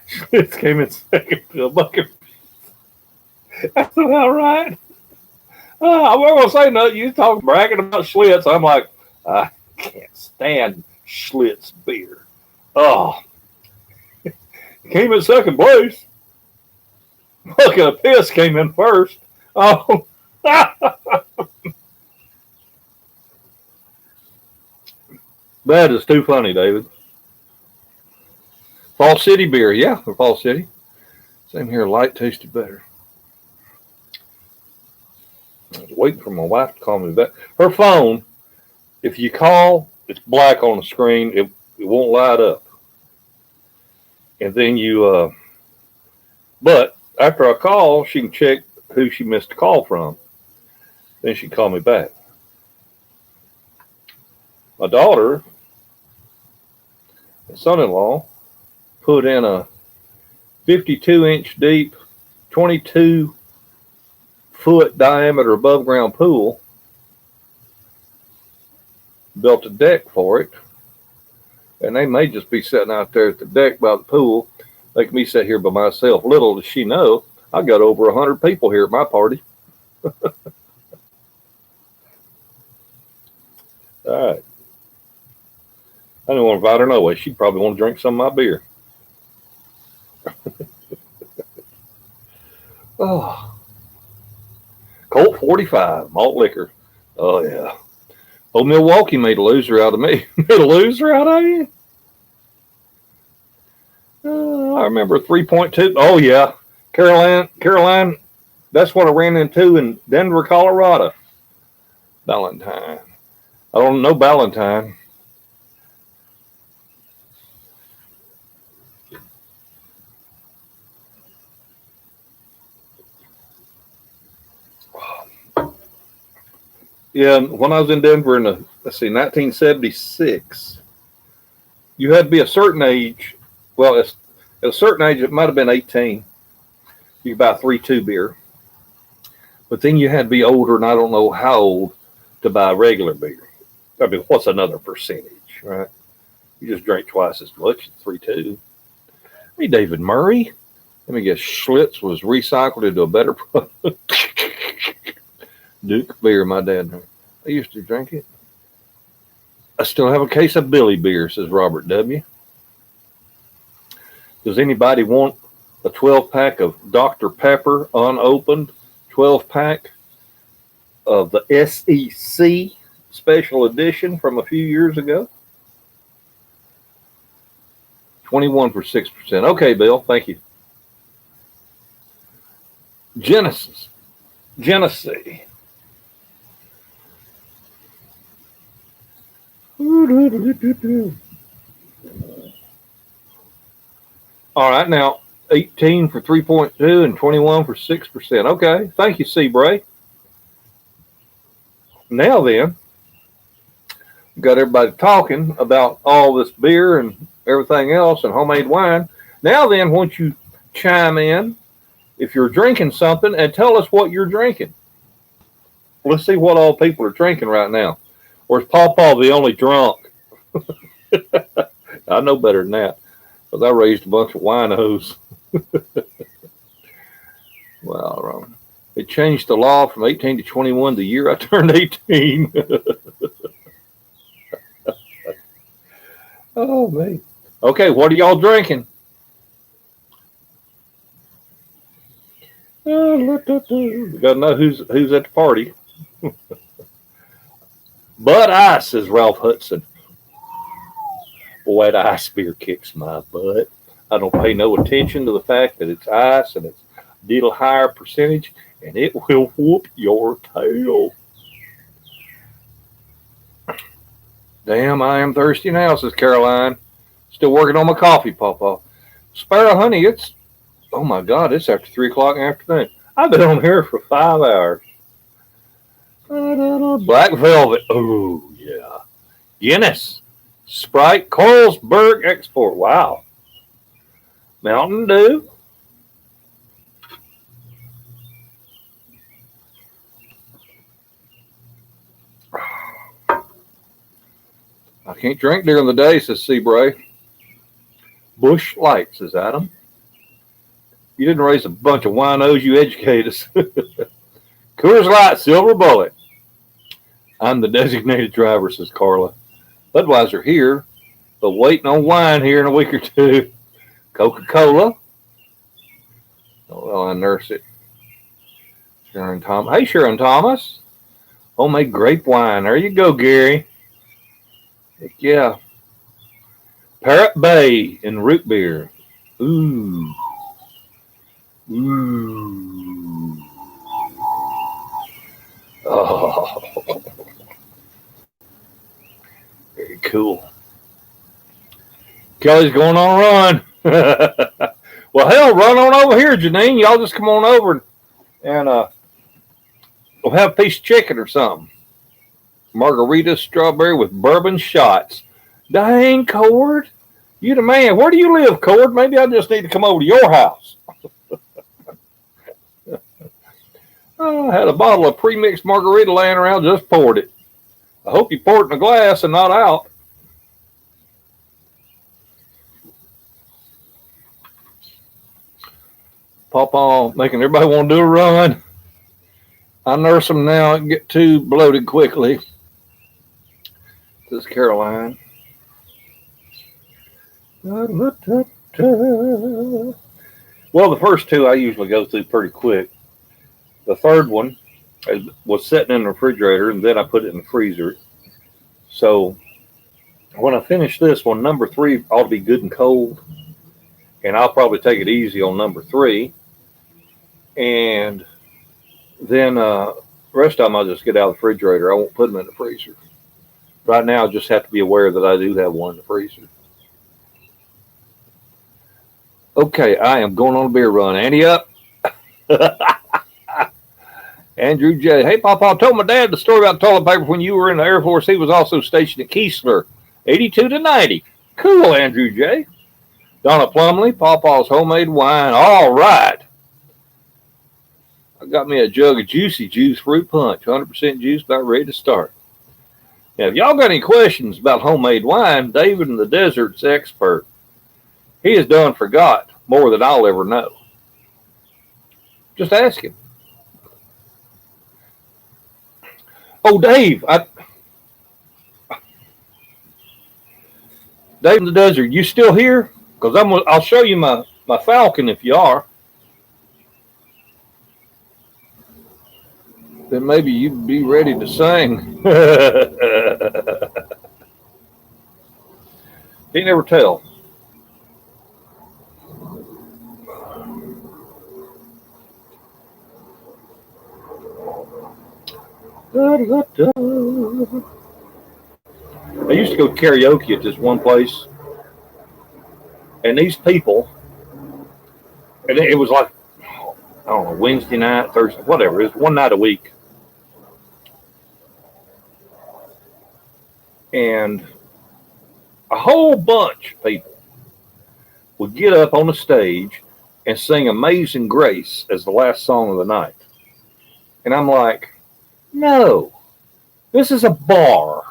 Schlitz came in second to a bucket. That's about right. I wasn't going to say nothing. You talking bragging about Schlitz. I'm like, I can't stand Schlitz beer. Oh. Came in second place. Bucket of Piss came in first. Oh. That is too funny, David. Fall City beer, yeah, for Fall City. Same here, light tasted better. I was waiting for my wife to call me back. Her phone, if you call, it's black on the screen. It won't light up. And then but after I call, she can check who she missed a call from. Then she called me back. My daughter, my son-in-law, put in a 52-inch deep, 22-foot diameter above ground pool, built a deck for it, and they may just be sitting out there at the deck by the pool, making me sit here by myself. Little does she know, I got over 100 people here at my party. All right. I didn't want to invite her no way. She'd probably want to drink some of my beer. Oh. Colt 45, malt liquor. Oh, yeah. Oh, Milwaukee made a loser out of me. Made a loser out of you? I remember 3.2. Oh, yeah. Caroline, that's what I ran into in Denver, Colorado. Valentine. I don't know Valentine. Yeah, when I was in Denver in 1976, you had to be a certain age. Well, at a certain age, it might have been 18. You could buy 3.2 beer. But then you had to be older, and I don't know how old, to buy regular beer. I mean, what's another percentage, right? You just drink twice as much at 3.2. Hey, David Murray. Let me guess, Schlitz was recycled into a better product. Duke beer, my dad drank. I used to drink it. I still have a case of Billy beer, says Robert W. Does anybody want a 12-pack of Dr. Pepper unopened? 12-pack of the SEC special edition from a few years ago? 21 for 6%. Okay, Bill, thank you. Genesee. All right, now 18 for 3.2 and 21 for 6%. Okay, thank you, Seabray. Now then, got everybody talking about all this beer and everything else and homemade wine. Now then, won't you chime in if you're drinking something and tell us what you're drinking? Let's see what all people are drinking right now. Or is PawPaw the only drunk? I know better than that. because I raised a bunch of winos. Well, it changed the law from 18 to 21 the year I turned 18. Oh, man. Okay, what are y'all drinking? We gotta know who's at the party. Bud Ice, says Ralph Hudson. Boy, that ice beer kicks my butt. I don't pay no attention to the fact that it's ice and it's a little higher percentage, and it will whoop your tail. Damn, I am thirsty now, says Caroline. Still working on my coffee, Pawpaw. Sparrow Honey, oh my God, it's after 3 o'clock in the afternoon. I've been on here for 5 hours. Black Velvet, oh yeah. Guinness, Sprite, Carlsberg Export, wow. Mountain Dew. I can't drink during the day, says Seabray. Bush Light, says Adam. You didn't raise a bunch of winos, you educate us. Coors Light, Silver Bullet. I'm the designated driver, says Carla. Budweiser here, but waiting on wine here in a week or two. Coca-Cola. Oh, well, I nurse it. Sharon Thomas. Hey, Sharon Thomas. Homemade grape wine. There you go, Gary. Heck yeah. Parrot Bay and root beer. Ooh. Ooh. Oh. Very cool. Kelly's going on a run. Well, hell, run on over here, Janine. Y'all just come on over and we'll have a piece of chicken or something. Margarita strawberry with bourbon shots. Dang, Cord. You the man. Where do you live, Cord? Maybe I just need to come over to your house. I had a bottle of pre-mixed margarita laying around, just poured it. I hope you poured it in a glass and not out. Pawpaw making everybody want to do a run. I nurse them now and get too bloated quickly. This is Caroline. Well, the first two I usually go through pretty quick. The third one was sitting in the refrigerator, and then I put it in the freezer. So when I finish this one, number 3 ought to be good and cold. And I'll probably take it easy on number 3. And then the rest of them I'll just get out of the refrigerator. I won't put them in the freezer. Right now, I just have to be aware that I do have one in the freezer. Okay, I am going on a beer run. Andy up. Andrew J. Hey, Pawpaw, told my dad the story about toilet paper when you were in the Air Force. He was also stationed at Keesler, 82 to 90. Cool, Andrew J. Donna Plumley, Pawpaw's homemade wine. All right. I got me a jug of Juicy Juice fruit punch, 100% juice, about ready to start. Now, if y'all got any questions about homemade wine, David in the Desert's expert. He has done forgot more than I'll ever know. Just ask him. Oh, Dave. Dave in the Desert, you still here? Because I'll show you my falcon if you are. Then maybe you'd be ready to sing. He never tell. I used to go karaoke at this one place, and these people, and it was like, I don't know, Wednesday night, Thursday, whatever, it was one night a week. And a whole bunch of people would get up on the stage and sing Amazing Grace as the last song of the night. And I'm like, no, this is a bar.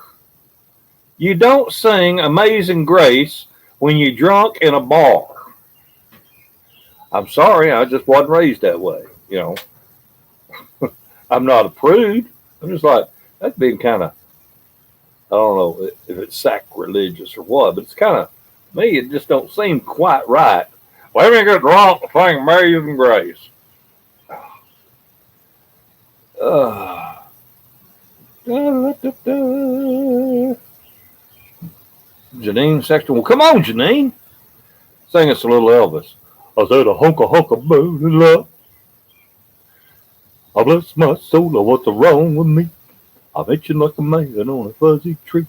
You don't sing Amazing Grace when you're drunk in a bar. I'm sorry, I just wasn't raised that way. You know, I'm not a prude. I'm just like, that's being kind of, I don't know if it's sacrilegious or what, but it's kind of, me, it just don't seem quite right. Let me get drunk and sing Amazing Grace. Janine Sexton. Well, come on, Janine. Sing us a little Elvis. I said a honka booty love. I bless my soul, oh, what's wrong with me? I'm itching like a man on a fuzzy tree.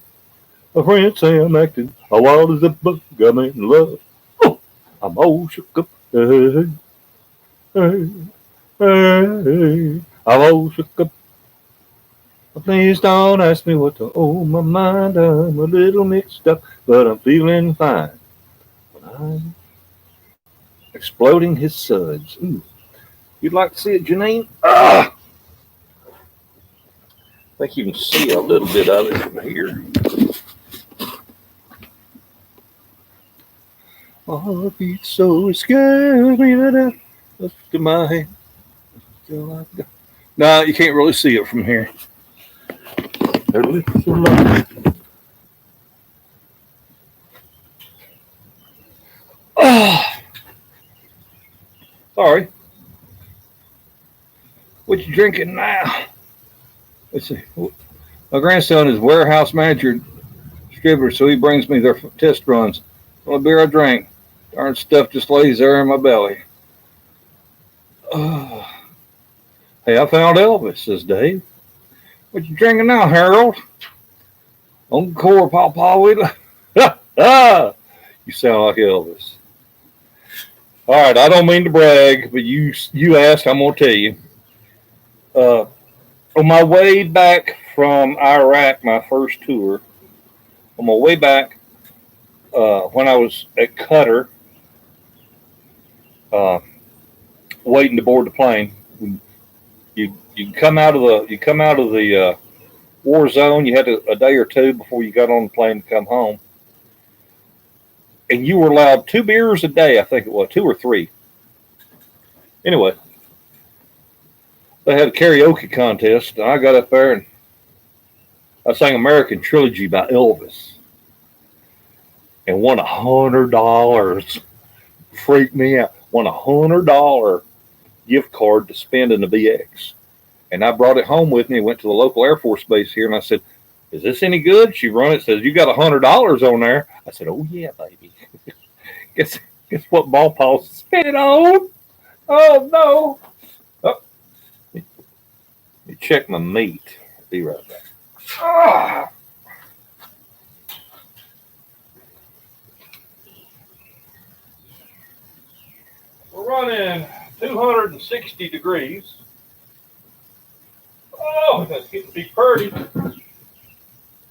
My friends say I'm acting wild as a bug. I'm in love. Oh, I'm all shook up. Hey, hey, hey. I'm all shook up. Please don't ask me what to owe my mind. I'm a little mixed up, but I'm feeling fine. When I'm exploding his suds. Ooh. You'd like to see it, Janine? Ah! I think you can see a little bit of it from here. My heart beats so it scares me to death. Up to my head. No, you can't really see it from here. Their lips are like. Oh, sorry. What you drinking now? Let's see. My grandson is warehouse manager distributor, so he brings me their test runs. What beer I drink. Darn stuff just lays there in my belly. Oh. Hey, I found Elvis, says Dave. What you drinking now, Harold? Encore, PawPaw. Ah, you sound like Elvis. All right, I don't mean to brag, but you asked, I'm gonna tell you. On my way back from Iraq, my first tour, on my way back, when I was at Qatar, uh, waiting to board the plane, you come out of the war zone. You had a day or two before you got on the plane to come home, and you were allowed 2 beers a day. I think it was 2 or 3. Anyway, they had a karaoke contest, and I got up there and I sang American Trilogy by Elvis, and won $100. Freaked me out. Won $100 gift card to spend in the BX. And I brought it home with me, went to the local Air Force base here, and I said, is this any good? She run it, says, you got $100 on there. I said, oh yeah, baby. guess what PawPaw spent it on? Oh no. Oh, let me check my meat. I'll be right back. Ah. We're running 260 degrees. Oh, that's getting to be pretty.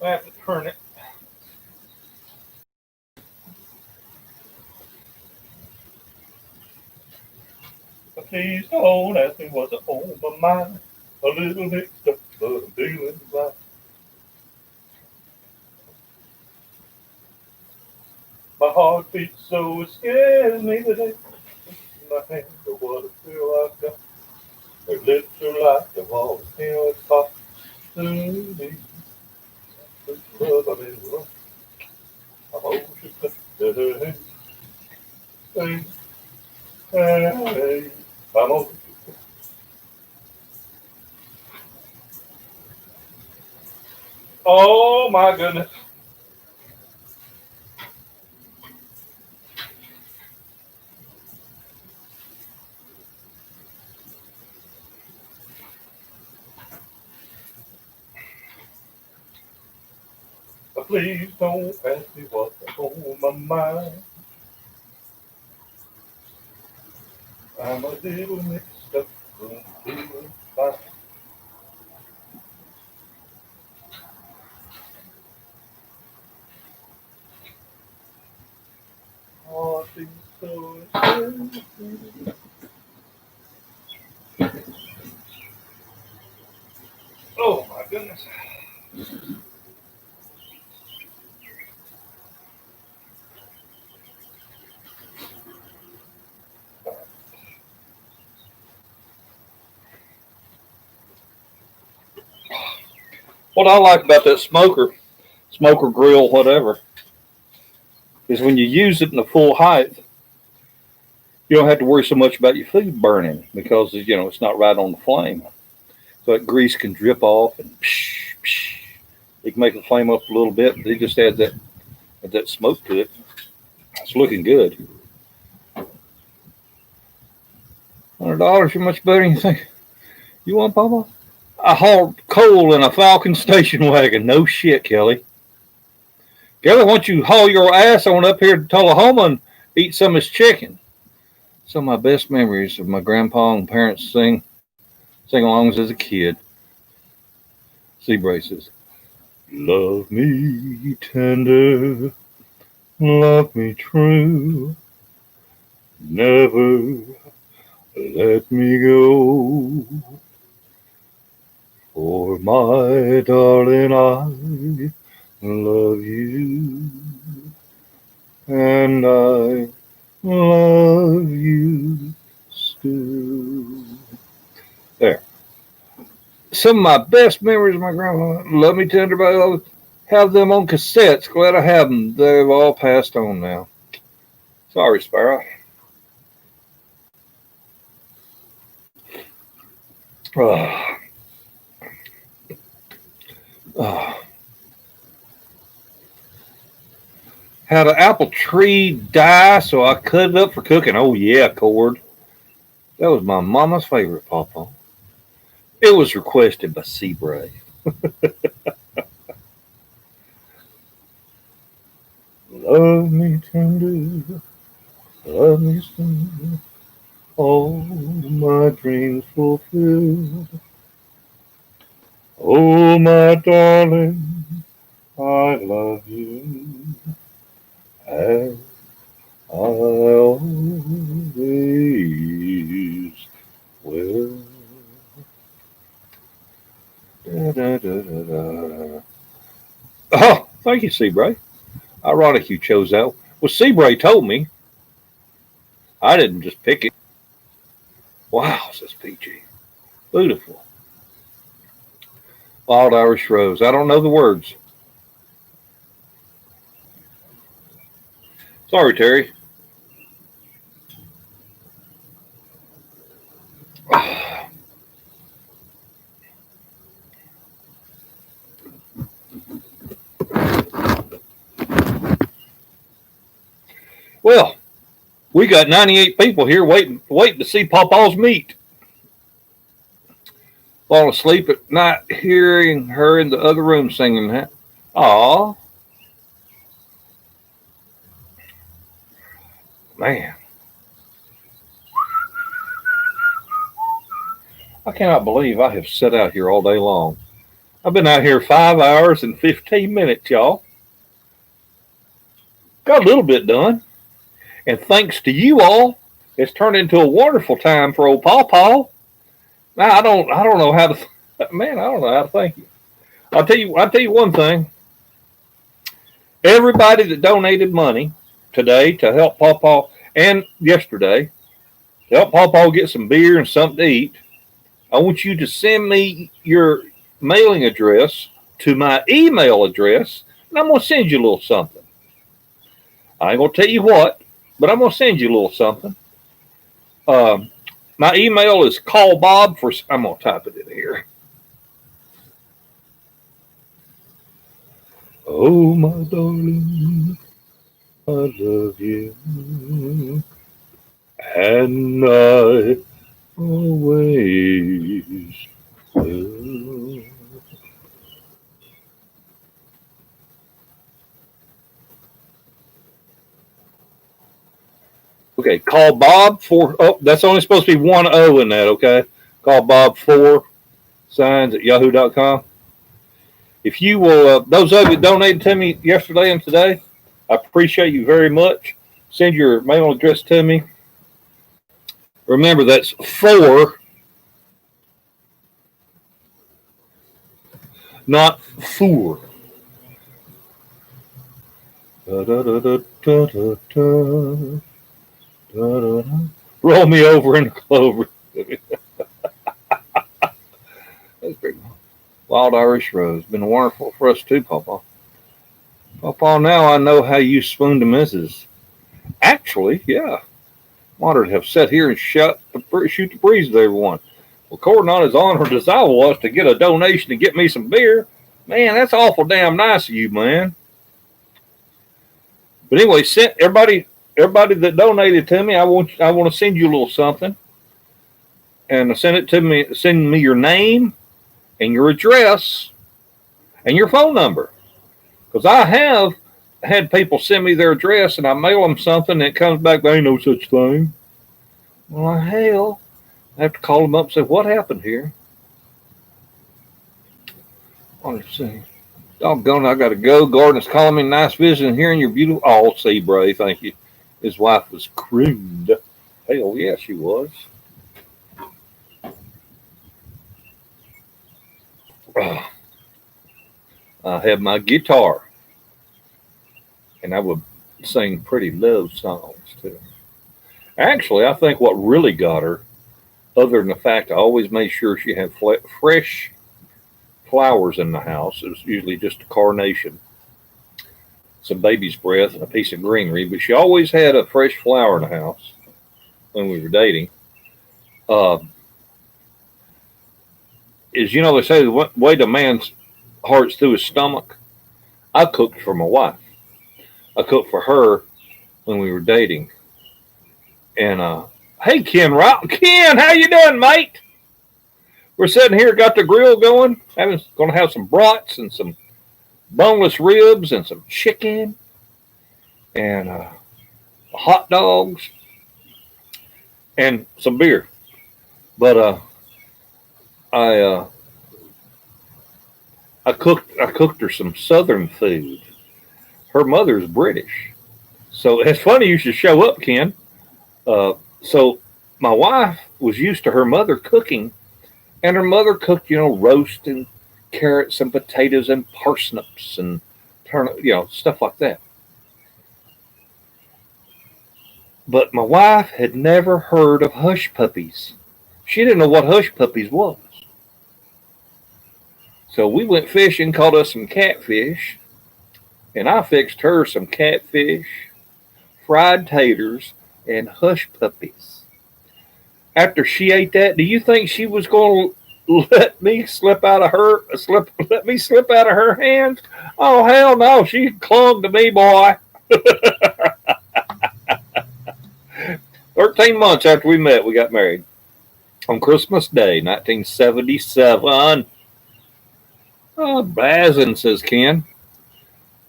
I have to turn it. Please don't ask me what's on my mind. A little mixed up, but I'm feeling right. My heart beats so it scares me today. My hands are what I feel like got. Their lips are like the walls, it's hot to me. Love, I'm in love. I'm all shook up. Hey, hey, hey. I'm all shook up. Oh my goodness. Please don't ask me what's on my mind. I'm a little mixed up, but I'm feeling fine. Oh, I feel so good. Oh my goodness. What I like about that smoker grill, whatever, is when you use it in the full height, you don't have to worry so much about your food burning because it's not right on the flame. So that grease can drip off and psh, psh. It can make the flame up a little bit, but it just adds that smoke to it. It's looking good. $100, you're much better than you think. You want, Papa? I hauled coal in a Falcon station wagon. No shit, Kelly. Kelly, why don't you haul your ass on up here to Tullahoma and eat some of his chicken? Some of my best memories of my grandpa and parents sing-alongs as a kid. Sea braces. Love me tender, love me true, never let me go. For my darling, I love you, and I love you still. There. Some of my best memories of my grandma. Love me tender, but I have them on cassettes. Glad I have them. They've all passed on now. Sorry, Sparrow. Oh. Oh. Had an apple tree die, so I cut it up for cooking. Oh, yeah, cord. That was my mama's favorite, Pawpaw. It was requested by Seabray. Love me tender, love me still, all my dreams fulfilled. Oh, my darling, I love you, and I always will. Da, da, da, da, da. Oh, thank you, Seabray. Ironic you chose that. Well, Seabray told me. I didn't just pick it. Wow, says PG. Beautiful. Wild Irish Rose. I don't know the words. Sorry, Terry. Well, we got 98 people here waiting to see Pawpaw's meat. Falling asleep at night, hearing her in the other room singing that. Aw. Man. I cannot believe I have sat out here all day long. I've been out here 5 hours and 15 minutes, y'all. Got a little bit done. And thanks to you all, it's turned into a wonderful time for old PawPaw. Now I don't know how to I don't know how to thank you. I'll tell you one thing. Everybody that donated money today to help PawPaw and yesterday to help PawPaw get some beer and something to eat, I want you to send me your mailing address to my email address, and I'm gonna send you a little something. I ain't gonna tell you what, but I'm gonna send you a little something. My email is CallBobForSigns. I'm gonna type it in here. Oh, my darling, I love you, and I always will. Okay, call Bob for. Oh, that's only supposed to be one O in that. Okay, call Bob for signs at yahoo.com. If you will, those of you that donated to me yesterday and today, I appreciate you very much. Send your mail address to me. Remember, that's for, not for. Da, da, da, da, da, da, da. Da, da, da. Roll me over in the clover. That's pretty cool. Wild Irish Rose. Been wonderful for us too, PawPaw. PawPaw, now I know how you spoon the missus. Actually, yeah. Wanted to have sat here and shoot the breeze with everyone. Well, according on as honored as I was to get a donation to get me some beer, man, that's awful damn nice of you, man. But anyway, sent everybody that donated to me, I want to send you a little something. And send it to me, send me your name and your address and your phone number. Because I have had people send me their address and I mail them something and it comes back, there ain't no such thing. Well, hell, I have to call them up and say, what happened here? Let's see. Doggone, I got to go. Gordon's calling me. Nice visiting, hearing your beautiful. Oh, see, Bray, thank you. His wife was crooned. Hell, yeah, she was. I have my guitar, and I would sing pretty love songs too. Actually, I think what really got her, other than the fact I always made sure she had fresh flowers in the house. It was usually just a carnation, some baby's breath, and a piece of greenery, but she always had a fresh flower in the house when we were dating. Is, they say the way the man's heart's through his stomach. I cooked for my wife. I cooked for her when we were dating. And hey, Ken, how you doing, mate? We're sitting here, got the grill going. Going to have some brats and some boneless ribs and some chicken and hot dogs and some beer. But I cooked her some Southern food. Her mother's British, so it's funny you should show up, Ken. So my wife was used to her mother cooking, and her mother cooked, roast and carrots and potatoes and parsnips and stuff like that. But my wife had never heard of hush puppies. She didn't know what hush puppies was. So we went fishing, caught us some catfish, and I fixed her some catfish, fried taters, and hush puppies. After she ate that, do you think she was going to let me slip out of her hands? Oh, hell no. She clung to me, boy. 13 months after we met, we got married. On Christmas Day, 1977. Oh, Bazin, says Ken.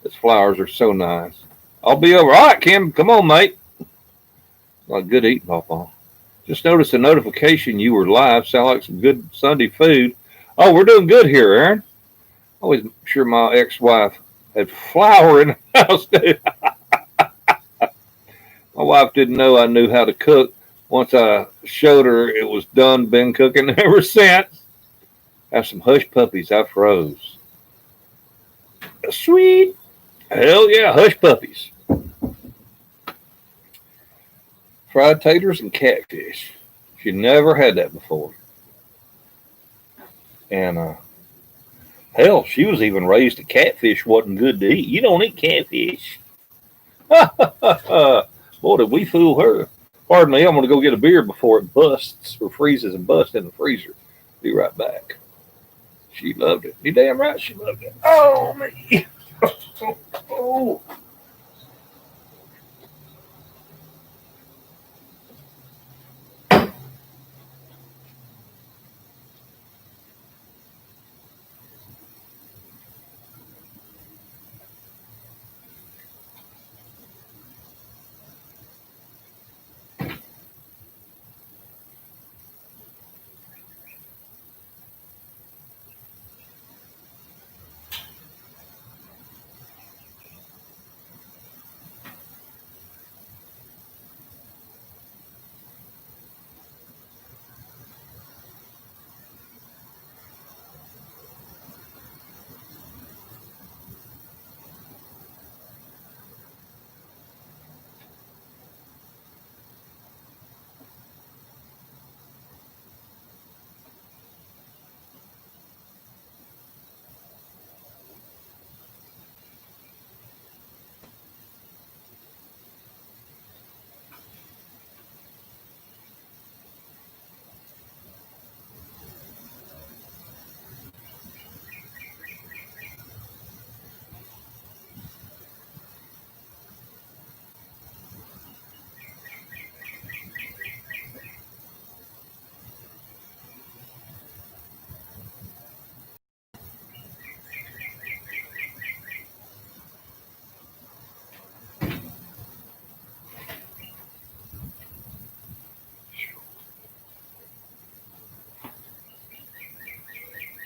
His flowers are so nice. I'll be over. All right, Ken, come on, mate. Well, good eating, PawPaw. Just noticed a notification you were live. Sound like some good Sunday food. Oh, we're doing good here, Aaron. Always sure my ex-wife had flour in the house, dude. My wife didn't know I knew how to cook. Once I showed her it was done, been cooking ever since. Have some hush puppies I froze. Sweet. Hell yeah, hush puppies. Fried taters and catfish. She never had that before. And hell, she was even raised that catfish wasn't good to eat. You don't eat catfish. Boy, did we fool her. Pardon me, I'm going to go get a beer before it busts or freezes and busts in the freezer. Be right back. She loved it. You damn right she loved it. Oh, me. Oh.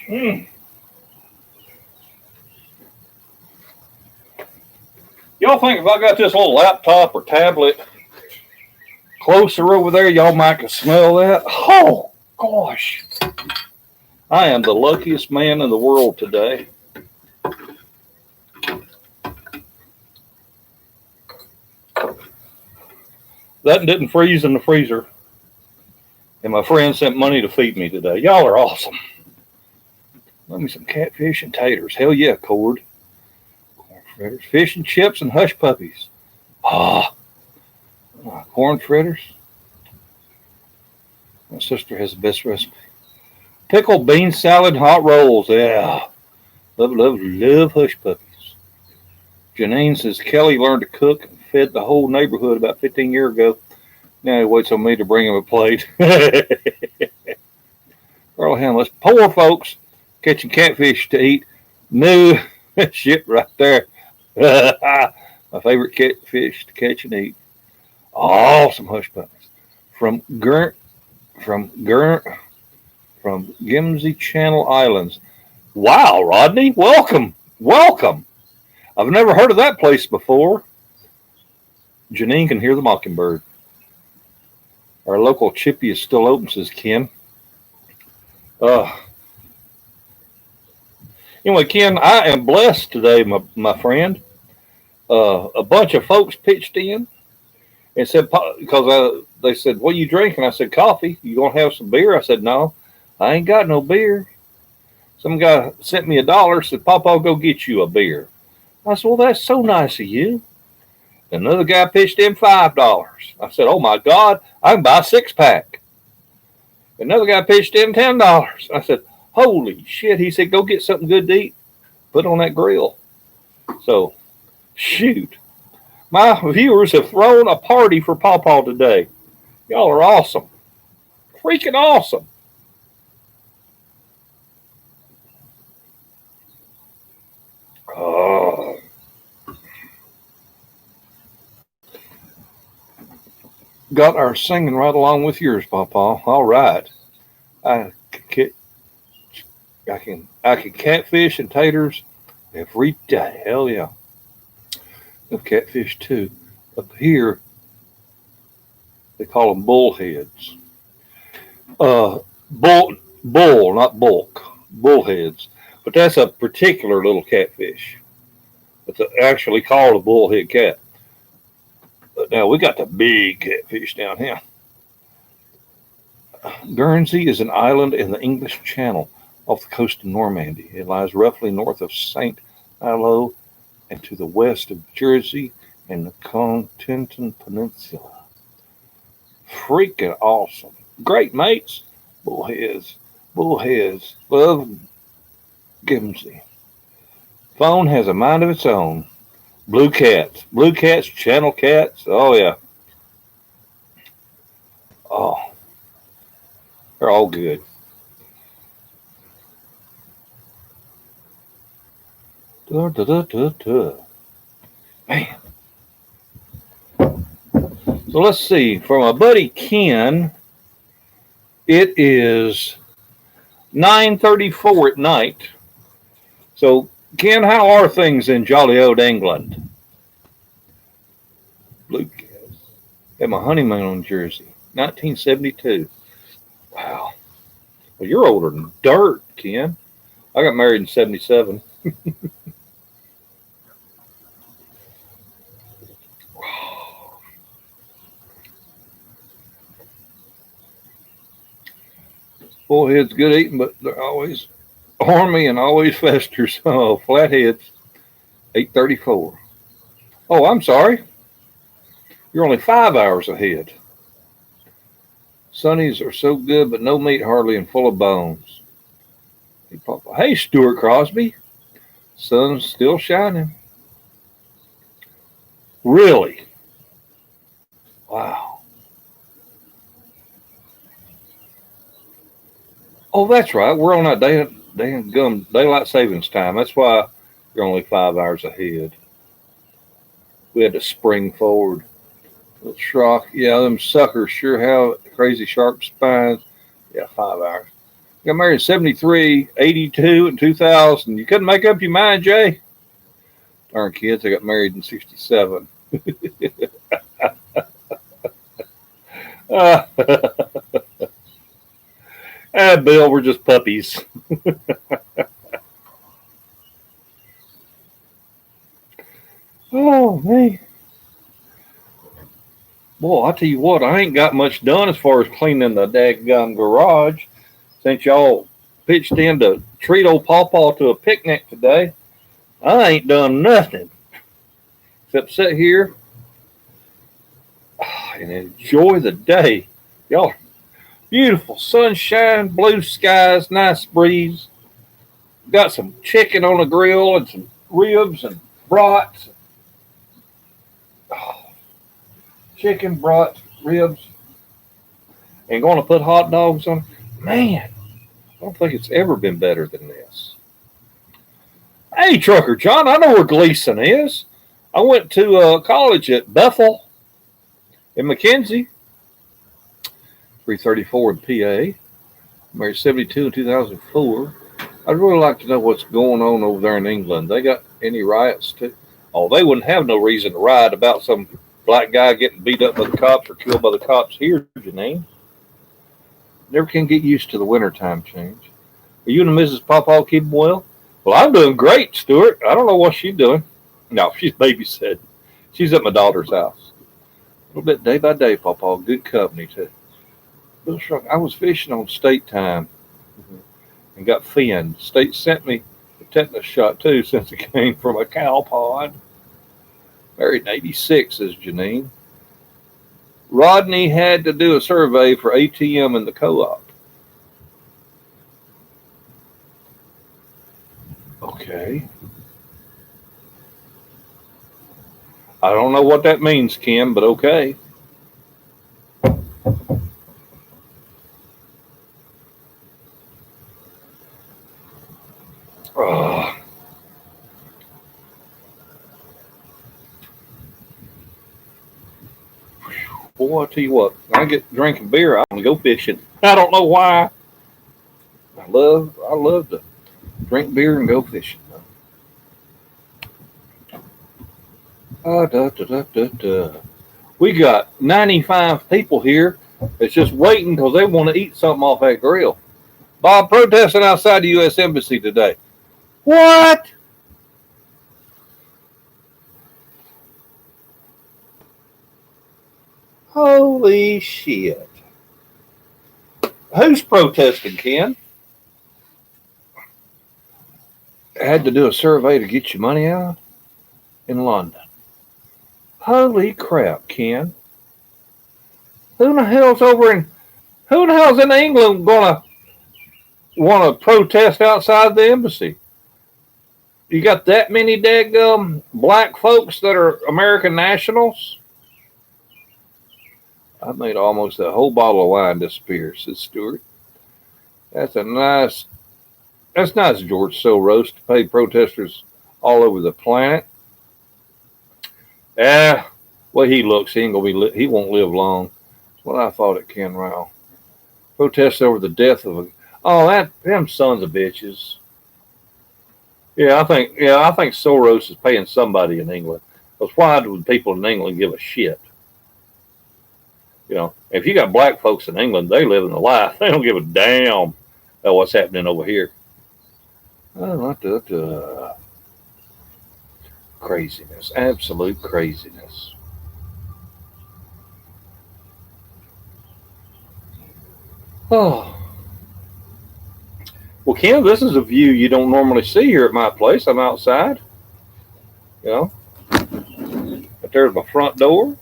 Y'all think if I got this little laptop or tablet closer over there, y'all might can smell that? Oh, gosh. I am the luckiest man in the world today. That didn't freeze in the freezer. And my friend sent money to feed me today. Y'all are awesome. Let me some catfish and taters. Hell yeah, cord. Corn fritters, fish and chips and hush puppies. Corn fritters. My sister has the best recipe. Pickled bean salad, hot rolls. Yeah. Love hush puppies. Janine says Kelly learned to cook and fed the whole neighborhood about 15 years ago. Now he waits on me to bring him a plate. Earl Hamless. Poor folks catching catfish to eat. New shit right there. My favorite catfish to catch and eat. Awesome hush puppies. From Gimsey Channel Islands. Wow, Rodney, welcome. I've never heard of that place before. Janine can hear the mockingbird. Our local chippy is still open, says Ken. Anyway, Ken, I am blessed today, my friend. A bunch of folks pitched in and said, because they said, what are you drinking? I said, coffee. You gonna have some beer? I said, no, I ain't got no beer. Some guy sent me $1, said, Papa, I'll go get you a beer. I said, well, that's so nice of you. Another guy pitched in $5. I said, oh my God, I can buy a 6-pack. Another guy pitched in $10. I said, holy shit. He said, go get something good to eat. Put on that grill. So, shoot. My viewers have thrown a party for PawPaw today. Y'all are awesome. Freaking awesome. Got our singing right along with yours, PawPaw. All right. I can catfish and taters every day. Hell yeah. Of catfish too. Up here, they call them bullheads. Bull, not bulk. Bullheads. But that's a particular little catfish. It's actually called a bullhead cat. But now we got the big catfish down here. Guernsey is an island in the English Channel off the coast of Normandy. It lies roughly north of St. Malo and to the west of Jersey and the Continental Peninsula. Freaking awesome. Great mates. Bullheads. Love Gimsey. Phone has a mind of its own. Blue cats, channel cats. Oh, yeah. Oh, they're all good. Man. So let's see. For my buddy Ken, it is 9:34 at night. So, Ken, how are things in jolly old England? Blue cats. Had my honeymoon on Jersey, 1972. Wow. Well, you're older than dirt, Ken. I got married in 77. Bullhead's good eating, but they're always army and always festers. Oh, flatheads, 8:34. Oh, I'm sorry. You're only 5 hours ahead. Sunnies are so good, but no meat hardly and full of bones. Hey, Stuart Crosby. Sun's still shining. Really? Wow. Oh, that's right. We're on that daylight savings time. That's why you're only 5 hours ahead. We had to spring forward. Little Schrock. Yeah, them suckers sure have crazy sharp spines. Yeah, 5 hours. Got married in 73, 82, and 2000. You couldn't make up your mind, Jay? Darn kids, I got married in 67. Bill, we're just puppies. Oh, man. Boy, I tell you what, I ain't got much done as far as cleaning the daggum garage since y'all pitched in to treat old PawPaw to a picnic today. I ain't done nothing except sit here and enjoy the day. Y'all, beautiful sunshine, blue skies, nice breeze. Got some chicken on the grill and some ribs and brats. Oh, chicken, brats, ribs. And going to put hot dogs on. Man, I don't think it's ever been better than this. Hey, Trucker John, I know where Gleason is. I went to college at Bethel in McKenzie, 334 in PA. Married 72 in 2004. I'd really like to know what's going on over there in England. They got any riots too? Oh, they wouldn't have no reason to riot about some black guy getting beat up by the cops or killed by the cops here, Janine. Never can get used to the wintertime change. Are you and Mrs. PawPaw keeping well? Well, I'm doing great, Stuart. I don't know what she's doing. No, she's babysitting. She's at my daughter's house. A little bit day by day, PawPaw. Good company, too. I was fishing on state time and got finned. State sent me a tetanus shot, too, since it came from a cow pond. Married in 86, says Janine. Rodney had to do a survey for ATM in the co-op. Okay. I don't know what that means, Kim, but okay. Boy, I tell you what, when I get drinking beer, I want to go fishing. I don't know why. I love to drink beer and go fishing. We got 95 people here that's just waiting because they want to eat something off that grill. Bob protesting outside the U.S. Embassy today. What? Holy shit. Who's protesting, Ken? I had to do a survey to get your money out in London. Holy crap, Ken. Who the hell's in England gonna want to protest outside the embassy? You got that many daggum black folks that are American nationals? I made almost a whole bottle of wine disappear, says Stuart. That's nice, George Soros, to pay protesters all over the planet. Well, he looks, he won't live long. That's what I thought at Ken Rao. Protests over the death of them sons of bitches. I think Soros is paying somebody in England. Because why do people in England give a shit? You know, if you got black folks in England, they live in the life. They don't give a damn about what's happening over here. Craziness, absolute craziness. Oh. Well, Kim, this is a view you don't normally see here at my place. I'm outside. You know, but there's my front door.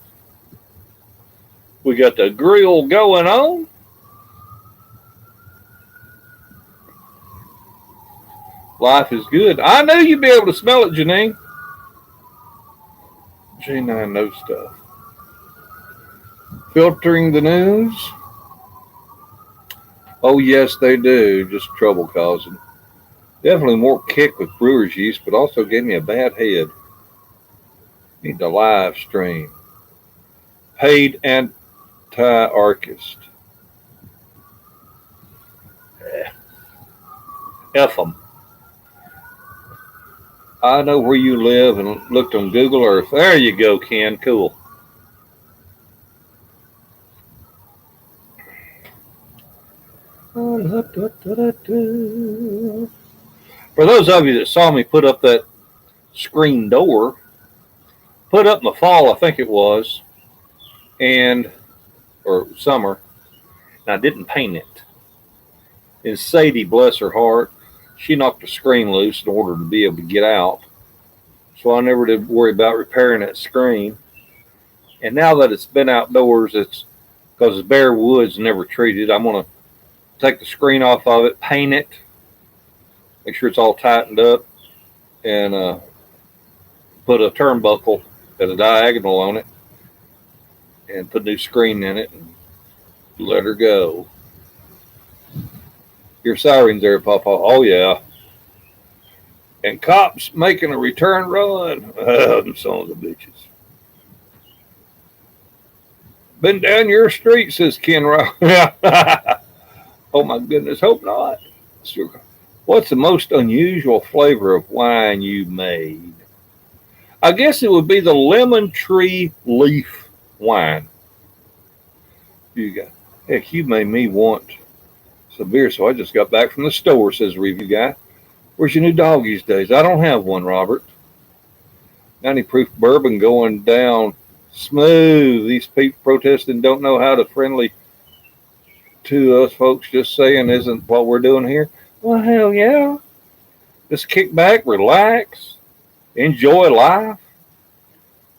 We got the grill going on. Life is good. I knew you'd be able to smell it, Janine. J9 knows stuff. Filtering the news. Oh, yes, they do. Just trouble causing. Definitely more kick with brewer's yeast, but also gave me a bad head. Need to live stream. Paid anti-archist. F them. I know where you live and looked on Google Earth. There you go, Ken. Cool. For those of you that saw me put up that screen door, put up in the fall, I think it was, or summer, and I didn't paint it. And Sadie, bless her heart, she knocked the screen loose in order to be able to get out. So I never did worry about repairing that screen. And now that it's been outdoors, it's because it's bare woods, never treated. I'm going to take the screen off of it, paint it, make sure it's all tightened up, and put a turnbuckle at a diagonal on it, and put a new screen in it, and let her go. Your sirens there, PawPaw. Oh, yeah. And cops making a return run. Oh, them sons of bitches. Been down your street, says Ken Rowe. Oh, my goodness. Hope not. What's the most unusual flavor of wine you made? I guess it would be the lemon tree leaf wine. Heck, you made me want some beer, so I just got back from the store, says review guy. Where's your new dog these days? I don't have one, Robert. 90 proof bourbon going down smooth. These people protesting don't know how to friendly to us folks just saying isn't what we're doing here. Well, hell yeah. Just kick back, relax, enjoy life.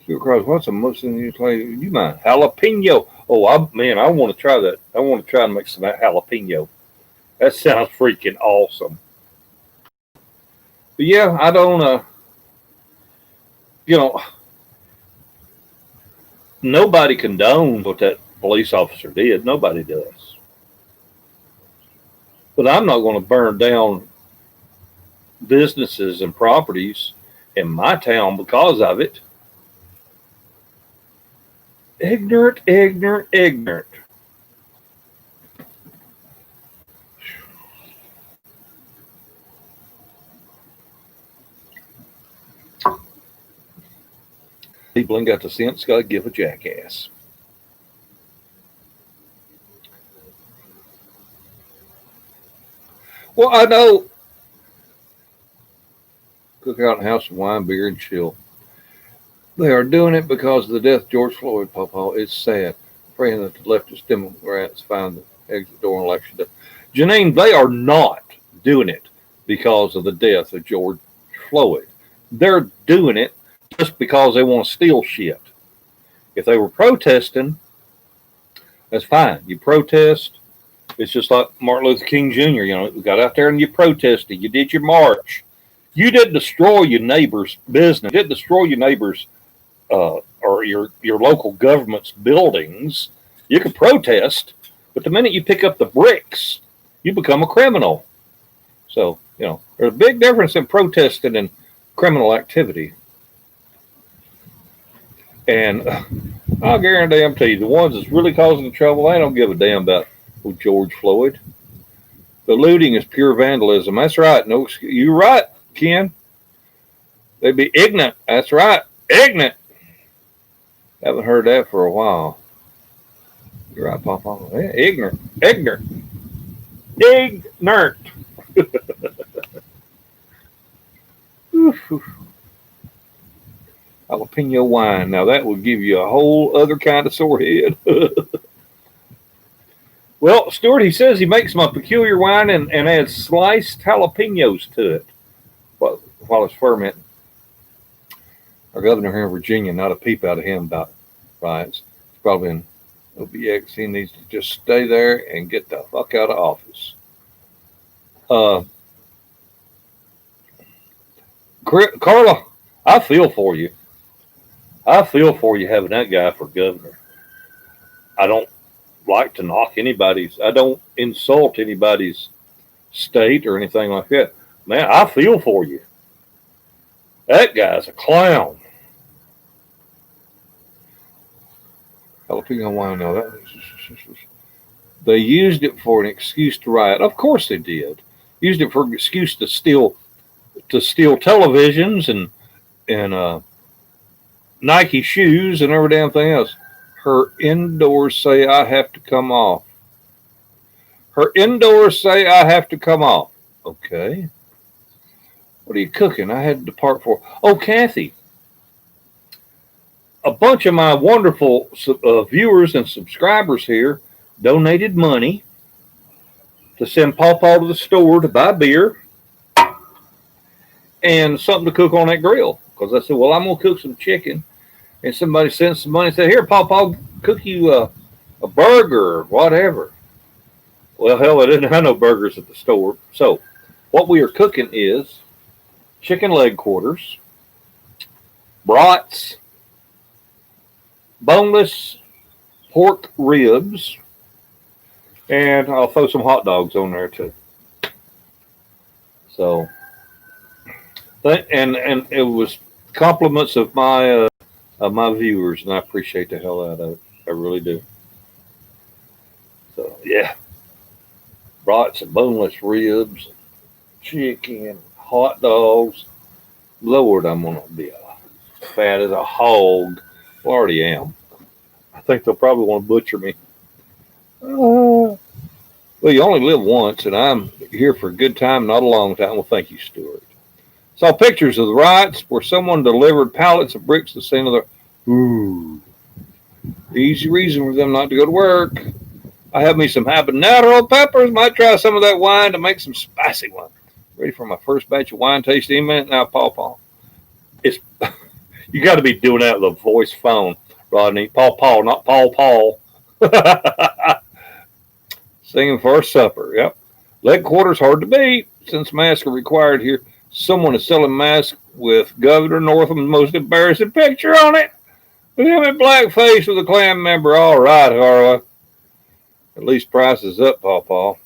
What's the most unusual? You mind? Jalapeno. Oh, man, I want to try that. I want to try to make some jalapeno. That sounds freaking awesome. But yeah, I don't, nobody condones what that police officer did. Nobody does. But I'm not going to burn down businesses and properties in my town because of it. Ignorant, ignorant, ignorant. People ain't got the sense, got to give a jackass. Well, I know. Cook out in house of wine, beer, and chill. They are doing it because of the death of George Floyd, PawPaw. It's sad. Praying that the leftist Democrats find the exit door on election day. Janine, they are not doing it because of the death of George Floyd. They're doing it just because they want to steal shit. If they were protesting, that's fine. You protest. It's just like Martin Luther King Jr. You got out there and you protested. You did your march. You didn't destroy your neighbor's business. You didn't destroy your neighbor's or your local government's buildings. You can protest, but the minute you pick up the bricks, you become a criminal. So, there's a big difference in protesting and criminal activity. And I'll guarantee you, the ones that's really causing the trouble, they don't give a damn about George Floyd. The looting is pure vandalism. That's right. No, you're right, Ken. They'd be ignorant. That's right. Ignorant. Haven't heard that for a while. You're right, PawPaw. Yeah, ignorant. Ignorant. Ignorant. Jalapeno wine. Now that will give you a whole other kind of sore head. Well, Stuart, he says he makes my peculiar wine and adds sliced jalapenos to it while it's fermenting. Our governor here in Virginia, not a peep out of him about riots. He's probably in OBX. He needs to just stay there and get the fuck out of office. Carla, I feel for you. I feel for you having that guy for governor. I don't like to knock anybody's. I don't insult anybody's state or anything like that. Man, I feel for you. That guy's a clown. Jalapeno wine. No, they used it for an excuse to riot. Of course they did. used it for an excuse to steal televisions and Nike shoes and every damn thing else. Her indoors say I have to come off. Her indoors say I have to come off. Okay. What are you cooking? I had to depart for. Oh, Kathy. A bunch of my wonderful viewers and subscribers here donated money to send PawPaw to the store to buy beer and something to cook on that grill. Because I said, well, I'm going to cook some chicken. And somebody sent some money and said, here, PawPaw, cook you a burger or whatever. Well, hell, I didn't have no burgers at the store. So what we are cooking is chicken leg quarters, brats, boneless pork ribs, and I'll throw some hot dogs on there too. So, and it was compliments of my viewers, and I appreciate the hell out of it. I really do. So yeah, brats and boneless ribs, chicken, hot dogs. Lord, I'm gonna be fat as a hog. Well, I already am. I think they'll probably want to butcher me. Well, you only live once, and I'm here for a good time, not a long time. Well, thank you, Stuart. Saw pictures of the riots where someone delivered pallets of bricks to the scene of the. Ooh. Easy reason for them not to go to work. I have me some habanero peppers. Might try some of that wine to make some spicy wine. Ready for my first batch of wine tasting in a minute now, PawPaw. It's you got to be doing that with a voice phone, Rodney. PawPaw, not Paul. Singing for our supper. Yep. Leg quarters hard to beat since masks are required here. Someone is selling masks with Governor Northam's most embarrassing picture on it. With him in blackface with a Klan member. All right, Harla. At least price is up, PawPaw.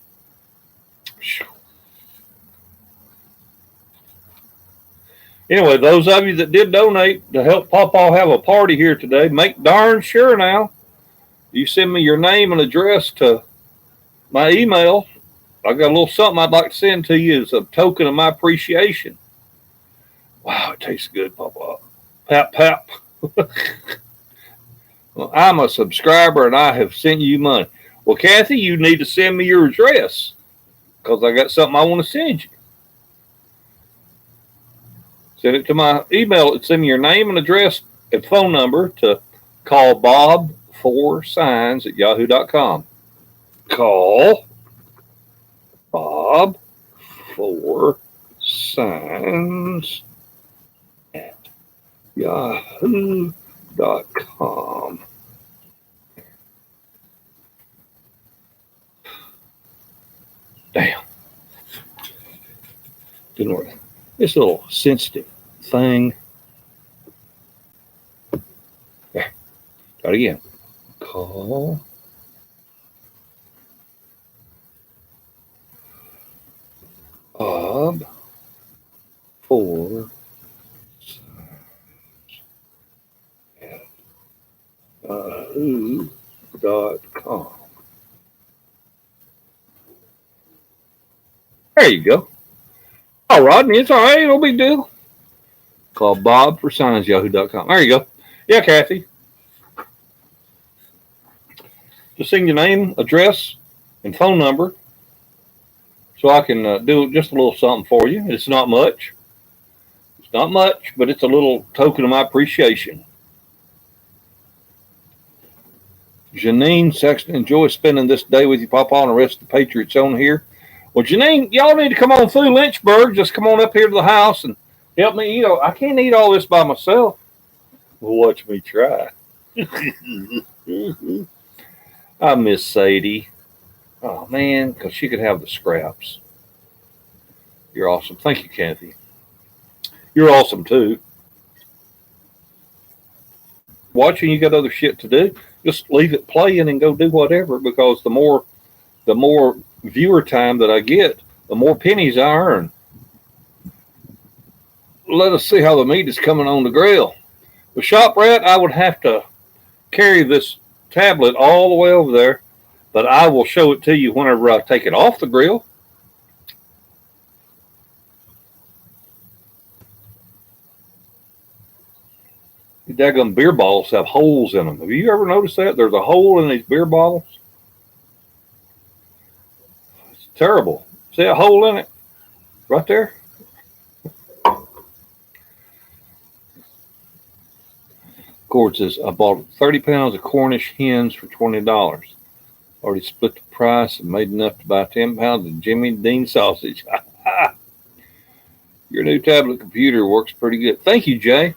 Anyway, those of you that did donate to help PawPaw have a party here today, make darn sure now you send me your name and address to my email. I got a little something I'd like to send to you as a token of my appreciation. Wow, it tastes good, PawPaw. Pap, pap. Well, I'm a subscriber and I have sent you money. Well, Kathy, you need to send me your address because I got something I want to send you. Send it to my email. Send me your name and address and phone number to CallBobForSigns at yahoo.com. Call Bob for Signs at yahoo.com. Damn. Didn't work. This little sensitive thing. There. Try it again. Call Bob for at yahoo.com. There you go. Oh, Rodney, it's all right. No big deal. Call Bob for Signs, yahoo.com. There you go. Yeah, Kathy. Just send your name, address, and phone number so I can do just a little something for you. It's not much. It's not much, but it's a little token of my appreciation. Janine Sexton, enjoy spending this day with you, PawPaw, and the rest of the Patriots on here. Well, Janine, y'all need to come on through Lynchburg. Just come on up here to the house and help me eat. I can't eat all this by myself. Well, watch me try. I miss Sadie. Oh, man, because she could have the scraps. You're awesome. Thank you, Kathy. You're awesome, too. Watching, you got other shit to do. Just leave it playing and go do whatever, because the more viewer time that I get, the more pennies I earn. Let us see how the meat is coming on the grill. The shop rat, I would have to carry this tablet all the way over there, but I will show it to you whenever I take it off the grill. These daggum beer bottles have holes in them. Have you ever noticed that? There's a hole in these beer bottles. It's terrible. See a hole in it? Right there? Of course, I bought 30 pounds of Cornish hens for $20. Already split the price and made enough to buy 10 pounds of Jimmy Dean sausage. Your new tablet computer works pretty good. Thank you, Jay.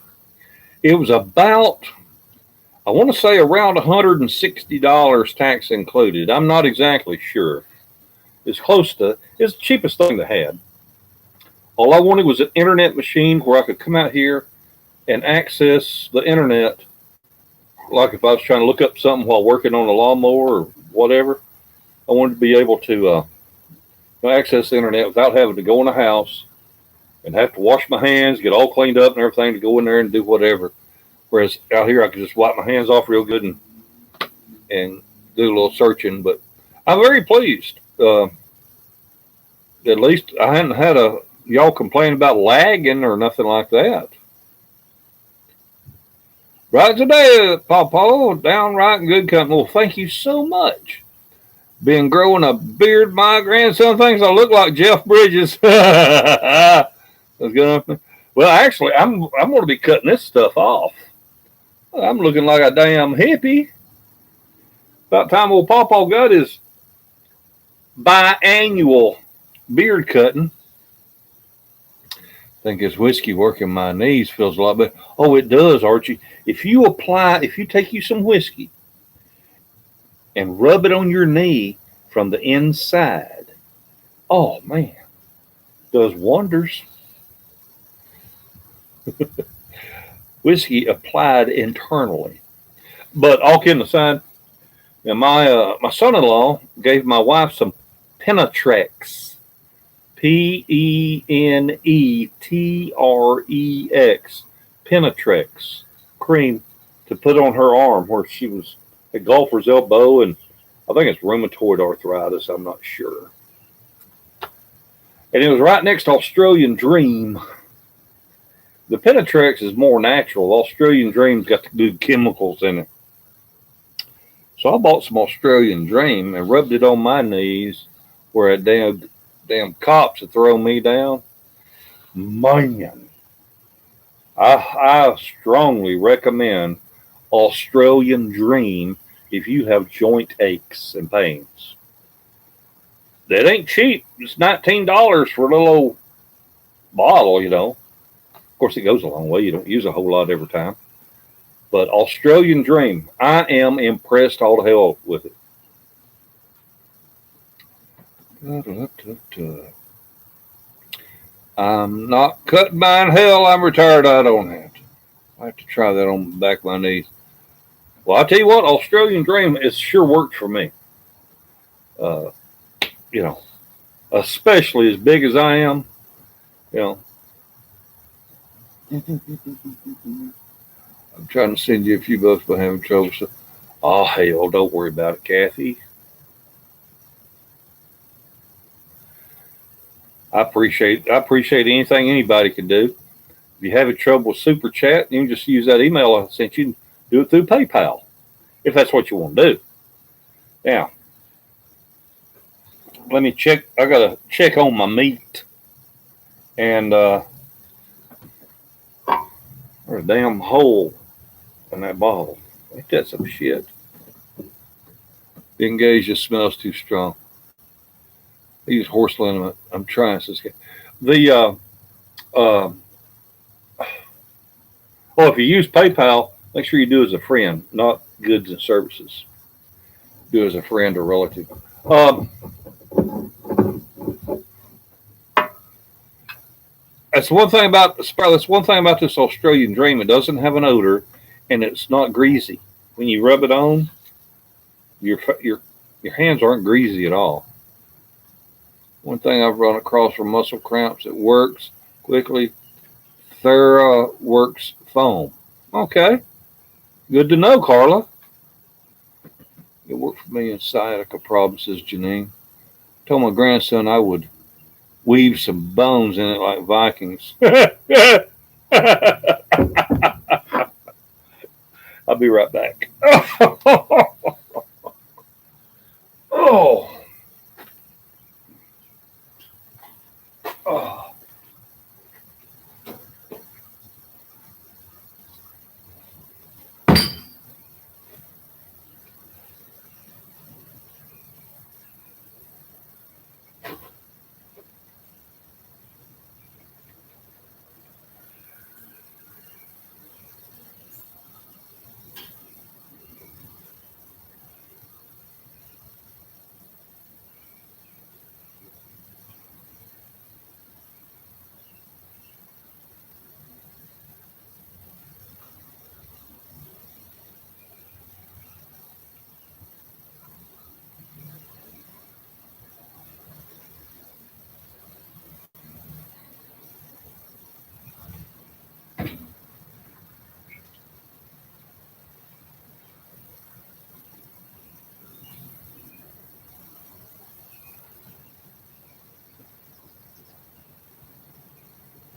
It was about, I want to say around $160 tax included. I'm not exactly sure. It's close to, it's the cheapest thing they had. All I wanted was an internet machine where I could come out here and access the internet. Like if I was trying to look up something while working on a lawnmower or whatever, I wanted to be able to access the internet without having to go in the house and have to wash my hands, get all cleaned up and everything to go in there and do whatever. Whereas out here, I could just wipe my hands off real good and do a little searching. But I'm very pleased. At least I hadn't had y'all complain about lagging or nothing like that. Right today, PawPaw, downright in good company. Well, thank you so much. Been growing a beard. My grandson thinks I look like Jeff Bridges. That's good. Well, actually, I'm going to be cutting this stuff off. I'm looking like a damn hippie. About time old PawPaw got his biannual beard cutting. I think his whiskey working my knees feels a lot better. Oh, it does, Archie. If you take you some whiskey and rub it on your knee from the inside, oh man, does wonders. Whiskey applied internally. But all kidding aside, my son-in-law gave my wife some Penetrex. Penetrex. Penetrex cream to put on her arm where she was at golfer's elbow, and I think it's rheumatoid arthritis. I'm not sure. And it was right next to Australian Dream. The Penetrex is more natural. Australian Dream's got the good chemicals in it. So I bought some Australian Dream and rubbed it on my knees where a damn cops had thrown me down. Man, I strongly recommend Australian Dream if you have joint aches and pains. That ain't cheap. It's $19 for a little old bottle, you know. Of course, it goes a long way. You don't use a whole lot every time. But Australian Dream, I am impressed all the hell with it. I'm not cut by in hell. I'm retired. I don't have to. I have to try that on the back of my knees. Well, I tell you what, Australian Dream, it sure worked for me. Especially as big as I am, I'm trying to send you a few bucks by having trouble. So, oh, hell, don't worry about it, Kathy. I appreciate anything anybody can do. If you're having trouble with Super Chat, you can just use that email I sent you and do it through PayPal, if that's what you want to do. Now, let me check. I got to check on my meat. And there's a damn hole in that bottle. Ain't that some shit? Engage just smells too strong. I use horse liniment. I'm trying this. If you use PayPal, make sure you do it as a friend, not goods and services. Do it as a friend or relative. That's one thing about this Australian Dream. It doesn't have an odor, and it's not greasy. When you rub it on, your hands aren't greasy at all. One thing I've run across for muscle cramps, it works quickly. TheraWorks foam. Okay. Good to know, Carla. It worked for me in sciatica problems, says Janine. Told my grandson I would weave some bones in it like Vikings. be right back. Oh.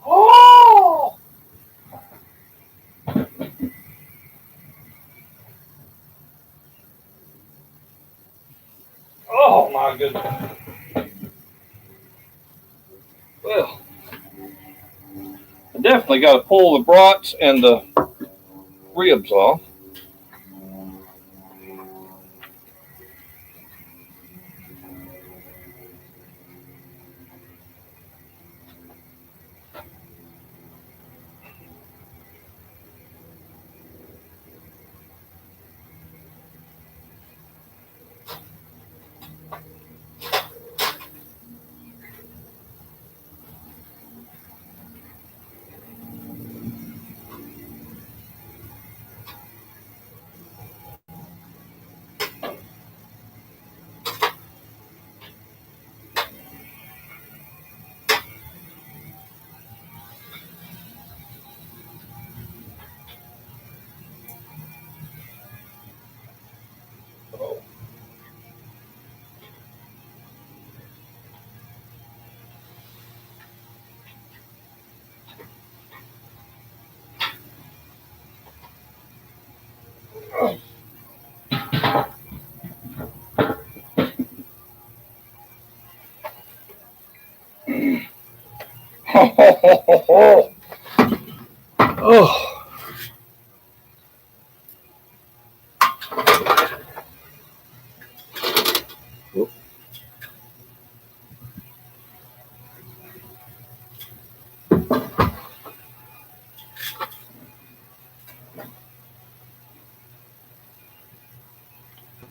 Oh. Oh my goodness. Well, I definitely got to pull the brats and the ribs off. Oh.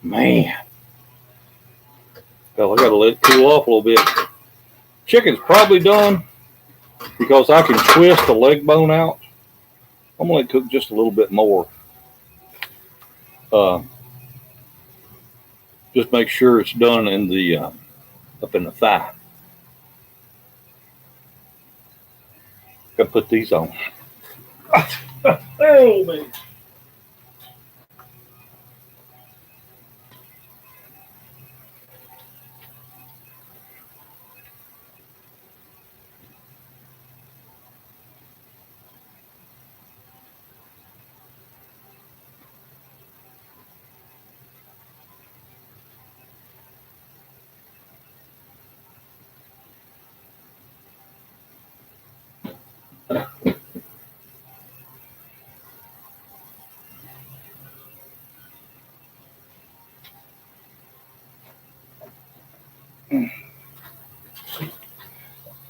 Man. Well, I got to let it cool off a little bit. Chicken's probably done because I can twist the leg bone out. I'm going to cook just a little bit more. Just make sure it's done in the up in the thigh. Got to put these on. Oh, man.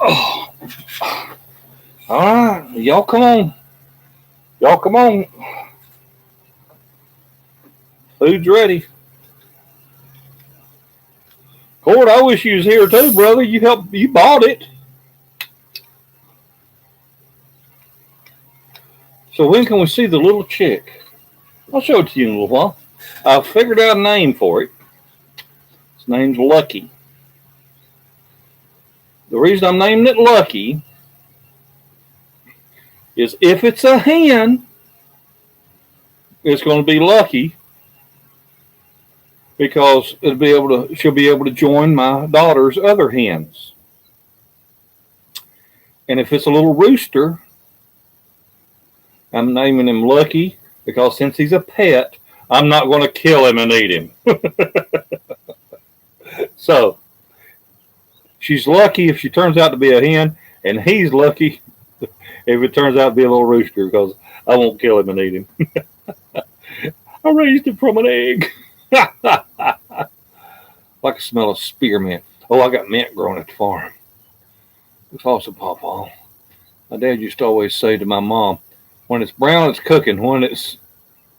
Oh. All right, y'all come on. Y'all come on. Food's ready. Cord, I wish you was here too, brother. You bought it. So when can we see the little chick? I'll show it to you in a little while. I figured out a name for it. Its name's Lucky. The reason I'm naming it Lucky is if it's a hen, it's going to be lucky because she'll be able to join my daughter's other hens. And if it's a little rooster, I'm naming him Lucky because since he's a pet, I'm not going to kill him and eat him. So she's lucky if she turns out to be a hen, and he's lucky if it turns out to be a little rooster, because I won't kill him and eat him. I raised him from an egg. I can smell a spearmint. Oh, I got mint growing at the farm. It's awesome, PawPaw. My dad used to always say to my mom, when it's brown, it's cooking. When it's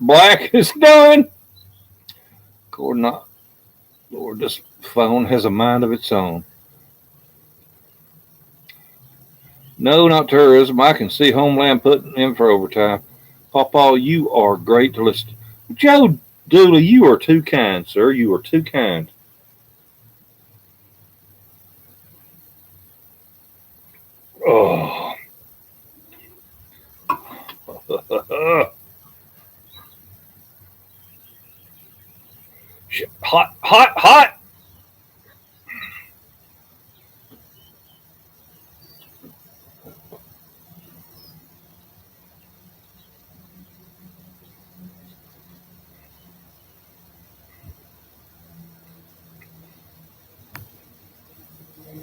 black, it's done. Lord, this phone has a mind of its own. No, not tourism. I can see Homeland putting in for overtime. PawPaw, you are great to listen to. Joe Dooley, you are too kind, sir. You are too kind. Oh. Hot, hot, hot.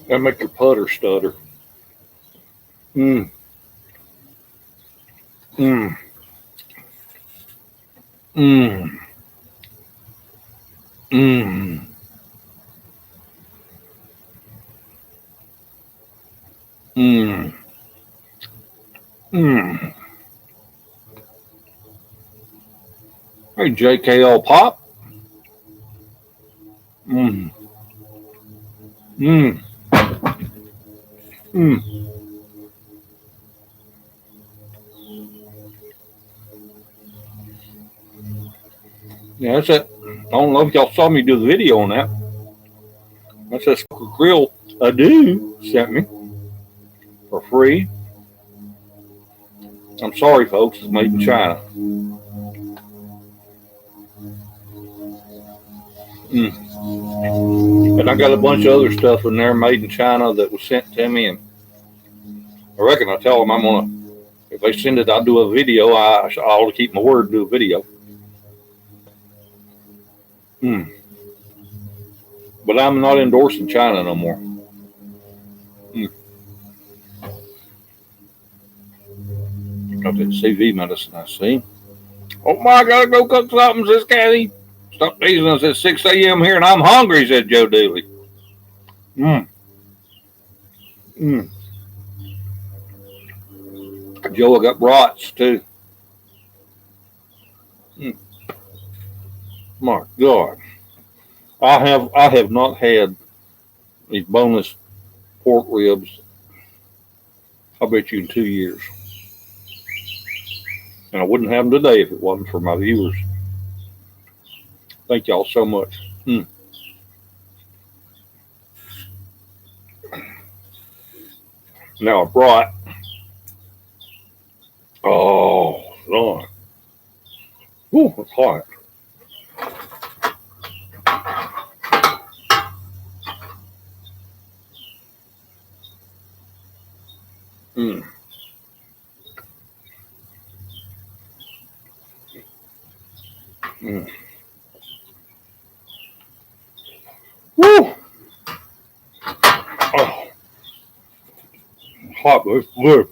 That make your putter stutter. Mmm. Mmm. Mmm. Mmm. Mmm. Mmm. Hey, JKL Pop. Mmm. Mmm. Mmm. Yeah, that's it. I don't know if y'all saw me do the video on that. That's that grill Ado sent me for free. I'm sorry, folks. It's made in China. And I got a bunch of other stuff in there made in China that was sent to me. And I reckon I tell them I'm going to, if they send it, I'll do a video. I ought to keep my word and do a video. But I'm not endorsing China no more. Got that CV medicine, I see. Oh my, I gotta go cook something, says Kathy. Stop teasing us at 6 a.m. here, and I'm hungry, said Joe Dooley. Joe, I got brats too. My God. I have not had these boneless pork ribs, I bet you, in 2 years. And I wouldn't have them today if it wasn't for my viewers. Thank y'all so much. Now a brat. Oh, Lord. Ooh, it's hot. Woo! Oh. Hot, but it's good.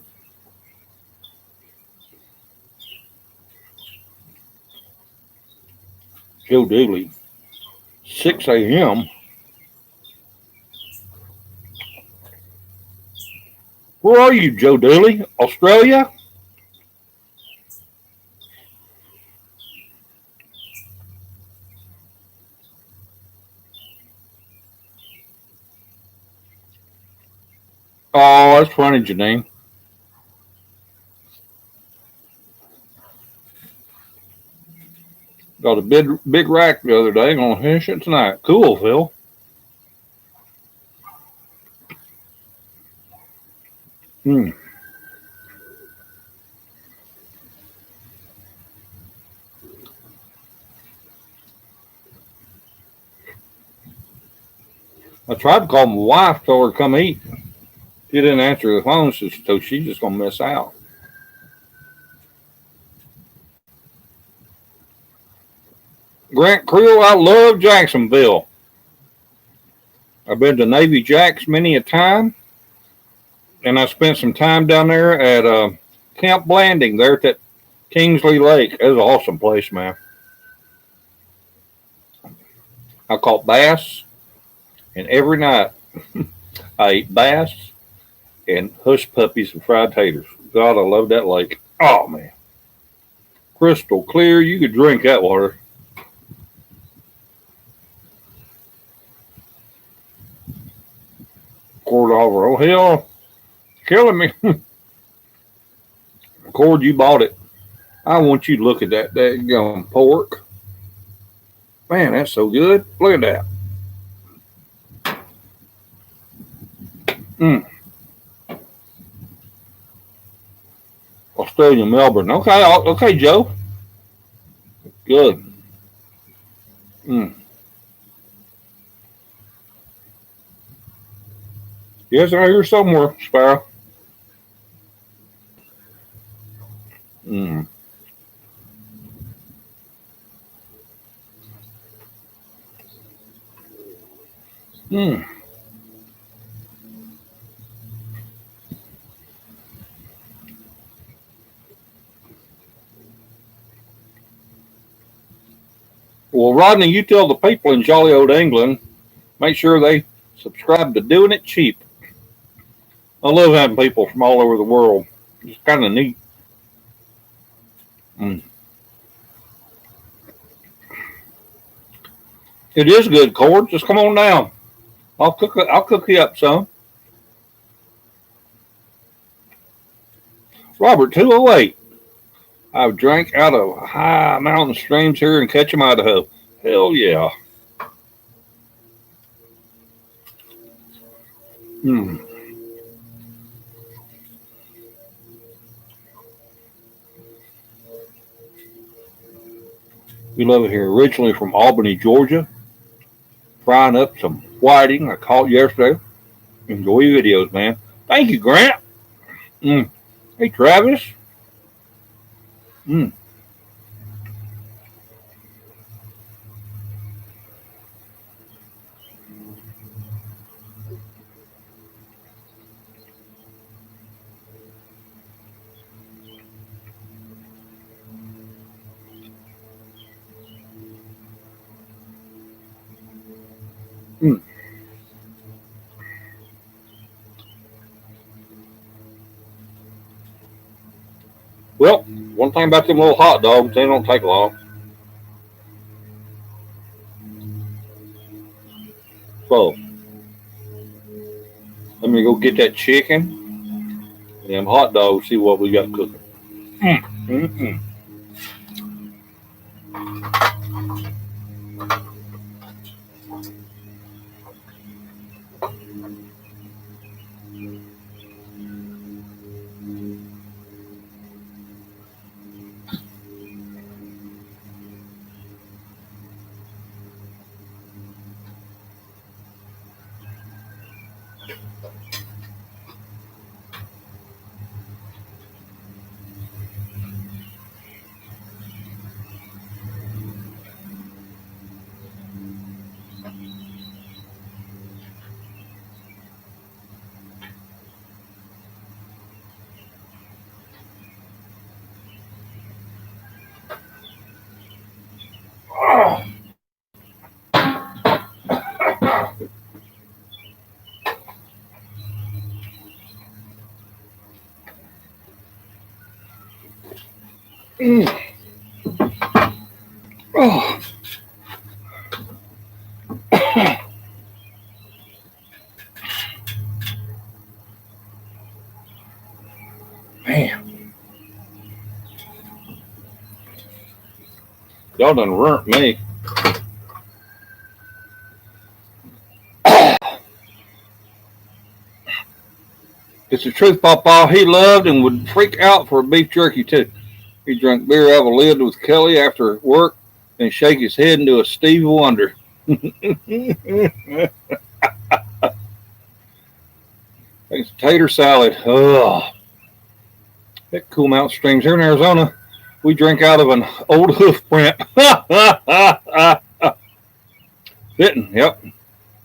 Joe Dooley, 6 a.m. Where are you, Joe Dooley? Australia? Oh, that's funny, Janine. Got a big rack the other day. Gonna finish it tonight. Cool, Phil. I tried to call my wife, told her to come eat. She didn't answer the phone, so she's just gonna miss out. Grant Creel. I love Jacksonville. I've been to Navy Jacks many a time, and I spent some time down there at Camp Blanding there at that Kingsley Lake. It was an awesome place, man. I caught bass, and every night I ate bass and hush puppies and fried taters. God, I love that lake. Oh, man. Crystal clear. You could drink that water. Cord over. Oh, hell. Killing me. Cord, you bought it. I want you to look at that daggone pork. Man, that's so good. Look at that. Australia, Melbourne. Okay, Joe. Good. Yes, I'm here somewhere, Sparrow. Well, Rodney, you tell the people in jolly old England, make sure they subscribe to Doing It Cheap. I love having people from all over the world. It's kind of neat. It is good, Cord. Just come on down. I'll cook you up some. Robert 208. I've drank out of high mountain streams here in Ketchum, Idaho. Hell yeah. We love it here. Originally from Albany, Georgia. Frying up some whiting I caught yesterday. Enjoy your videos, man. Thank you, Grant. Hey, Travis. Well, one thing about them little hot dogs, they don't take long. So, let me go get that chicken and them hot dogs, see what we got cooking. Oh. Man. Y'all done ruined me. It's the truth, PawPaw. He loved and would freak out for a beef jerky, too. He drank beer out of a lid with Kelly after work and shake his head into a Stevie Wonder. Thanks, tater salad. Oh, that cool mountain streams here in Arizona. We drink out of an old hoof print. Fitting, yep.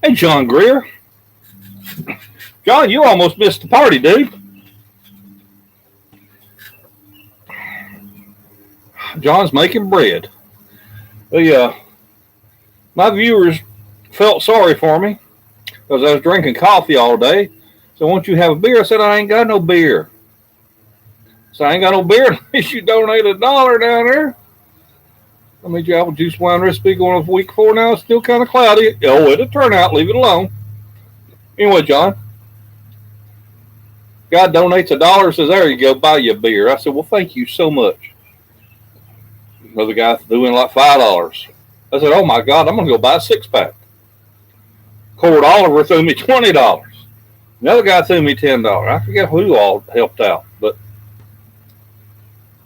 Hey, John Greer. John, you almost missed the party, dude. John's making bread. My viewers felt sorry for me because I was drinking coffee all day. So, won't you have a beer? I said, I ain't got no beer. So, I ain't got no beer unless you donate $1 down there. I made your apple juice wine recipe going on week 4 now. It's still kind of cloudy. Oh, it'll turn out. Leave it alone. Anyway, John, God donates $1, says, there you go, buy you a beer. I said, well, thank you so much. Another guy threw in like $5. I said, oh my God, I'm going to go buy a 6-pack. Cord Oliver threw me $20. Another guy threw me $10. I forget who all helped out, but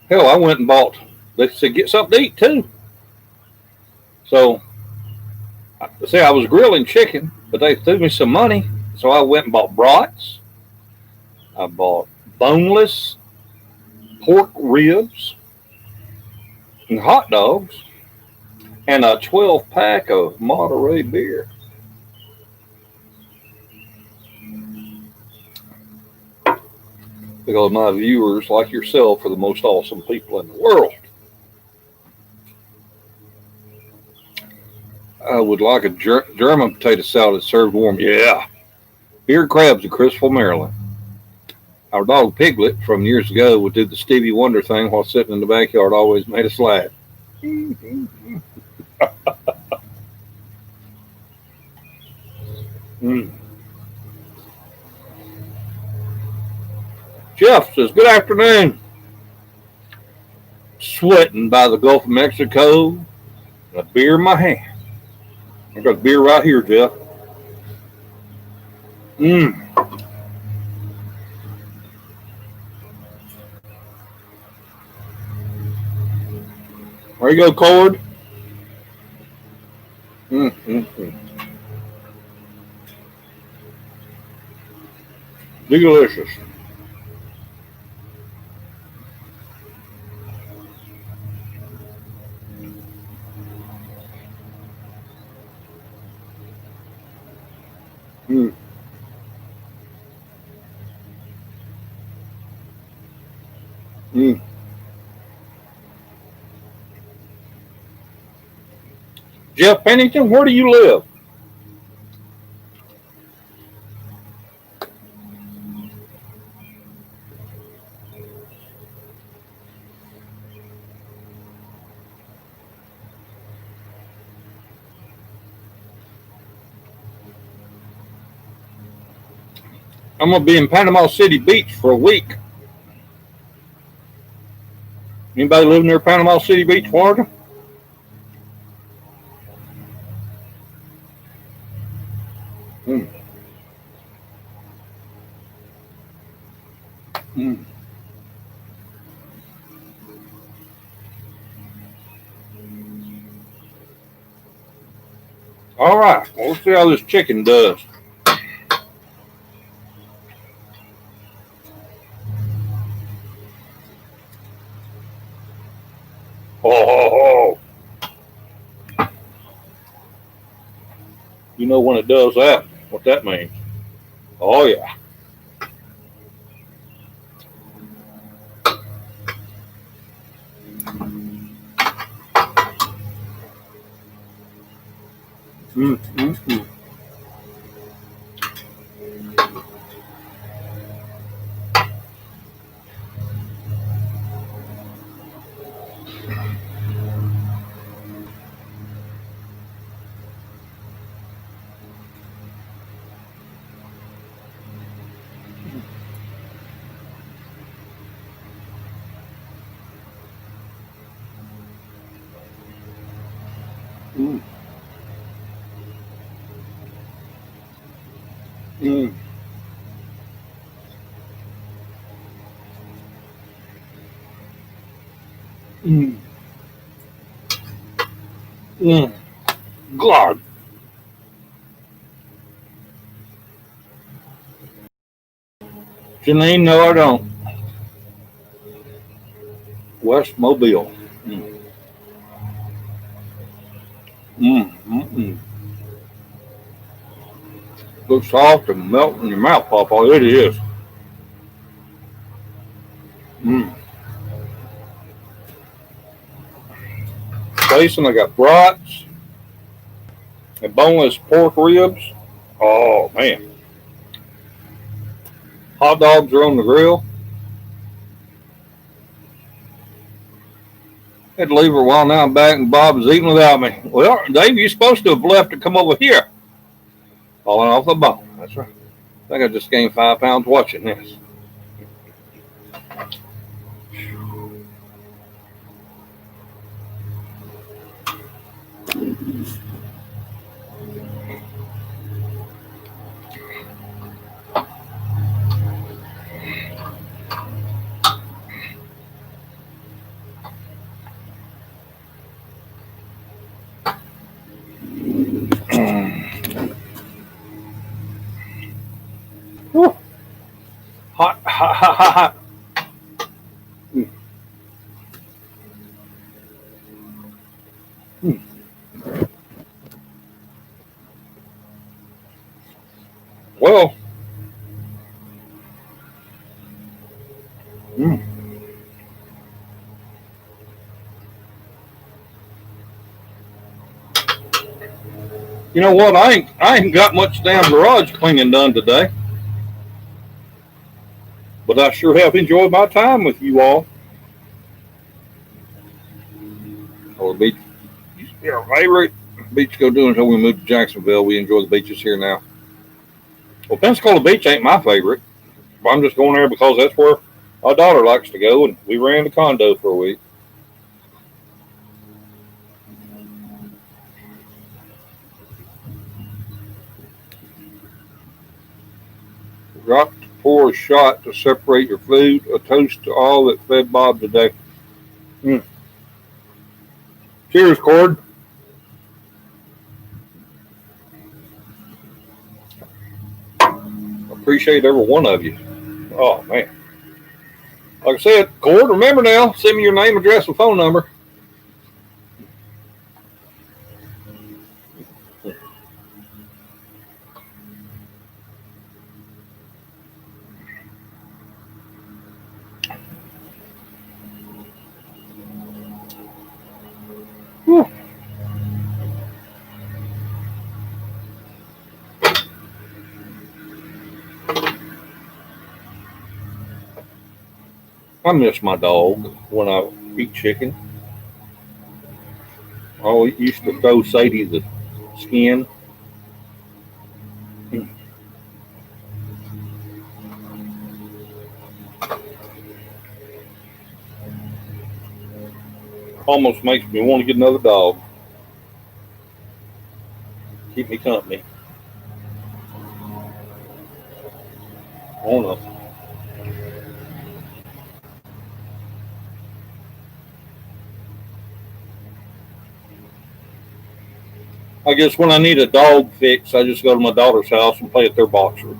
hell, I went and bought, they said, get something to eat too. So, see, I was grilling chicken, but they threw me some money. So I went and bought brats. I bought boneless pork ribs and hot dogs and a 12-pack of Monterey beer. Because my viewers, like yourself, are the most awesome people in the world. I would like a German potato salad served warm. Yeah. Beer crabs in Crystal, Maryland. Our dog Piglet from years ago would do the Stevie Wonder thing while sitting in the backyard. Always made us laugh. Jeff says, good afternoon. Sweating by the Gulf of Mexico and a beer in my hand. I got a beer right here, Jeff. There you go, Cord. Delicious. Jeff Pennington, where do you live? I'm going to be in Panama City Beach for a week. Anybody live near Panama City Beach, Florida? All right, well, let's see how this chicken does. Oh. You know when it does that, what that means. Oh, yeah. God. Janine, no, I don't. West Mobile. Looks soft and melt in your mouth, PawPaw. It is. Jason, I got brats and boneless pork ribs. Oh, man. Hot dogs are on the grill. Had to leave her a while now. I'm back and Bob is eating without me. Well, Dave, you're supposed to have left to come over here. Falling off the bone. That's right. I think I just gained 5 pounds watching this. Hot, hot, hot, hot, hot. Well, you know what? I ain't got much damn garage cleaning done today, but I sure have enjoyed my time with you all. Oh, the beach used to be our favorite beach to go do until we moved to Jacksonville. We enjoy the beaches here now. Well, Pensacola Beach ain't my favorite. I'm just going there because that's where my daughter likes to go, and we ran the condo for a week. Drop to pour a shot to separate your food. A toast to all that fed Bob today. Cheers, Cord. Appreciate every one of you. Oh, man. Like I said, Cord, remember now, send me your name, address, and phone number. Whew. I miss my dog when I eat chicken. I always used to throw Sadie the skin. Almost makes me want to get another dog. Keep me company. I don't know. I guess when I need a dog fix, I just go to my daughter's house and play at their boxer.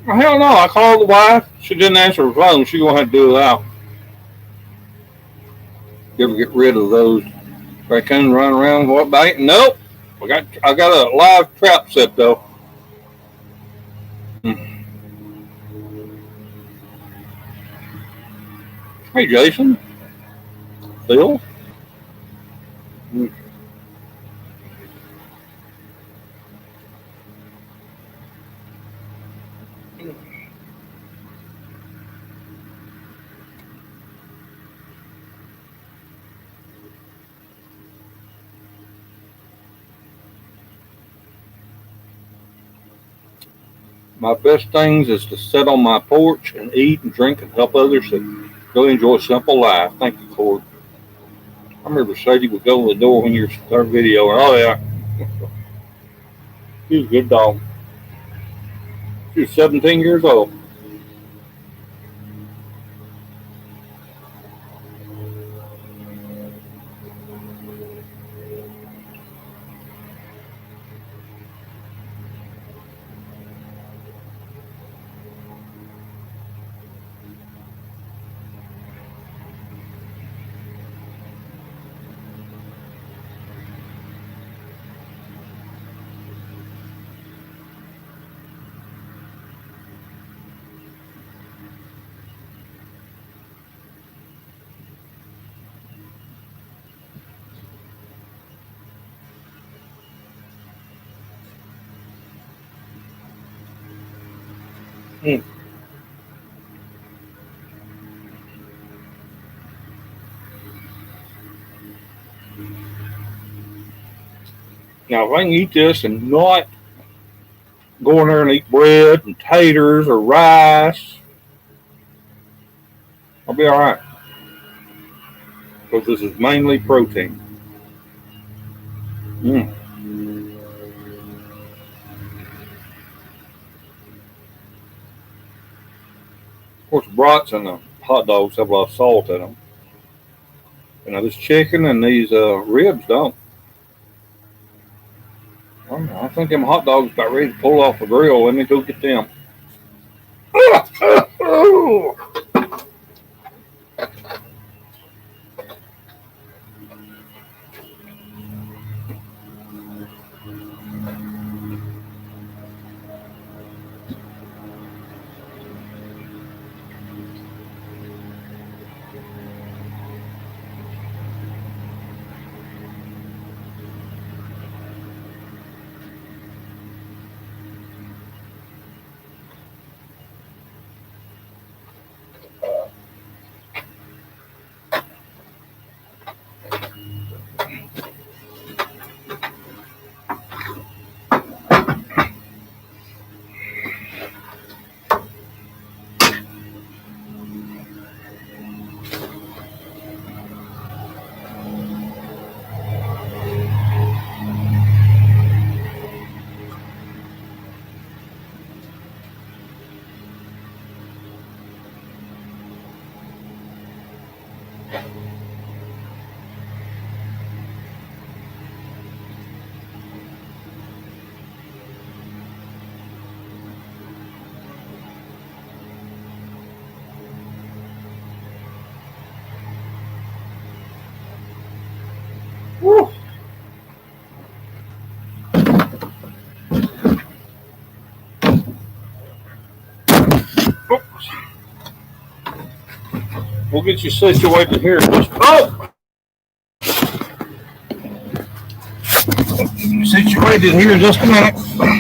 Hell no, I called the wife. She didn't answer her phone. She's going to have to do it out. You ever get rid of those raccoons running around what biting? Nope. I got a live trap set though. Hey Jason. Phil. My best things is to sit on my porch and eat and drink and help others to go enjoy a simple life. Thank you, Cord. I remember Sadie would go to the door when you were starting video, and oh yeah. She's a good dog. She's 17 years old. Mm. Now, if I can eat this and not go in there and eat bread and taters or rice, I'll be all right. Because this is mainly protein. Mm. Of course, brats and the hot dogs have a lot of salt in them. And now this chicken and these ribs don't. I think them hot dogs about ready to pull off the grill. Let me go get them. Woo. Oops. We'll get you situated here. Situated here in just a minute.